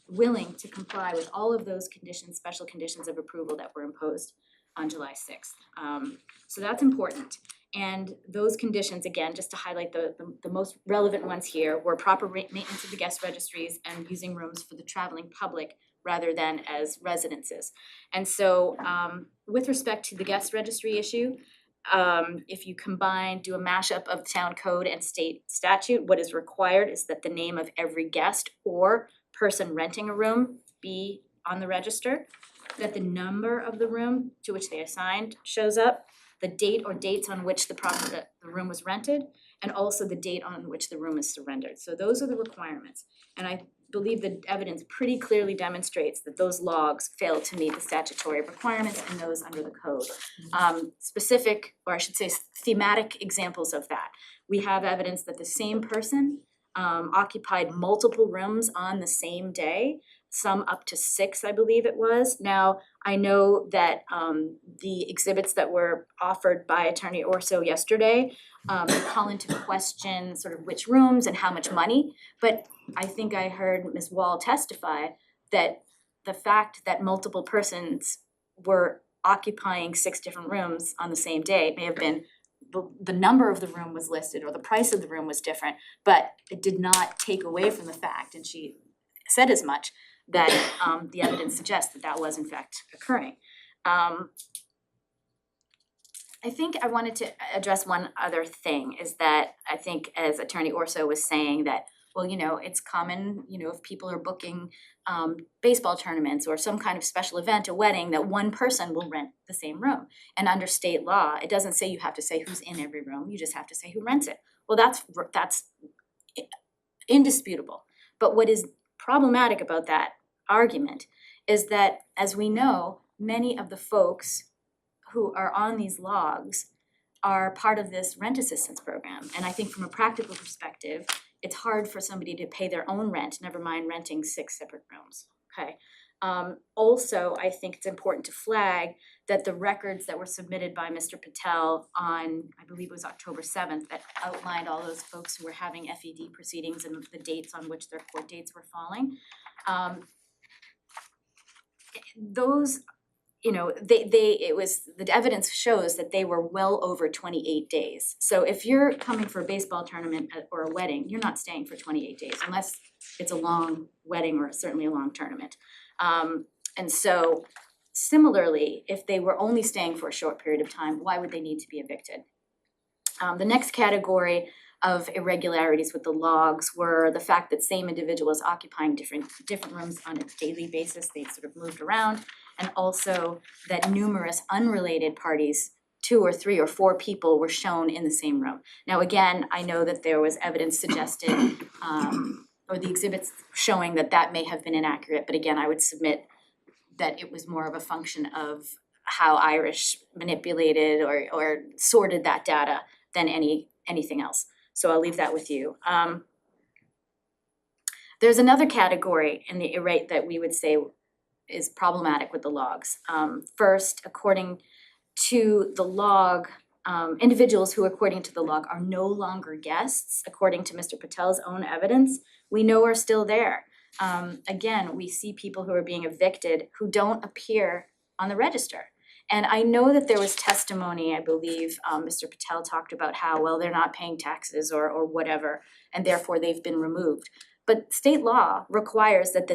willing to comply with all of those conditions, special conditions of approval that were imposed on July 6th. So that's important. And those conditions, again, just to highlight the most relevant ones here, were proper maintenance of the guest registries and using rooms for the traveling public rather than as residences. And so with respect to the guest registry issue, if you do a mashup of town code and state statute, what is required is that the name of every guest or person renting a room be on the register, that the number of the room to which they assigned shows up, the date or dates on which the room was rented, and also the date on which the room is surrendered. So those are the requirements. And I believe the evidence pretty clearly demonstrates that those logs fail to meet the statutory requirements and those under the code. Specific, or I should say thematic examples of that. We have evidence that the same person occupied multiple rooms on the same day, some up to 6, I believe it was. Now, I know that the exhibits that were offered by Attorney Orso yesterday call into question sort of which rooms and how much money, but I think I heard Ms. Wall testify that the fact that multiple persons were occupying 6 different rooms on the same day may have been the number of the room was listed or the price of the room was different, but it did not take away from the fact, and she said as much, that the evidence suggests that that was in fact occurring. I think I wanted to address one other thing, is that I think as Attorney Orso was saying that, well, it's common, if people are booking baseball tournaments or some kind of special event, a wedding, that one person will rent the same room. And under state law, it doesn't say you have to say who's in every room, you just have to say who rents it. Well, that's indisputable. But what is problematic about that argument is that, as we know, many of the folks who are on these logs are part of this rent assistance program. And I think from a practical perspective, it's hard for somebody to pay their own rent, never mind renting 6 separate rooms, okay? Also, I think it's important to flag that the records that were submitted by Mr. Patel on, I believe it was October 7th, that outlined all those folks who were having FED proceedings and the dates on which their court dates were falling. Those, you know, the evidence shows that they were well over 28 days. So if you're coming for a baseball tournament or a wedding, you're not staying for 28 days unless it's a long wedding or certainly a long tournament. And so similarly, if they were only staying for a short period of time, why would they need to be evicted? The next category of irregularities with the logs were the fact that same individuals occupying different rooms on a daily basis, they sort of moved around, and also that numerous unrelated parties, 2 or 3 or 4 people were shown in the same room. Now, again, I know that there was evidence suggested, or the exhibits showing that that may have been inaccurate, but again, I would submit that it was more of a function of how Irish manipulated or sorted that data than anything else. So I'll leave that with you. There's another category in the rate that we would say is problematic with the logs. First, according to the log, individuals who, according to the log, are no longer guests, according to Mr. Patel's own evidence, we know are still there. Again, we see people who are being evicted who don't appear on the register. And I know that there was testimony, I believe, Mr. Patel talked about how, well, they're not paying taxes or whatever, and therefore they've been removed. But state law requires that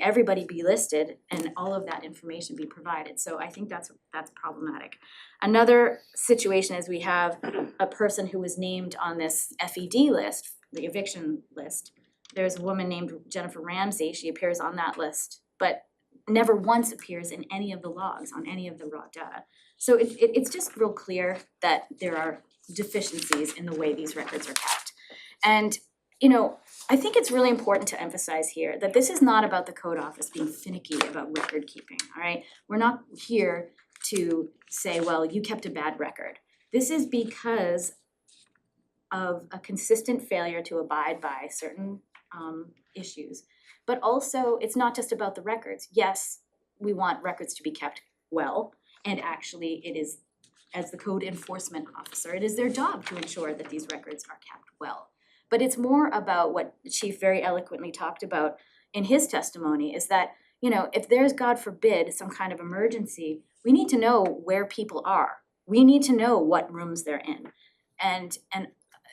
everybody be listed and all of that information be provided. So I think that's problematic. Another situation is we have a person who was named on this FED list, the eviction list. There's a woman named Jennifer Ramsey, she appears on that list, but never once appears in any of the logs on any of the raw data. So it's just real clear that there are deficiencies in the way these records are kept. And, you know, I think it's really important to emphasize here that this is not about the code office being finicky about record keeping, all right? We're not here to say, well, you kept a bad record. This is because of a consistent failure to abide by certain issues. But also, it's not just about the records. Yes, we want records to be kept well, and actually it is, as the code enforcement officer, it is their job to ensure that these records are kept well. But it's more about what the chief very eloquently talked about in his testimony, is that, you know, if there's, God forbid, some kind of emergency, we need to know where people are. We need to know what rooms they're in. And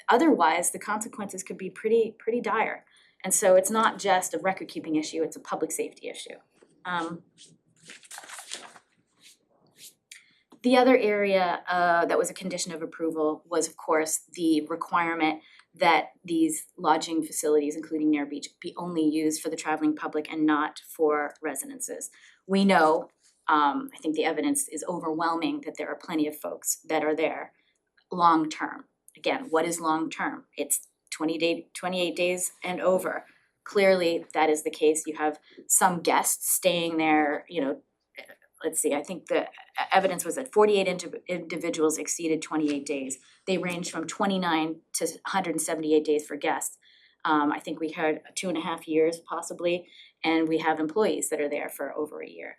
otherwise, the consequences could be pretty dire. And so it's not just a record-keeping issue, it's a public safety issue. The other area that was a condition of approval was, of course, the requirement that these lodging facilities, including Near Beach, be only used for the traveling public and not for residences. We know, I think the evidence is overwhelming, that there are plenty of folks that are there long-term. Again, what is long-term? It's 28 days and over. Clearly, that is the case. You have some guests staying there, you know, let's see, I think the evidence was that 48 individuals exceeded 28 days. They range from 29 to 178 days for guests. I think we had 2.5 years possibly, and we have employees that are there for over a year.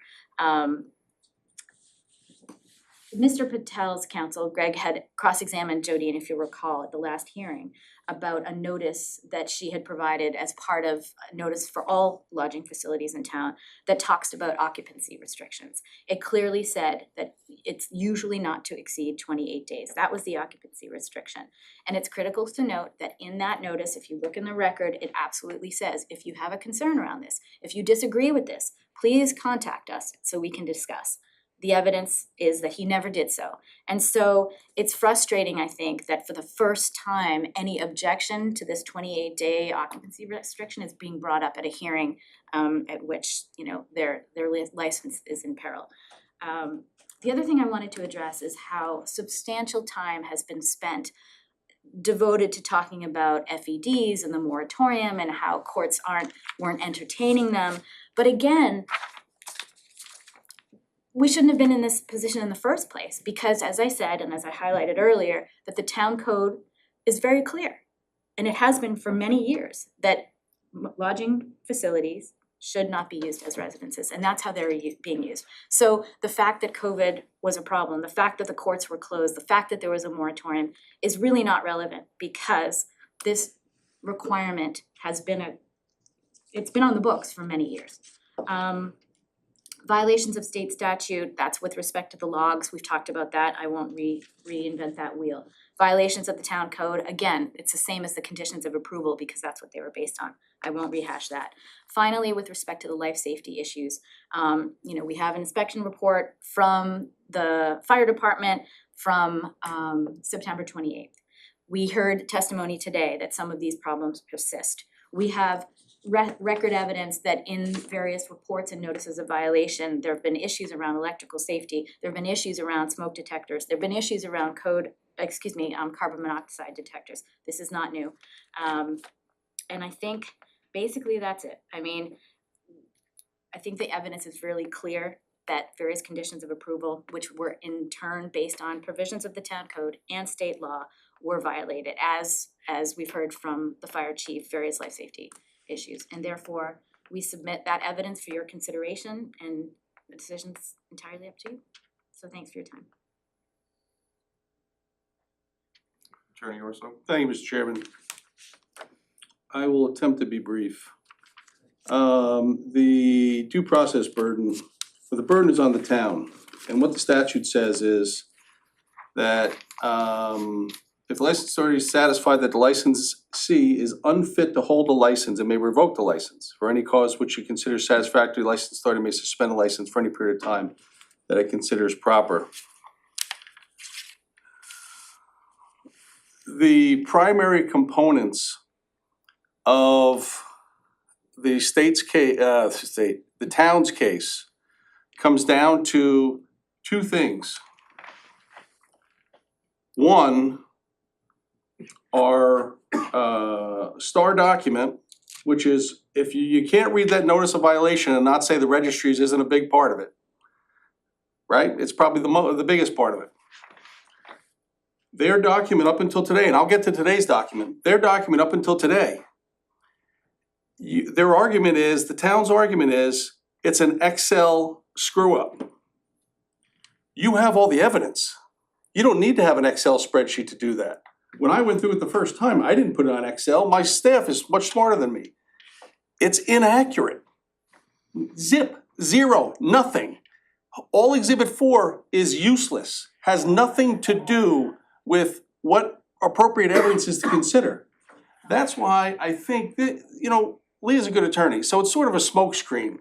Mr. Patel's counsel, Greg, had cross-examined Jodine, if you recall, at the last hearing about a notice that she had provided as part of a notice for all lodging facilities in town that talks about occupancy restrictions. It clearly said that it's usually not to exceed 28 days. That was the occupancy restriction. And it's critical to note that in that notice, if you look in the record, it absolutely says, if you have a concern around this, if you disagree with this, please contact us so we can discuss. The evidence is that he never did so. And so it's frustrating, I think, that for the first time, any objection to this 28-day occupancy restriction is being brought up at a hearing at which, you know, their license is in peril. The other thing I wanted to address is how substantial time has been spent devoted to talking about FEDs and the moratorium and how courts weren't entertaining them. But again, we shouldn't have been in this position in the first place, because as I said, and as I highlighted earlier, that the town code is very clear. And it has been for many years, that lodging facilities should not be used as residences, and that's how they're being used. So the fact that COVID was a problem, the fact that the courts were closed, the fact that there was a moratorium is really not relevant, because this requirement has been it's been on the books for many years. Violations of state statute, that's with respect to the logs, we've talked about that, I won't reinvent that wheel. Violations of the town code, again, it's the same as the conditions of approval because that's what they were based on. I won't rehash that. Finally, with respect to the life safety issues, we have an inspection report from the fire department from September 28th. We heard testimony today that some of these problems persist. We have record evidence that in various reports and notices of violation, there have been issues around electrical safety, there have been issues around smoke detectors, there have been issues around carbon monoxide detectors. This is not new. And I think basically that's it. I mean, I think the evidence is really clear that various conditions of approval, which were in turn based on provisions of the town code and state law, were violated, as we've heard from the fire chief, various life safety issues. And therefore, we submit that evidence for your consideration, and the decision's entirely up to you. So thanks for your time. Attorney Urso? Thank you, Mr. Chairman. I will attempt to be brief. The due process burden, the burden is on the town. And what the statute says is that if the license authority is satisfied that the licensee is unfit to hold a license, it may revoke the license for any cause which it considers satisfactory. The license authority may suspend the license for any period of time that it considers proper. The primary components of the the town's case comes down to two things. One, our STAR document, which is, if you can't read that notice of violation and not say the registries isn't a big part of it, right? It's probably the biggest part of it. Their document up until today, and I'll get to today's document, their document up until today, their argument is, the town's argument is, it's an Excel screw up. You have all the evidence. You don't need to have an Excel spreadsheet to do that. When I went through it the first time, I didn't put it on Excel. My staff is much smarter than me. It's inaccurate. Zip, zero, nothing. All Exhibit 4 is useless, has nothing to do with what appropriate evidence is to consider. That's why I think that, Leah's a good attorney, so it's sort of a smokescreen.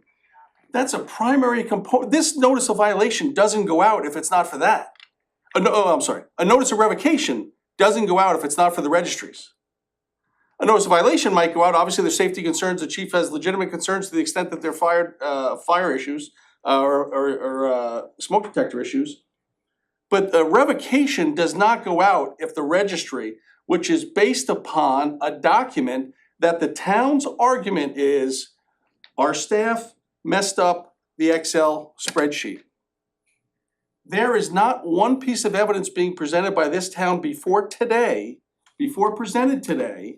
That's a primary component. This notice of violation doesn't go out if it's not for that. A notice of revocation doesn't go out if it's not for the registries. A notice of violation might go out, obviously there's safety concerns, the chief has legitimate concerns to the extent that they're fire issues or smoke detector issues. But a revocation does not go out if the registry, which is based upon a document that the town's argument is, our staff messed up the Excel spreadsheet. There is not one piece of evidence being presented by this town before presented today,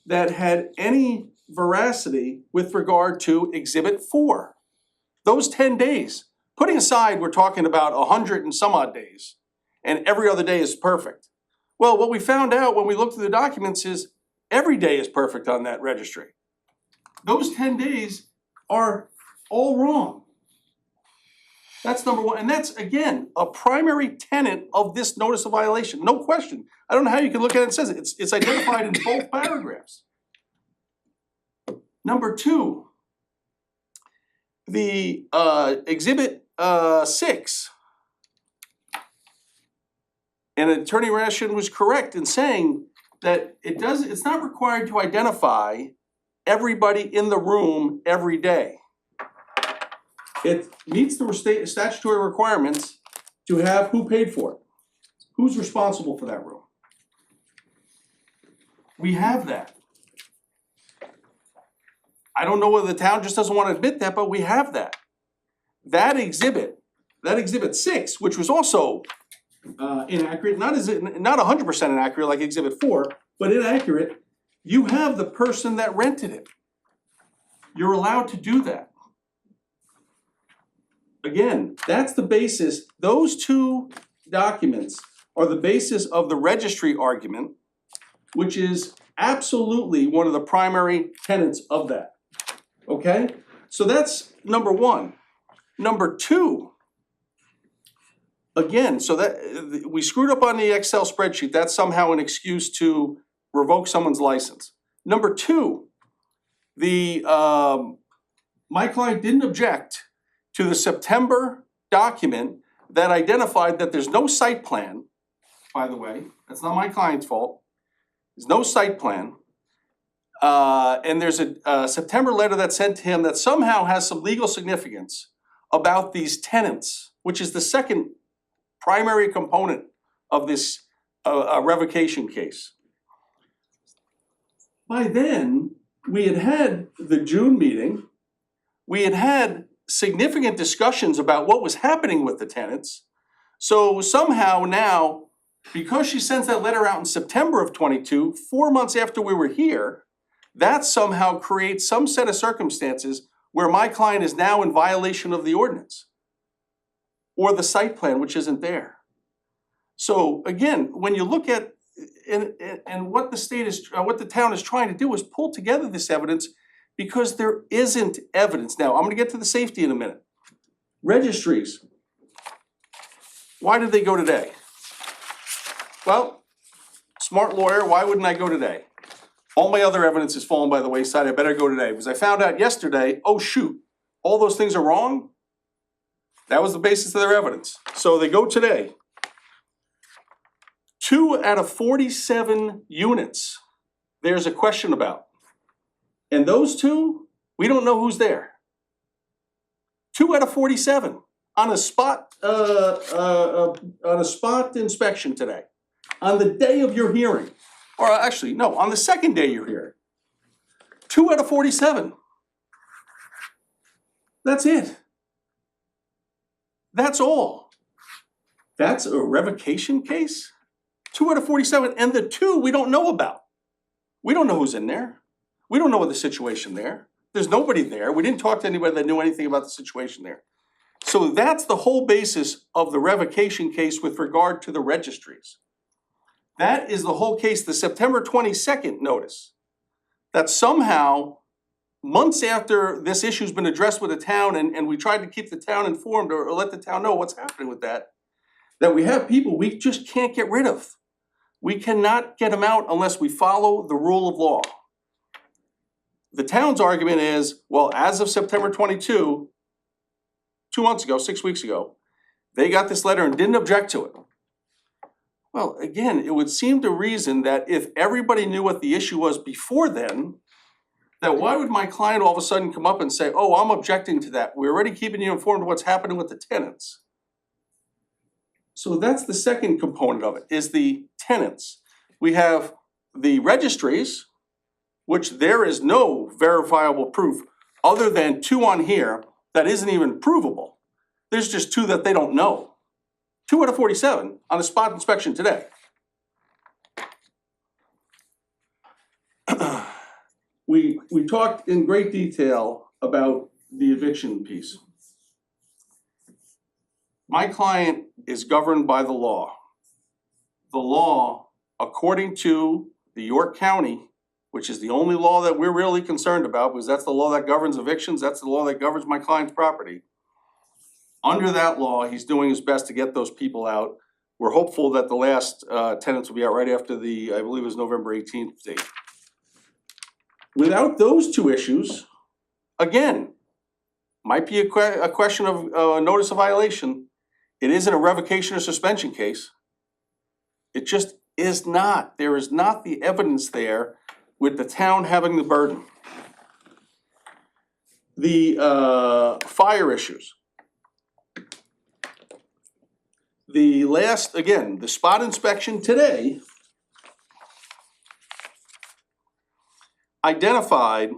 that had any veracity with regard to Exhibit 4. Those 10 days, putting aside we're talking about 100 and some odd days, and every other day is perfect. Well, what we found out when we looked through the documents is every day is perfect on that registry. Those 10 days are all wrong. That's number one, and that's, again, a primary tenet of this notice of violation, no question. I don't know how you can look at it and says it, it's identified in both paragraphs. Number two, the Exhibit 6. And Attorney Rashin was correct in saying that it's not required to identify everybody in the room every day. It meets the statutory requirements to have who paid for it, who's responsible for that room. We have that. I don't know whether the town just doesn't wanna admit that, but we have that. That exhibit 6, which was also inaccurate, not 100% inaccurate like exhibit 4, but inaccurate, you have the person that rented it. You're allowed to do that. Again, that's the basis, those two documents are the basis of the registry argument, which is absolutely one of the primary tenets of that. Okay? So that's number one. Number two, again, so that we screwed up on the Excel spreadsheet, that's somehow an excuse to revoke someone's license. Number two, my client didn't object to the September document that identified that there's no site plan, by the way, that's not my client's fault. There's no site plan. And there's a September letter that's sent to him that somehow has some legal significance about these tenants, which is the second primary component of this revocation case. By then, we had the June meeting, we had significant discussions about what was happening with the tenants. So somehow now, because she sends that letter out in September of 22, 4 months after we were here, that somehow creates some set of circumstances where my client is now in violation of the ordinance or the site plan, which isn't there. So again, when you look at and what the state is, what the town is trying to do is pull together this evidence because there isn't evidence. Now, I'm gonna get to the safety in a minute. Registries. Why did they go today? Well, smart lawyer, why wouldn't I go today? All my other evidence has fallen by the wayside, I better go today, because I found out yesterday, oh shoot, all those things are wrong? That was the basis of their evidence. So they go today. 2 out of 47 units, there's a question about. And those 2, we don't know who's there. 2 out of 47 on a spot inspection today, on the day of your hearing, or actually no, on the second day you're here. 2 out of 47. That's it. That's all. That's a revocation case? 2 out of 47, and the 2 we don't know about. We don't know who's in there. We don't know what the situation there. There's nobody there. We didn't talk to anybody that knew anything about the situation there. So that's the whole basis of the revocation case with regard to the registries. That is the whole case, the September 22nd notice. That somehow, months after this issue's been addressed with the town and we tried to keep the town informed or let the town know what's happening with that we have people we just can't get rid of. We cannot get them out unless we follow the rule of law. The town's argument is, well, as of September 22, 2 months ago, 6 weeks ago, they got this letter and didn't object to it. Well, again, it would seem to reason that if everybody knew what the issue was before then, that why would my client all of a sudden come up and say, oh, I'm objecting to that. We're already keeping you informed of what's happening with the tenants. So that's the second component of it, is the tenants. We have the registries, which there is no verifiable proof other than 2 on here that isn't even provable. There's just 2 that they don't know. 2 out of 47 on a spot inspection today. We talked in great detail about the eviction piece. My client is governed by the law. The law, according to the York County, which is the only law that we're really concerned about, because that's the law that governs evictions, that's the law that governs my client's property. Under that law, he's doing his best to get those people out. We're hopeful that the last tenants will be out right after the, I believe it was November 18th date. Without those 2 issues, again, might be a question of notice of violation. It isn't a revocation or suspension case. It just is not. There is not the evidence there with the town having the burden. The fire issues. The last, again, the spot inspection today identified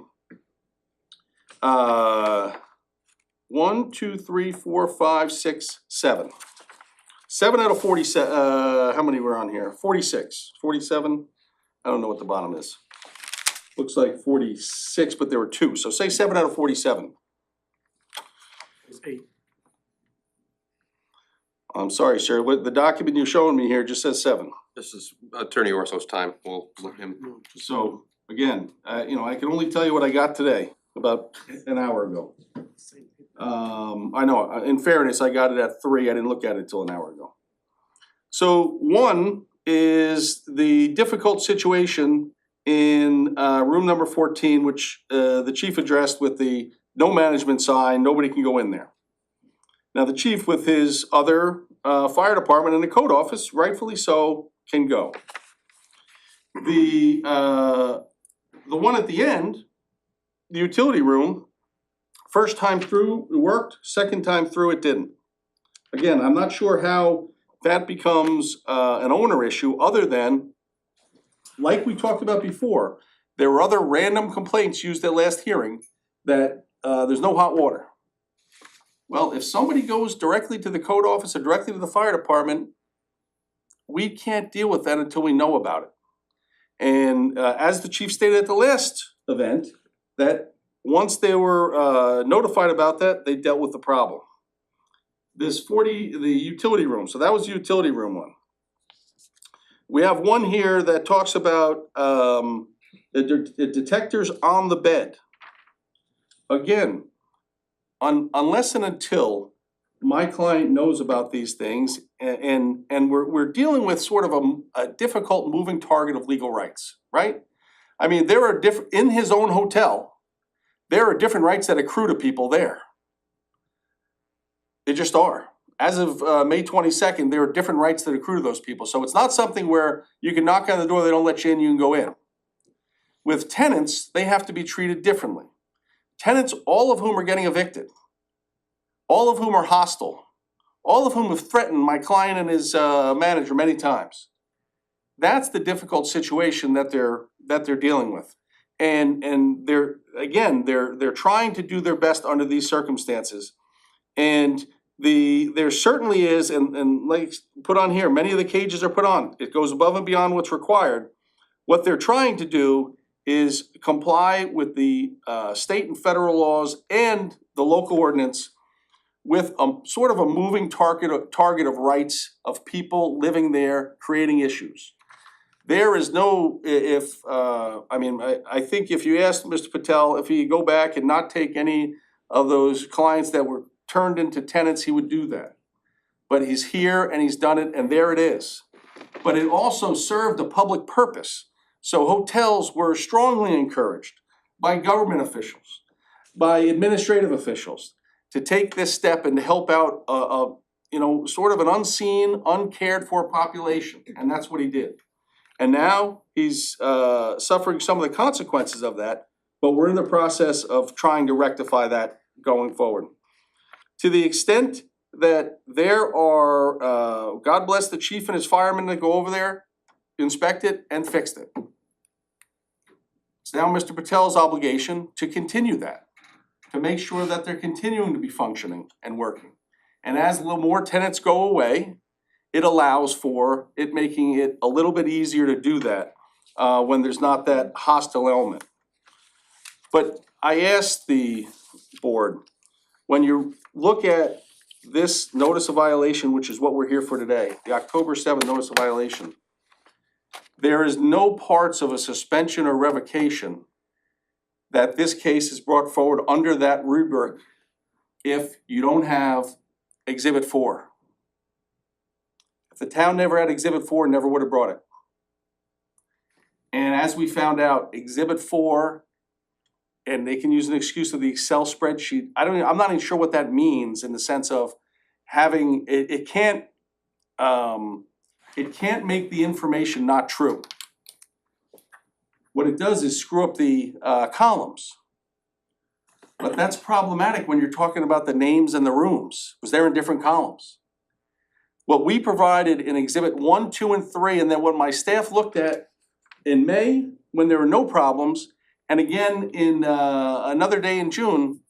1, 2, 3, 4, 5, 6, 7. 7 out of 47, how many were on here? 46, 47? I don't know what the bottom is. Looks like 46, but there were 2, so say 7 out of 47. It's 8. I'm sorry, sir, what the document you're showing me here just says 7. This is Attorney Orso's time, we'll let him. So, again, you know, I can only tell you what I got today, about an hour ago. I know, in fairness, I got it at 3, I didn't look at it till an hour ago. So, one is the difficult situation in room number 14, which the chief addressed with the no management sign, nobody can go in there. Now, the chief with his other fire department and the code office, rightfully so, can go. The one at the end, the utility room, first time through it worked, second time through it didn't. Again, I'm not sure how that becomes an owner issue other than, like we talked about before, there were other random complaints used at last hearing that there's no hot water. Well, if somebody goes directly to the code office or directly to the fire department, we can't deal with that until we know about it. And as the chief stated at the last event, that once they were notified about that, they dealt with the problem. There's the utility room, so that was the utility room one. We have one here that talks about the detectors on the bed. Again, unless and until my client knows about these things, and we're dealing with sort of a difficult moving target of legal rights, right? I mean, there are in his own hotel, there are different rights that accrue to people there. They just are. As of May 22nd, there are different rights that accrue to those people. So it's not something where you can knock on the door, they don't let you in, you can go in. With tenants, they have to be treated differently. Tenants, all of whom are getting evicted, all of whom are hostile, all of whom have threatened my client and his manager many times. That's the difficult situation that they're dealing with. And they're trying to do their best under these circumstances. And there certainly is, and like put on here, many of the cages are put on. It goes above and beyond what's required. What they're trying to do is comply with the state and federal laws and the local ordinance with sort of a moving target of rights of people living there, creating issues. There is no, I think if you asked Mr. Patel if he'd go back and not take any of those clients that were turned into tenants, he would do that. But he's here and he's done it, and there it is. But it also served a public purpose. So hotels were strongly encouraged by government officials, by administrative officials, to take this step and to help out sort of an unseen, uncared for population, and that's what he did. And now he's suffering some of the consequences of that, but we're in the process of trying to rectify that going forward. To the extent that there are, God bless the chief and his firemen that go over there, inspect it and fixed it. It's now Mr. Patel's obligation to continue that, to make sure that they're continuing to be functioning and working. And as a little more tenants go away, it allows for it making it a little bit easier to do that when there's not that hostile element. But I asked the board, when you look at this notice of violation, which is what we're here for today, the October 7th notice of violation, there is no parts of a suspension or revocation that this case is brought forward under that rubric if you don't have Exhibit 4. If the town never had Exhibit 4, never would have brought it. And as we found out, Exhibit 4, and they can use an excuse of the Excel spreadsheet, I'm not even sure what that means in the sense of having, it can't make the information not true. What it does is screw up the columns. But that's problematic when you're talking about the names and the rooms, because they're in different columns. What we provided in Exhibit 1, 2, and 3, and then what my staff looked at in May, when there were no problems, And again, in another day in June,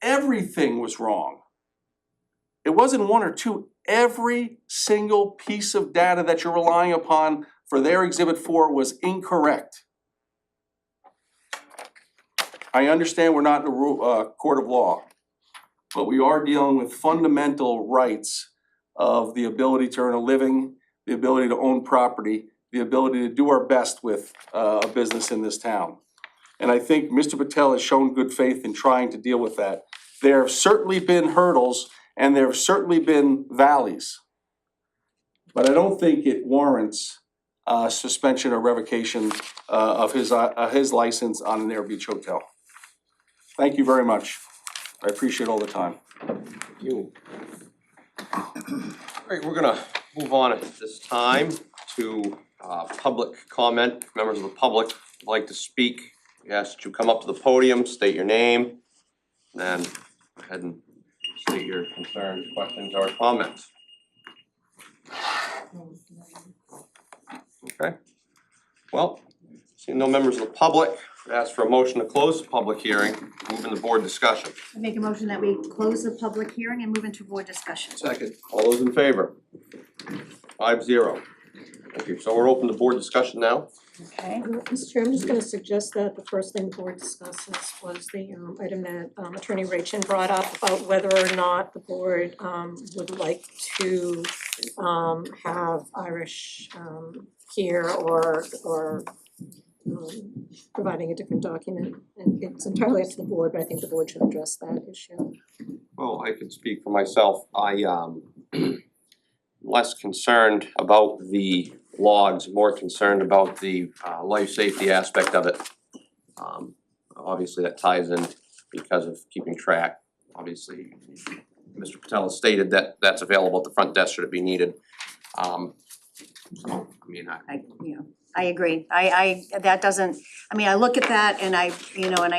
everything was wrong. It wasn't one or two, every single piece of data that you're relying upon for their Exhibit 4 was incorrect. I understand we're not in a court of law, but we are dealing with fundamental rights of the ability to earn a living, the ability to own property, the ability to do our best with a business in this town. And I think Mr. Patel has shown good faith in trying to deal with that. There have certainly been hurdles and there have certainly been valleys. But I don't think it warrants suspension or revocation of his license on an Air Beach Hotel. Thank you very much. I appreciate all the time. You. All right, we're gonna move on at this time to public comment. Members of the public would like to speak. We ask that you come up to the podium, state your name, and then go ahead and state your concerns, questions, or comments. Okay. Well, seeing no members of the public, I'd ask for a motion to close the public hearing, move into board discussion. I make a motion that we close the public hearing and move into board discussion. Second. All those in favor? 5-0. Thank you. So we're open to board discussion now. Okay. Mr. Chair, I'm just gonna suggest that the first thing the board discusses was the item that Attorney Rachin brought up about whether or not the board would like to have Irish here or providing a different document. And it's entirely up to the board, but I think the board should address that issue. Well, I can speak for myself. I less concerned about the logs, more concerned about the life safety aspect of it. Obviously that ties in because of keeping track. Obviously, Mr. Patel has stated that that's available at the front desk should it be needed. So, I mean, I agree. That doesn't, I mean, I look at that and I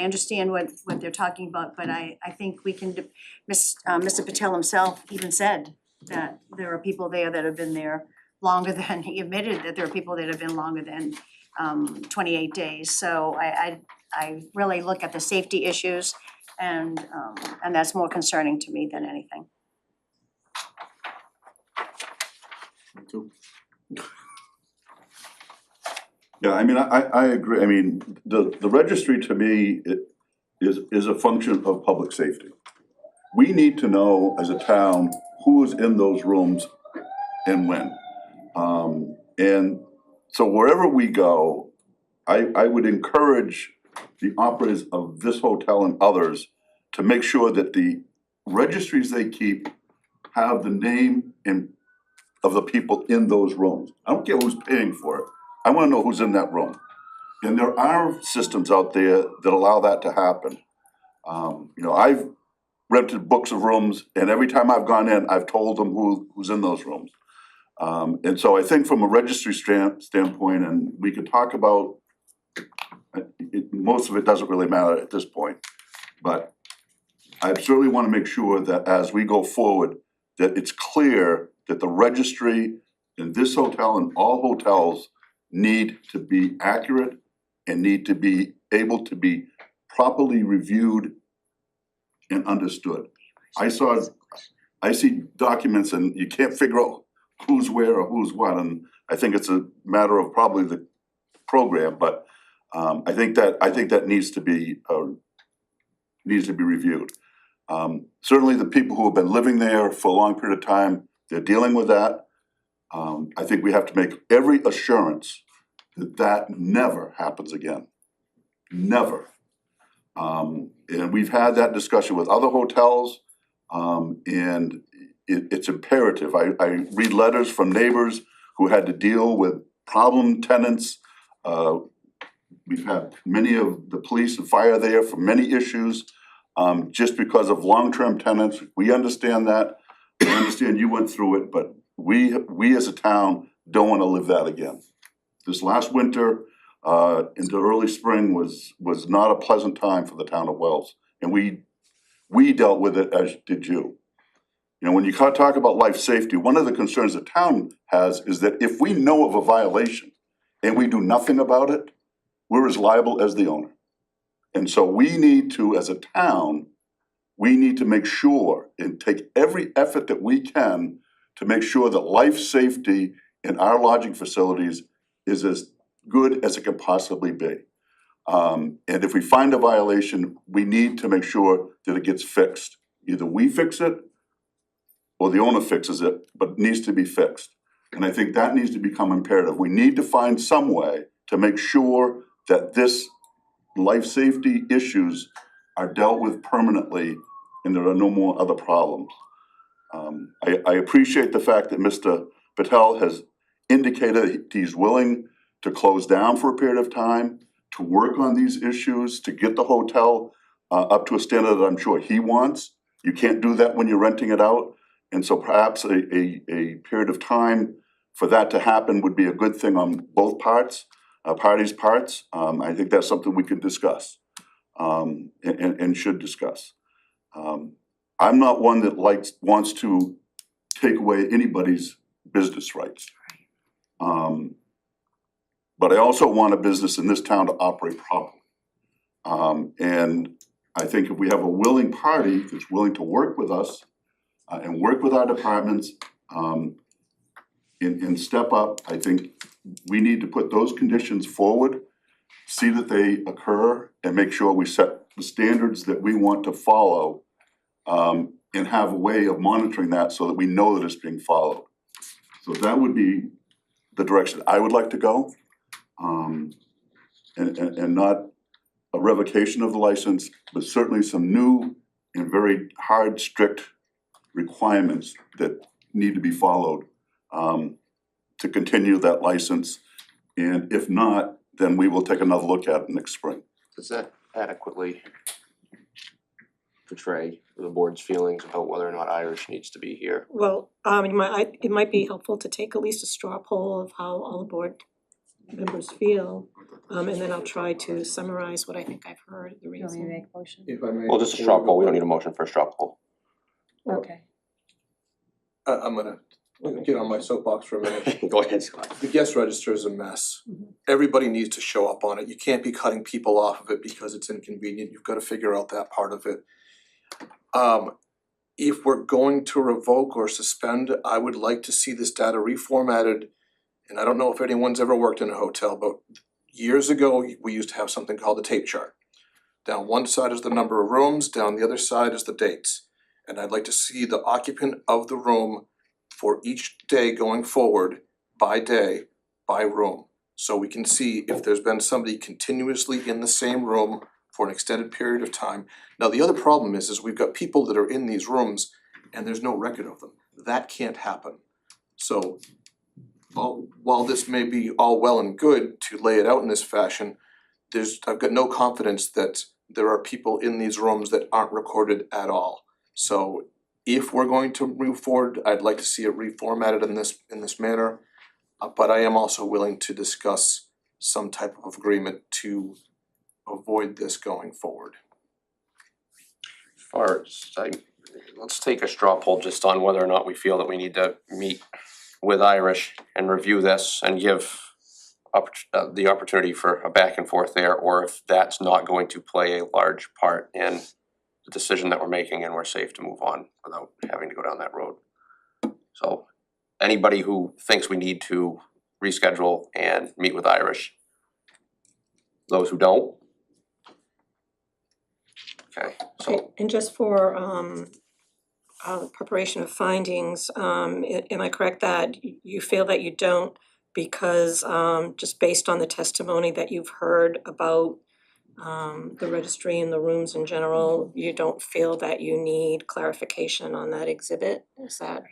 understand what they're talking about, but I think we can, Mr. Patel himself even said that there are people there that have been there longer than, he admitted that there are people that have been longer than 28 days. So I really look at the safety issues and that's more concerning to me than anything. Me too. Yeah, I mean, I agree. I mean, the registry to me is a function of public safety. We need to know as a town who is in those rooms and when. And so wherever we go, I would encourage the operators of this hotel and others to make sure that the registries they keep have the name of the people in those rooms. I don't care who's paying for it. I wanna know who's in that room. And there are systems out there that allow that to happen. I've rented books of rooms and every time I've gone in, I've told them who's in those rooms. And so I think from a registry standpoint, and we could talk about, most of it doesn't really matter at this point. But I certainly wanna make sure that as we go forward, that it's clear that the registry in this hotel and all hotels need to be accurate and need to be able to be properly reviewed and understood. I see documents and you can't figure out who's where or who's what, and I think it's a matter of probably the program, but I think that needs to be reviewed. Certainly the people who have been living there for a long period of time, they're dealing with that. I think we have to make every assurance that that never happens again. Never. And we've had that discussion with other hotels, and it's imperative. I read letters from neighbors who had to deal with problem tenants. We've had many of the police and fire there for many issues, just because of long-term tenants. We understand that. I understand you went through it, but we as a town don't wanna live that again. This last winter, into early spring was not a pleasant time for the town of Wells. And we dealt with it as did you. You know, when you talk about life safety, one of the concerns the town has is that if we know of a violation and we do nothing about it, we're as liable as the owner. And so we need to, as a town, we need to make sure and take every effort that we can to make sure that life safety in our lodging facilities is as good as it can possibly be. And if we find a violation, we need to make sure that it gets fixed. Either we fix it or the owner fixes it, but it needs to be fixed. And I think that needs to become imperative. We need to find some way to make sure that this life safety issues are dealt with permanently and there are no more other problems. I appreciate the fact that Mr. Patel has indicated he's willing to close down for a period of time, to work on these issues, to get the hotel up to a standard that I'm sure he wants. You can't do that when you're renting it out. And so perhaps a period of time for that to happen would be a good thing on both parties' parts. I think that's something we can discuss and should discuss. I'm not one that wants to take away anybody's business rights. But I also want a business in this town to operate properly. And I think if we have a willing party that's willing to work with us and work with our departments and step up, I think we need to put those conditions forward, see that they occur, and make sure we set the standards that we want to follow and have a way of monitoring that so that we know that it's being followed. So that would be the direction I would like to go. And not a revocation of the license, but certainly some new and very hard, strict requirements that need to be followed to continue that license. And if not, then we will take another look at it next spring. Does that adequately portray the board's feelings about whether or not Irish needs to be here? Well, it might be helpful to take at least a straw poll of how all the board members feel. And then I'll try to summarize what I think I've heard, the reason. If I may. Well, just a straw poll, we don't need a motion for a straw poll. Okay. I'm gonna get on my soapbox for a minute. Go ahead, Scott. The guest register is a mess. Everybody needs to show up on it. You can't be cutting people off of it because it's inconvenient. You've gotta figure out that part of it. If we're going to revoke or suspend, I would like to see this data reformatted. And I don't know if anyone's ever worked in a hotel, but years ago, we used to have something called a tape chart. Down one side is the number of rooms, down the other side is the dates. And I'd like to see the occupant of the room for each day going forward, by day, by room. So we can see if there's been somebody continuously in the same room for an extended period of time. Now, the other problem is we've got people that are in these rooms and there's no record of them. That can't happen. So while this may be all well and good to lay it out in this fashion, I've got no confidence that there are people in these rooms that aren't recorded at all. So if we're going to move forward, I'd like to see it reformatted in this manner. But I am also willing to discuss some type of agreement to avoid this going forward. Let's take a straw poll just on whether or not we feel that we need to meet with Irish and review this and give the opportunity for a back and forth there, or if that's not going to play a large part in the decision that we're making and we're safe to move on without having to go down that road. So anybody who thinks we need to reschedule and meet with Irish, those who don't? Okay, so And just for preparation of findings, am I correct that you feel that you don't because just based on the testimony that you've heard about the registry and the rooms in general, you don't feel that you need clarification on that exhibit? Is that?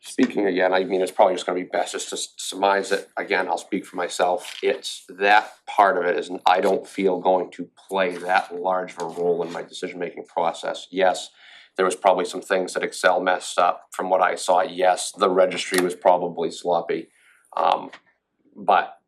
speaking again, I mean, it's probably just gonna be best just to surmise it, again, I'll speak for myself, it's that part of it is, I don't feel going to play that large of a role in my decision-making process. Yes, there was probably some things that Excel messed up from what I saw, yes, the registry was probably sloppy. But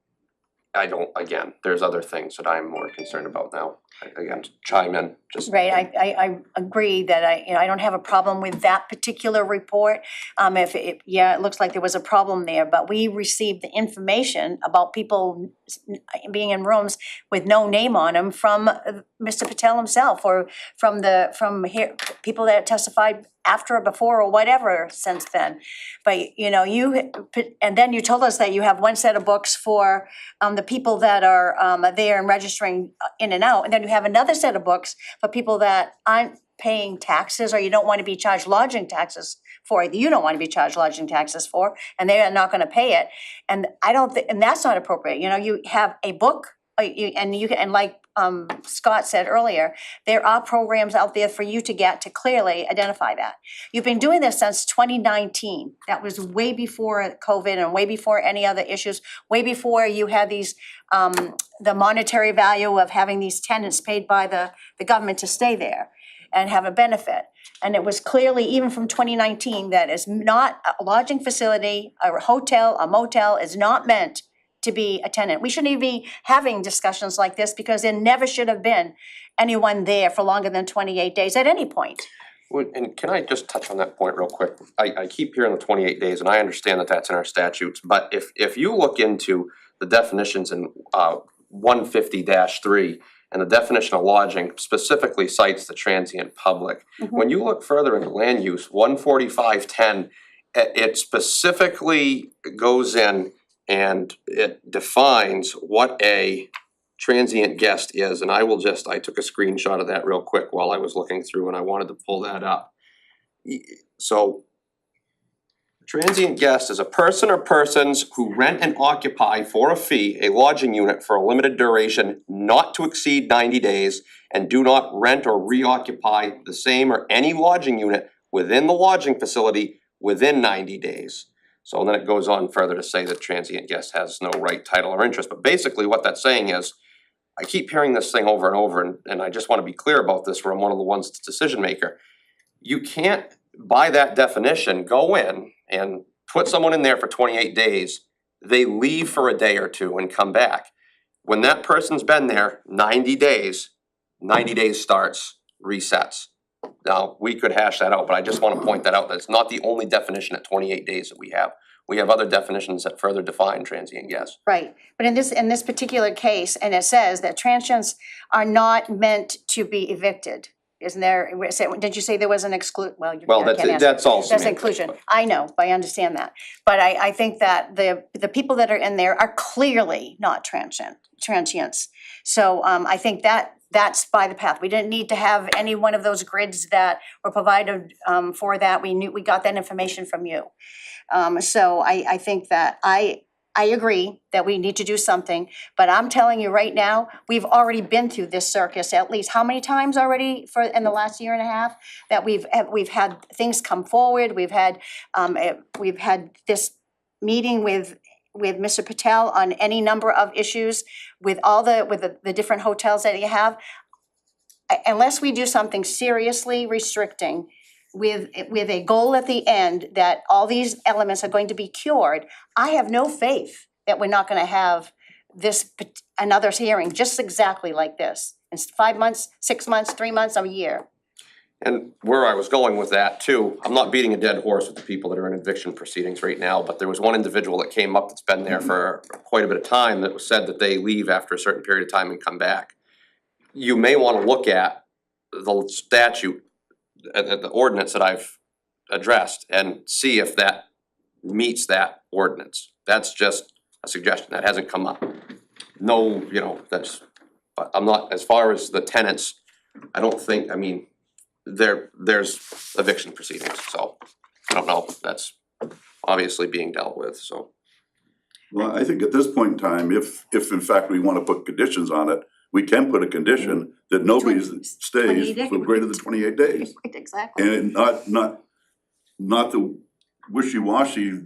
I don't, again, there's other things that I'm more concerned about now. Again, chime in, just. Right, I agree that I don't have a problem with that particular report. It looks like there was a problem there, but we received the information about people being in rooms with no name on them from Mr. Patel himself, or from people that testified after or before or whatever since then. But, and then you told us that you have one set of books for the people that are there and registering in and out, and then you have another set of books for people that aren't paying taxes, or you don't want to be charged lodging taxes for, you don't want to be charged lodging taxes for, and they are not gonna pay it. And I don't think, and that's not appropriate, you have a book, and like Scott said earlier, there are programs out there for you to get to clearly identify that. You've been doing this since 2019. That was way before COVID and way before any other issues, way before you had these, the monetary value of having these tenants paid by the government to stay there and have a benefit. And it was clearly, even from 2019, that is not a lodging facility, a hotel, a motel is not meant to be a tenant. We shouldn't even be having discussions like this, because there never should have been anyone there for longer than 28 days at any point. And can I just touch on that point real quick? I keep hearing the 28 days, and I understand that that's in our statutes, but if you look into the definitions in 150-3, and the definition of lodging specifically cites the transient public. When you look further into land use, 145-10, it specifically goes in and it defines what a transient guest is, and I took a screenshot of that real quick while I was looking through, and I wanted to pull that up. So, transient guest is a person or persons who rent and occupy for a fee a lodging unit for a limited duration not to exceed 90 days and do not rent or reoccupy the same or any lodging unit within the lodging facility within 90 days. So then it goes on further to say that transient guest has no right, title, or interest. But basically what that's saying is, I keep hearing this thing over and over, and I just want to be clear about this, where I'm one of the ones that's decision maker. You can't, by that definition, go in and put someone in there for 28 days, they leave for a day or two and come back. When that person's been there 90 days starts, resets. Now, we could hash that out, but I just wanna point that out, that it's not the only definition at 28 days that we have. We have other definitions that further define transient guests. Right, but in this particular case, and it says that transients are not meant to be evicted. Isn't there, did you say there was an well, you Well, can't answer. that's all That's semantic, inclusion, but- I know, I understand that, but I think that the people that are in there are clearly not transients. So I think that's by the path. We didn't need to have any one of those grids that were provided for that. We got that information from you. So I think that I agree that we need to do something, but I'm telling you right now, we've already been through this circus at least how many times already in the last year and a half, that we've had things come forward, we've had this meeting with Mr. Patel on any number of issues with the different hotels that you have. Unless we do something seriously restricting with a goal at the end that all these elements are going to be cured, I have no faith that we're not gonna have another hearing just exactly like this. In 5 months, 6 months, 3 months, a year. And where I was going with that too, I'm not beating a dead horse with the people that are in eviction proceedings right now, but there was one individual that came up that's been there for quite a bit of time that said that they leave after a certain period of time and come back. You may wanna look at the statute, at the ordinance that I've addressed, and see if that meets that ordinance. That's just a suggestion, that hasn't come up. No, but I'm not, as far as the tenants, I don't think, there's eviction proceedings, so I don't know, that's obviously being dealt with, so. Well, I think at this point in time, if in fact we wanna put conditions on it, we can put a condition that nobody stays 28 days. for greater than 28 days. Exactly. And not the wishy-washy,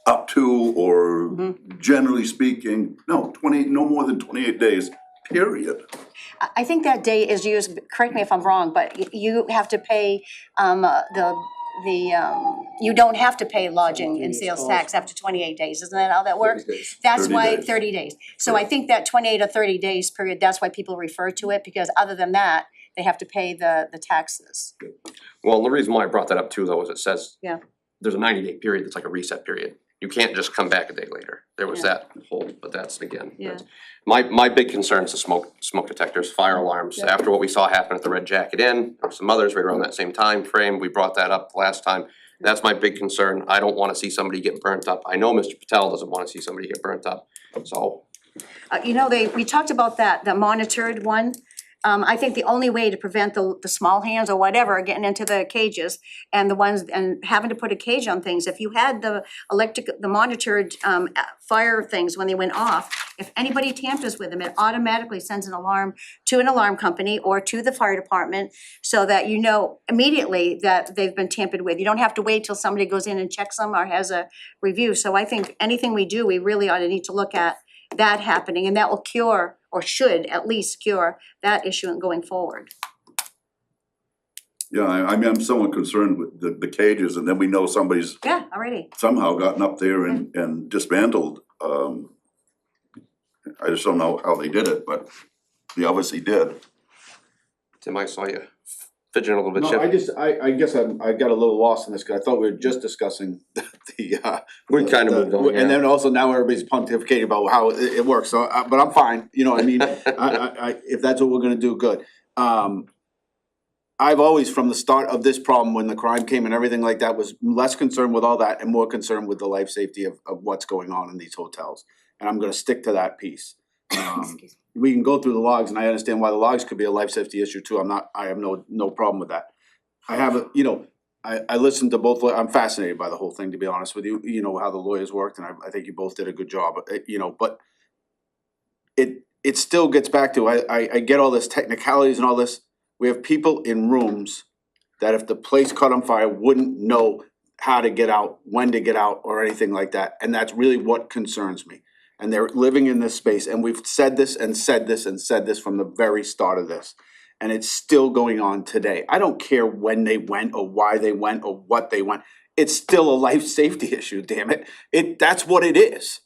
up to or generally speaking, no more than 28 days, period. I think that day is used, correct me if I'm wrong, but you have to pay the you don't have to pay lodging and sales tax after 28 days, isn't that how that works? 30 days. That's 30 why, days. 30 days. So I think that 28 or 30 days period, that's why people refer to it, because other than that, they have to pay the taxes. Well, the reason why I brought that up too, though, is it says Yeah. there's a 90-day period that's like a reset period. You can't just come back a day later. There was that whole, but that's again, Yeah. my big concern is the smoke detectors, fire alarms. Yeah. After what we saw happen at the Red Jacket Inn, there were some others right around that same time frame. We brought that up last time. That's my big concern. I don't wanna see somebody get burnt up. I know Mr. Patel doesn't wanna see somebody get burnt up, so. We talked about that, the monitored one. I think the only way to prevent the small hands or whatever getting into the cages and the ones, and having to put a cage on things, if you had the monitored, fire things when they went off, if anybody tampers with them, it automatically sends an alarm to an alarm company or to the fire department so that you know immediately that they've been tampered with. You don't have to wait till somebody goes in and checks them or has a review. So I think anything we do, we really ought to need to look at that happening, and that will cure, or should at least cure, that issue going forward. Yeah, I mean, I'm somewhat concerned with the cages, and then we know somebody's Yeah, already. somehow gotten up there and dismantled. I just don't know how they did it, but they obviously did. Tim, I saw you fidgeting a little bit, No, Chip. I guess I got a little lost in this, cause I thought we were just discussing the We kind of moved on, and yeah. then also now everybody's pontificating about how it works, so, but I'm fine, you know what I mean? I, if that's what we're gonna do, good. I've always, from the start of this problem, when the crime came and everything like that, was less concerned with all that and more concerned with the life safety of what's going on in these hotels. And I'm gonna stick to that piece. We can go through the logs, and I understand why the logs could be a life safety issue too, I have no problem with that. I have a, I listened to both, I'm fascinated by the whole thing, to be honest with you, how the lawyers worked, and I think you both did a good job, but it still gets back to, I get all this technicalities and all this. We have people in rooms that if the place caught on fire wouldn't know how to get out, when to get out, or anything like that, and that's really what concerns me. And they're living in this space, and we've said this and said this and said this from the very start of this. And it's still going on today. I don't care when they went or why they went or what they went. It's still a life safety issue, damn it. That's what it is.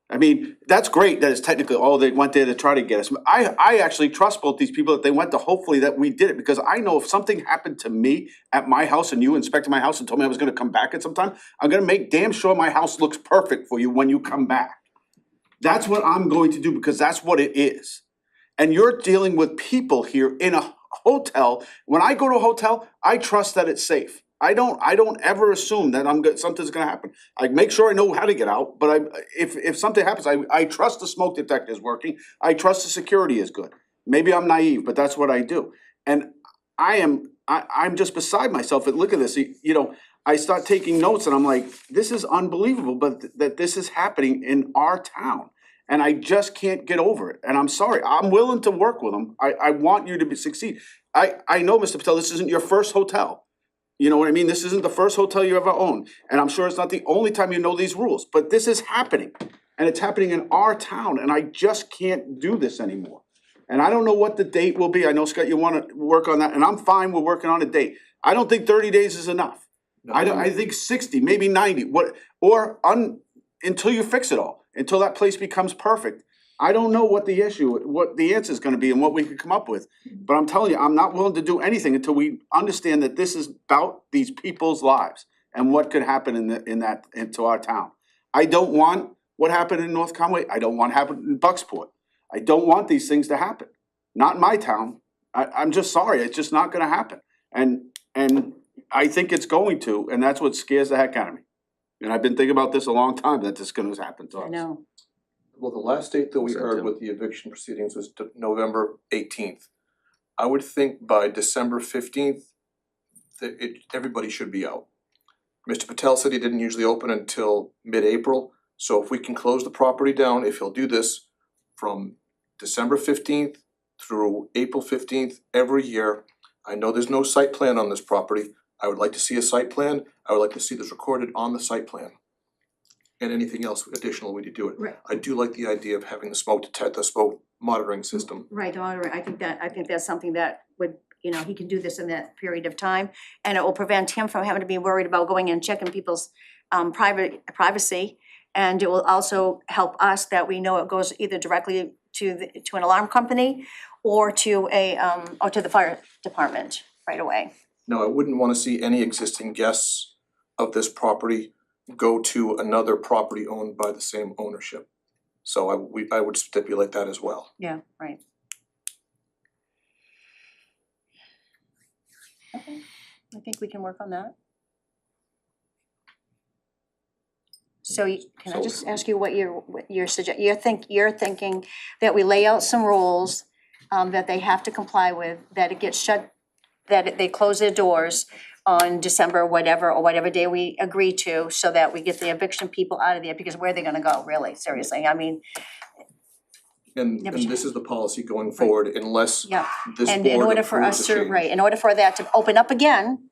I mean, that's great that it's technically, they went there to try to get us. I actually trust both these people that they went to, hopefully that we did it, because I know if something happened to me at my house and you inspected my house and told me I was gonna come back at some time, I'm gonna make damn sure my house looks perfect for you when you come back. That's what I'm going to do, because that's what it is. And you're dealing with people here in a hotel. When I go to a hotel, I trust that it's safe. I don't ever assume that something's gonna happen. I make sure I know how to get out, but if something happens, I trust the smoke detector is working. I trust the security is good. Maybe I'm naive, but that's what I do. And I'm just beside myself. And look at this, I start taking notes and I'm like, this is unbelievable, but that this is happening in our town. And I just can't get over it. And I'm sorry, I'm willing to work with them. I want you to succeed. I know, Mr. Patel, this isn't your first hotel. You know what I mean? This isn't the first hotel you ever owned. And I'm sure it's not the only time you know these rules, but this is happening. And it's happening in our town, and I just can't do this anymore. And I don't know what the date will be. I know, Scott, you wanna work on that, and I'm fine with working on a date. I don't think 30 days is enough. I think 60, maybe 90, until you fix it all, until that place becomes perfect. I don't know what the answer is gonna be and what we can come up with. But I'm telling you, I'm not willing to do anything until we understand that this is about these people's lives and what could happen into our town. I don't want what happened in North Conway. I don't want what happened in Bucksport. I don't want these things to happen. Not in my town. I'm just sorry, it's just not gonna happen. And I think it's going to, and that's what scares the heck out of me. And I've been thinking about this a long time, that this is gonna happen to us. I know. Well, the last date that we heard with the eviction proceedings was November 18th. I would think by December 15th, everybody should be out. Mr. Patel said he didn't usually open until mid-April, so if we can close the property down, if he'll do this from December 15th through April 15th every year. I know there's no site plan on this property. I would like to see a site plan. I would like to see this recorded on the site plan. And anything else additional when you do it. Right. I do like the idea of having the smoke monitoring system. Right, I think that's something that would you know, he can do this in that period of time. And it will prevent him from having to be worried about going and checking people's privacy. And it will also help us that we know it goes either directly to an alarm company or to the fire department right away. No, I wouldn't wanna see any existing guests of this property go to another property owned by the same ownership. So I would stipulate that as well. Yeah, right. Okay, I think we can work on that. So can I just ask you what you're thinking that we lay out some rules that they have to comply with, that it gets shut, that they close their doors on December whatever, or whatever day we agree to, so that we get the eviction people out of there, because where are they gonna go, really, seriously, I mean, And Yeah, but this is the policy going forward unless yeah. this And in board order for approves us a to, change. right, in order for that to open up again,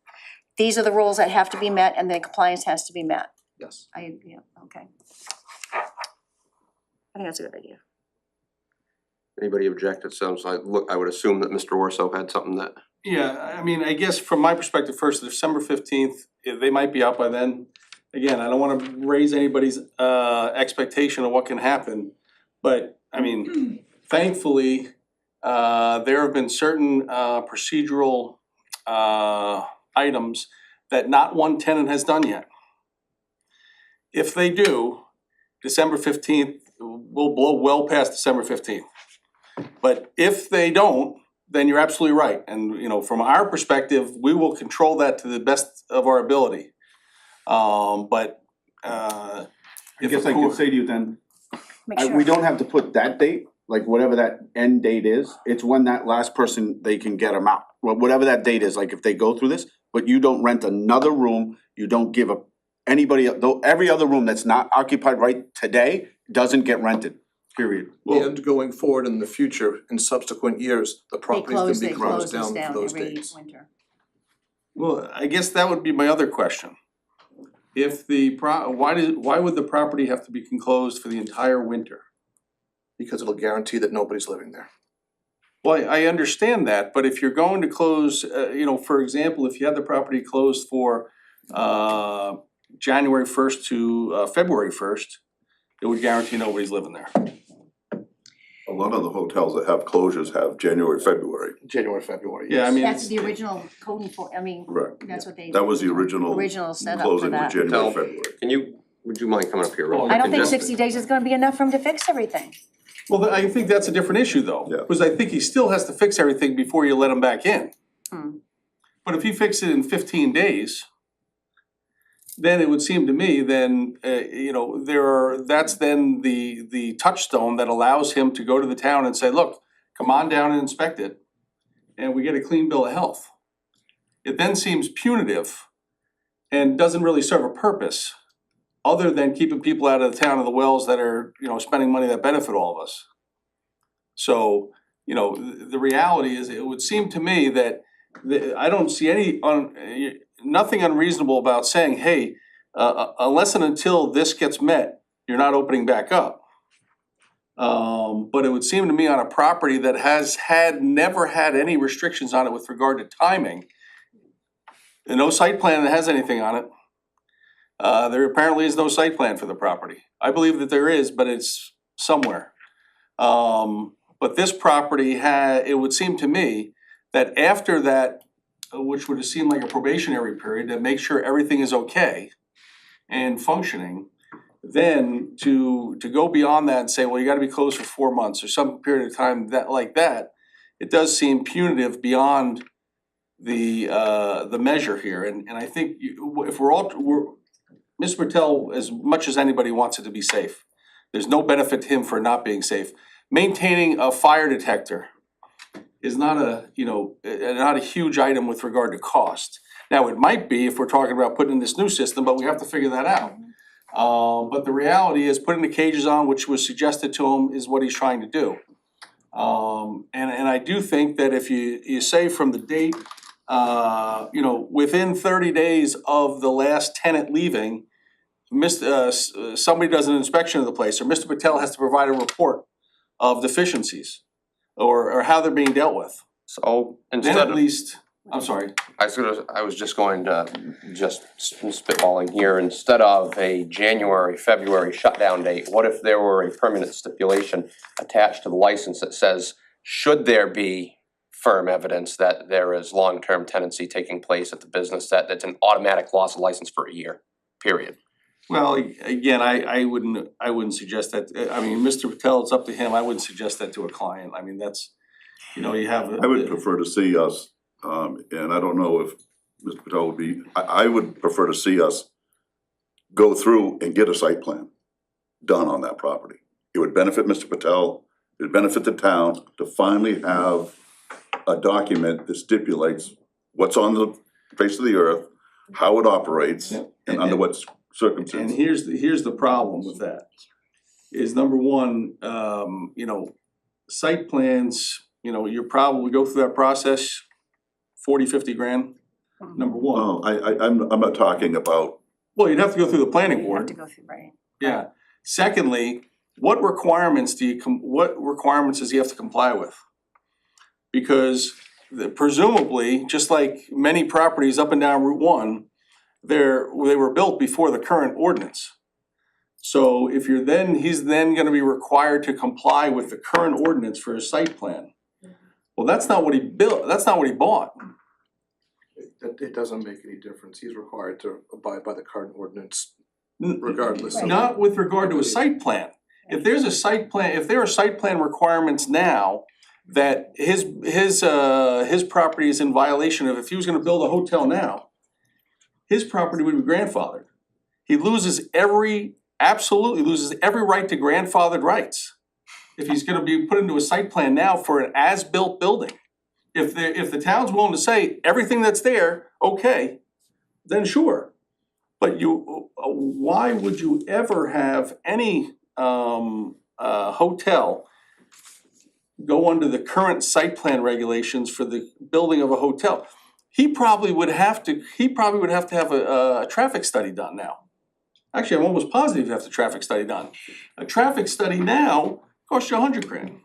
these are the rules that have to be met and the compliance has to be met. Yes. Okay. I think that's a good idea. Anybody object? It sounds like, look, I would assume that Mr. Orso had something that. Yeah, I mean, I guess from my perspective, first, December 15th, they might be out by then. Again, I don't wanna raise anybody's expectation of what can happen, but I mean, thankfully, there have been certain procedural items that not one tenant has done yet. If they do, December 15th, we'll blow well past December 15th. But if they don't, then you're absolutely right. And, you know, from our perspective, we will control that to the best of our ability. But I if guess a I court- could say to you then, Make sure. we don't have to put that date, like whatever that end date is, it's when that last person, they can get them out. Whatever that date is, like if they go through this, but you don't rent another room, you don't give up anybody, though, every other room that's not occupied right today doesn't get rented, period. And going forward in the future, in subsequent years, the They property's gonna close, be they close closed this down down for those every dates. winter. Well, I guess that would be my other question. If the why would the property have to be closed for the entire winter? Because it'll guarantee that nobody's living there. Well, I understand that, but if you're going to close, for example, if you had the property closed for January 1st to February 1st, it would guarantee nobody's living there. A lot of the hotels that have closures have January, February. January, February. Yeah, I mean, That's the original code for, I mean, Correct. that's what they. That was the original setup for closing was that. January, No. February. Would you mind coming up here real quick? I don't and think just- 60 days is gonna be enough for him to fix everything. Well, I think that's a different issue though, Yeah. because I think he still has to fix everything before you let him back in. Hmm. But if he fixed it in 15 days, then it would seem to me then, that's then the touchstone that allows him to go to the town and say, look, come on down and inspect it, and we get a clean bill of health. It then seems punitive and doesn't really serve a purpose, other than keeping people out of the town of the wells that are, spending money that benefit all of us. So, the reality is, it would seem to me that I don't see nothing unreasonable about saying, hey, unless and until this gets met, you're not opening back up. But it would seem to me on a property that has never had any restrictions on it with regard to timing, and no site plan that has anything on it. There apparently is no site plan for the property. I believe that there is, but it's somewhere. But this property it would seem to me that after that, which would seem like a probationary period, to make sure everything is okay and functioning, then to go beyond that and say, well, you gotta be closed for 4 months or some period of time that, it does seem punitive beyond the measure here. And I think if Mr. Patel, as much as anybody wants it to be safe, there's no benefit to him for not being safe. Maintaining a fire detector is not a huge item with regard to cost. Now, it might be if we're talking about putting in this new system, but we have to figure that out. But the reality is putting the cages on, which was suggested to him, is what he's trying to do. And I do think that if you say from the date, within 30 days of the last tenant leaving, somebody does an inspection of the place, or Mr. Patel has to provide a report of deficiencies or how they're being dealt with. So Then instead at of, least, I'm sorry, I was just going to, just spitballing here, instead of a January, February shutdown date, what if there were a permanent stipulation attached to the license that says, should there be firm evidence that there is long-term tenancy taking place at the business, that's an automatic loss of license for a year, period? well, again, I wouldn't suggest that, I mean, Mr. Patel, it's up to him, I wouldn't suggest that to a client, I mean, that's, you know, you have. I would prefer to see us, and I don't know if Mr. Patel would be, I would prefer to see us go through and get a site plan done on that property. It would benefit Mr. Patel, it would benefit the town to finally have a document that stipulates what's on the face of the earth, how it operates, and under what And circumstances. here's the problem with that, is number one, you know, site plans, you know, you're probably go through that process, 40, 50 grand, number one. Oh, I'm not talking about, Well, you'd have to go through the planning You have board, to go through, right? yeah. Secondly, what requirements does he have to comply with? Because presumably, just like many properties up and down Route 1, they were built before the current ordinance. So if he's then gonna be required to comply with the current ordinance for his site plan. Well, that's not what he built, that's not what he bought. It doesn't make any difference, he's required to abide by the current ordinance regardless. Not with regard to a site plan. If there are site plan requirements now that his property is in violation of, if he was gonna build a hotel now, his property would be grandfathered. He absolutely loses every right to grandfathered rights if he's gonna be put into a site plan now for an as-built building. If the town's willing to say everything that's there, okay, then sure. But why would you ever have any hotel go under the current site plan regulations for the building of a hotel? He probably would have to have a traffic study done now. Actually, I'm almost positive you have the traffic study done. A traffic study now costs you $100 grand.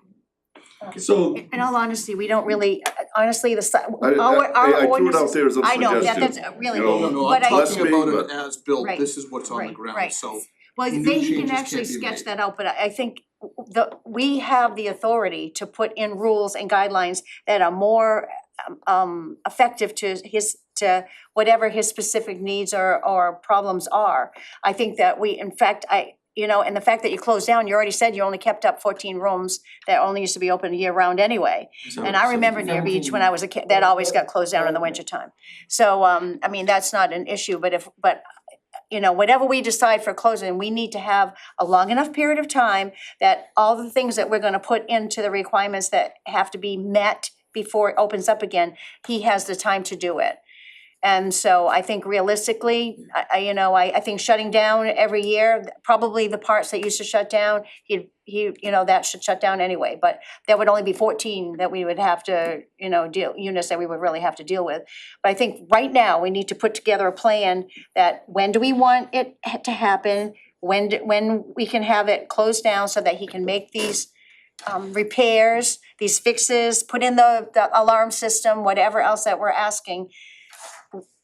So, In all honesty, we don't really, honestly, I threw it out there as a I know, suggestion. that's really, You know, No, but I'm I. talking about but- it as built, Right, this is what's on the right, ground, right. so. Well, new he can changes actually can't be sketch made. that out, but I think we have the authority to put in rules and guidelines that are more effective to whatever his specific needs or problems are. I think that in fact, and the fact that you closed down, you already said you only kept up 14 rooms that only used to be open year round anyway. And I remember Near Beach when I was a kid, that always got closed down in the winter time. So, I mean, that's not an issue, but whatever we decide for closing, we need to have a long enough period of time that all the things that we're gonna put into the requirements that have to be met before it opens up again, he has the time to do it. And so I think realistically, I think shutting down every year, probably the parts that used to shut down, that should shut down anyway, but there would only be 14 that we would have to, units that we would really have to deal with. But I think right now, we need to put together a plan that when do we want it to happen? When we can have it closed down so that he can make these repairs, these fixes, put in the alarm system, whatever else that we're asking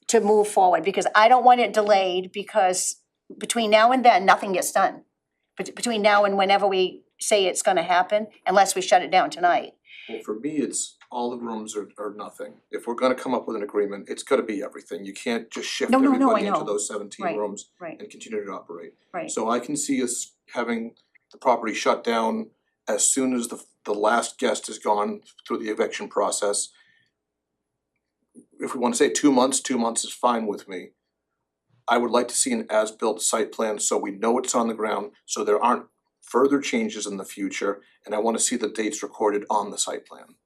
to move forward, because I don't want it delayed, because between now and then, nothing gets done. But between now and whenever we say it's gonna happen, unless we shut it down tonight. Well, for me, it's all the rooms are nothing. If we're gonna come up with an agreement, it's gotta be everything. You can't just shift No, I everybody into know. those 17 Right, rooms right. and continue to operate. Right. So I can see us having the property shut down as soon as the last guest has gone through the eviction process. If we wanna say 2 months, 2 months is fine with me. I would like to see an as-built site plan so we know it's on the ground, so there aren't further changes in the future, and I wanna see the dates recorded on the site plan.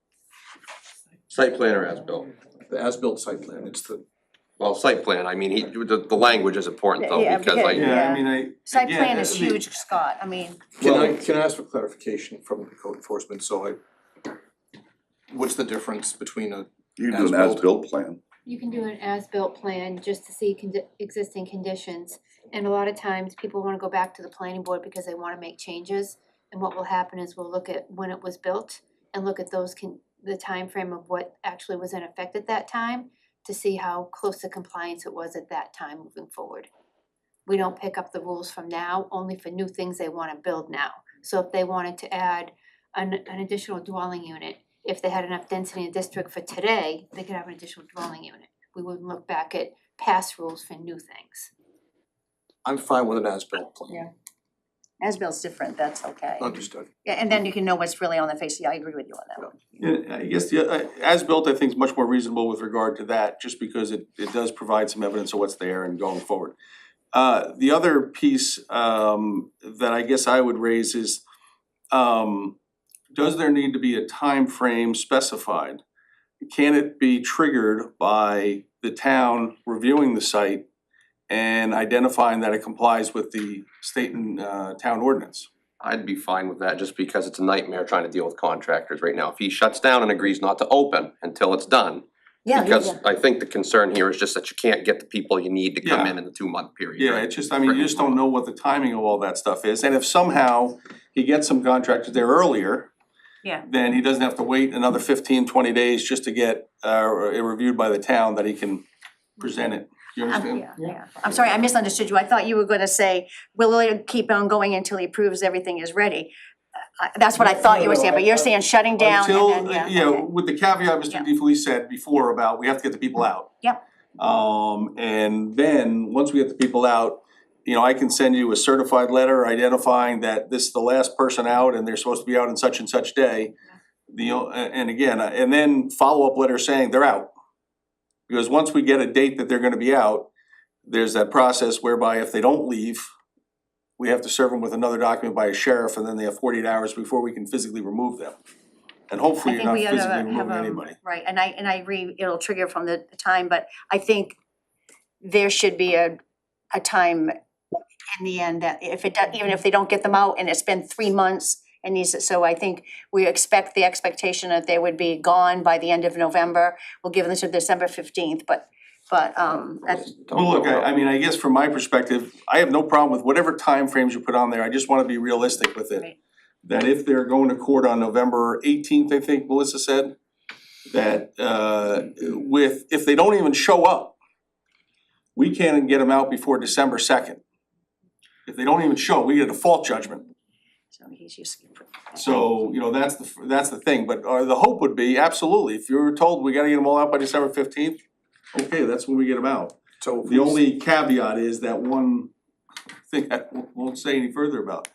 Site plan or as-built? The as-built site plan, it's the, Well, site plan, I mean, the language is important though, Yeah, because because- yeah, I mean, Site again, plan is the- huge, Scott, I mean, can I ask for clarification from the code enforcement, what's the difference between a You can do an As-built. as-built plan. You can do an as-built plan just to see existing conditions. And a lot of times, people wanna go back to the planning board because they wanna make changes. And what will happen is we'll look at when it was built and look at those the timeframe of what actually was in effect at that time to see how close to compliance it was at that time moving forward. We don't pick up the rules from now, only for new things they wanna build now. So if they wanted to add an additional dwelling unit, if they had enough density in the district for today, they could have an additional dwelling unit. We wouldn't look back at past rules for new things. I'm fine with an as-built plan. Yeah. As-bill's different, that's okay. Understood. Yeah, and then you can know what's really on the face, yeah, I agree with you on that one. Yeah, I guess the, as-built, I think is much more reasonable with regard to that, just because it does provide some evidence of what's there and going forward. The other piece, that I guess I would raise is, does there need to be a time frame specified? Can it be triggered by the town reviewing the site and identifying that it complies with the state and town ordinance? I'd be fine with that, just because it's a nightmare trying to deal with contractors right now. If he shuts down and agrees not to open until it's done, Yeah, because I think the concern here is just that you can't get the people you need to come Yeah. in the 2-month period. Yeah, right? it's just, I mean, you just don't know what the timing of all that stuff is, and if somehow he gets some contractors there earlier, Yeah. then he doesn't have to wait another 15, 20 days just to get it reviewed by the town that he can present it. You understand? Yeah. I'm sorry, I misunderstood you. I thought you were gonna say, we'll let it keep on going until he proves everything is ready. That's what I thought you were saying, but you're saying shutting down Until, and then, you okay. know, with the caveat Yeah. Mr. DeFelice said before about we have to get the people out. Yep. And then, once we get the people out, you know, I can send you a certified letter identifying that this is the last person out and they're supposed to be out on such and such day. And again, and then follow-up letter saying they're out. Because once we get a date that they're gonna be out, there's that process whereby if they don't leave, we have to serve them with another document by a sheriff, and then they have 48 hours before we can physically remove them. And hopefully I you're think not we oughta physically have removing anybody. right, and I agree, it'll trigger from the time, but I think there should be a time in the end that if it does, even if they don't get them out and it's been 3 months and these, so I think we expect the expectation that they would be gone by the end of November. We'll give them to December 15th, but that's, Well, look, I mean, I guess from my perspective, I have no problem with whatever timeframes you put on there, I just wanna be realistic with it. Right. That if they're going to court on November 18th, I think Melissa said, that if they don't even show up, we can't get them out before December 2nd. If they don't even show, we get a default judgment. so he's just. So, you know, that's the thing, but the hope would be, absolutely, if you were told we gotta get them all out by December 15th, okay, that's when we get them out. So The only caveat is that one thing I won't say any further about,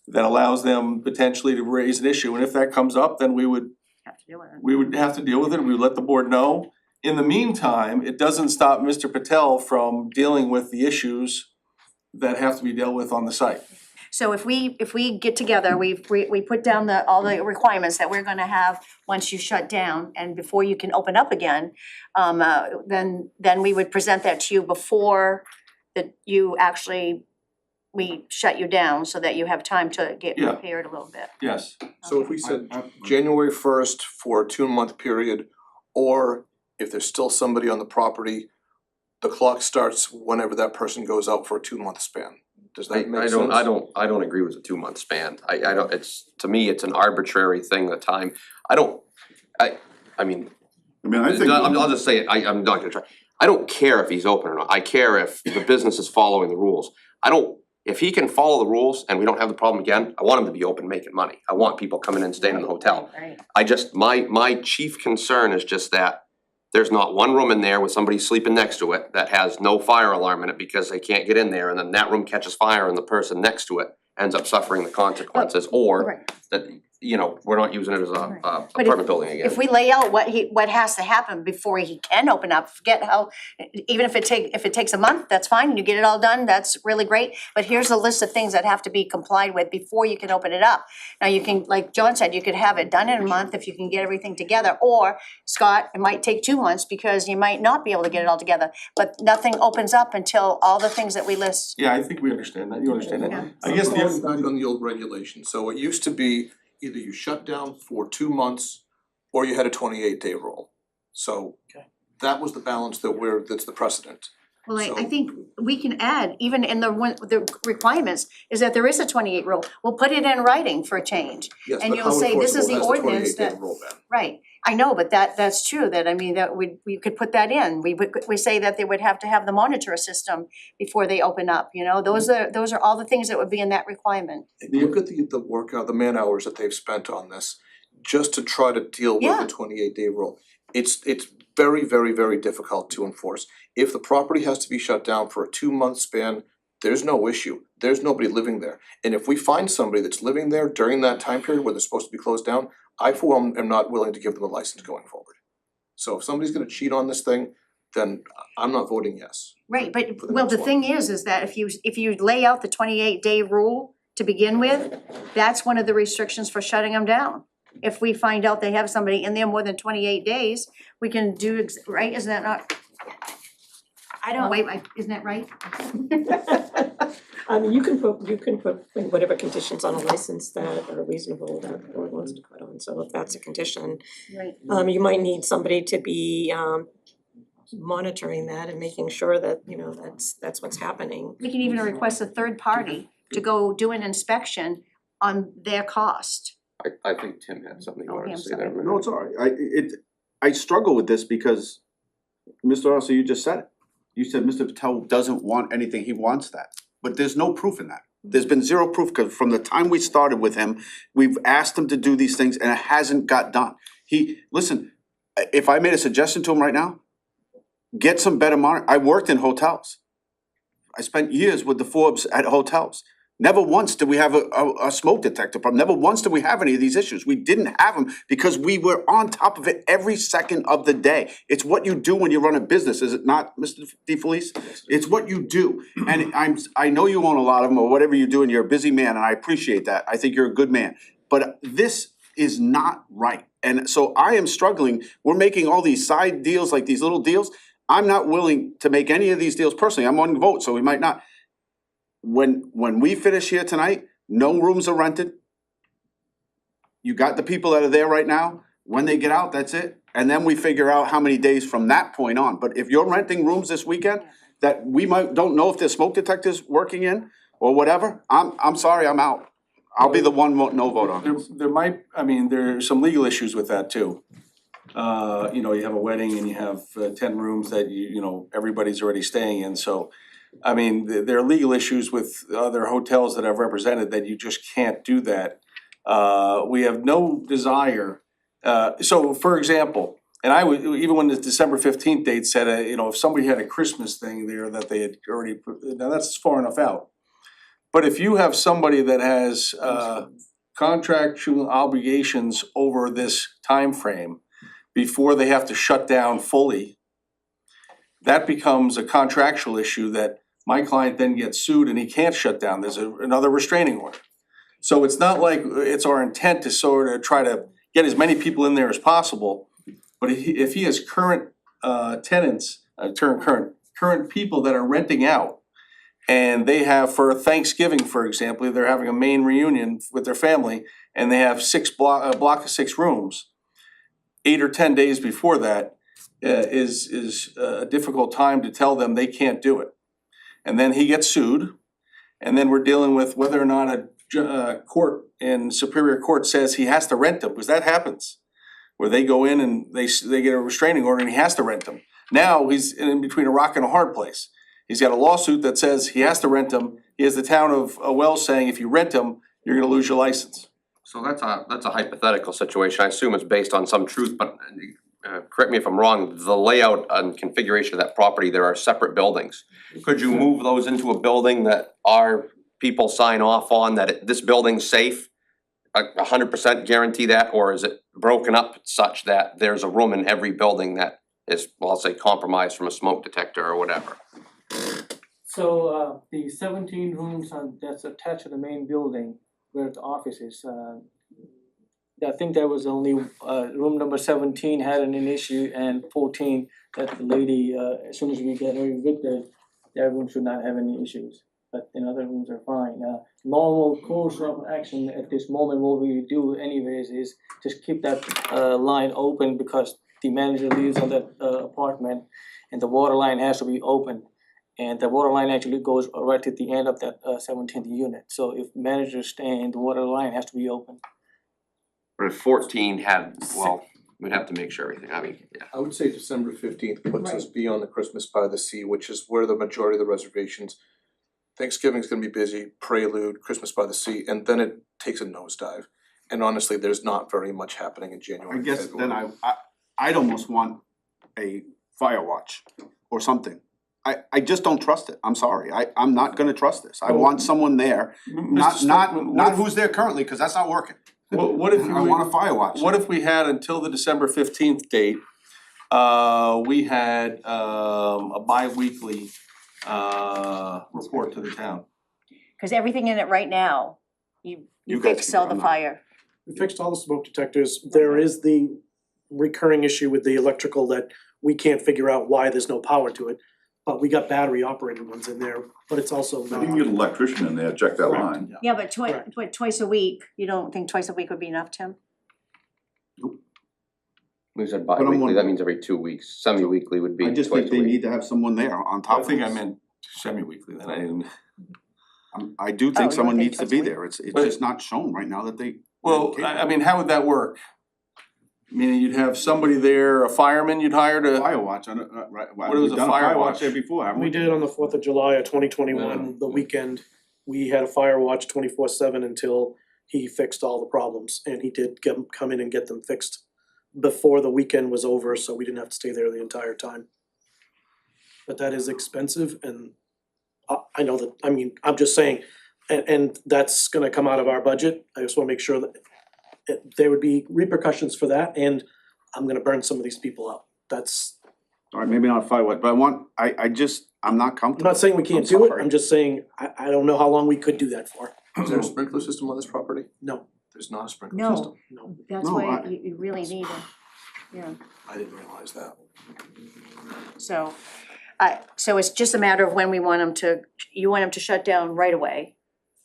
that allows them potentially to raise an issue, and if that comes up, then we would Have to deal with it. we would have to deal with it, we would let the board know. In the meantime, it doesn't stop Mr. Patel from dealing with the issues that have to be dealt with on the site. So if we get together, we put down all the requirements that we're gonna have once you shut down and before you can open up again, then we would present that to you before we shut you down so that you have time to get Yeah. prepared a little bit. Yes. So if we said January 1st for a 2-month period, or if there's still somebody on the property, the clock starts whenever that person goes out for a 2-month span. Does that make sense? I don't agree with the 2-month span. I don't, to me, it's an arbitrary thing, the time. I mean, I mean, I think. I'll just say it, I'm not gonna try. I don't care if he's open or not. I care if the business is following the rules. If he can follow the rules and we don't have the problem again, I want him to be open making money. I want people coming in and staying in the hotel. Right. My chief concern is just that there's not one room in there with somebody sleeping next to it that has no fire alarm in it because they can't get in there, and then that room catches fire and the person next to it ends up suffering the consequences, or Right. that, you know, we're not using it as Right. a But apartment building again. If we lay out what has to happen before he can open up, forget how, even if it takes a month, that's fine, and you get it all done, that's really great. But here's a list of things that have to be complied with before you can open it up. Now, you can, like John said, you could have it done in a month if you can get everything together, or Scott, it might take 2 months because you might not be able to get it all together. But nothing opens up until all the things that we list. Yeah, I think we understand that, you understand Yeah. that. I guess I'm going the, back on the old regulation, so it used to be either you shut down for 2 months or you had a 28-day rule. So that was the balance that's the precedent. Well, I So- think we can add, even in the requirements, is that there is a 28 rule. We'll put it in writing for a change. Yes, And but you'll how say, this is enforceable the has ordinance 28-day that- rule been? Right, I know, but that's true, that, I mean, that we could put that in. We say that they would have to have the monitor system before they open up, you know? Those are all the things that would be in that requirement. Look at the work out, the man hours that they've spent on this, just to try to deal with Yeah. the 28-day rule. It's very, very, very difficult to enforce. If the property has to be shut down for a 2-month span, there's no issue. There's nobody living there. And if we find somebody that's living there during that time period where they're supposed to be closed down, I for one am not willing to give them a license going forward. So if somebody's gonna cheat on this thing, then I'm not voting yes. Right, but, For the well, next the one. thing is that if you lay out the 28-day rule to begin with, that's one of the restrictions for shutting them down. If we find out they have somebody in there more than 28 days, we can do, right, isn't that not? I don't, wait, isn't that right? You can put whatever conditions on a license that are reasonable that the board wants to put on, so if that's a condition. Right. You might need somebody to be monitoring that and making sure that, you know, that's what's happening. We can even request a third party to go do an inspection on their cost. I think Tim had something he Oh, wanted I'm to say sorry. there. No, it's all right. I struggle with this because, Mr. Russell, you just said it. You said Mr. Patel doesn't want anything, he wants that. But there's no proof in that. There's been zero proof, because from the time we started with him, we've asked him to do these things and it hasn't got done. Listen, if I made a suggestion to him right now, get some better monitor. I worked in hotels. I spent years with the Forbes at hotels. Never once did we have a smoke detector problem. Never once did we have any of these issues. We didn't have them because we were on top of it every second of the day. It's what you do when you run a business, is it not, Mr. DeFelice? It's what you do. And I know you own a lot of them or whatever you do and you're a busy man, and I appreciate that. I think you're a good man. But this is not right. And so I am struggling. We're making all these side deals, like these little deals. I'm not willing to make any of these deals personally. I'm on the vote, so we might not. When we finish here tonight, no rooms are rented. You got the people that are there right now. When they get out, that's it. And then we figure out how many days from that point on. But if you're renting rooms this weekend that we don't know if there's smoke detectors working in or whatever, I'm sorry, I'm out. I'll be the one no vote on this. There's some legal issues with that too. You have a wedding and you have 10 rooms that everybody's already staying in, so. There are legal issues with other hotels that I've represented that you just can't do that. We have no desire, so for example, and I would, even when the December 15th date said, if somebody had a Christmas thing there that they had already, now that's far enough out. But if you have somebody that has contractual obligations over this time frame before they have to shut down fully, that becomes a contractual issue that my client then gets sued and he can't shut down. There's another restraining order. So it's not like it's our intent to sort of try to get as many people in there as possible. But if he has current tenants, current people that are renting out, and they have, for Thanksgiving, for example, they're having a Maine reunion with their family, and they have a block of 6 rooms, 8 or 10 days before that, is a difficult time to tell them they can't do it. And then he gets sued, and then we're dealing with whether or not a court in Superior Court says he has to rent them, because that happens. Where they go in and they get a restraining order and he has to rent them. Now he's in between a rock and a hard place. He's got a lawsuit that says he has to rent them. He has the town of Wells saying if you rent them, you're gonna lose your license. So that's a hypothetical situation. I assume it's based on some truth, but correct me if I'm wrong, the layout and configuration of that property, there are separate buildings. Could you move those into a building that our people sign off on that this building's safe? 100% guarantee that, or is it broken up such that there's a room in every building that is, well, I'll say compromised from a smoke detector or whatever? So the 17 rooms that's attached to the main building where the office is, I think there was only room number 17 had an issue, and 14 that the lady, as soon as we get her evicted, that room should not have any issues. But the other rooms are fine. Normal course of action at this moment, what we do anyways is just keep that line open, because the manager lives on that apartment and the water line has to be open. And the water line actually goes right at the end of that 17th unit. So if managers staying, the water line has to be open. But if 14 had, well, we'd have to make sure everything, I mean, yeah. I would say December 15th puts us beyond the Christmas by the Sea, which is where the majority of the reservations. Thanksgiving's gonna be busy, Prelude, Christmas by the Sea, and then it takes a nosedive. And honestly, there's not very much happening in January. I guess February. then I'd almost want a fire watch or something. I just don't trust it, I'm sorry, I'm not gonna trust this, I want someone there, not who's there currently, cause that's not working. What if I want a fire watch. What if we had until the December 15th date, we had a bi-weekly report to the town? Cause everything in it right now, you You guys fixed can all go, the I'm not. fire. We fixed all the smoke detectors. There is the recurring issue with the electrical that we can't figure out why there's no power to it. But we got battery operated ones in there, but it's also You not. can get an electrician in there, check that Correct. line. Yeah, but Correct. twice a week, you don't think twice a week would be enough, Tim? We said I'm bi-weekly, that wondering- means every 2 weeks, semi-weekly would be I just twice think a they week. need to have someone there on top I of think I this. meant semi-weekly, then I didn't. I do Oh, think you someone don't think needs to twice a be week? there, it's But- just not shown right now that they. Well, I mean, how would that work? Meaning you'd have somebody there, a fireman you'd hire to, Fire watch, I don't, right, What is we've a done a fire fire watch? watch there before, haven't we? We did on the 4th of July of 2021, the weekend. We had a fire watch 24/7 until he fixed all the problems. And he did come in and get them fixed before the weekend was over, so we didn't have to stay there the entire time. But that is expensive and I know that, I mean, I'm just saying, and that's gonna come out of our budget. I just wanna make sure that there would be repercussions for that and I'm gonna burn some of these people out. That's, Alright, maybe not a fire watch, but I'm not I'm comfortable. not saying we can't I'm do it, sorry. I'm just saying, I don't know how long we could do that for. Is there a sprinkler system on this property? No, There's not a sprinkler system. No, that's No, why I- you really need it, yeah, I didn't realize that. so. So it's just a matter of when we want them to, you want them to shut down right away.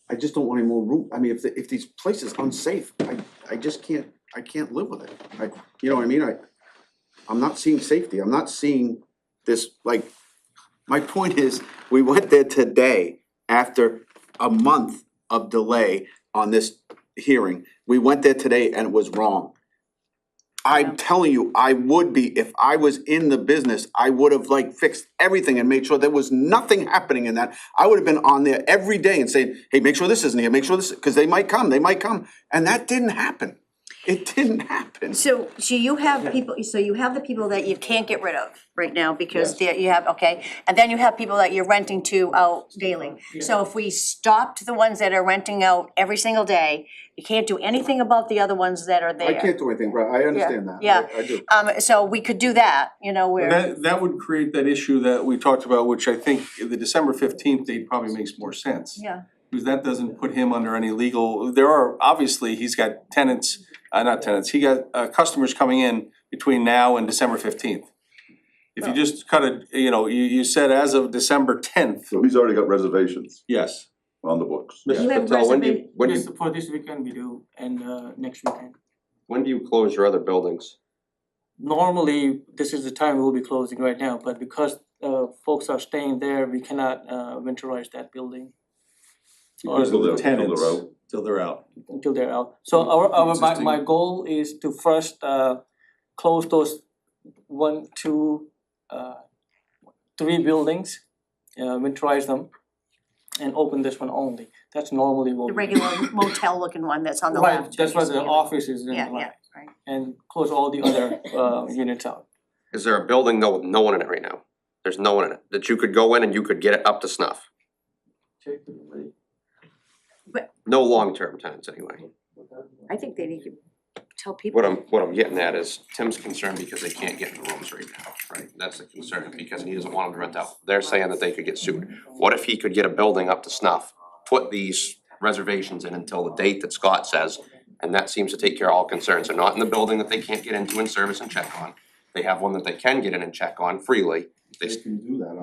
I just don't want any more room, I mean, if these places unsafe, I just can't live with it. You know what I mean, I'm not seeing safety, I'm not seeing this, like, my point is, we went there today after a month of delay on this hearing. We went there today and it was wrong. I'm telling you, I would be, if I was in the business, I would have like fixed everything and made sure there was nothing happening in that. I would have been on there every day and saying, hey, make sure this isn't here, make sure this, cause they might come, and that didn't happen. It didn't happen. So you have people, so you have the people that you can't get rid of right now because you have, okay, and then you have people that you're renting to out daily. So if we stopped the ones that are renting out every single day, you can't do anything about the other ones that are there. I can't do anything, bro, I understand that. Yeah. I do. So we could do that, you know, where, That would create that issue that we talked about, which I think the December 15th date probably makes more sense. yeah, Because that doesn't put him under any legal, there are, obviously, he's got tenants, not tenants, he got customers coming in between now and December 15th. If you just cut it, you said as of December 10th, So he's already got reservations yes. on the books. Mr. You have Patel, when do This you, for this weekend we do and next weekend. when do you close your other buildings? Normally, this is the time we'll be closing right now, but because folks are staying there, we cannot winterize that building. Or Till they're- The till they're tenants, out. till they're out. until they're out. So my goal is to first close those 1, 2, 3 buildings, winterize them, and open this one only. That's normally what the we regular motel looking one that's on the Right, left. that's why the office is in Yeah, the yeah, line, right. and close all the other units out. Is there a building with no one in it right now? There's no one in it, that you could go in and you could get it up to snuff? No long-term tenants anyway. I think they need to tell people. What I'm getting at is Tim's concerned because they can't get in the rooms right now, right? That's the concern, because he doesn't want them to rent out. They're saying that they could get sued. What if he could get a building up to snuff, put these reservations in until the date that Scott says, and that seems to take care of all concerns. They're not in the building that they can't get into and service and check on. They have one that they can get in and check on freely. They can do that,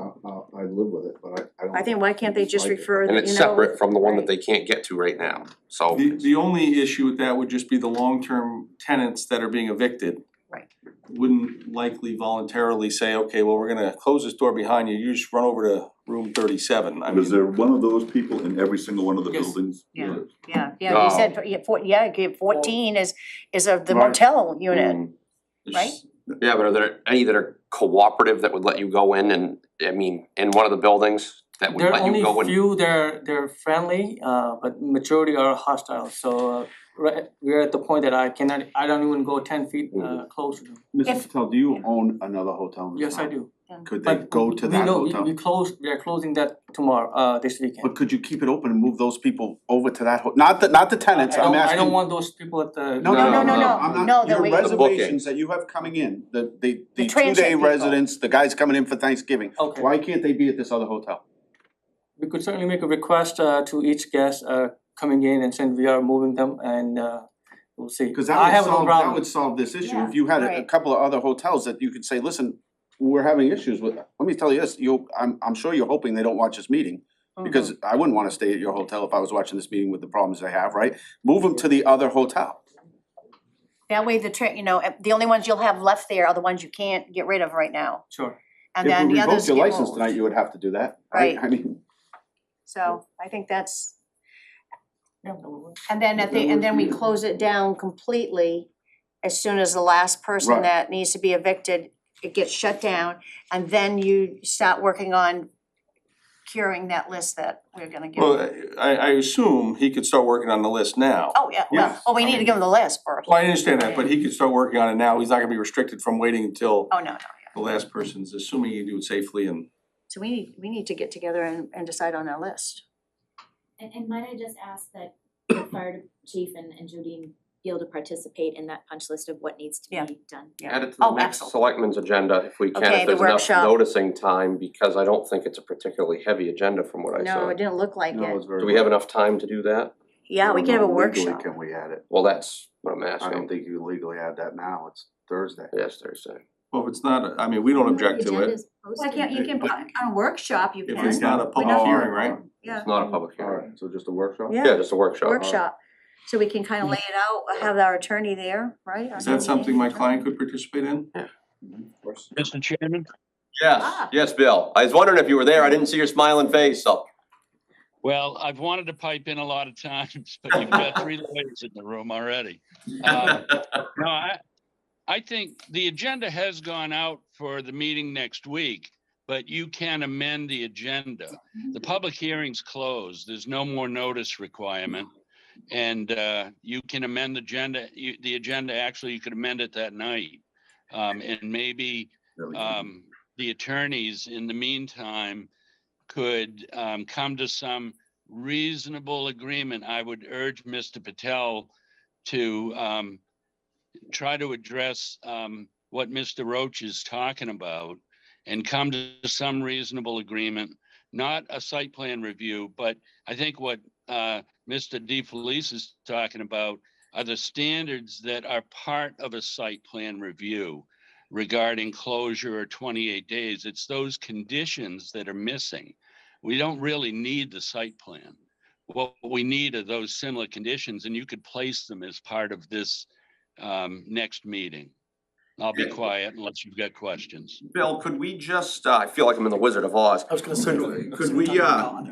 I live with it, but I don't. I think, why can't they just like it. refer, you And know? it's separate from the one that right. they can't get to right now, so. The only issue with that would just be the long-term tenants that are being evicted. Right. Wouldn't likely voluntarily say, okay, well, we're gonna close this door behind you, you just run over to room 37. I Was mean, there one of those people in every single one of the Yes. buildings? Yeah. Yeah, Oh. you said, 14 is the Right. motel unit. Mm. right? Yeah, but are there any that are cooperative that would let you go in and, I mean, in one of the buildings that would There are let you only go in? few they're friendly, but majority are hostile, so we're at the point that I don't even go 10 feet closer to them. Mr. Patel, do you own another hotel in this Yes, I town? do. Could they But go to we that know, hotel? we are closing that tomorrow, this weekend. But could you keep it open and move those people over to that not the tenants, I'm asking. I don't want those people at the. No, No, I'm no, not, that your we- reservations that you have coming in, the transient 2-day people. residents, the guys coming in for Thanksgiving. Okay. Why can't they be at this other hotel? We could certainly make a request to each guest coming in and saying we are moving them and we'll see. Cause I have no that problem. would solve this issue, Yeah, if you had a right. couple of other hotels that you could say, listen, we're having issues with, let me tell you this, I'm sure you're hoping they don't watch this meeting. Because I wouldn't wanna stay at your hotel if I was watching this meeting with the problems they have, right? Move them to the other hotel. That way the only ones you'll have left there are the ones you can't get rid of right now. Sure. And then the others If we revoked your get license moved. tonight, you would have to do that, right? Right. I mean, So I think that's, Yeah, that will work. and then and then we close it down completely as soon as the last person Right. that needs to be evicted, it gets shut down, and then you start working on curing that list that we're gonna give. Well, I assume he could start working on the list now. Oh, yeah, Yes. well, we need to give them the list first. Well, I understand that, but he could start working on it now, he's not gonna be restricted from waiting until Oh, no, the last person's, assuming you do it safely and. so we need to get together and decide on that list. And might I just ask that the fire chief and Judy be able to participate in that punch list of what needs to Yeah. be done? Add it to the Oh, next excellent. selectmen's agenda if we can, Okay, if the there's enough workshop. noticing time, because I don't think it's a particularly heavy agenda from what I saw. No, it didn't look like no, it. it's very. Do we have enough time to do that? Yeah, we can have a Legally, workshop. can we add it? Well, that's what I'm I don't asking. think you can legally add that now, it's Thursday. Yes, Thursday. Well, if it's not, I mean, we don't object to it, Why can't, you can, on a workshop, you can. if it's not a We're public not- hearing, right? Yeah, It's not a public hearing. Alright, so just a workshop? Yeah. Yeah, just a workshop. workshop, so we can kind of lay it out, have our attorney there, right? Our Is that something my attorney. client could participate in? Of course. Mr. Chairman? Yes, Ah. yes, Bill. I was wondering if you were there. I didn't see your smiling face, so. Well, I've wanted to pipe in a lot of times, but you've got 3 lawyers in the room already. No, I think the agenda has gone out for the meeting next week, but you can amend the agenda. The public hearing's closed. There's no more notice requirement. And you can amend the agenda. The agenda, actually, you could amend it that night. And maybe the attorneys in the meantime could come to some reasonable agreement. I would urge Mr. Patel to try to address what Mr. Roach is talking about and come to some reasonable agreement, not a site plan review, but I think what Mr. DeFelice is talking about are the standards that are part of a site plan review regarding closure or 28 days. It's those conditions that are missing. We don't really need the site plan. What we need are those similar conditions, and you could place them as part of this next meeting. I'll be quiet unless you've got questions. Bill, could we just, I feel like I'm in the Wizard of Oz. I was gonna say. Could we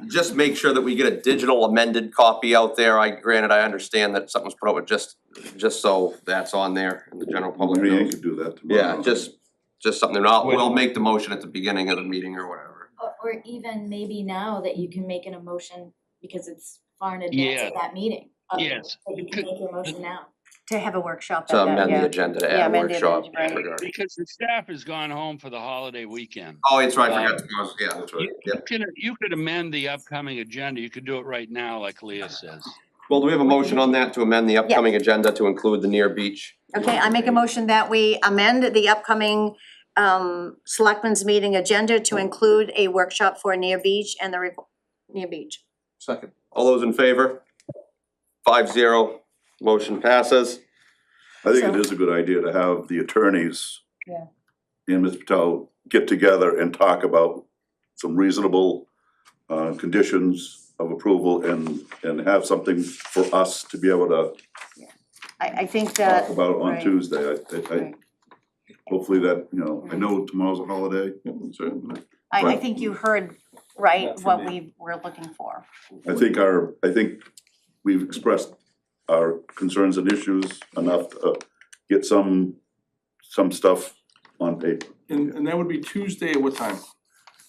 just make sure that we get a digital amended copy out there? Granted, I understand that something was put out, but just so that's on there and the general public Leanne knows. could do that tomorrow. Yeah, just something, we'll make the motion at the beginning of the meeting or whatever. Or even maybe now that you can make an emotion because it's far in advance Yeah. of that meeting. Yes. That you can make your motion now. To have a workshop. To at that, amend yeah. the agenda to Yeah, add a amend the workshop. agenda, right. regarding- Because the staff has gone home for the holiday weekend. Oh, that's right, I forgot to go, yeah, that's right, yeah. You could amend the upcoming agenda. You could do it right now, like Leah says. Well, do we have a motion on that to amend the upcoming agenda to include the near beach? Okay, I make a motion that we amend the upcoming selectmen's meeting agenda to include a workshop for Near Beach and the Near Beach. Second. All those in favor? 5-0, motion passes. I think it So- is a good idea to have the attorneys. Yeah. And Mr. Patel get together and talk about some reasonable conditions of approval and have something for us to be able to I think that. talk about on right. Tuesday. I Right. hopefully that, I know tomorrow's a holiday. I Right. think you heard, right, Yeah, for what me. we were looking for. I think we've expressed our concerns and issues enough to get some some stuff on paper. And that would be Tuesday at what time?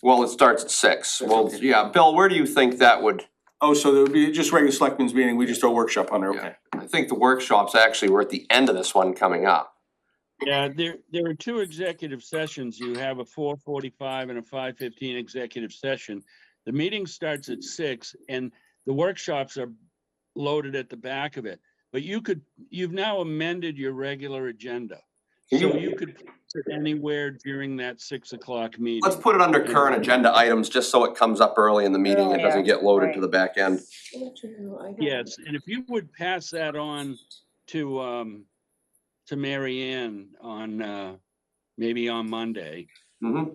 Well, it starts at 6. Well, yeah, Bill, where do you think that would? Oh, so there would be just regular selectmen's meeting, we just throw a workshop on there, okay. I think the workshops actually were at the end of this one coming up. Yeah, there are two executive sessions. You have a 4:45 and a 5:15 executive session. The meeting starts at 6 and the workshops are loaded at the back of it. But you've now amended your regular agenda. So you could place it anywhere during that 6 o'clock meeting. Let's put it under current agenda items, just so it comes up early in the meeting, it doesn't get loaded to the back end. Yes, and if you would pass that on to Mary Ann on, maybe on Monday.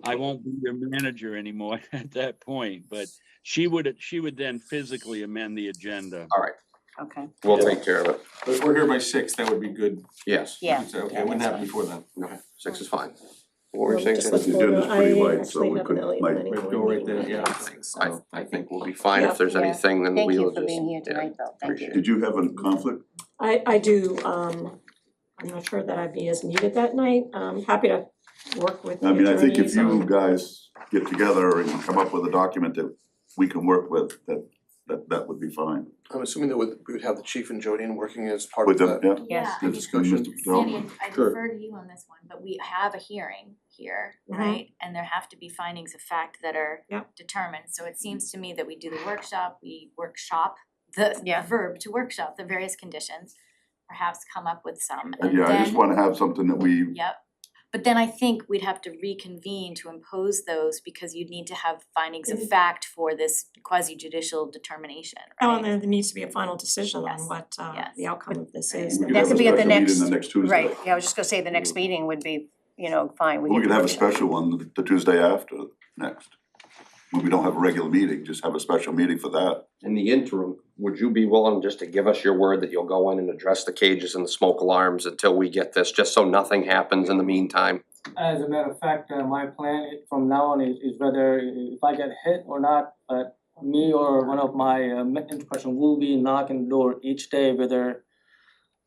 I won't be your manager anymore at that point, but she would then physically amend the agenda. All right, Okay. we'll take care of it. But if we're here by 6, that would be good. Yes. Yeah. Okay, it wouldn't happen before then. Okay, 6 is fine. What were you saying? Just Jen? let's The vote on- agenda's pretty I light, so actually we have could- an early might- planning Right, board go right meeting. there, yeah. I think we'll be fine. If there's Yeah. anything, then Thank we'll you just. for being here yeah, tonight, Bill, thank you. appreciate it. Did you have a conflict? I do, I'm not sure that I'd be as needed that night, happy to work with the I mean, I think if attorneys you on- guys get together and come up with a document that we can work with, that would be fine. I'm assuming that we would have the chief and Jodian working as part of With them, that. yeah. Yes. I The mean, discussion. Sandy, I Sure. defer to you on this one, but we have a hearing here, Mhm. right? And there have to be findings of fact that are Yep. determined, so it seems to me that we do the workshop, we workshop the Yeah. verb to workshop, the various conditions, perhaps come up with some, and And yeah, I just then- wanna have something that we, Yep, but then I think we'd have to reconvene to impose those because you'd need to have findings of fact for this quasi judicial determination, Oh, right? and there needs to be a final decision Yes. on what Yes. the outcome of this is. we could That have a could be at the special meeting next- the next Tuesday. Right, yeah, I was just gonna say the next meeting would be, fine. We could have a special one the Tuesday after next. When we don't have a regular meeting, just have a special meeting for that. In the interim, would you be willing just to give us your word that you'll go in and address the cages and the smoke alarms until we get this, just so nothing happens in the meantime? As a matter of fact, my plan from now on is whether if I get hit or not, but me or one of my maintenance person will be knocking the door each day, whether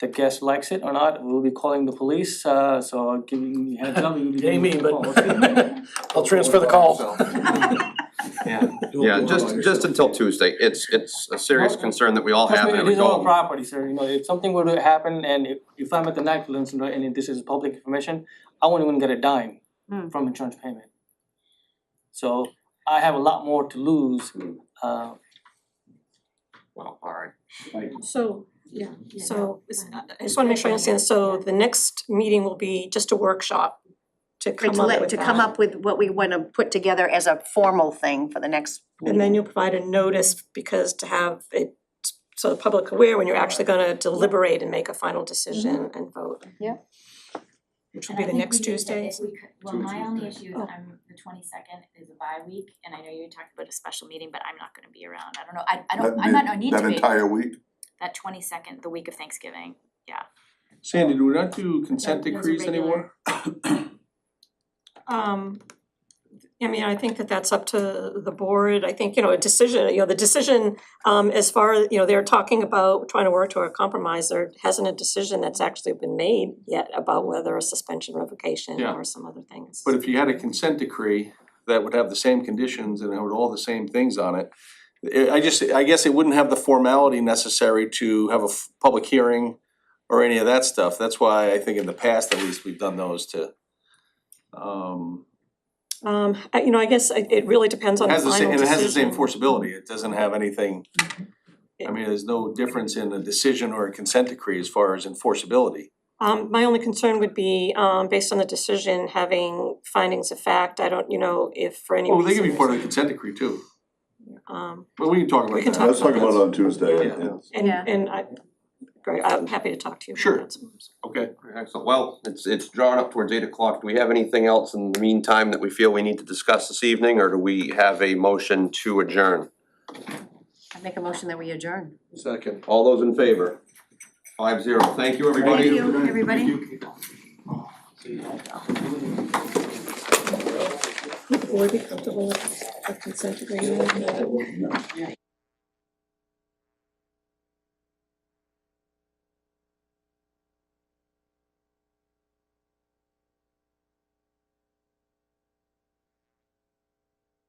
the guest likes it or not. We'll be calling the police, so I'll give you a heads up. you'll be Ain't me, getting but- calls. I'll transfer the call. Yeah, just until Tuesday. It's a serious concern that we all have Trust me, in it is our regard. property, sir, if something were to happen and if I'm at the night police and if this is public information, I won't even get a dime from insurance payment. So I have a lot more to lose, Well, all right. So, so I just wanna make sure I understand, so the next meeting will be just a workshop to Right, come to up let, with to come that. up with what we wanna put together as a formal thing for the next. And then you'll provide a notice because to have it, so the public aware when you're actually gonna deliberate and make a final decision and vote. Yeah. Which will And be I the think next we did that Tuesday. if we could, well, my only issue is Oh. the 22nd is a bye week, and I know you talked about a special meeting, but I'm not gonna be around, I don't know, I might not need to be. That entire week? That 22nd, the week of Thanksgiving, yeah. Sandy, do we not do consent Those are decrees anymore? I mean, I think that that's up to the board, I think, a decision, the decision, as far as, they're talking about trying to work to a compromise, there hasn't a decision that's actually been made yet about whether a suspension, revocation, Yeah. or some other things. But if you had a consent decree that would have the same conditions and have all the same things on it, I guess it wouldn't have the formality necessary to have a public hearing or any of that stuff. That's why I think in the past, at least, we've done those to, I guess it really depends on the has the final same, decision. and it has the same enforceability. It doesn't have anything, I mean, there's no difference in a decision or a consent decree as far as enforceability. My only concern would be, based on the decision, having findings of fact, I don't, if for any Well, reason. they can be part of the consent decree too, Um, but we can talk about We can that. talk Let's talk about it on Tuesday. Yeah. and I'm happy to talk to you. Sure. about that. Okay. Excellent. Well, it's drawing up towards 8 o'clock. Do we have anything else in the meantime that we feel we need to discuss this evening, or do we have a motion to adjourn? I make a motion that we adjourn. Second. All those in favor? 5-0. Thank you, everybody. Thank you, everybody. Would the board be comfortable with a consent agreement?